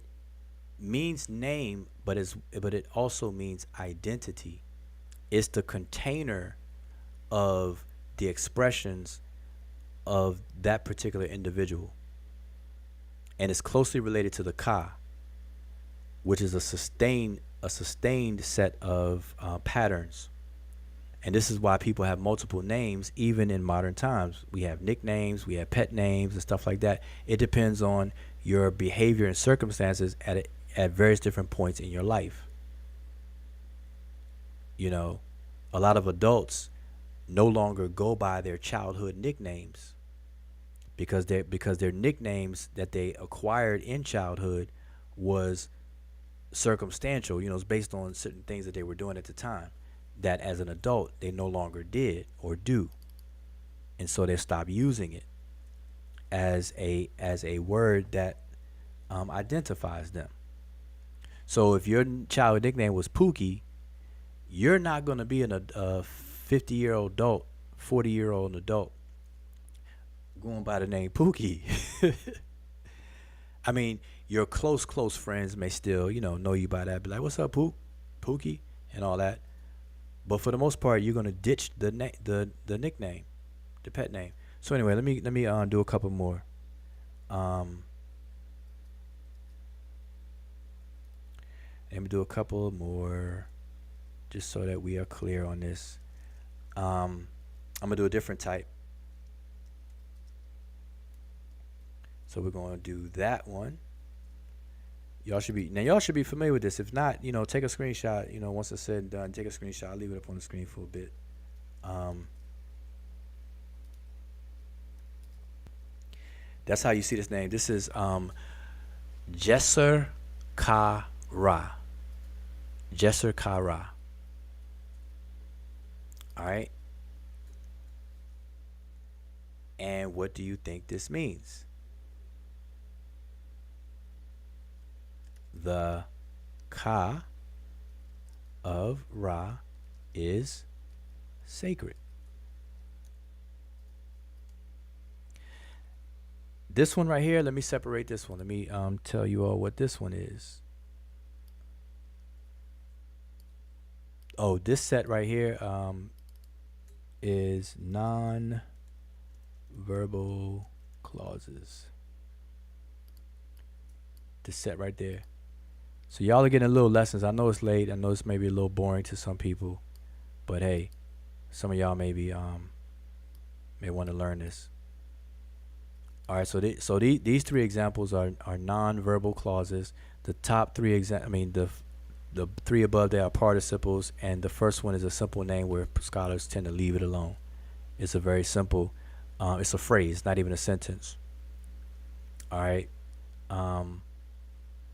means name, but it also means identity. It's the container of the expressions of that particular individual. And it's closely related to the Ka, which is a sustained set of patterns. And this is why people have multiple names, even in modern times. We have nicknames, we have pet names, and stuff like that. It depends on your behavior and circumstances at various different points in your life. You know, a lot of adults no longer go by their childhood nicknames because their nicknames that they acquired in childhood was circumstantial. You know, it's based on certain things that they were doing at the time that as an adult they no longer did or do, and so they stop using it as a word that identifies them. So if your child nickname was Pookie, you're not going to be a 50-year-old adult, 40-year-old adult going by the name Pookie. I mean, your close friends may still, know you by that, be like, "What's up, Pookie," and all that. But for the most part, you're gonna ditch the nickname, the pet name. So anyway, let me do a couple more. Let me do a couple more, just so that we are clear on this. I'm gonna do a different type. So we're gonna do that one. Y'all should be familiar with this. If not, take a screenshot. Once it's said and done, take a screenshot. I'll leave it up on the screen for a bit. That's how you see this name. This is Jesser Ka Ra. Jesser Ka Ra. All right. And what do you think this means? The Ka of Ra is sacred. This one right here, let me separate this one. Let me tell you all what this one is. Oh, this set right here is non-verbal clauses. This set right there. So y'all are getting a little lessons. I know it's late. I know it's maybe a little boring to some people, but hey, some of y'all maybe may want to learn this. All right. So these three examples are non-verbal clauses. The top three the three above there are participles, and the first one is a simple name where scholars tend to leave it alone. It's a very simple. It's a phrase, not even a sentence. All right.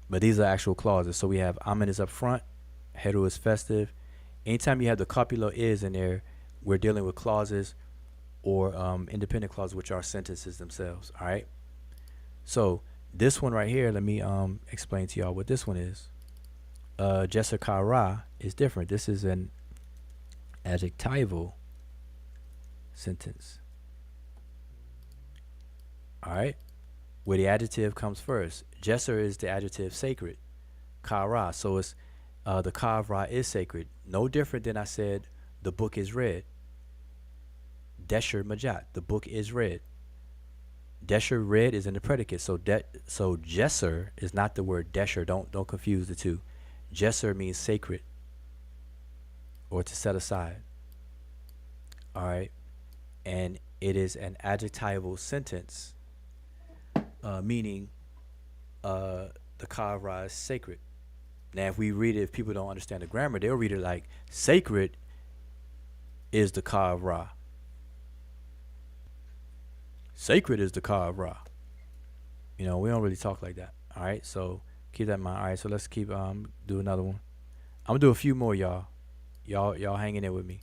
But these are actual clauses. So we have amen is up front, heru is festive. Anytime you have the copula is in there, we're dealing with clauses or independent clauses, which are sentences themselves. All right. So this one right here, let me explain to y'all what this one is. Jesser Ka Ra is different. This is an adjectival sentence. All right. Where the adjective comes first. Jesser is the adjective sacred. Ka Ra. So it's the Ka of Ra is sacred. No different than I said the book is read. Desher Majat. The book is read. Desher read is in the predicate. So Jesser is not the word Desher. Don't confuse the two. Jesser means sacred or to set aside. All right. And it is an adjectival sentence. Meaning the Ka of Ra is sacred. Now, if we read it, if people don't understand the grammar, they'll read it like sacred is the Ka of Ra. Sacred is the Ka of Ra. We don't really talk like that. All right, so keep that in mind. All right, so let's keep do another one. I'm gonna do a few more, y'all. Y'all hanging in with me.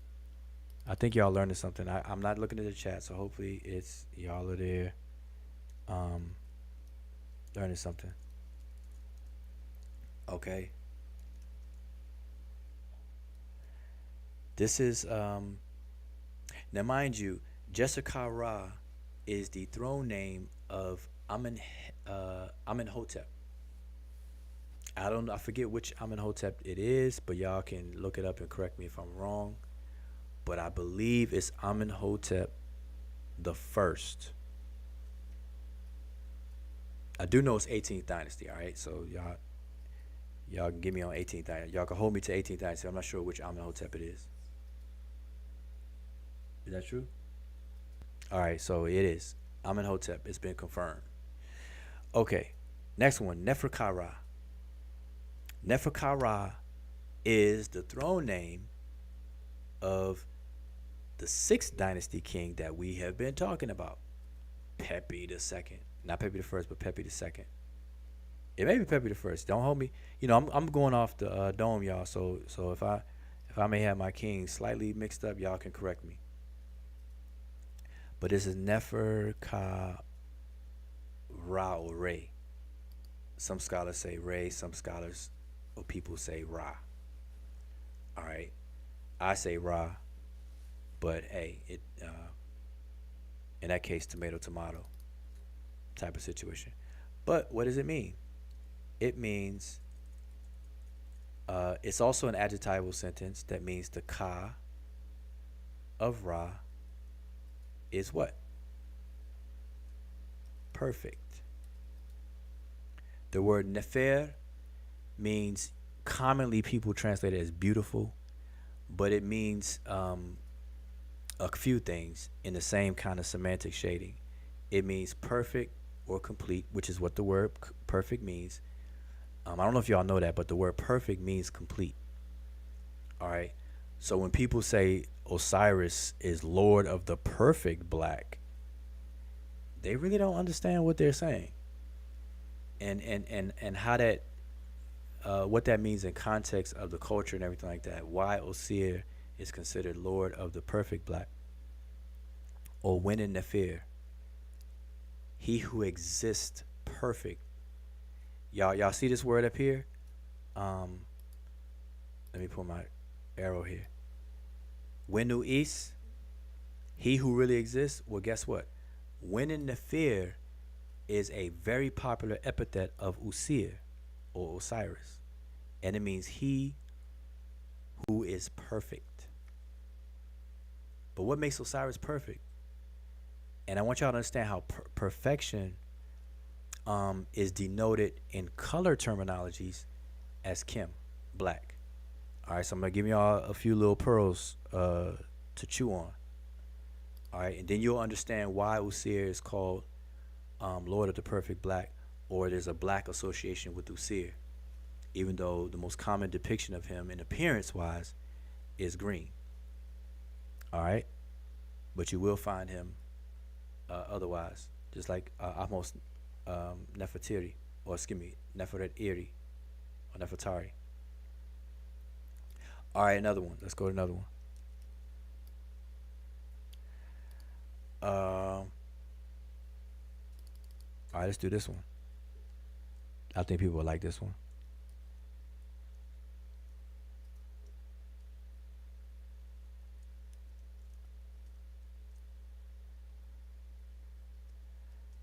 I think y'all learning something. I'm not looking at the chat, so hopefully it's y'all are there, learning something. Okay. This is now, mind you, Jessica Ra is the throne name of Amenhotep. I forget which Amenhotep it is, but y'all can look it up and correct me if I'm wrong. But I believe it's Amenhotep the first. I do know it's 18th dynasty, all right? So y'all can give me on 18th dynasty. Y'all can hold me to 18th dynasty. I'm not sure which Amenhotep it is. Is that true? All right, so it is Amenhotep. It's been confirmed. Okay, next one, Neferkara. Neferkara is the throne name of the 6th dynasty king that we have been talking about, Pepi the Second. Not Pepi the First, but Pepi the Second. It may be Pepi the First. Don't hold me. I'm going off the dome, y'all. So if I may have my kings slightly mixed up, y'all can correct me. But this is Neferkara or Re. Some scholars say Re. Some scholars or people say Ra. All right, I say Ra, but hey, it in that case, tomato type of situation. But what does it mean? It means it's also an adjectival sentence that means the Ka of Ra is what? Perfect. The word Nefer means, commonly people translate it as beautiful, but it means a few things in the same kind of semantic shading. It means perfect or complete, which is what the word perfect means. I don't know if y'all know that, but the word perfect means complete. All right. So when people say Osiris is Lord of the perfect black, they really don't understand what they're saying, and how that what that means in context of the culture and everything like that. Why Osir is considered Lord of the perfect black, or when in Nefer, he who exists perfect. Y'all see this word up here? Let me pull my arrow here. Wenu is, he who really exists. Well, guess what? When in Nefer is a very popular epithet of Usir or Osiris, and it means he who is perfect. But what makes Osiris perfect? And I want y'all to understand how perfection is denoted in color terminologies as Kim, black. All right, so I'm gonna give y'all a few little pearls to chew on. All right, and then you'll understand why Usir is called Lord of the Perfect Black, or there's a black association with Usir, even though the most common depiction of him in appearance-wise is green. All right, but you will find him otherwise, just like almost Nefertiri, or excuse me, Neferet Iri, or Nefertari. All right, another one. Let's go to another one. All right, let's do this one. I think people will like this one.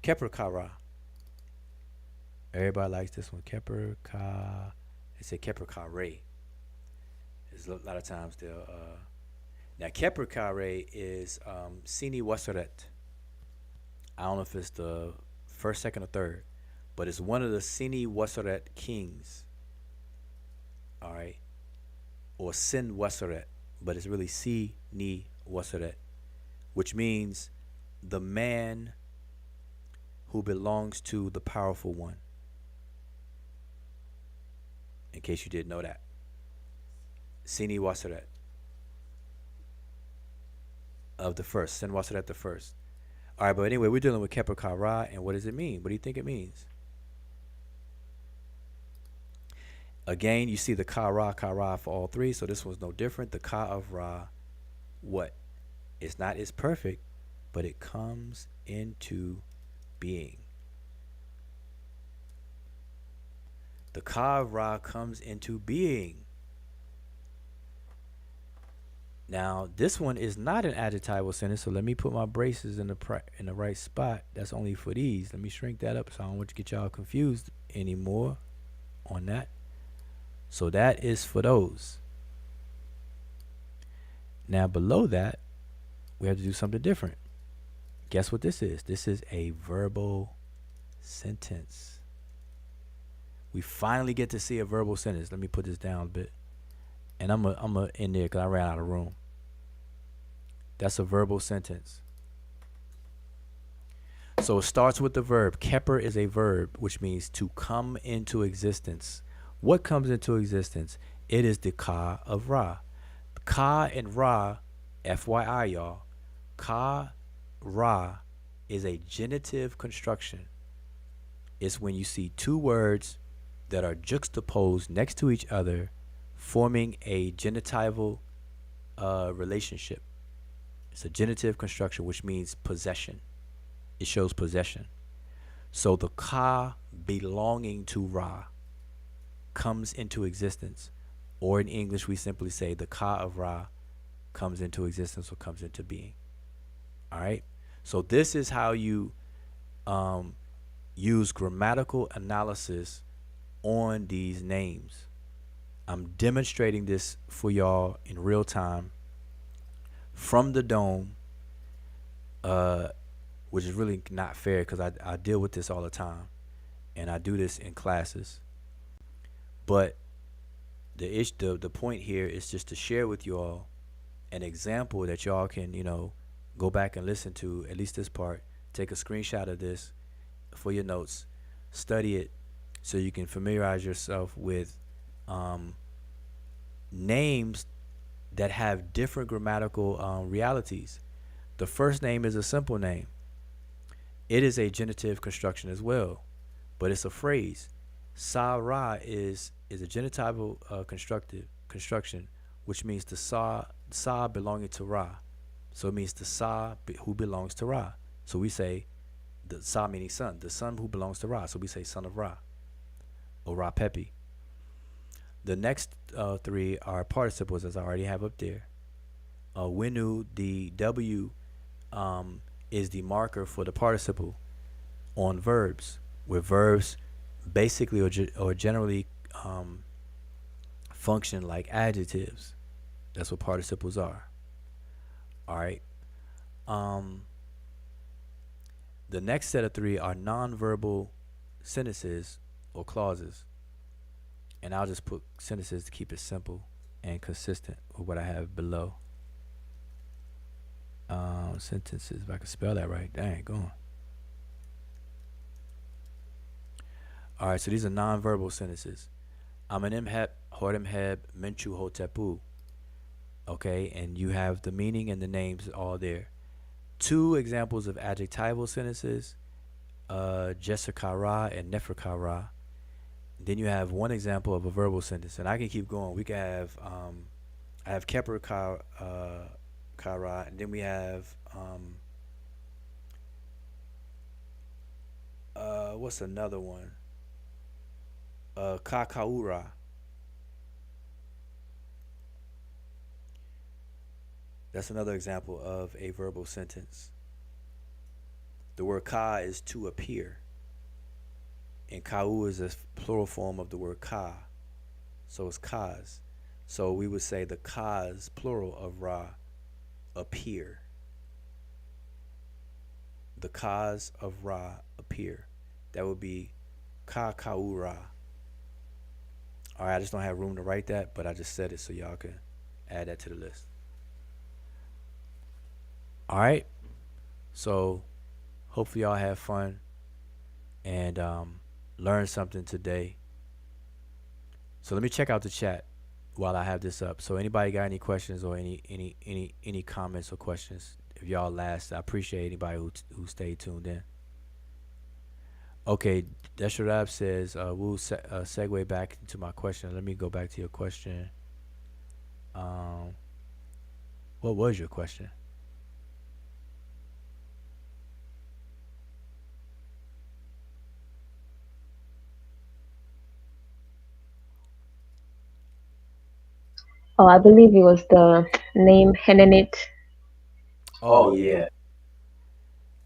Keperkara. Everybody likes this one. Keperka. They say Keperkare. There's a lot of times they'll. Now, Keperkare is Sini Waseret. I don't know if it's the first, second, or third, but it's one of the Sini Waseret kings. All right, or Sin Waseret, but it's really Sini Waseret, which means the man who belongs to the powerful one. In case you didn't know that, Sini Waseret of the first, Sin Waseret the first. All right, but anyway, we're dealing with keper kara, and what does it mean? What do you think it means? Again, you see the kara for all three, so this one's no different. The ka of ra, what? It's not as perfect, but it comes into being. The ka of ra comes into being. Now, this one is not an adjectival sentence, so let me put my braces in the right spot. That's only for these. Let me shrink that up so I don't want to get y'all confused anymore on that. So that is for those. Now, below that, we have to do something different. Guess what this is? This is a verbal sentence. We finally get to see a verbal sentence. Let me put this down a bit. And I'm a in there because I ran out of room. That's a verbal sentence. So it starts with the verb. Keper is a verb, which means to come into existence. What comes into existence? It is the ka of ra. Ka and ra, FYI, y'all. Ka, ra is a genitive construction. It's when you see two words that are juxtaposed next to each other, forming a genitival relationship. It's a genitive construction, which means possession. It shows possession. So the ka belonging to ra comes into existence. Or in English, we simply say the ka of ra comes into existence or comes into being. All right? So this is how you use grammatical analysis on these names. I'm demonstrating this for y'all in real time from the dome, which is really not fair because I deal with this all the time and I do this in classes. But the point here is just to share with y'all an example that y'all can, go back and listen to, at least this part. Take a screenshot of this for your notes, study it so you can familiarize yourself with names that have different grammatical realities. The first name is a simple name. It is a genitive construction as well, but it's a phrase. Sa-ra is a genitival construction, which means the sa belonging to ra. So it means the sa who belongs to ra. So we say the sa meaning son, the son who belongs to ra. So we say son of ra, or ra pepi. The next three are participles, as I already have up there. Winu, the W is the marker for the participle on verbs, where verbs basically or generally function like adjectives. That's what participles are. All right. The next set of three are nonverbal sentences or clauses. And I'll just put sentences to keep it simple and consistent with what I have below. Sentences, if I can spell that right. Dang, go on. All right, so these are nonverbal sentences. Amanim hep, hodem heb, menchu hotepu. Okay, and you have the meaning and the names all there. Two examples of adjectival sentences, Jesakara and Neferkara. Then you have one example of a verbal sentence, and I can keep going. We can have, I have keper kara, and then we have, what's another one? Kakaura. That's another example of a verbal sentence. The word ka is to appear. And kau is a plural form of the word ka. So it's kas. So we would say the kas, plural of ra, appear. The kas of ra appear. That would be ka kau ra. All right, I just don't have room to write that, but I just said it so y'all can add that to the list. All right. So hopefully y'all have fun and learn something today. So let me check out the chat while I have this up. So anybody got any questions or any comments or questions? if y'all last. I appreciate anybody who stayed tuned in. Okay, Desharab says, we'll segue back into my question. Let me go back to your question. Um, what was your question? Oh, I believe it was the name Henenit. Oh, yeah.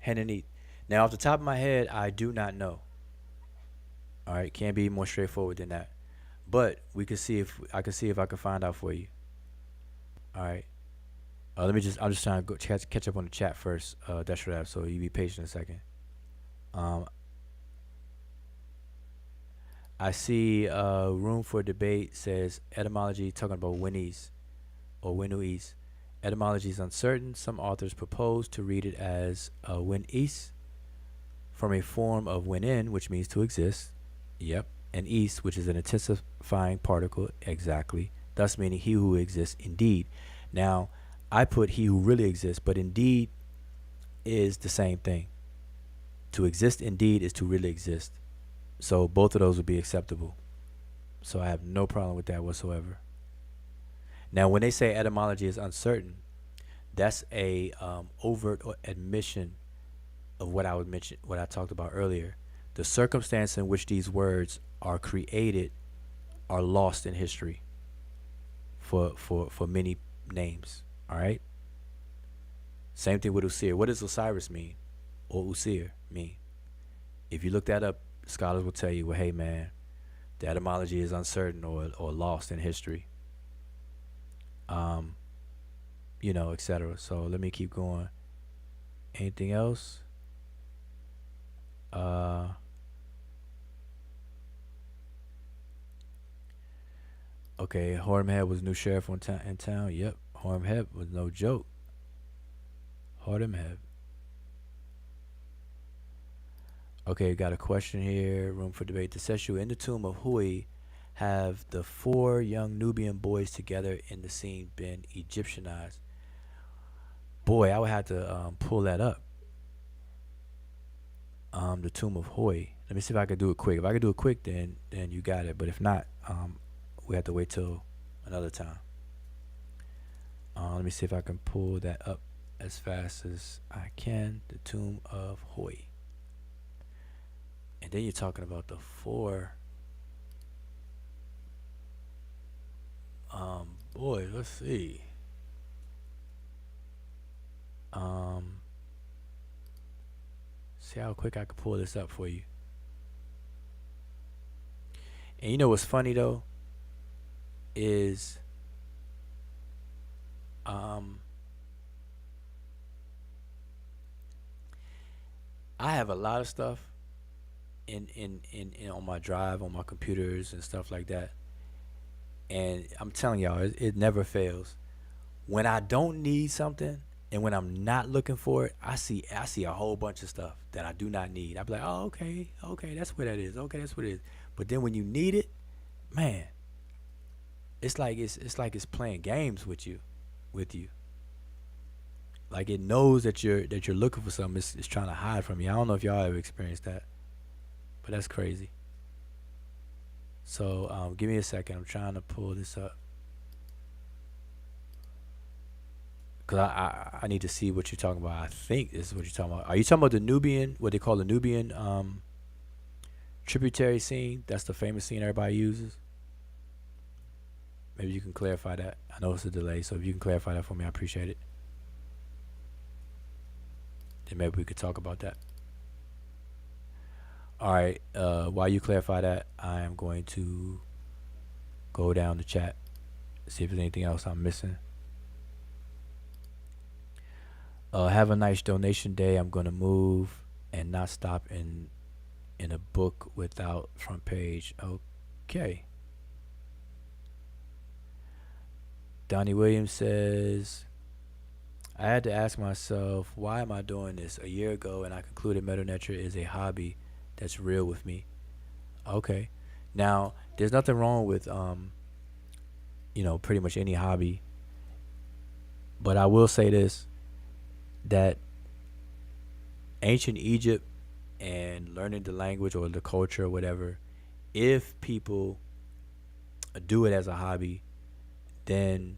Henanite. Now, off the top of my head, I do not know. All right, can't be more straightforward than that. But we could see if I could see if I could find out for you. All right. Let me just. I'm just trying to go catch up on the chat first. Deshrab. So you be patient a second. Um, I see room for debate says etymology talking about Winnies or Winuis. Etymology is uncertain. Some authors propose to read it as Win-East from a form of win-in, which means to exist. Yep. And east, which is an intensifying particle, exactly. Thus meaning he who exists indeed. Now, I put he who really exists, but indeed is the same thing. To exist indeed is to really exist. So both of those would be acceptable. So I have no problem with that whatsoever. Now, when they say etymology is uncertain, that's a overt admission of what I would mention, what I talked about earlier. The circumstance in which these words are created are lost in history for many names. All right. Same thing with Usir. What does Osiris mean, or Usir mean? If you look that up, scholars will tell you, well, hey man, the etymology is uncertain or lost in history. Etc. So let me keep going. Anything else? Okay, Horemheb was new sheriff in town. Yep, Horemheb was no joke. Horemheb. Okay, got a question here. Room for debate. The Sesh in the tomb of Hui have the 4 young Nubian boys together in the scene been Egyptianized? Boy, I would have to pull that up. The tomb of Hui. Let me see if I can do it quick. If I can do it quick, then you got it. But if not, we have to wait till another time. Let me see if I can pull that up as fast as I can. The tomb of Hui. And then you're talking about the 4. Boy, let's see. See how quick I can pull this up for you. And you know what's funny though is I have a lot of stuff in on my drive, on my computers and stuff like that. And I'm telling y'all, it never fails. When I don't need something and when I'm not looking for it, I see a whole bunch of stuff that I do not need. I be like, oh, okay, that's what that is. Okay, that's what it is. But then when you need it, man, it's like it's playing games with you. Like it knows that you're looking for something. It's trying to hide from you. I don't know if y'all ever experienced that, but that's crazy. So give me a second. I'm trying to pull this up because I need to see what you're talking about. I think this is what you're talking about. Are you talking about the Nubian, what they call the Nubian tributary scene? That's the famous scene everybody uses. Maybe you can clarify that. I know it's a delay, so if you can clarify that for me, I appreciate it. Then maybe we could talk about that. All right. While you clarify that, I am going to go down the chat, see if there's anything else I'm missing. Have a nice donation day. I'm going to move and not stop in a book without front page. Okay. Donnie Williams says, I had to ask myself, why am I doing this? A year ago, and I concluded Netcher is a hobby that's real with me. Okay. Now, there's nothing wrong with, pretty much any hobby. But I will say this. that ancient Egypt and learning the language or the culture or whatever, if people do it as a hobby, then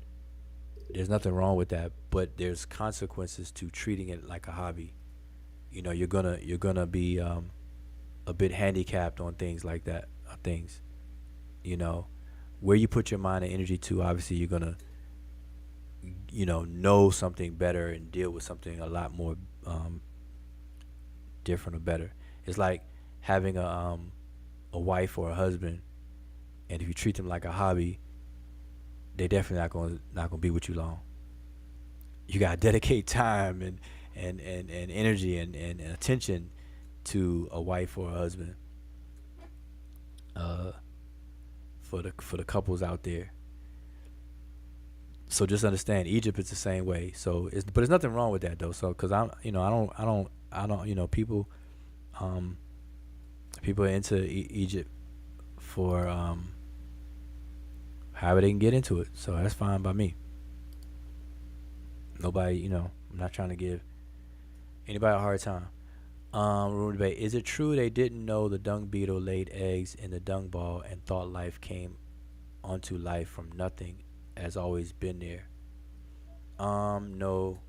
there's nothing wrong with that. But there's consequences to treating it like a hobby. You know, you're gonna be a bit handicapped on things like that. Things, you know, where you put your mind and energy to. Obviously, you're gonna, know something better and deal with something a lot more different or better. It's like having a wife or a husband, and if you treat them like a hobby, they definitely not gonna be with you long. You gotta dedicate time and energy and attention to a wife or a husband. Uh, for the couples out there. So just understand, Egypt is the same way. So but there's nothing wrong with that though. So because I don't, um, people are into Egypt for however they can get into it. So that's fine by me. Nobody, I'm not trying to give anybody a hard time. Room debate. Is it true they didn't know the dung beetle laid eggs in the dung ball and thought life came onto life from nothing, has always been there? No,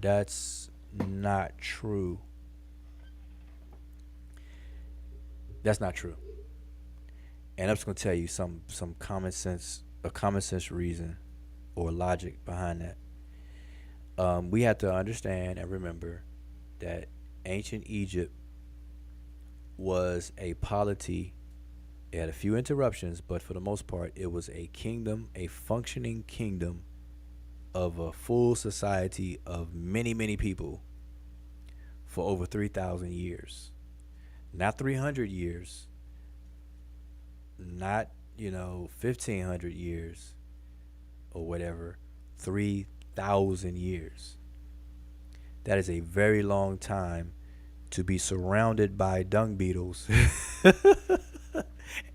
that's not true. That's not true. And I'm just gonna tell you some common sense reason or logic behind that. We have to understand and remember that ancient Egypt was a polity. It had a few interruptions, but for the most part, it was a kingdom, a functioning kingdom of a full society of many, many people for over 3,000 years. Not 300 years, not, 1,500 years or whatever, 3,000 years. That is a very long time to be surrounded by dung beetles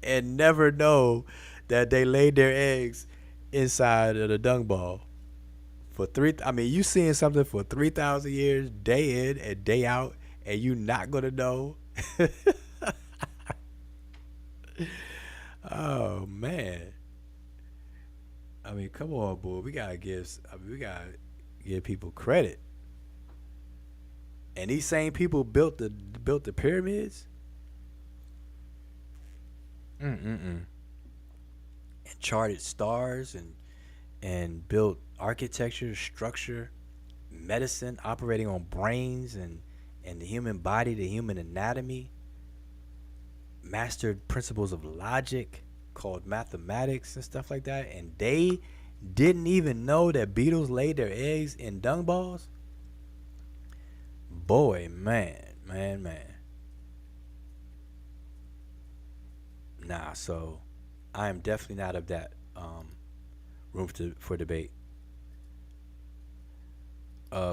and never know that they laid their eggs inside of the dung ball. You seeing something for 3,000 years, day in and day out, and you not gonna know? Oh man. Come on, boy. We gotta give people credit. And these same people built the pyramids. Mm-mm-mm. And charted stars and built architecture, structure, medicine, operating on brains and the human body, the human anatomy, mastered principles of logic called mathematics and stuff like that. And they didn't even know that beetles laid their eggs in dung balls. Boy, man. Nah, so I am definitely not of that room for debate.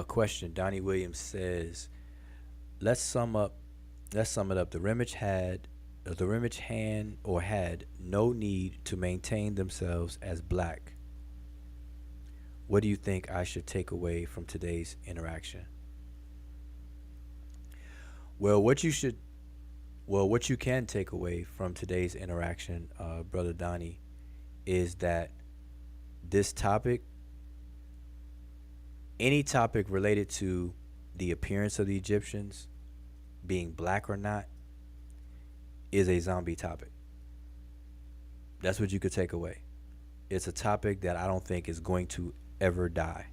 Question. Donnie Williams says, let's sum up. Let's sum it up. The Rimage had no need to maintain themselves as black. What do you think I should take away from today's interaction? Well, what you can take away from today's interaction, Brother Donnie, is that this topic, any topic related to the appearance of the Egyptians, being black or not, is a zombie topic. That's what you could take away. It's a topic that I don't think is going to ever die.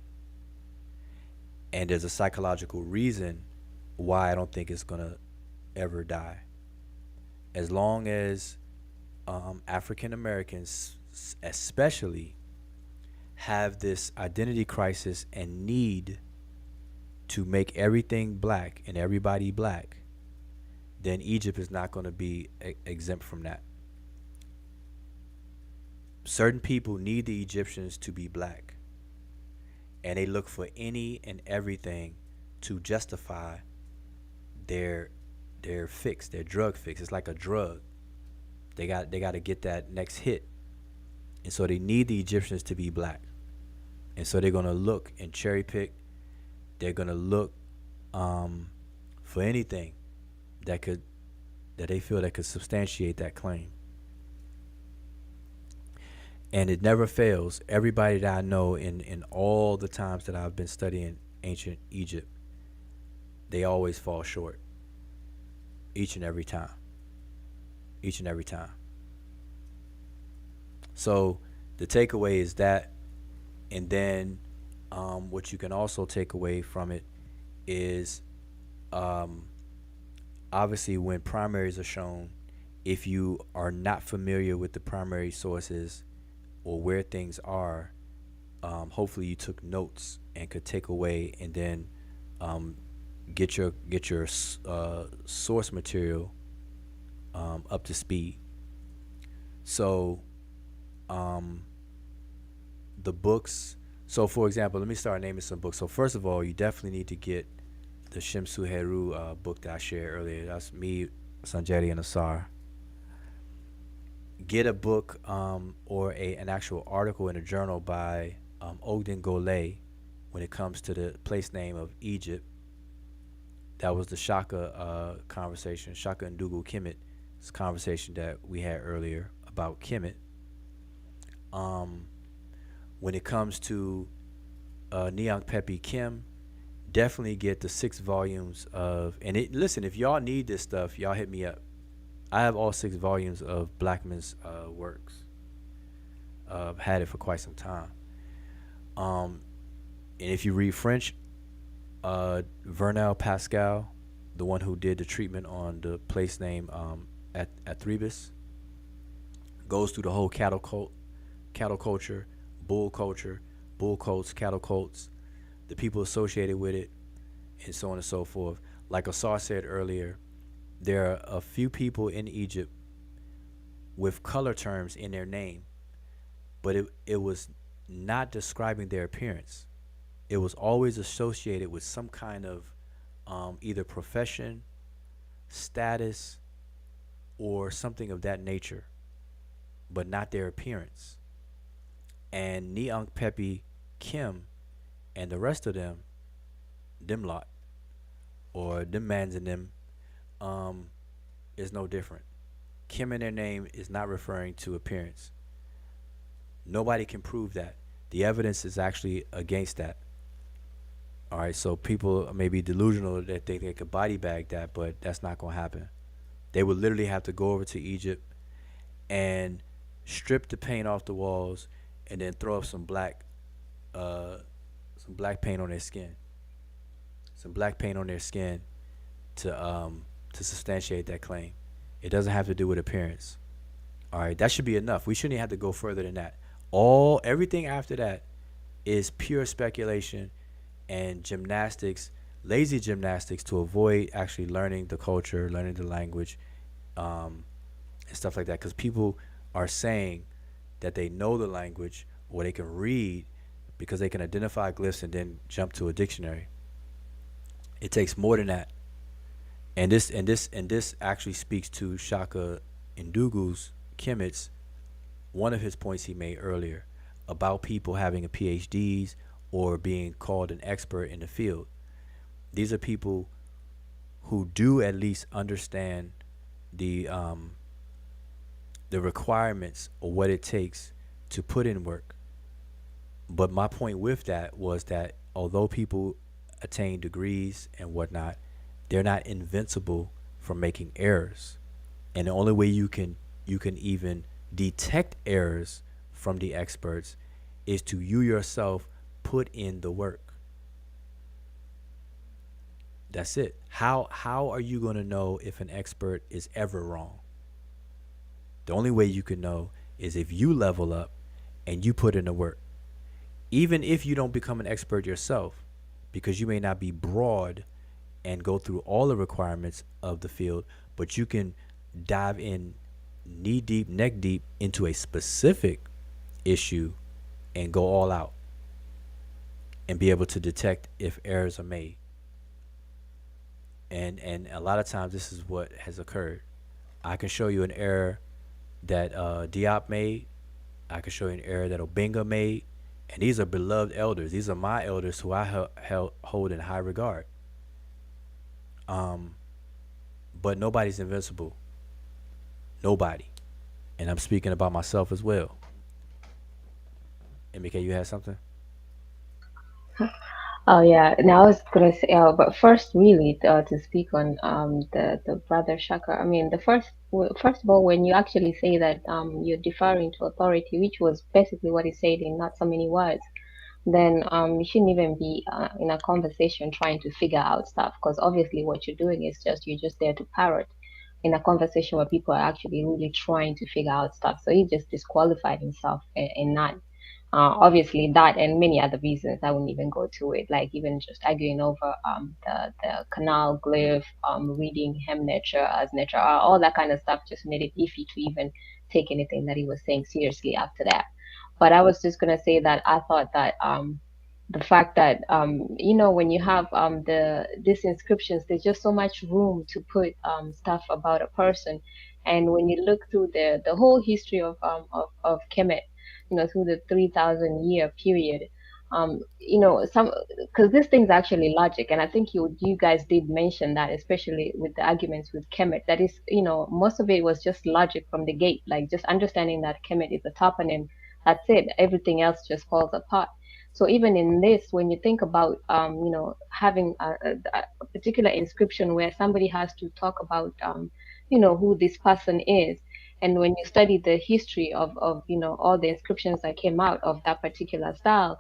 And there's a psychological reason why I don't think it's going to ever die. As long as African Americans, especially, have this identity crisis and need to make everything black and everybody black, then Egypt is not going to be exempt from that. Certain people need the Egyptians to be black, and they look for any and everything to justify their fix, their drug fix. It's like a drug. They got to get that next hit, and so they need the Egyptians to be black. And so they're gonna look and cherry pick. They're gonna look for anything that could that they feel that could substantiate that claim. And it never fails. Everybody that I know in all the times that I've been studying ancient Egypt, they always fall short. Each and every time. Each and every time. So the takeaway is that, and then what you can also take away from it is obviously when primaries are shown, if you are not familiar with the primary sources or where things are, hopefully you took notes and could take away and then get your source material up to speed. So the books. So for example, let me start naming some books. So first of all, you definitely need to get the Shimsu Heru book that I shared earlier. That's me, Sanjeti, and Asar. Get a book or an actual article in a journal by Ogden Gole when it comes to the place name of Egypt. That was the Shaka conversation, Shaka and Ndugu Kemet conversation that we had earlier about Kemet. When it comes to Neong Pepe Kim, definitely get the 6 volumes of, and listen, if y'all need this stuff, y'all hit me up. I have all 6 volumes of Blackman's works. Had it for quite some time. And if you read French, Vernal Pascal, the one who did the treatment on the place name at Athribis, goes through the whole cattle culture, bull cults, cattle cults, the people associated with it, and so on and so forth. Like Asar said earlier, there are a few people in Egypt with color terms in their name, but it was not describing their appearance. It was always associated with some kind of either profession, status, or something of that nature, but not their appearance. And Neong Pepe Kim and the rest of them lot, or them mans and them, is no different. Kim in their name is not referring to appearance. Nobody can prove that. The evidence is actually against that. All right, so people may be delusional that they could body bag that, but that's not going to happen. They would literally have to go over to Egypt and strip the paint off the walls and then throw up some black paint on their skin. Some black paint on their skin to substantiate that claim. It doesn't have to do with appearance. All right, that should be enough. We shouldn't have to go further than that. Everything after that is pure speculation and gymnastics, lazy gymnastics, to avoid actually learning the culture, learning the language, and stuff like that. Because people are saying that they know the language or they can read because they can identify glyphs and then jump to a dictionary. It takes more than that. And this actually speaks to Shaka Ndugu's Kemet's, one of his points he made earlier about people having a PhDs or being called an expert in the field. These are people who do at least understand the requirements or what it takes to put in work. But my point with that was that although people attain degrees and whatnot, they're not invincible from making errors. And the only way you can even detect errors from the experts is to you yourself put in the work. That's it. How are you going to know if an expert is ever wrong? The only way you can know is if you level up and you put in the work. Even if you don't become an expert yourself, because you may not be broad and go through all the requirements of the field, but you can dive in knee deep, neck deep into a specific issue and go all out and be able to detect if errors are made. And a lot of times this is what has occurred. I can show you an error that Diop made. I can show you an error that Obenga made. And these are beloved elders. These are my elders who I hold in high regard. But nobody's invincible. Nobody. And I'm speaking about myself as well. MK, you had something? Oh yeah, now I was gonna say, but first, really, to speak on the brother Shaka. I mean, first of all, when you actually say that you're deferring to authority, which was basically what he said in not so many words, then you shouldn't even be in a conversation trying to figure out stuff, because obviously what you're doing is just you're just there to parrot in a conversation where people are actually really trying to figure out stuff. So he just disqualified himself and not obviously that and many other reasons. I wouldn't even go to it, like even just arguing over the canal glyph, reading him Netcher as Netcher, all that kind of stuff just made it iffy to even take anything that he was saying seriously after that. But I was just gonna say that I thought that the fact that when you have these inscriptions, there's just so much room to put stuff about a person. And when you look through the whole history of Kemet, through the 3,000 year period, some, because this thing's actually logic, and I think you guys did mention that, especially with the arguments with Kemet, that is, most of it was just logic from the gate, like just understanding that Kemet is a toponym. That's it. Everything else just falls apart. So even in this, when you think about, having a particular inscription where somebody has to talk about, who this person is, and when you study the history of all the inscriptions that came out of that particular style,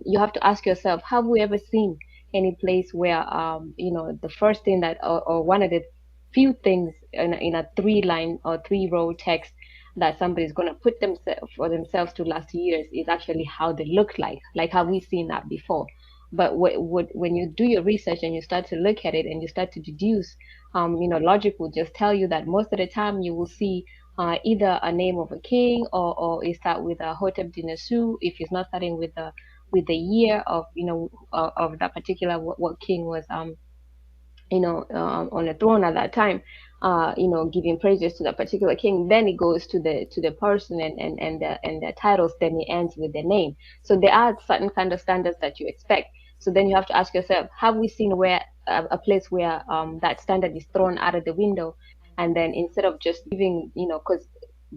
you have to ask yourself, have we ever seen any place where, the first thing that, or one of the few things in a 3 line or 3 row text that somebody's going to put themselves for themselves to last years is actually how they look like have we seen that before? But when you do your research and you start to look at it and you start to deduce, logic will just tell you that most of the time you will see either a name of a king, or it start with a Hotep Dinasu if it's not starting with the year of of that particular what king was on the throne at that time, giving praises to that particular king. Then it goes to the person and the titles. Then it ends with the name. So there are certain kind of standards that you expect. So then you have to ask yourself, have we seen where a place where that standard is thrown out of the window, and then instead of just giving, because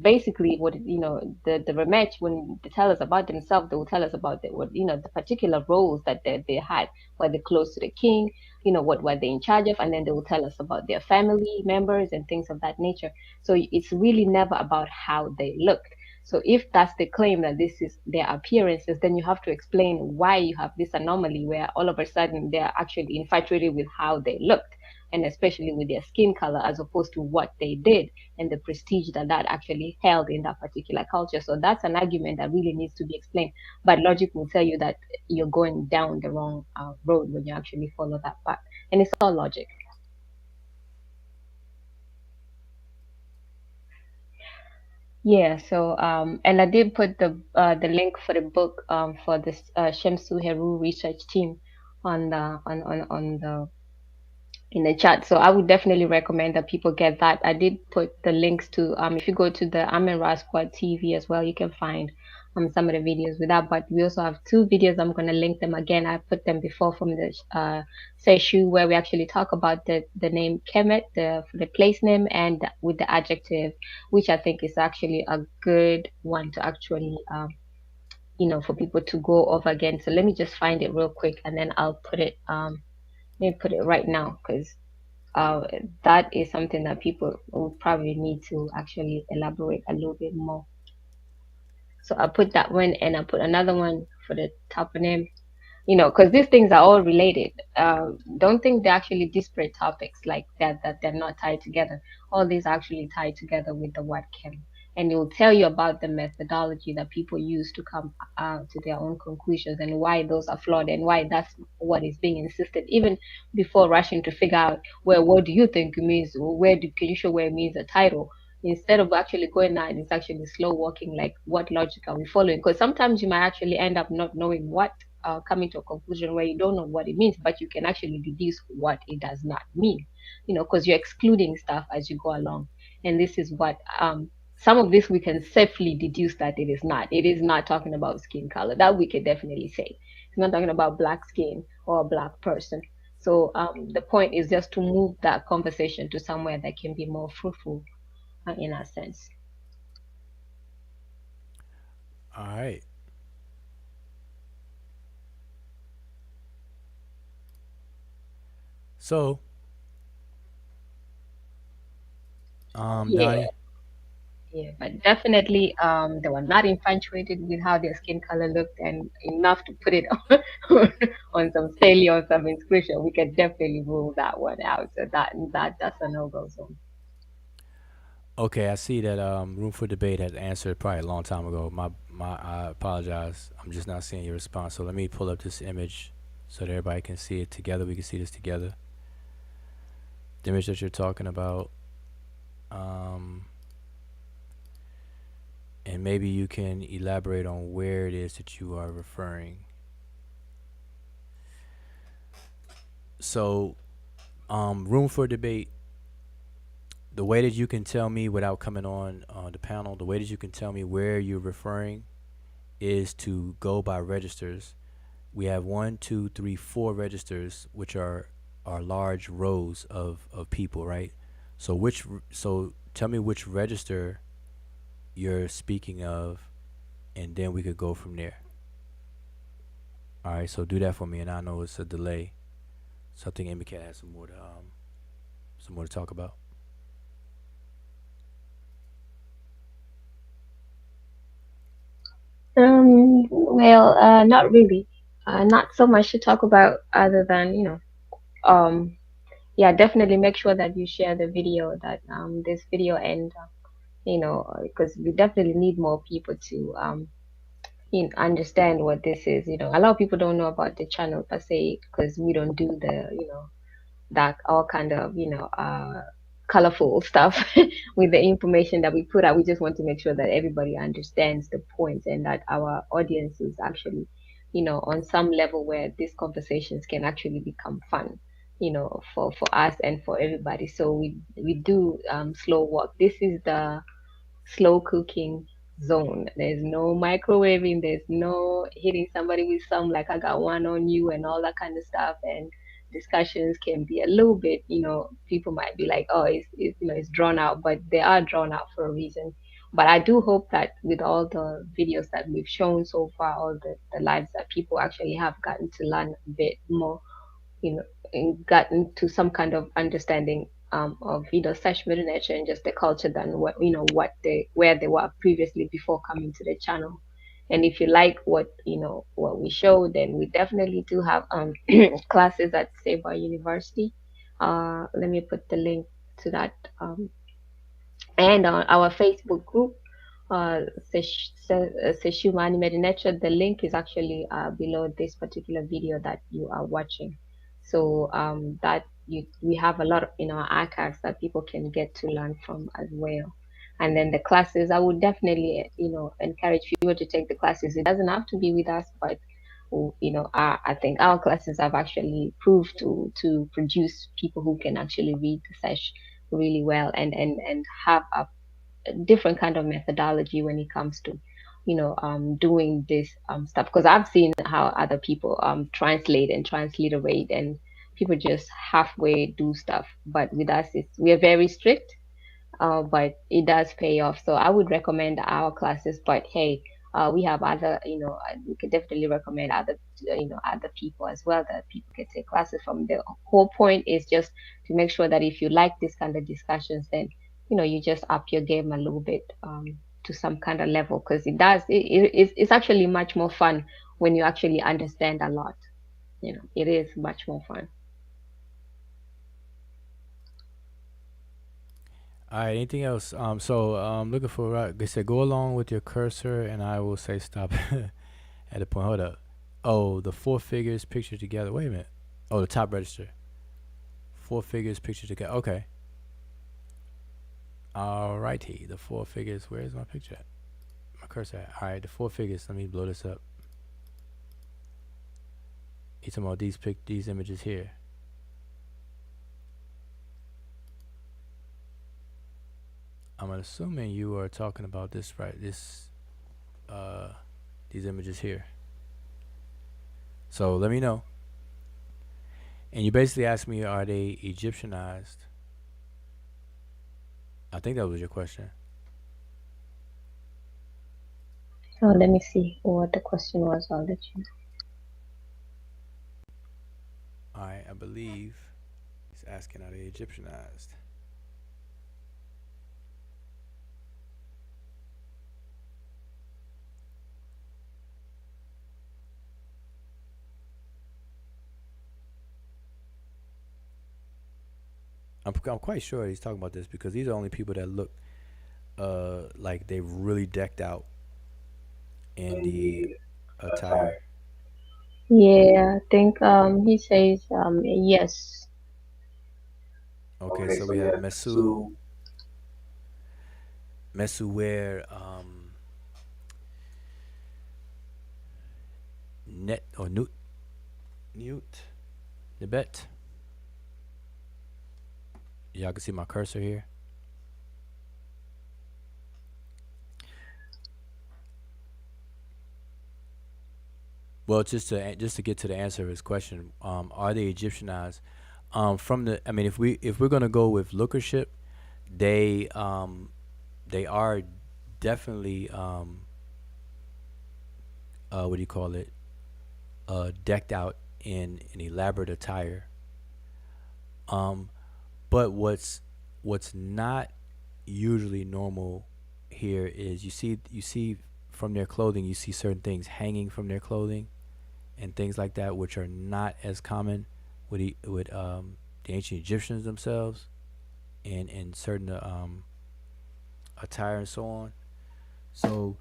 basically what the Rematch, when they tell us about themselves, they will tell us about the particular roles that they had, were they close to the king, what were they in charge of, and then they will tell us about their family members and things of that nature. So it's really never about how they looked. So if that's the claim, that this is their appearances, then you have to explain why you have this anomaly where all of a sudden they're actually infatuated with how they looked, and especially with their skin color, as opposed to what they did and the prestige that actually held in that particular culture. So that's an argument that really needs to be explained. But logic will tell you that you're going down the wrong road when you actually follow that path. And it's all logic. Yeah, so and I did put the link for the book for this Shemsu Heru research team on the on the in the chat. So I would definitely recommend that people get that. I did put the links to if you go to the Amin Ra Squad TV as well, you can find some of the videos with that. But we also have 2 videos. I'm gonna link them again. I put them before from the Sesh, where we actually talk about the name Kemet, the place name, and with the adjective, which I think is actually a good one to actually for people to go over again. So let me just find it real quick, and then I'll put it let me put it right now, because uh, that is something that people will probably need to actually elaborate a little bit more. So I put that one, and I put another one for the toponym, because these things are all related. Don't think they're actually disparate topics like that they're not tied together. All these are actually tied together with the word chem, and it will tell you about the methodology that people use to come to their own conclusions, and why those are flawed, and why that's what is being insisted, even before rushing to figure out, well, what do you think it means, or can you show where it means a title. Instead of actually going out, it's actually slow walking, like what logic are we following? Because sometimes you might actually end up not knowing what, coming to a conclusion where you don't know what it means, but you can actually deduce what it does not mean, because you're excluding stuff as you go along. And this is what some of this we can safely deduce that it is not. It is not talking about skin color. That we can definitely say. It's not talking about black skin or a black person. So the point is just to move that conversation to somewhere that can be more fruitful in that sense. All right. So, Yeah, Donnie. yeah, but definitely, they were not infatuated with how their skin color looked, and enough to put it on some stele or some inscription. We can definitely rule that one out. So that's a no-go zone. Okay, I see that Room for Debate has answered probably a long time ago. I apologize. I'm just not seeing your response. So let me pull up this image so that everybody can see it together. We can see this together. The image that you're talking about. Um, and maybe you can elaborate on where it is that you are referring. So, Room for Debate, the way that you can tell me without coming on the panel, the way that you can tell me where you're referring is to go by registers. We have 1, 2, 3, 4 registers, which are large rows of people, right? So tell me which register you're speaking of, and then we could go from there. All right, so do that for me, and I know it's a delay, so I think Amy Cat has some more to talk about. Well, not really. Not so much to talk about other than, um, yeah, definitely make sure that you share the video, that this video, and because we definitely need more people to understand what this is. A lot of people don't know about the channel per se because we don't do the, that all kind of colorful stuff with the information that we put out. We just want to make sure that everybody understands the point and that our audience is actually on some level where these conversations can actually become fun, for us and for everybody. So we do slow walk. This is the slow cooking zone. There's no microwaving, there's no hitting somebody with some like I got one on you and all that kind of stuff. And discussions can be a little bit, people might be like, oh, it's drawn out, but they are drawn out for a reason. But I do hope that with all the videos that we've shown so far, all the lives that people actually have gotten to learn a bit more, you know, and gotten to some kind of understanding of Sesh Netcher and just the culture than where they were previously before coming to the channel. And if you like what we show, then we definitely do have classes at Saber University. Let me put the link to that, and on our Facebook group, Seshumani Medinetcha. The link is actually below this particular video that you are watching. So that we have a lot of in our archives that people can get to learn from as well. And then the classes, I would definitely encourage people to take the classes. It doesn't have to be with us, but I think our classes have actually proved to produce people who can actually read the Sesh really well and have a different kind of methodology when it comes to doing this stuff, because I've seen how other people translate and transliterate, and people just halfway do stuff, but with us we are very strict, but it does pay off. So I would recommend our classes. But hey, we have other, we could definitely recommend other, other people as well that people can take classes from. The whole point is just to make sure that if you like this kind of discussions, then you just up your game a little bit to some kind of level, because it's actually much more fun when you actually understand a lot. It is much more fun. All right. Anything else? So looking for they said go along with your cursor, and I will say stop at the point. Hold up. Oh, the 4 figures pictured together. Wait a minute. Oh, the top register. 4 figures pictured together. Okay. All righty. The 4 figures. Where is my picture at? My cursor at. All right. The 4 figures. Let me blow this up. You talking about these images here? I'm assuming you are talking about this, right? Uh, these images here. So let me know. And you basically asked me, are they Egyptianized? I think that was your question. So let me see what the question was. I'll let you All right, I believe he's asking, are they Egyptianized? I'm quite sure he's talking about this because these are only people that look like they really decked out in the attire. know. Yeah, I think he says yes. Okay, so we have Mesu wear net or newt Nibet. Y'all can see my cursor here. Well, just to get to the answer of his question, are they Egyptianized? From the, I mean, if we're gonna go with lookership, they they are definitely what do you call it? Decked out in an elaborate attire. Um, but what's not usually normal here is you see from their clothing, you see certain things hanging from their clothing and things like that, which are not as common with the ancient Egyptians themselves and certain attire and so on. So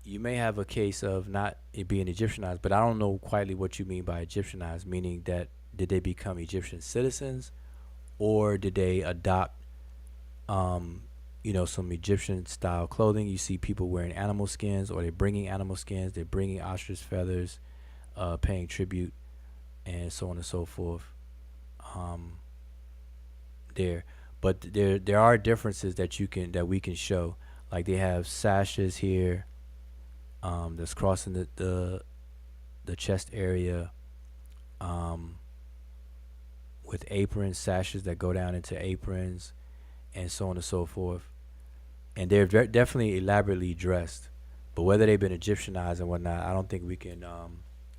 you may have a case of not it being Egyptianized, but I don't know quietly what you mean by Egyptianized, meaning that did they become Egyptian citizens or did they adopt um, some Egyptian style clothing? You see people wearing animal skins, or they're bringing animal skins, they're bringing ostrich feathers, paying tribute, and so on and so forth. Um, there, but there are differences that we can show. Like they have sashes here, that's crossing the chest area, um, with aprons, sashes that go down into aprons, and so on and so forth. And they're definitely elaborately dressed. But whether they've been Egyptianized and whatnot, I don't think we can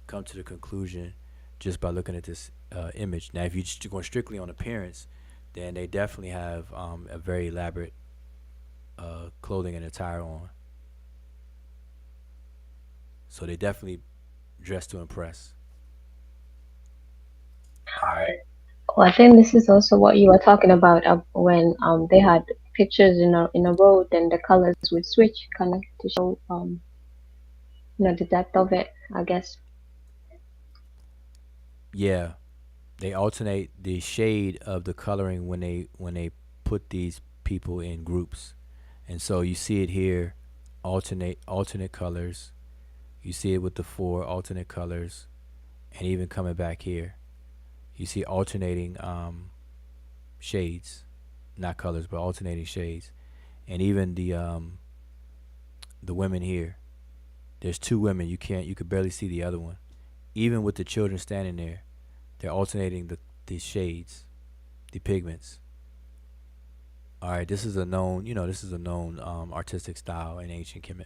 come to the conclusion just by looking at this image. Now, if you're just going strictly on appearance, then they definitely have a very elaborate clothing and attire on. So they definitely dress to impress. All right. Oh, I think this is also what you were talking about when they had pictures in a row, then the colors would switch kind of to show the depth of it, I guess. Yeah, they alternate the shade of the coloring when they put these people in groups, and so you see it here, alternate colors. You see it with the four alternate colors, and even coming back here, you see alternating shades, not colors, but alternating shades, and even the women here. There's two women. You could barely see the other one. Even with the children standing there, they're alternating the shades, the pigments. All right, this is a known artistic style in ancient Kemet.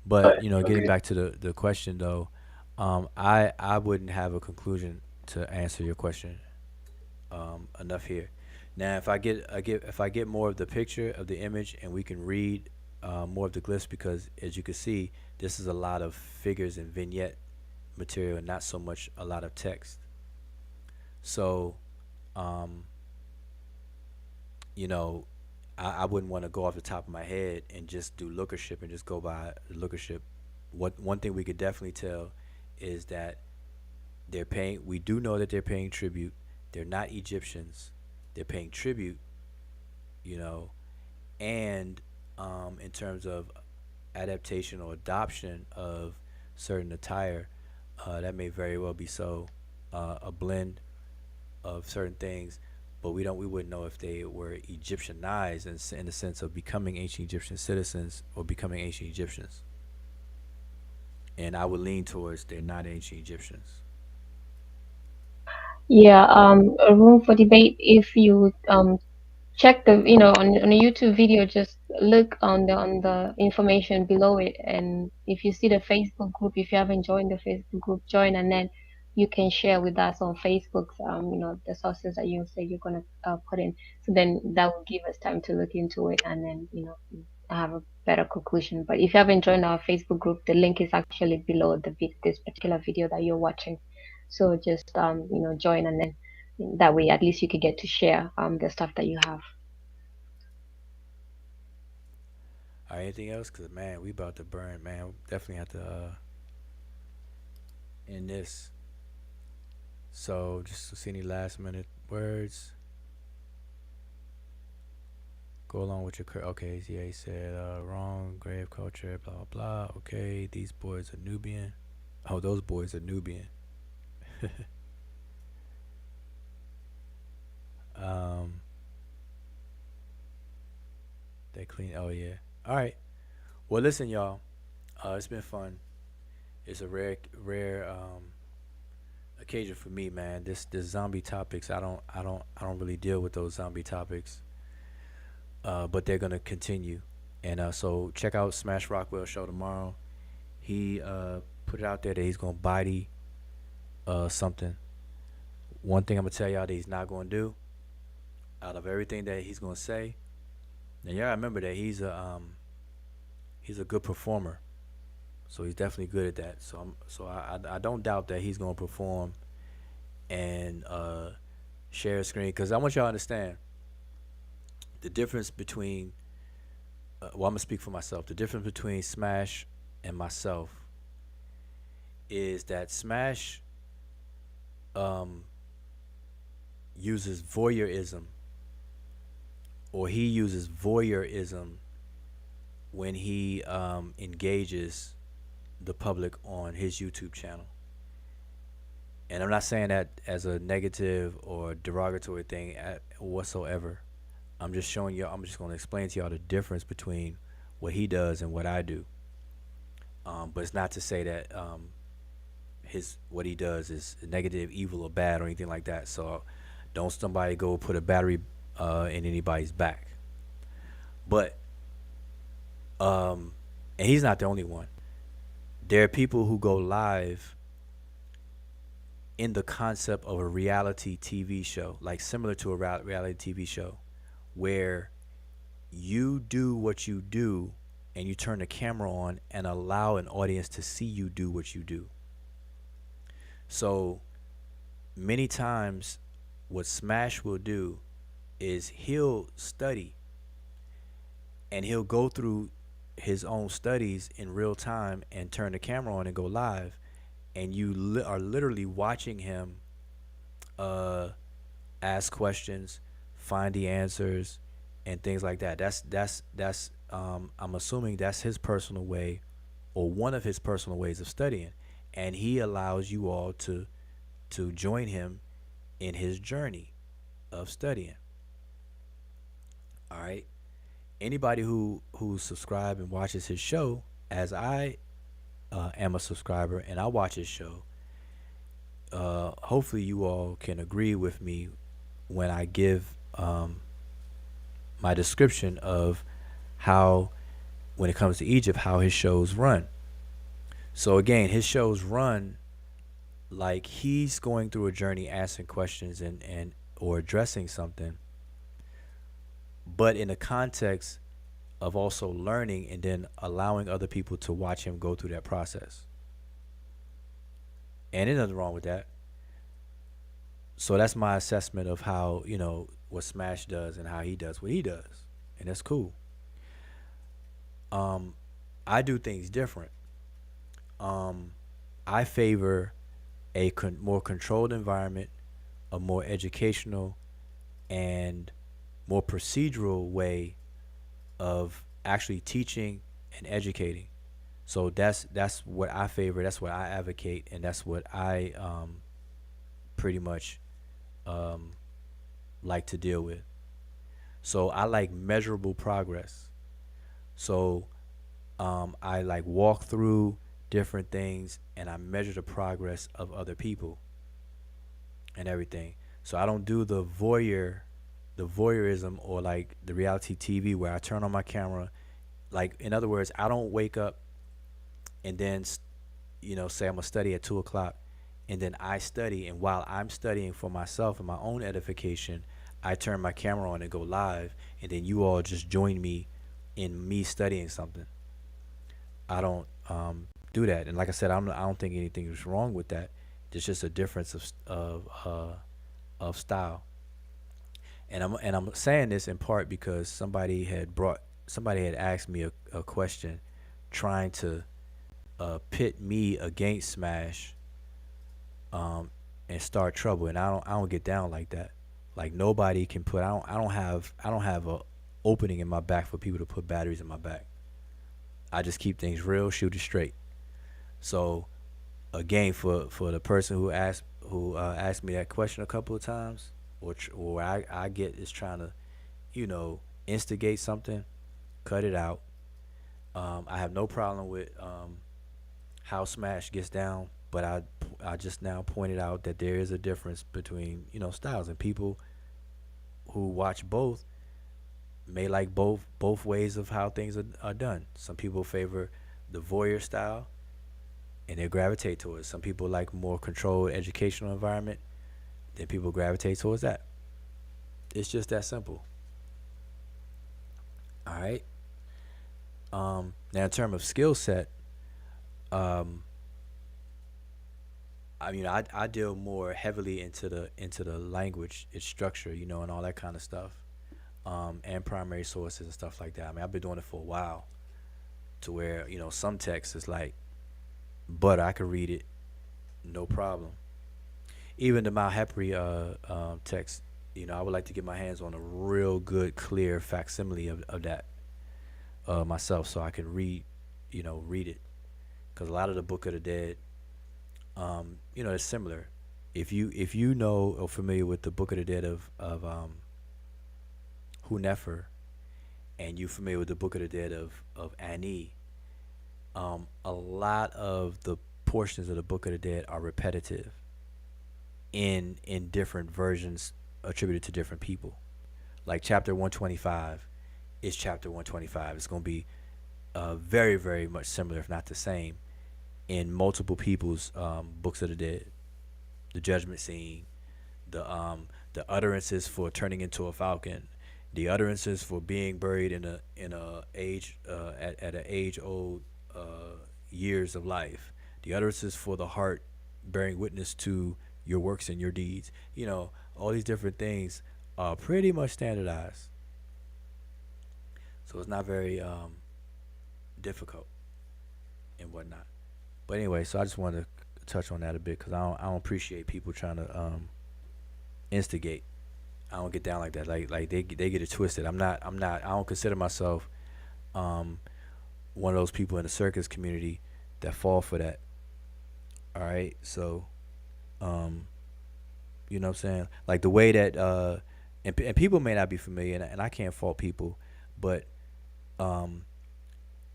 But getting back to the question though, I wouldn't have a conclusion to answer your question enough here. Now, if I get more of the picture of the image and we can read more of the glyphs, because as you can see, this is a lot of figures and vignette material and not so much a lot of text. So, um, you know, I wouldn't want to go off the top of my head and just do lookership and just go by lookership. What one thing we could definitely tell is that they're paying. We do know that they're paying tribute. They're not Egyptians. They're paying tribute. You know, and in terms of adaptation or adoption of certain attire, that may very well be so, a blend of certain things. but we wouldn't know if they were Egyptianized in the sense of becoming ancient Egyptian citizens or becoming ancient Egyptians. And I would lean towards they're not ancient Egyptians. Yeah, a room for debate. If you check the, on a YouTube video, just look on the information below it, and if you see the Facebook group, if you haven't joined the Facebook group, join, and then you can share with us on Facebook, the sources that you say you're gonna put in. So then that will give us time to look into it, and then have a better conclusion. But if you haven't joined our Facebook group, the link is actually below this particular video that you're watching. So just join, and then that way at least you could get to share the stuff that you have. All right, anything else? Cause man, we about to burn. Man, we definitely have to end this. So just to see any last minute words. Go along with your okay. Yeah, he said wrong grave culture. Blah blah blah. Okay, these boys are Nubian. Oh, those boys are Nubian. um, they clean. Oh yeah. All right. Well, listen, y'all. It's been fun. It's a rare occasion for me, man. This zombie topics. I don't really deal with those zombie topics. But they're gonna continue. And so check out Smash Rockwell show tomorrow. He put it out there that he's gonna body something. One thing I'm gonna tell y'all that he's not gonna do, out of everything that he's gonna say. Now y'all remember that he's a good performer, so he's definitely good at that. So I don't doubt that he's gonna perform and share a screen, because I want y'all to understand the difference between well, I'm gonna speak for myself. The difference between Smash and myself is that Smash um, uses voyeurism, or he uses voyeurism when he engages the public on his YouTube channel. And I'm not saying that as a negative or derogatory thing whatsoever. I'm just showing you. I'm just going to explain to y'all the difference between what he does and what I do. But it's not to say that his what he does is negative, evil, or bad, or anything like that. So don't somebody go put a battery in anybody's back. But and he's not the only one. There are people who go live in the concept of a reality TV show, like similar to a reality TV show, where you do what you do and you turn the camera on and allow an audience to see you do what you do. So many times what Smash will do is he'll study and he'll go through his own studies in real time and turn the camera on and go live, and you are literally watching him ask questions, find the answers, and things like that. That's I'm assuming that's his personal way, or one of his personal ways of studying, and he allows you all to join him in his journey of studying. All right. Anybody who subscribes and watches his show, as I am a subscriber and I watch his show, hopefully you all can agree with me when I give my description of how, when it comes to Egypt, how his shows run. So again, his shows run like he's going through a journey, asking questions and or addressing something, but in the context of also learning and then allowing other people to watch him go through that process. And there's nothing wrong with that. So that's my assessment of how, what Smash does and how he does what he does. And that's cool. I do things different. I favor a more controlled environment, a more educational and more procedural way of actually teaching and educating. So that's what I favor, that's what I advocate, and that's what I pretty much like to deal with. So I like measurable progress. So I like walk through different things and I measure the progress of other people and everything. So I don't do the voyeurism or like the reality TV where I turn on my camera. Like in other words, I don't wake up and then say I'm gonna study at 2 o'clock, and then I study, and while I'm studying for myself and my own edification, I turn my camera on and go live, and then you all just join me in me studying something. I don't do that, and like I said, I don't think anything is wrong with that. It's just a difference of style, and I'm saying this in part because somebody had asked me a question, trying to pit me against Smash, and start trouble, and I don't get down like that. Like nobody can put I don't have a opening in my back for people to put batteries in my back. I just keep things real, shoot it straight. So again, for the person who asked me that question a couple of times, or I get is trying to instigate something, cut it out. I have no problem with how Smash gets down, but I just now pointed out that there is a difference between styles, and people who watch both may like both ways of how things are done. Some people favor the voyeur style and they gravitate towards. Some people like more controlled educational environment, then people gravitate towards that. It's just that simple. All right. Now in terms of skill set, um, I deal more heavily into the language, its structure, and all that kind of stuff, and primary sources and stuff like that. I mean, I've been doing it for a while, to where some text is like, but I could read it, no problem. Even the Malhepri text, I would like to get my hands on a real good, clear facsimile of that myself, so I can read it, because a lot of the Book of the Dead, it's similar. If you know or familiar with the Book of the Dead of Hunefer, and you familiar with the Book of the Dead of Ani, a lot of the portions of the Book of the Dead are repetitive in different versions attributed to different people. Like chapter 125 is chapter 125. It's going to be very, very much similar, if not the same, in multiple people's books of the dead. The judgment scene, the utterances for turning into a falcon, the utterances for being buried in a age at an age old years of life, the utterances for the heart bearing witness to your works and your deeds. All these different things are pretty much standardized, so it's not very difficult and whatnot. But anyway, so I just wanted to touch on that a bit, because I don't appreciate people trying to instigate. I don't get down like that. Like they get it twisted. I don't consider myself one of those people in the circus community that fall for that. All right, so you know what I'm saying? Like the way that and people may not be familiar, and I can't fault people, but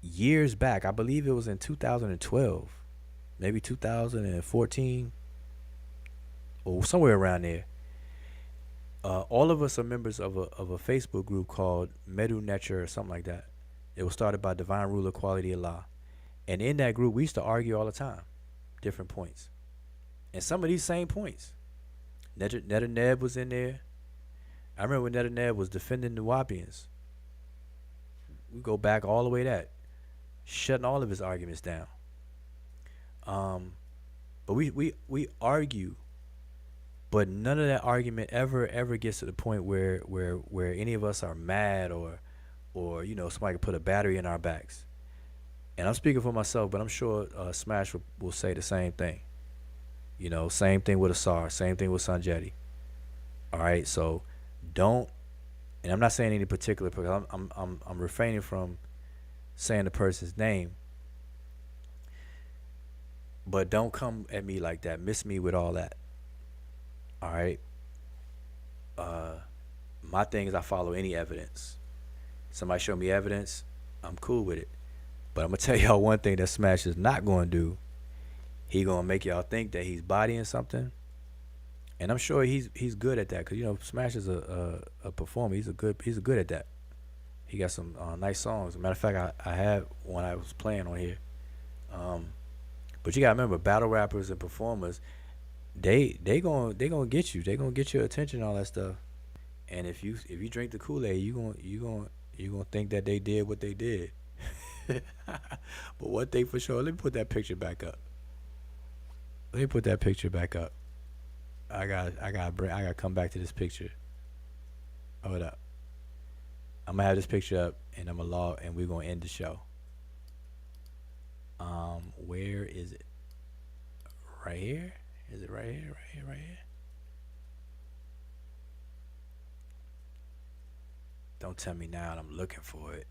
years back, I believe it was in 2012, maybe 2014, or somewhere around there. All of us are members of a Facebook group called Medew, Netcher, or something like that. It was started by Divine Ruler Quality Allah, and in that group we used to argue all the time, different points, and some of these same points. Netta Neb was in there. I remember when Netta Neb was defending the Wapians. We go back all the way to that, shutting all of his arguments down. But we argue, but none of that argument ever gets to the point where any of us are mad, or somebody could put a battery in our backs. And I'm speaking for myself, but I'm sure Smash will say the same thing. Same thing with Asar, same thing with Sanjetti. All right, so don't, and I'm not saying any particular, because I'm refraining from saying the person's name, but don't come at me like that. Miss me with all that. All right. My thing is I follow any evidence. Somebody show me evidence, I'm cool with it. But I'm gonna tell y'all one thing that Smash is not gonna do. He gonna make y'all think that he's bodying something, and I'm sure he's good at that. Cause you know Smash is a performer. He's good at that. He got some nice songs. As a matter of fact, I had one I was playing on here. But you gotta remember, battle rappers and performers, they gonna get you. They gonna get your attention, all that stuff. And if you drink the Kool-Aid, you gonna think that they did what they did. But one thing for sure, let me put that picture back up. Let me put that picture back up. I gotta come back to this picture. Hold up. I'm gonna have this picture up, and I'm gonna log, and we're gonna end the show. Where is it? Right here? Is it right here? Right here? Right here? Don't tell me now. I'm looking for it.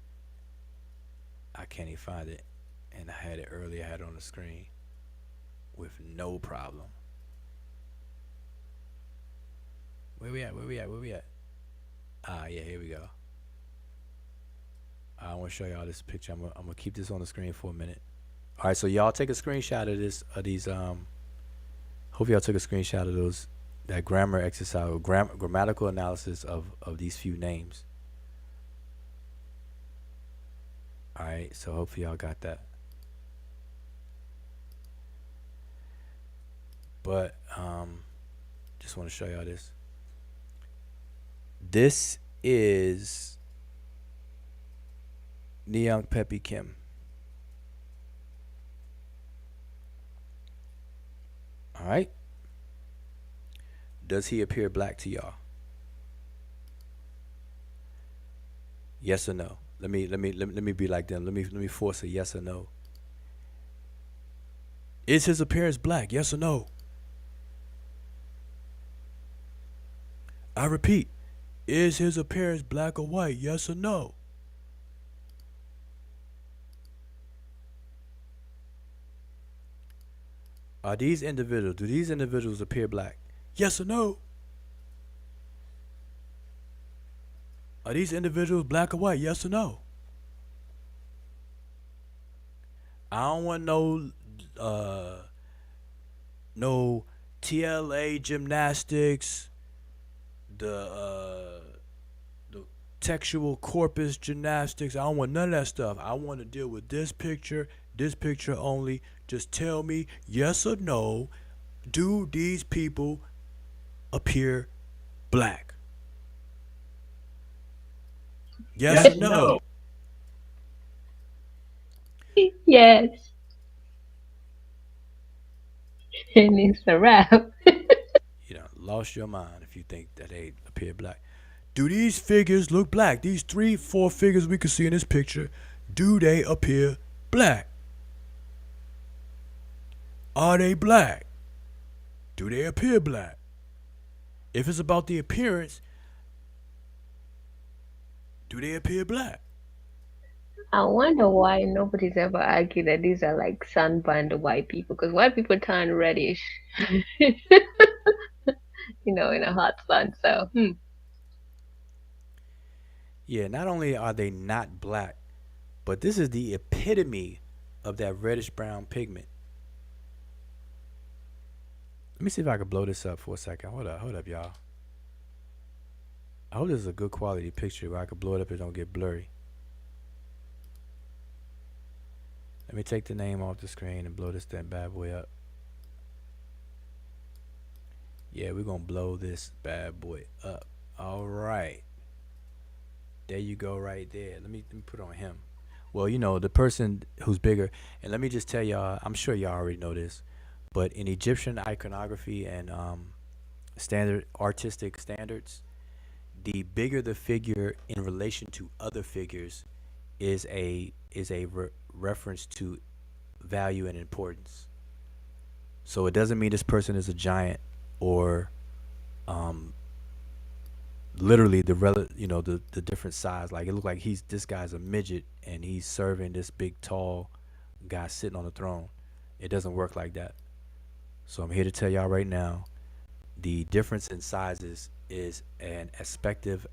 I can't even find it, and I had it earlier. I had it on the screen with no problem. Where we at? Where we at? Where we at? Ah, yeah, here we go. I want to show y'all this picture. I'm gonna keep this on the screen for a minute. All right, so y'all take a screenshot of this, hope y'all took a screenshot of that grammar exercise, or grammatical analysis of these few names. All right, so hopefully y'all got that. But just want to show y'all this. This is Neyoung Peppy Kim. All right. Does he appear black to y'all? Yes or no? Let me be like them. Let me force a yes or no. Is his appearance black? Yes or no? I repeat, is his appearance black or white? Yes or no? Do these individuals appear black? Yes or no? Are these individuals black or white? Yes or no? I don't want no TLA gymnastics, the textual corpus gymnastics. I don't want none of that stuff. I want to deal with this picture only. Just tell me yes or no. Do these people appear black? Yes or no? Yes. And it's a wrap. You know, lost your mind if you think that they appear black. Do these figures look black? These 3-4 figures we can see in this picture, do they appear black? Are they black? Do they appear black? If it's about the appearance, do they appear black? I wonder why nobody's ever argued that these are like sunburned white people, because white people turn reddish, you know, in a hot sun. So, Yeah, not only are they not black, but this is the epitome of that reddish brown pigment. Let me see if I can blow this up for a second. Hold up, y'all. I hope this is a good quality picture where I can blow it up and it don't get blurry. Let me take the name off the screen and blow this thing bad boy up. Yeah, we're gonna blow this bad boy up. All right. There you go right there. Let me put it on him. Well, you know, the person who's bigger, and let me just tell y'all, I'm sure y'all already know this, but in Egyptian iconography and standard artistic standards, the bigger the figure in relation to other figures is a reference to value and importance. So it doesn't mean this person is a giant or literally the different size. Like it looked like this guy's a midget and he's serving this big tall guy sitting on the throne. It doesn't work like that. So I'm here to tell y'all right now, the difference in sizes is an aspective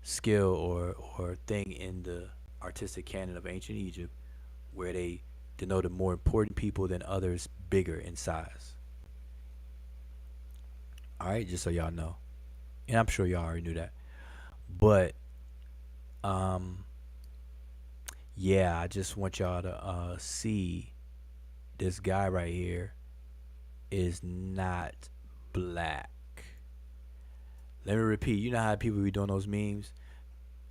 skill or thing in the artistic canon of ancient Egypt where they denoted more important people than others bigger in size. All right, just so y'all know. And I'm sure y'all already knew that. But um yeah, I just want y'all to see this guy right here is not black. Let me repeat. You know how people be doing those memes?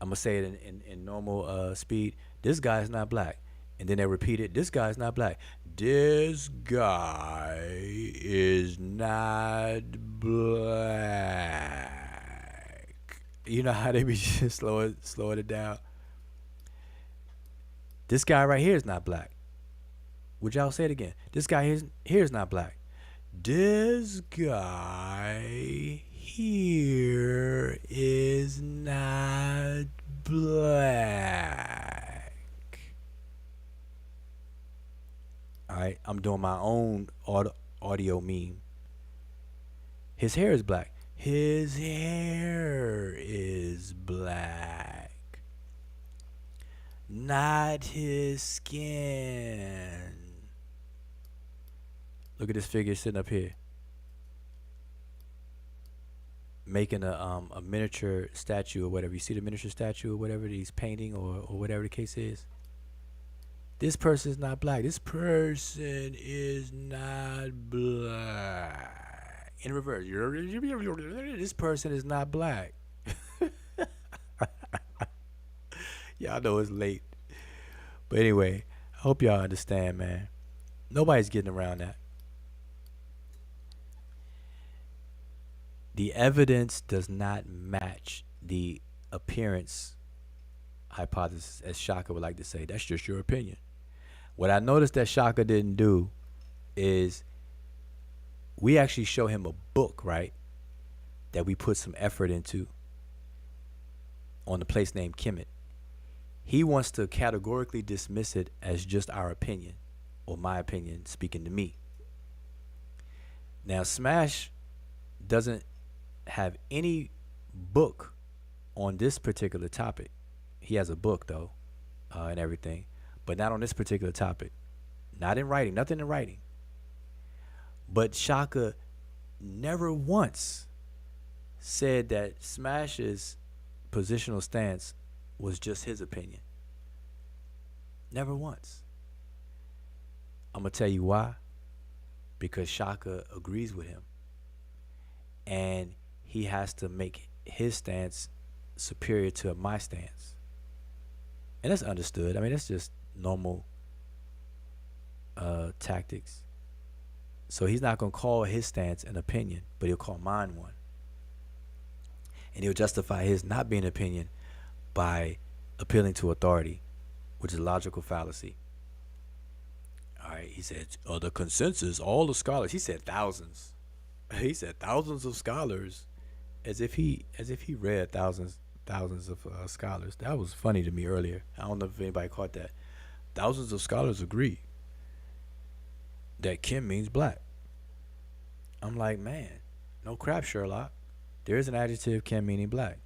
I'm gonna say it in normal speed. This guy is not black, and then they repeat it. This guy is not black. This guy is not black. You know how they be just slowing it down. This guy right here is not black. Would y'all say it again? This guy here is not black. This guy here is not black. All right, I'm doing my own audio meme. His hair is black. His hair is black. Not his skin. Look at this figure sitting up here, making a miniature statue or whatever. You see the miniature statue or whatever that he's painting or whatever the case is. This person is not black. This person is not black. In reverse. This person is not black. Y'all know it's late. But anyway, I hope y'all understand, man. Nobody's getting around that. The evidence does not match the appearance hypothesis, as Shaka would like to say. That's just your opinion. What I noticed that Shaka didn't do is we actually show him a book, right? That we put some effort into on the place named Kemet. He wants to categorically dismiss it as just our opinion, or my opinion, speaking to me. Now, Smash doesn't have any book on this particular topic. He has a book, though, and everything, but not on this particular topic. Not in writing, nothing in writing. But Shaka never once said that Smash's positional stance was just his opinion. Never once. I'm going to tell you why. Because Shaka agrees with him. And he has to make his stance superior to my stance. And that's understood. I mean, that's just normal tactics. So he's not going to call his stance an opinion, but he'll call mine one. And he'll justify his not being an opinion by appealing to authority, which is a logical fallacy. All right, he said, the consensus, all the scholars, he said thousands. He said thousands of scholars, as if he read thousands of scholars. That was funny to me earlier. I don't know if anybody caught that. Thousands of scholars agree that Kim means black. I'm like, man, no crap, Sherlock. There is an adjective Kim meaning black.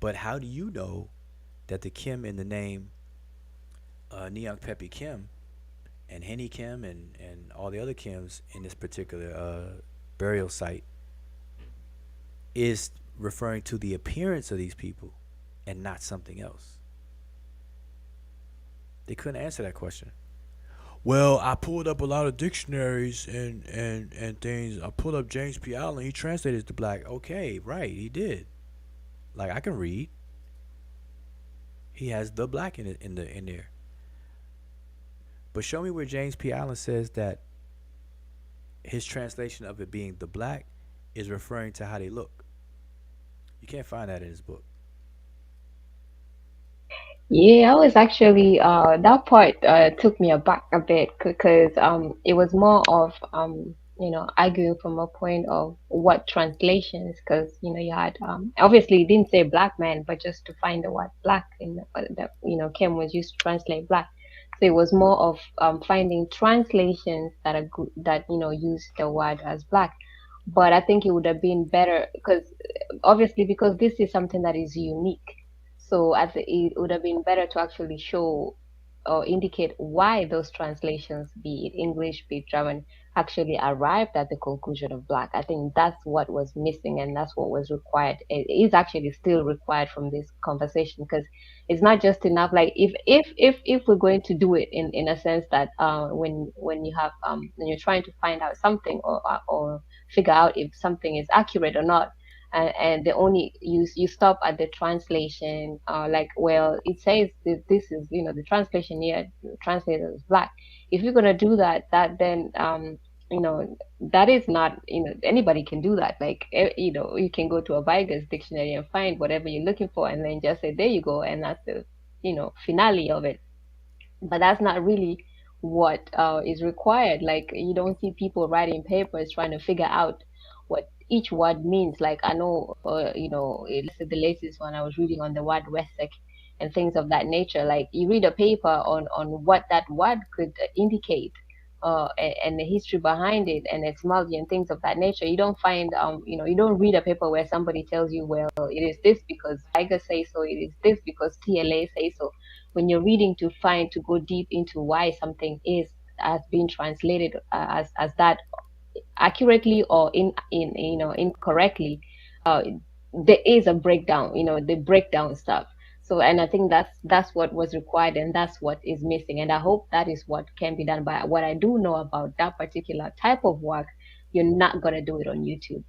But how do you know that the Kim in the name Neon Pepe Kim and Henny Kim and all the other Kims in this particular burial site is referring to the appearance of these people and not something else? They couldn't answer that question. Well, I pulled up a lot of dictionaries and things. I pulled up James P. Allen. He translated it to black. Okay, right, he did. Like, I can read. He has the black in there. But show me where James P. Allen says that his translation of it being the black is referring to how they look. You can't find that in his book. Yeah, I was actually that part took me aback a bit because it was more of arguing from a point of what translations, because you had obviously it didn't say black man, but just to find the word black in that Kim was used to translate black. So it was more of finding translations that are good, that use the word as black. But I think it would have been better because obviously because this is something that is unique. So it would have been better to actually show or indicate why those translations, be it English, be it German, actually arrived at the conclusion of black. I think that's what was missing and that's what was required. It is actually still required from this conversation because it's not just enough. Like if we're going to do it in a sense that when you have when you're trying to find out something or figure out if something is accurate or not, and the only you stop at the translation, like, well, it says this is, the translation here translated as black. If you're going to do that, then you know that is not, anybody can do that. Like, you can go to a Vigus dictionary and find whatever you're looking for and then just say there you go, and that's the finale of it. But that's not really what is required. Like, you don't see people writing papers trying to figure out what each word means. Like, I know, let's say the latest one I was reading on the word Wessex and things of that nature. Like, you read a paper on what that word could indicate, and the history behind it and etymology and things of that nature. You don't find, you don't read a paper where somebody tells you, well, it is this because Tiger say so, it is this because TLA say so. When you're reading to go deep into why something is has been translated as that accurately or in incorrectly, uh there is a breakdown, the breakdown stuff. So, and I think that's what was required and that's what is missing, and I hope that is what can be done. But what I do know about that particular type of work, you're not going to do it on YouTube.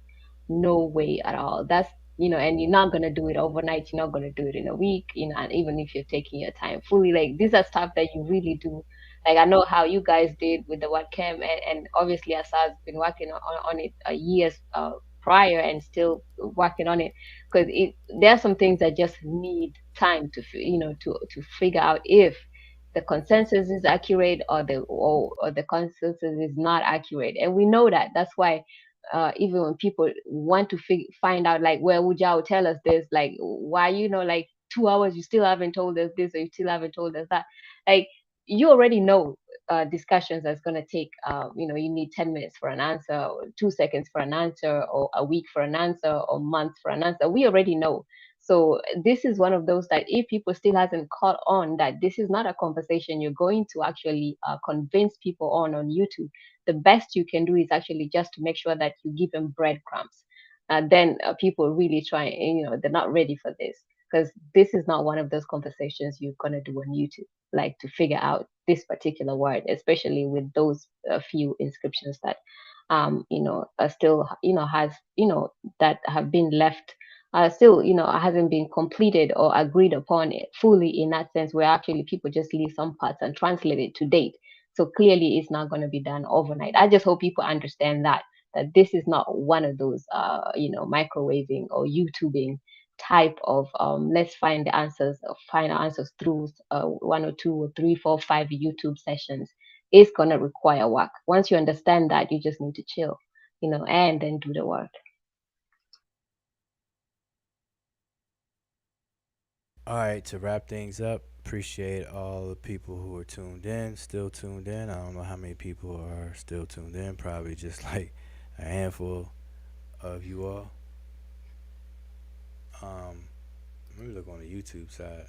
No way at all. That's, and you're not gonna do it overnight. You're not gonna do it in a week, and even if you're taking your time fully, like, these are stuff that you really do. Like, I know how you guys did with the webcam, and obviously Asad's been working on it years prior and still working on it, because there are some things that just need time to figure out if the consensus is accurate or the consensus is not accurate, and we know that. That's why even when people want to find out, like, where would y'all tell us this, like, why, like, 2 hours you still haven't told us this, or you still haven't told us that, like, you already know discussions that's going to take, you need 10 minutes for an answer, or 2 seconds for an answer, or a week for an answer, or months for an answer. We already know. So this is one of those that if people still hasn't caught on that this is not a conversation you're going to actually convince people on YouTube, the best you can do is actually just to make sure that you give them breadcrumbs. Then people really try, they're not ready for this, because this is not one of those conversations you're going to do on YouTube, like, to figure out this particular word, especially with those few inscriptions that, are still, has, that have been left. Still, hasn't been completed or agreed upon it fully, in that sense, where actually people just leave some parts and translate it to date. So clearly, it's not going to be done overnight. I just hope people understand that this is not one of those, microwaving or YouTubing type of, let's find the answers, or find answers through one or two or three, four, five YouTube sessions. It's going to require work. Once you understand that, you just need to chill, and then do the work. All right, to wrap things up, appreciate all the people who are tuned in, still tuned in. I don't know how many people are still tuned in, probably just like a handful of you all. Let me look on the YouTube side.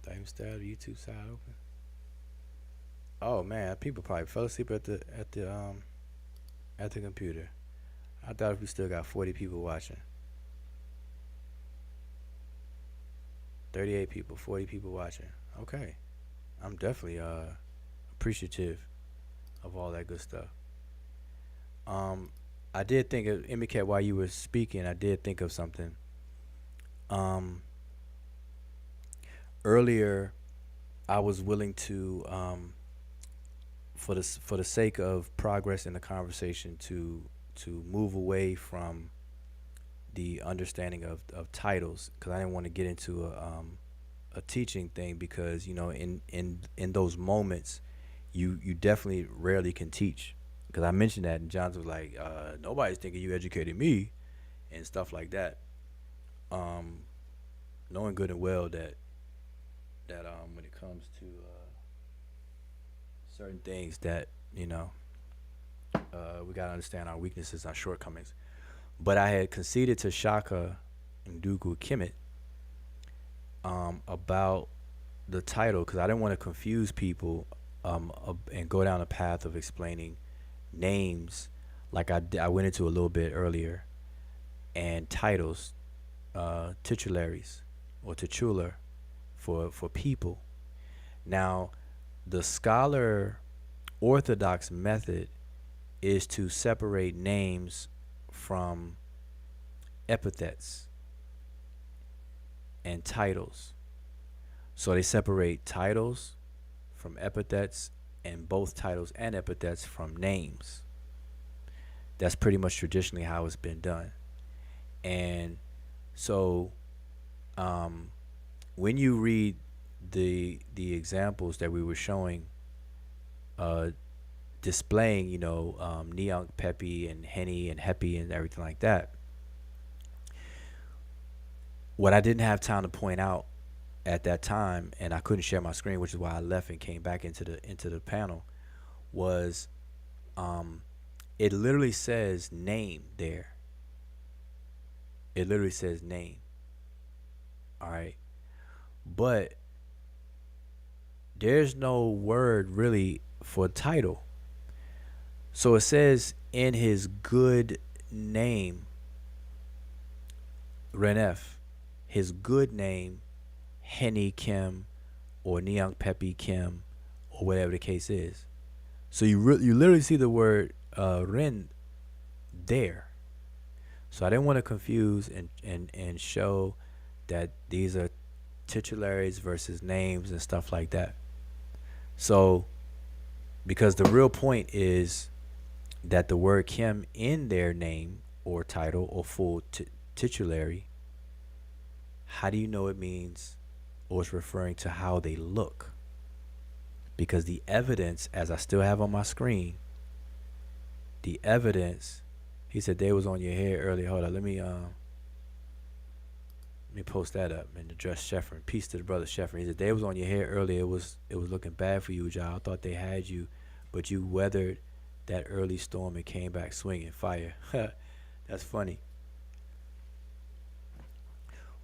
Did I even still have the YouTube side open? Oh man, people probably fell asleep at the computer. I thought we still got 40 people watching. 38 people, 40 people watching. Okay. I'm definitely appreciative of all that good stuff. Um I did think of Imicat while you were speaking, I did think of something. Um Earlier I was willing to for the sake of progress in the conversation to move away from the understanding of titles, because I didn't want to get into a teaching thing, because in those moments you definitely rarely can teach, because I mentioned that and Johns was like, nobody's thinking you educated me and stuff like that, um, knowing good and well that when it comes to certain things that We got to understand our weaknesses, our shortcomings. But I had conceded to Shaka and Dugu Kemet about the title because I didn't want to confuse people and go down a path of explaining names like I went into a little bit earlier, and titles, titularies or titular for people. Now, the scholar orthodox method is to separate names from epithets and titles. So they separate titles from epithets and both titles and epithets from names. That's pretty much traditionally how it's been done. And so when you read the examples that we were showing, displaying, Neonk, Peppy, and Henny, and Heppy, and everything like that, what I didn't have time to point out at that time, and I couldn't share my screen, which is why I left and came back into the panel, was it literally says name there. It literally says name. All right. But there's no word really for title. So it says in his good name, Renef, his good name, Henny Kim or Neonk Peppy Kim or whatever the case is. So you literally see the word Ren there. So I didn't want to confuse and show that these are titularies versus names and stuff like that. So because the real point is that the word Kim in their name or title or full titulary, how do you know it means or it's referring to how they look? Because the evidence, as I still have on my screen, the evidence, he said they was on your hair earlier. Hold on, let me post that up and address Sheffrin. Peace to the brother Sheffrin. He said they was on your hair earlier. It was looking bad for you, y'all. I thought they had you, but you weathered that early storm and came back swinging fire. That's funny.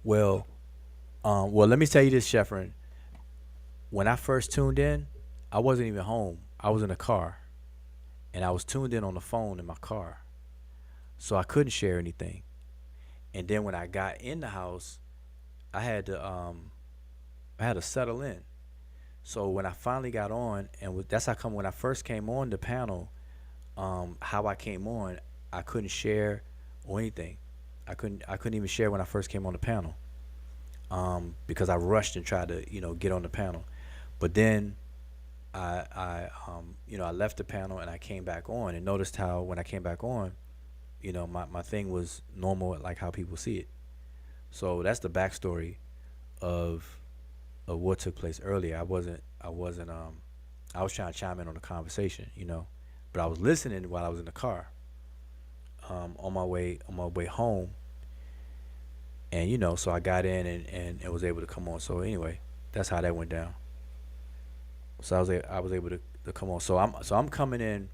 Well, let me tell you this, Sheffrin. When I first tuned in, I wasn't even home. I was in a car, and I was tuned in on the phone in my car, so I couldn't share anything. And then when I got in the house, I had to settle in. So when I finally got on, and that's how come when I first came on the panel, how I came on, I couldn't share or anything. I couldn't even share when I first came on the panel, because I rushed and tried to get on the panel. But then I left the panel and I came back on and noticed how when I came back on, my thing was normal, like how people see it. So that's the backstory of what took place earlier. I was trying to chime in on the conversation, but I was listening while I was in the car, on my way home. And so I got in and was able to come on. So anyway, that's how that went down. So I was able to come on. So I'm coming in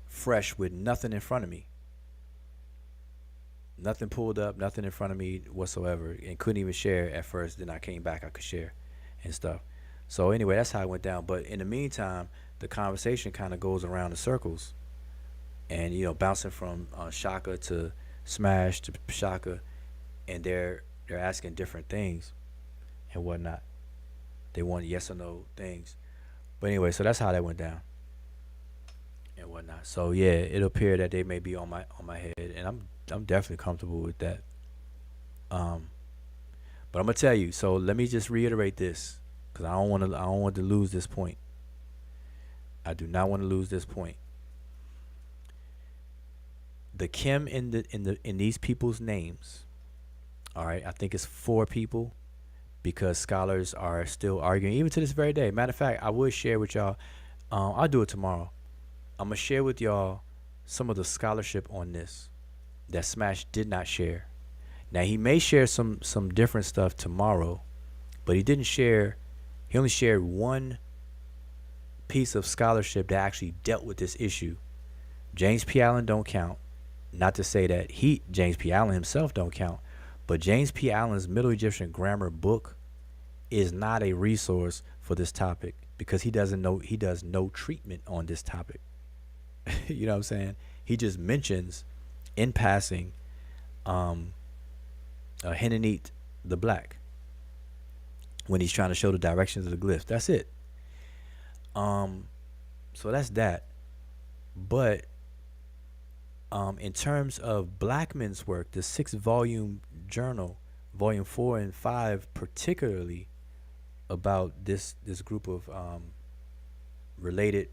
fresh with nothing in front of me. Nothing pulled up, nothing in front of me whatsoever, and couldn't even share at first. Then I came back, I could share and stuff. So anyway, that's how it went down. But in the meantime, the conversation kind of goes around in circles, and bouncing from Shaka to Smash to Shaka, and they're asking different things and whatnot. They want yes or no things. But anyway, so that's how that went down and whatnot. So yeah, it appeared that they may be on my head, and I'm definitely comfortable with that. But I'm gonna tell you. So let me just reiterate this, because I don't want to lose this point. I do not want to lose this point. The Kim in these people's names. All right, I think it's 4 people, because scholars are still arguing even to this very day. Matter of fact, I would share with y'all. I'll do it tomorrow. I'm gonna share with y'all some of the scholarship on this that Smash did not share. Now he may share some different stuff tomorrow, but he didn't share. He only shared one piece of scholarship that actually dealt with this issue James P. Allen don't count. Not to say that James P. Allen himself don't count, but James P. Allen's Middle Egyptian grammar book is not a resource for this topic because he does no treatment on this topic. You know what I'm saying? He just mentions in passing Henanit the Black when he's trying to show the directions of the glyphs. That's it. So that's that. But in terms of Blackman's work, the 6-volume journal, volume 4 and 5, particularly about this group of related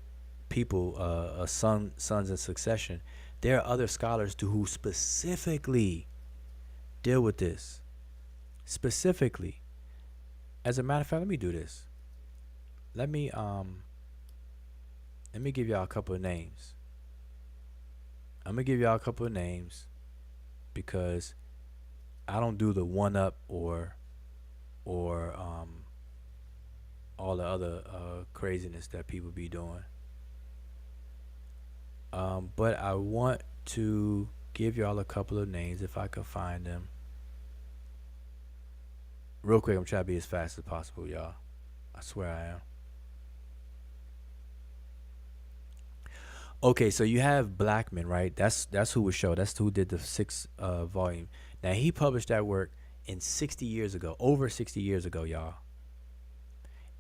people, sons in succession, there are other scholars who specifically deal with this. Specifically. As a matter of fact, let me do this. Let me give y'all a couple of names. I'm gonna give y'all a couple of names because I don't do the one up or all the other craziness that people be doing. But I want to give y'all a couple of names if I can find them. Real quick, I'm trying to be as fast as possible, y'all. I swear I am. Okay, so you have Blackman, right? That's who was show. That's who did the 6 volume. Now he published that work in 60 years ago, over 60 years ago, y'all.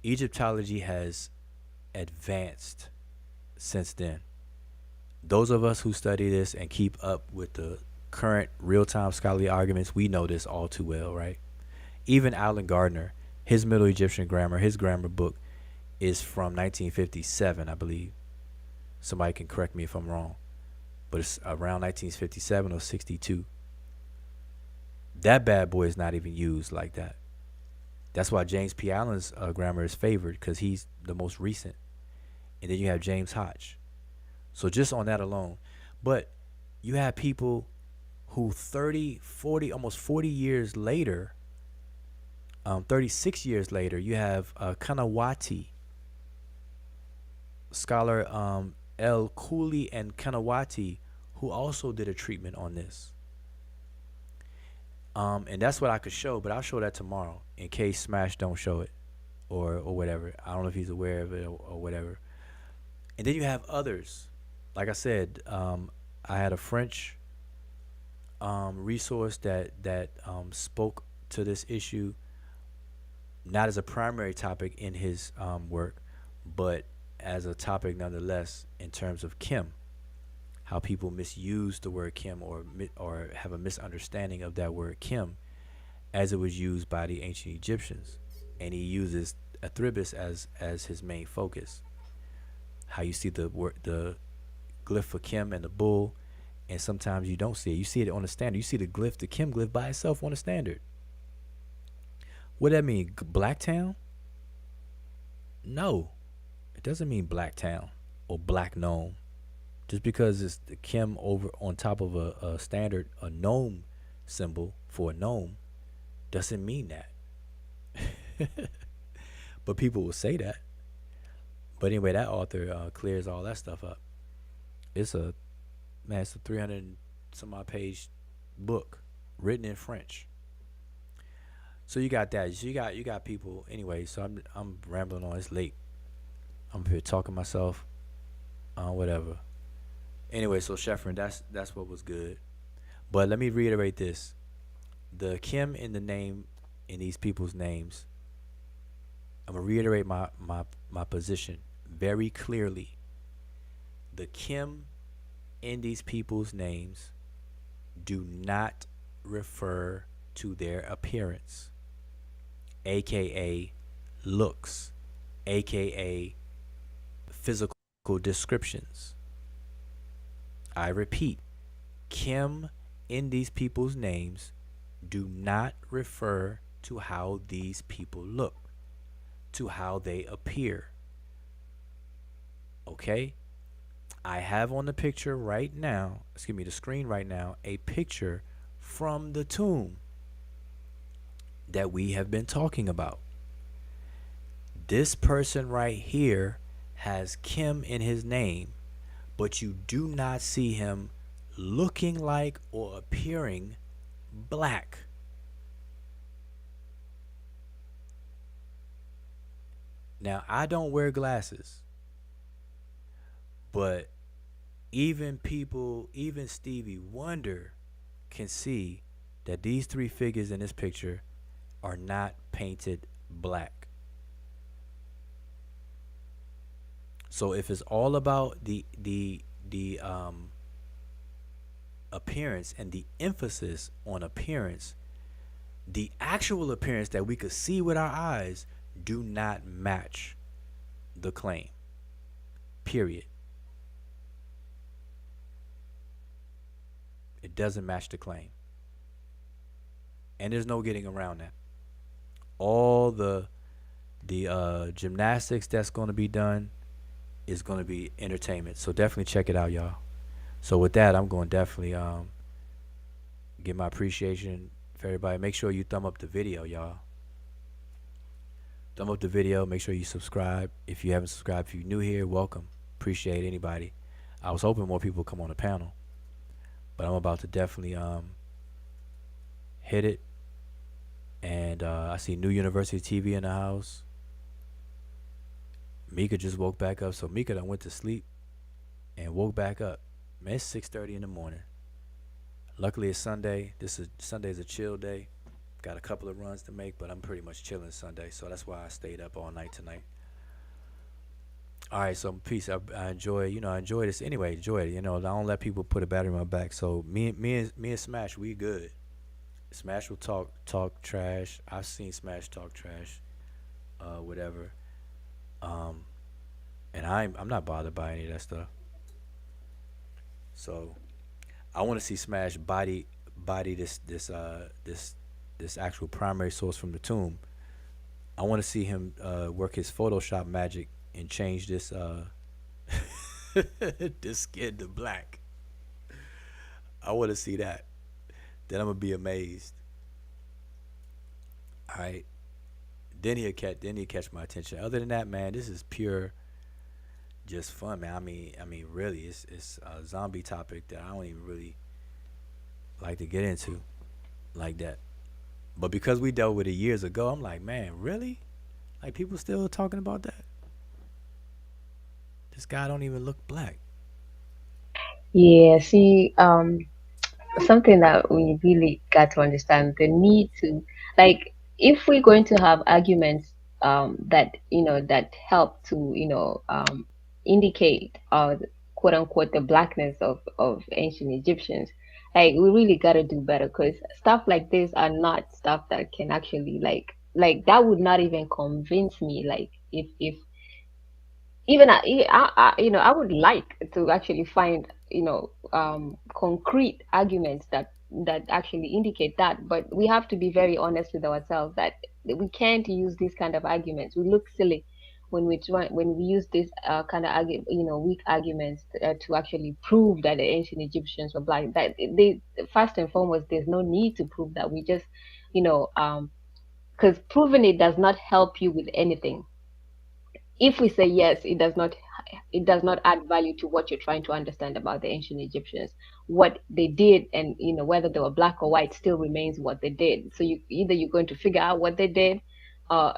Egyptology has advanced since then. Those of us who study this and keep up with the current real-time scholarly arguments, we know this all too well, right? Even Alan Gardner, his Middle Egyptian grammar, his grammar book is from 1957, I believe. Somebody can correct me if I'm wrong, but it's around 1957 or 62. That bad boy is not even used like that. That's why James P. Allen's grammar is favored, because he's the most recent. And then you have James Hodge. So just on that alone. But you have people who 30, 40, almost 40 years later, 36 years later, you have Kanawati, scholar El Cooley and Kanawati, who also did a treatment on this. And that's what I could show, but I'll show that tomorrow in case Smash don't show it or whatever. I don't know if he's aware of it or whatever. And then you have others. Like I said, I had a French resource that spoke to this issue, not as a primary topic in his work, but as a topic nonetheless in terms of Kim, how people misuse the word Kim or have a misunderstanding of that word Kim as it was used by the ancient Egyptians. And he uses Athribis as his main focus. How you see the glyph for Kim and the bull, and sometimes you don't see it. You see it on the standard. You see the Kim glyph by itself on the standard. What that mean? Blacktown? No. It doesn't mean Blacktown or Black Gnome. Just because it's the Kim over on top of a standard, a gnome symbol for a gnome, doesn't mean that. But people will say that. But anyway, that author clears all that stuff up. It's a 300 and some odd page book written in French. So you got that. So you got people anyway. So I'm rambling on. It's late. I'm here talking myself. Whatever. Anyway, so Sheffrin, that's what was good. But let me reiterate this: the Kim in the name, in these people's names. I'm gonna reiterate my position very clearly. The Kim in these people's names do not refer to their appearance, aka looks, aka physical descriptions. I repeat, Kim in these people's names do not refer to how these people look, to how they appear. Okay? I have on the picture right now, the screen right now, a picture from the tomb that we have been talking about. This person right here has Kim in his name, but you do not see him looking like or appearing black. Now, I don't wear glasses, but even people, even Stevie Wonder can see that these three figures in this picture are not painted black. So if it's all about the appearance and the emphasis on appearance, the actual appearance that we could see with our eyes do not match the claim. Period. It doesn't match the claim. And there's no getting around that. All the gymnastics that's going to be done is going to be entertainment. So definitely check it out, y'all. So with that, I'm going to definitely give my appreciation for everybody. Make sure you thumb up the video, y'all. Thumb up the video. Make sure you subscribe. If you haven't subscribed, if you're new here, welcome. Appreciate anybody. I was hoping more people come on the panel, but I'm about to definitely hit it. And I see New University TV in the house. Mika just woke back up, so Mika done went to sleep and woke back up. Man, it's 6:30 in the morning. Luckily, it's Sunday. Sunday's a chill day. Got a couple of runs to make, but I'm pretty much chilling Sunday, so that's why I stayed up all night tonight. All right, so peace. I enjoy, I enjoy this anyway. Enjoy it. I don't let people put a battery in my back. So me and Smash, we good. Smash will talk trash. I've seen Smash talk trash, whatever. And I'm not bothered by any of that stuff. So I want to see Smash body this actual primary source from the tomb. I want to see him work his Photoshop magic and change this this skin to black. I want to see that. Then I'm gonna be amazed. All right. Then he'll catch my attention. Other than that, man, this is pure just fun, man. I mean, really, it's a zombie topic that I don't even really like to get into like that. But because we dealt with it years ago, I'm like, man, really? Like people still talking about that? This guy don't even look black. Yeah, see, something that we really got to understand the need to, like, if we're going to have arguments that that help to indicate quote unquote the blackness of ancient Egyptians, like we really got to do better, because stuff like this are not stuff that can actually like that would not even convince me, like if even I would like to actually find concrete arguments that actually indicate that, but we have to be very honest with ourselves that we can't use these kind of arguments. We look silly when we use this kind of weak arguments to actually prove that the ancient Egyptians were black. That they first and foremost, there's no need to prove that. We just you know because proving it does not help you with anything. If we say yes, it does not add value to what you're trying to understand about the ancient Egyptians. What they did, and whether they were black or white, still remains what they did. So you're going to figure out what they did,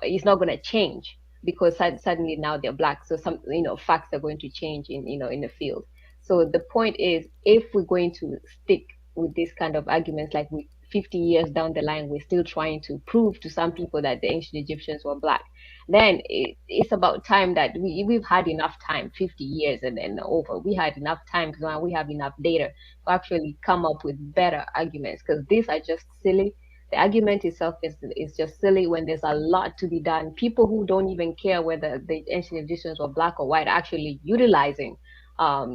it's not going to change because suddenly now they're black. So some facts are going to change in the field. So the point is, if we're going to stick with this kind of arguments, like 50 years down the line, we're still trying to prove to some people that the ancient Egyptians were black, then it's about time that we've had enough time, 50 years and over. We had enough time, because now we have enough data to actually come up with better arguments, because these are just silly. The argument itself is just silly when there's a lot to be done. People who don't even care whether the ancient Egyptians were black or white are actually utilizing that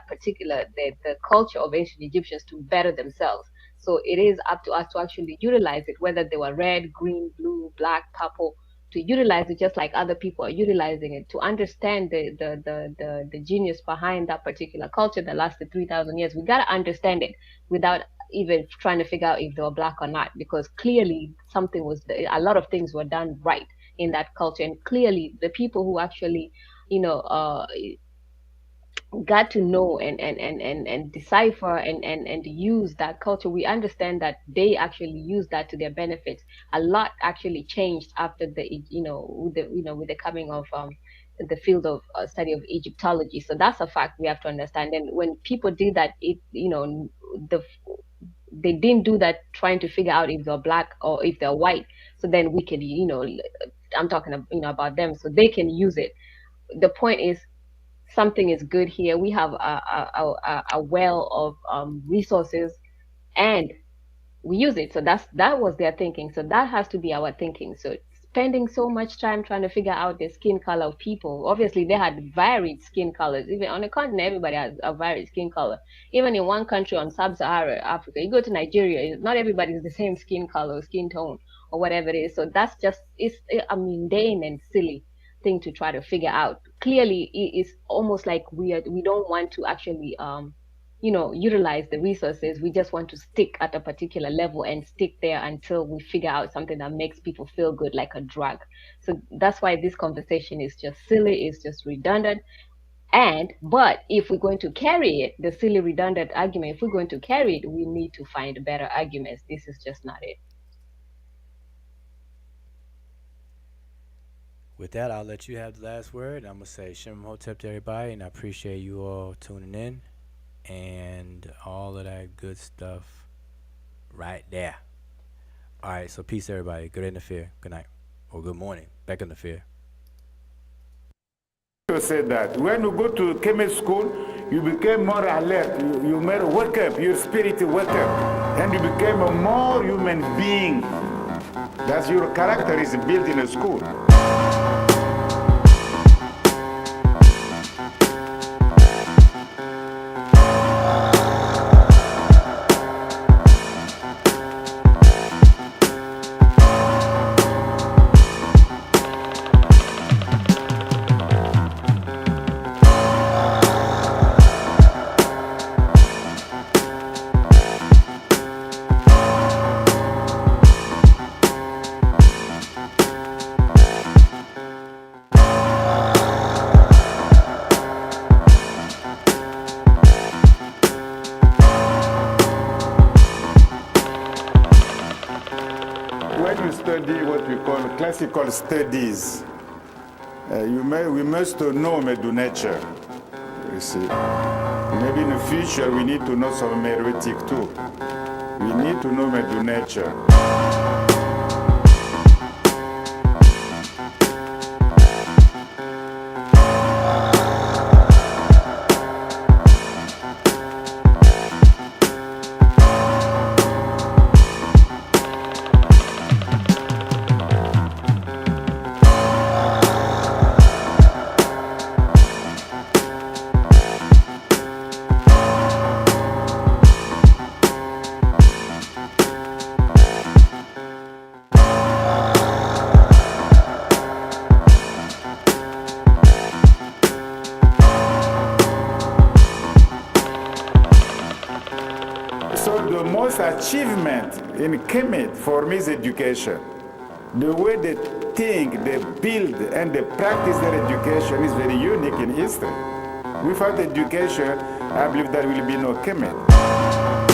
particular the culture of ancient Egyptians to better themselves. So it is up to us to actually utilize it, whether they were red, green, blue, black, purple, to utilize it just like other people are utilizing it, to understand the genius behind that particular culture that lasted 3,000 years. We got to understand it without even trying to figure out if they were black or not, because clearly a lot of things were done right in that culture, and clearly the people who actually you know uh got to know and decipher and use that culture, we understand that they actually use that to their benefit. A lot actually changed after with the coming of the field of study of Egyptology. So that's a fact we have to understand. And when people did that, the they didn't do that trying to figure out if they're black or if they're white. So then we can, I'm talking about them, so they can use it. The point is, something is good here. We have a well of resources, and we use it. So that was their thinking. So that has to be our thinking. So spending so much time trying to figure out the skin color of people. Obviously, they had varied skin colors. Even on the continent, everybody has a varied skin color. Even in one country on sub-Saharan Africa, you go to Nigeria, not everybody is the same skin color, skin tone, or whatever it is. So that's just it's a mundane and silly thing to try to figure out. Clearly, it's almost like we don't want to actually utilize the resources. We just want to stick at a particular level and stick there until we figure out something that makes people feel good, like a drug. So that's why this conversation is just silly, it's just redundant. But if we're going to carry it, the silly redundant argument, if we're going to carry it, we need to find better arguments. This is just not it. With that, I'll let you have the last word. I'm going to say Shem Hotep to everybody, and I appreciate you all tuning in and all of that good stuff right there. All right, so peace, everybody. Good interfere. Good night. Or good morning. Back in the fear. To say that when you go to Kemet school, you became more alert. You made wake up, your spirit wake up, and you became a more human being. That's your character is built in a school. Classical studies, we must know Netcher. You see, maybe in the future we need to know some Meroitic too. We need to know Netcher. Achievement in Kemet for me is education. The way they think, they build, and they practice their education is very unique in history. Without education, I believe there will be no Kemet.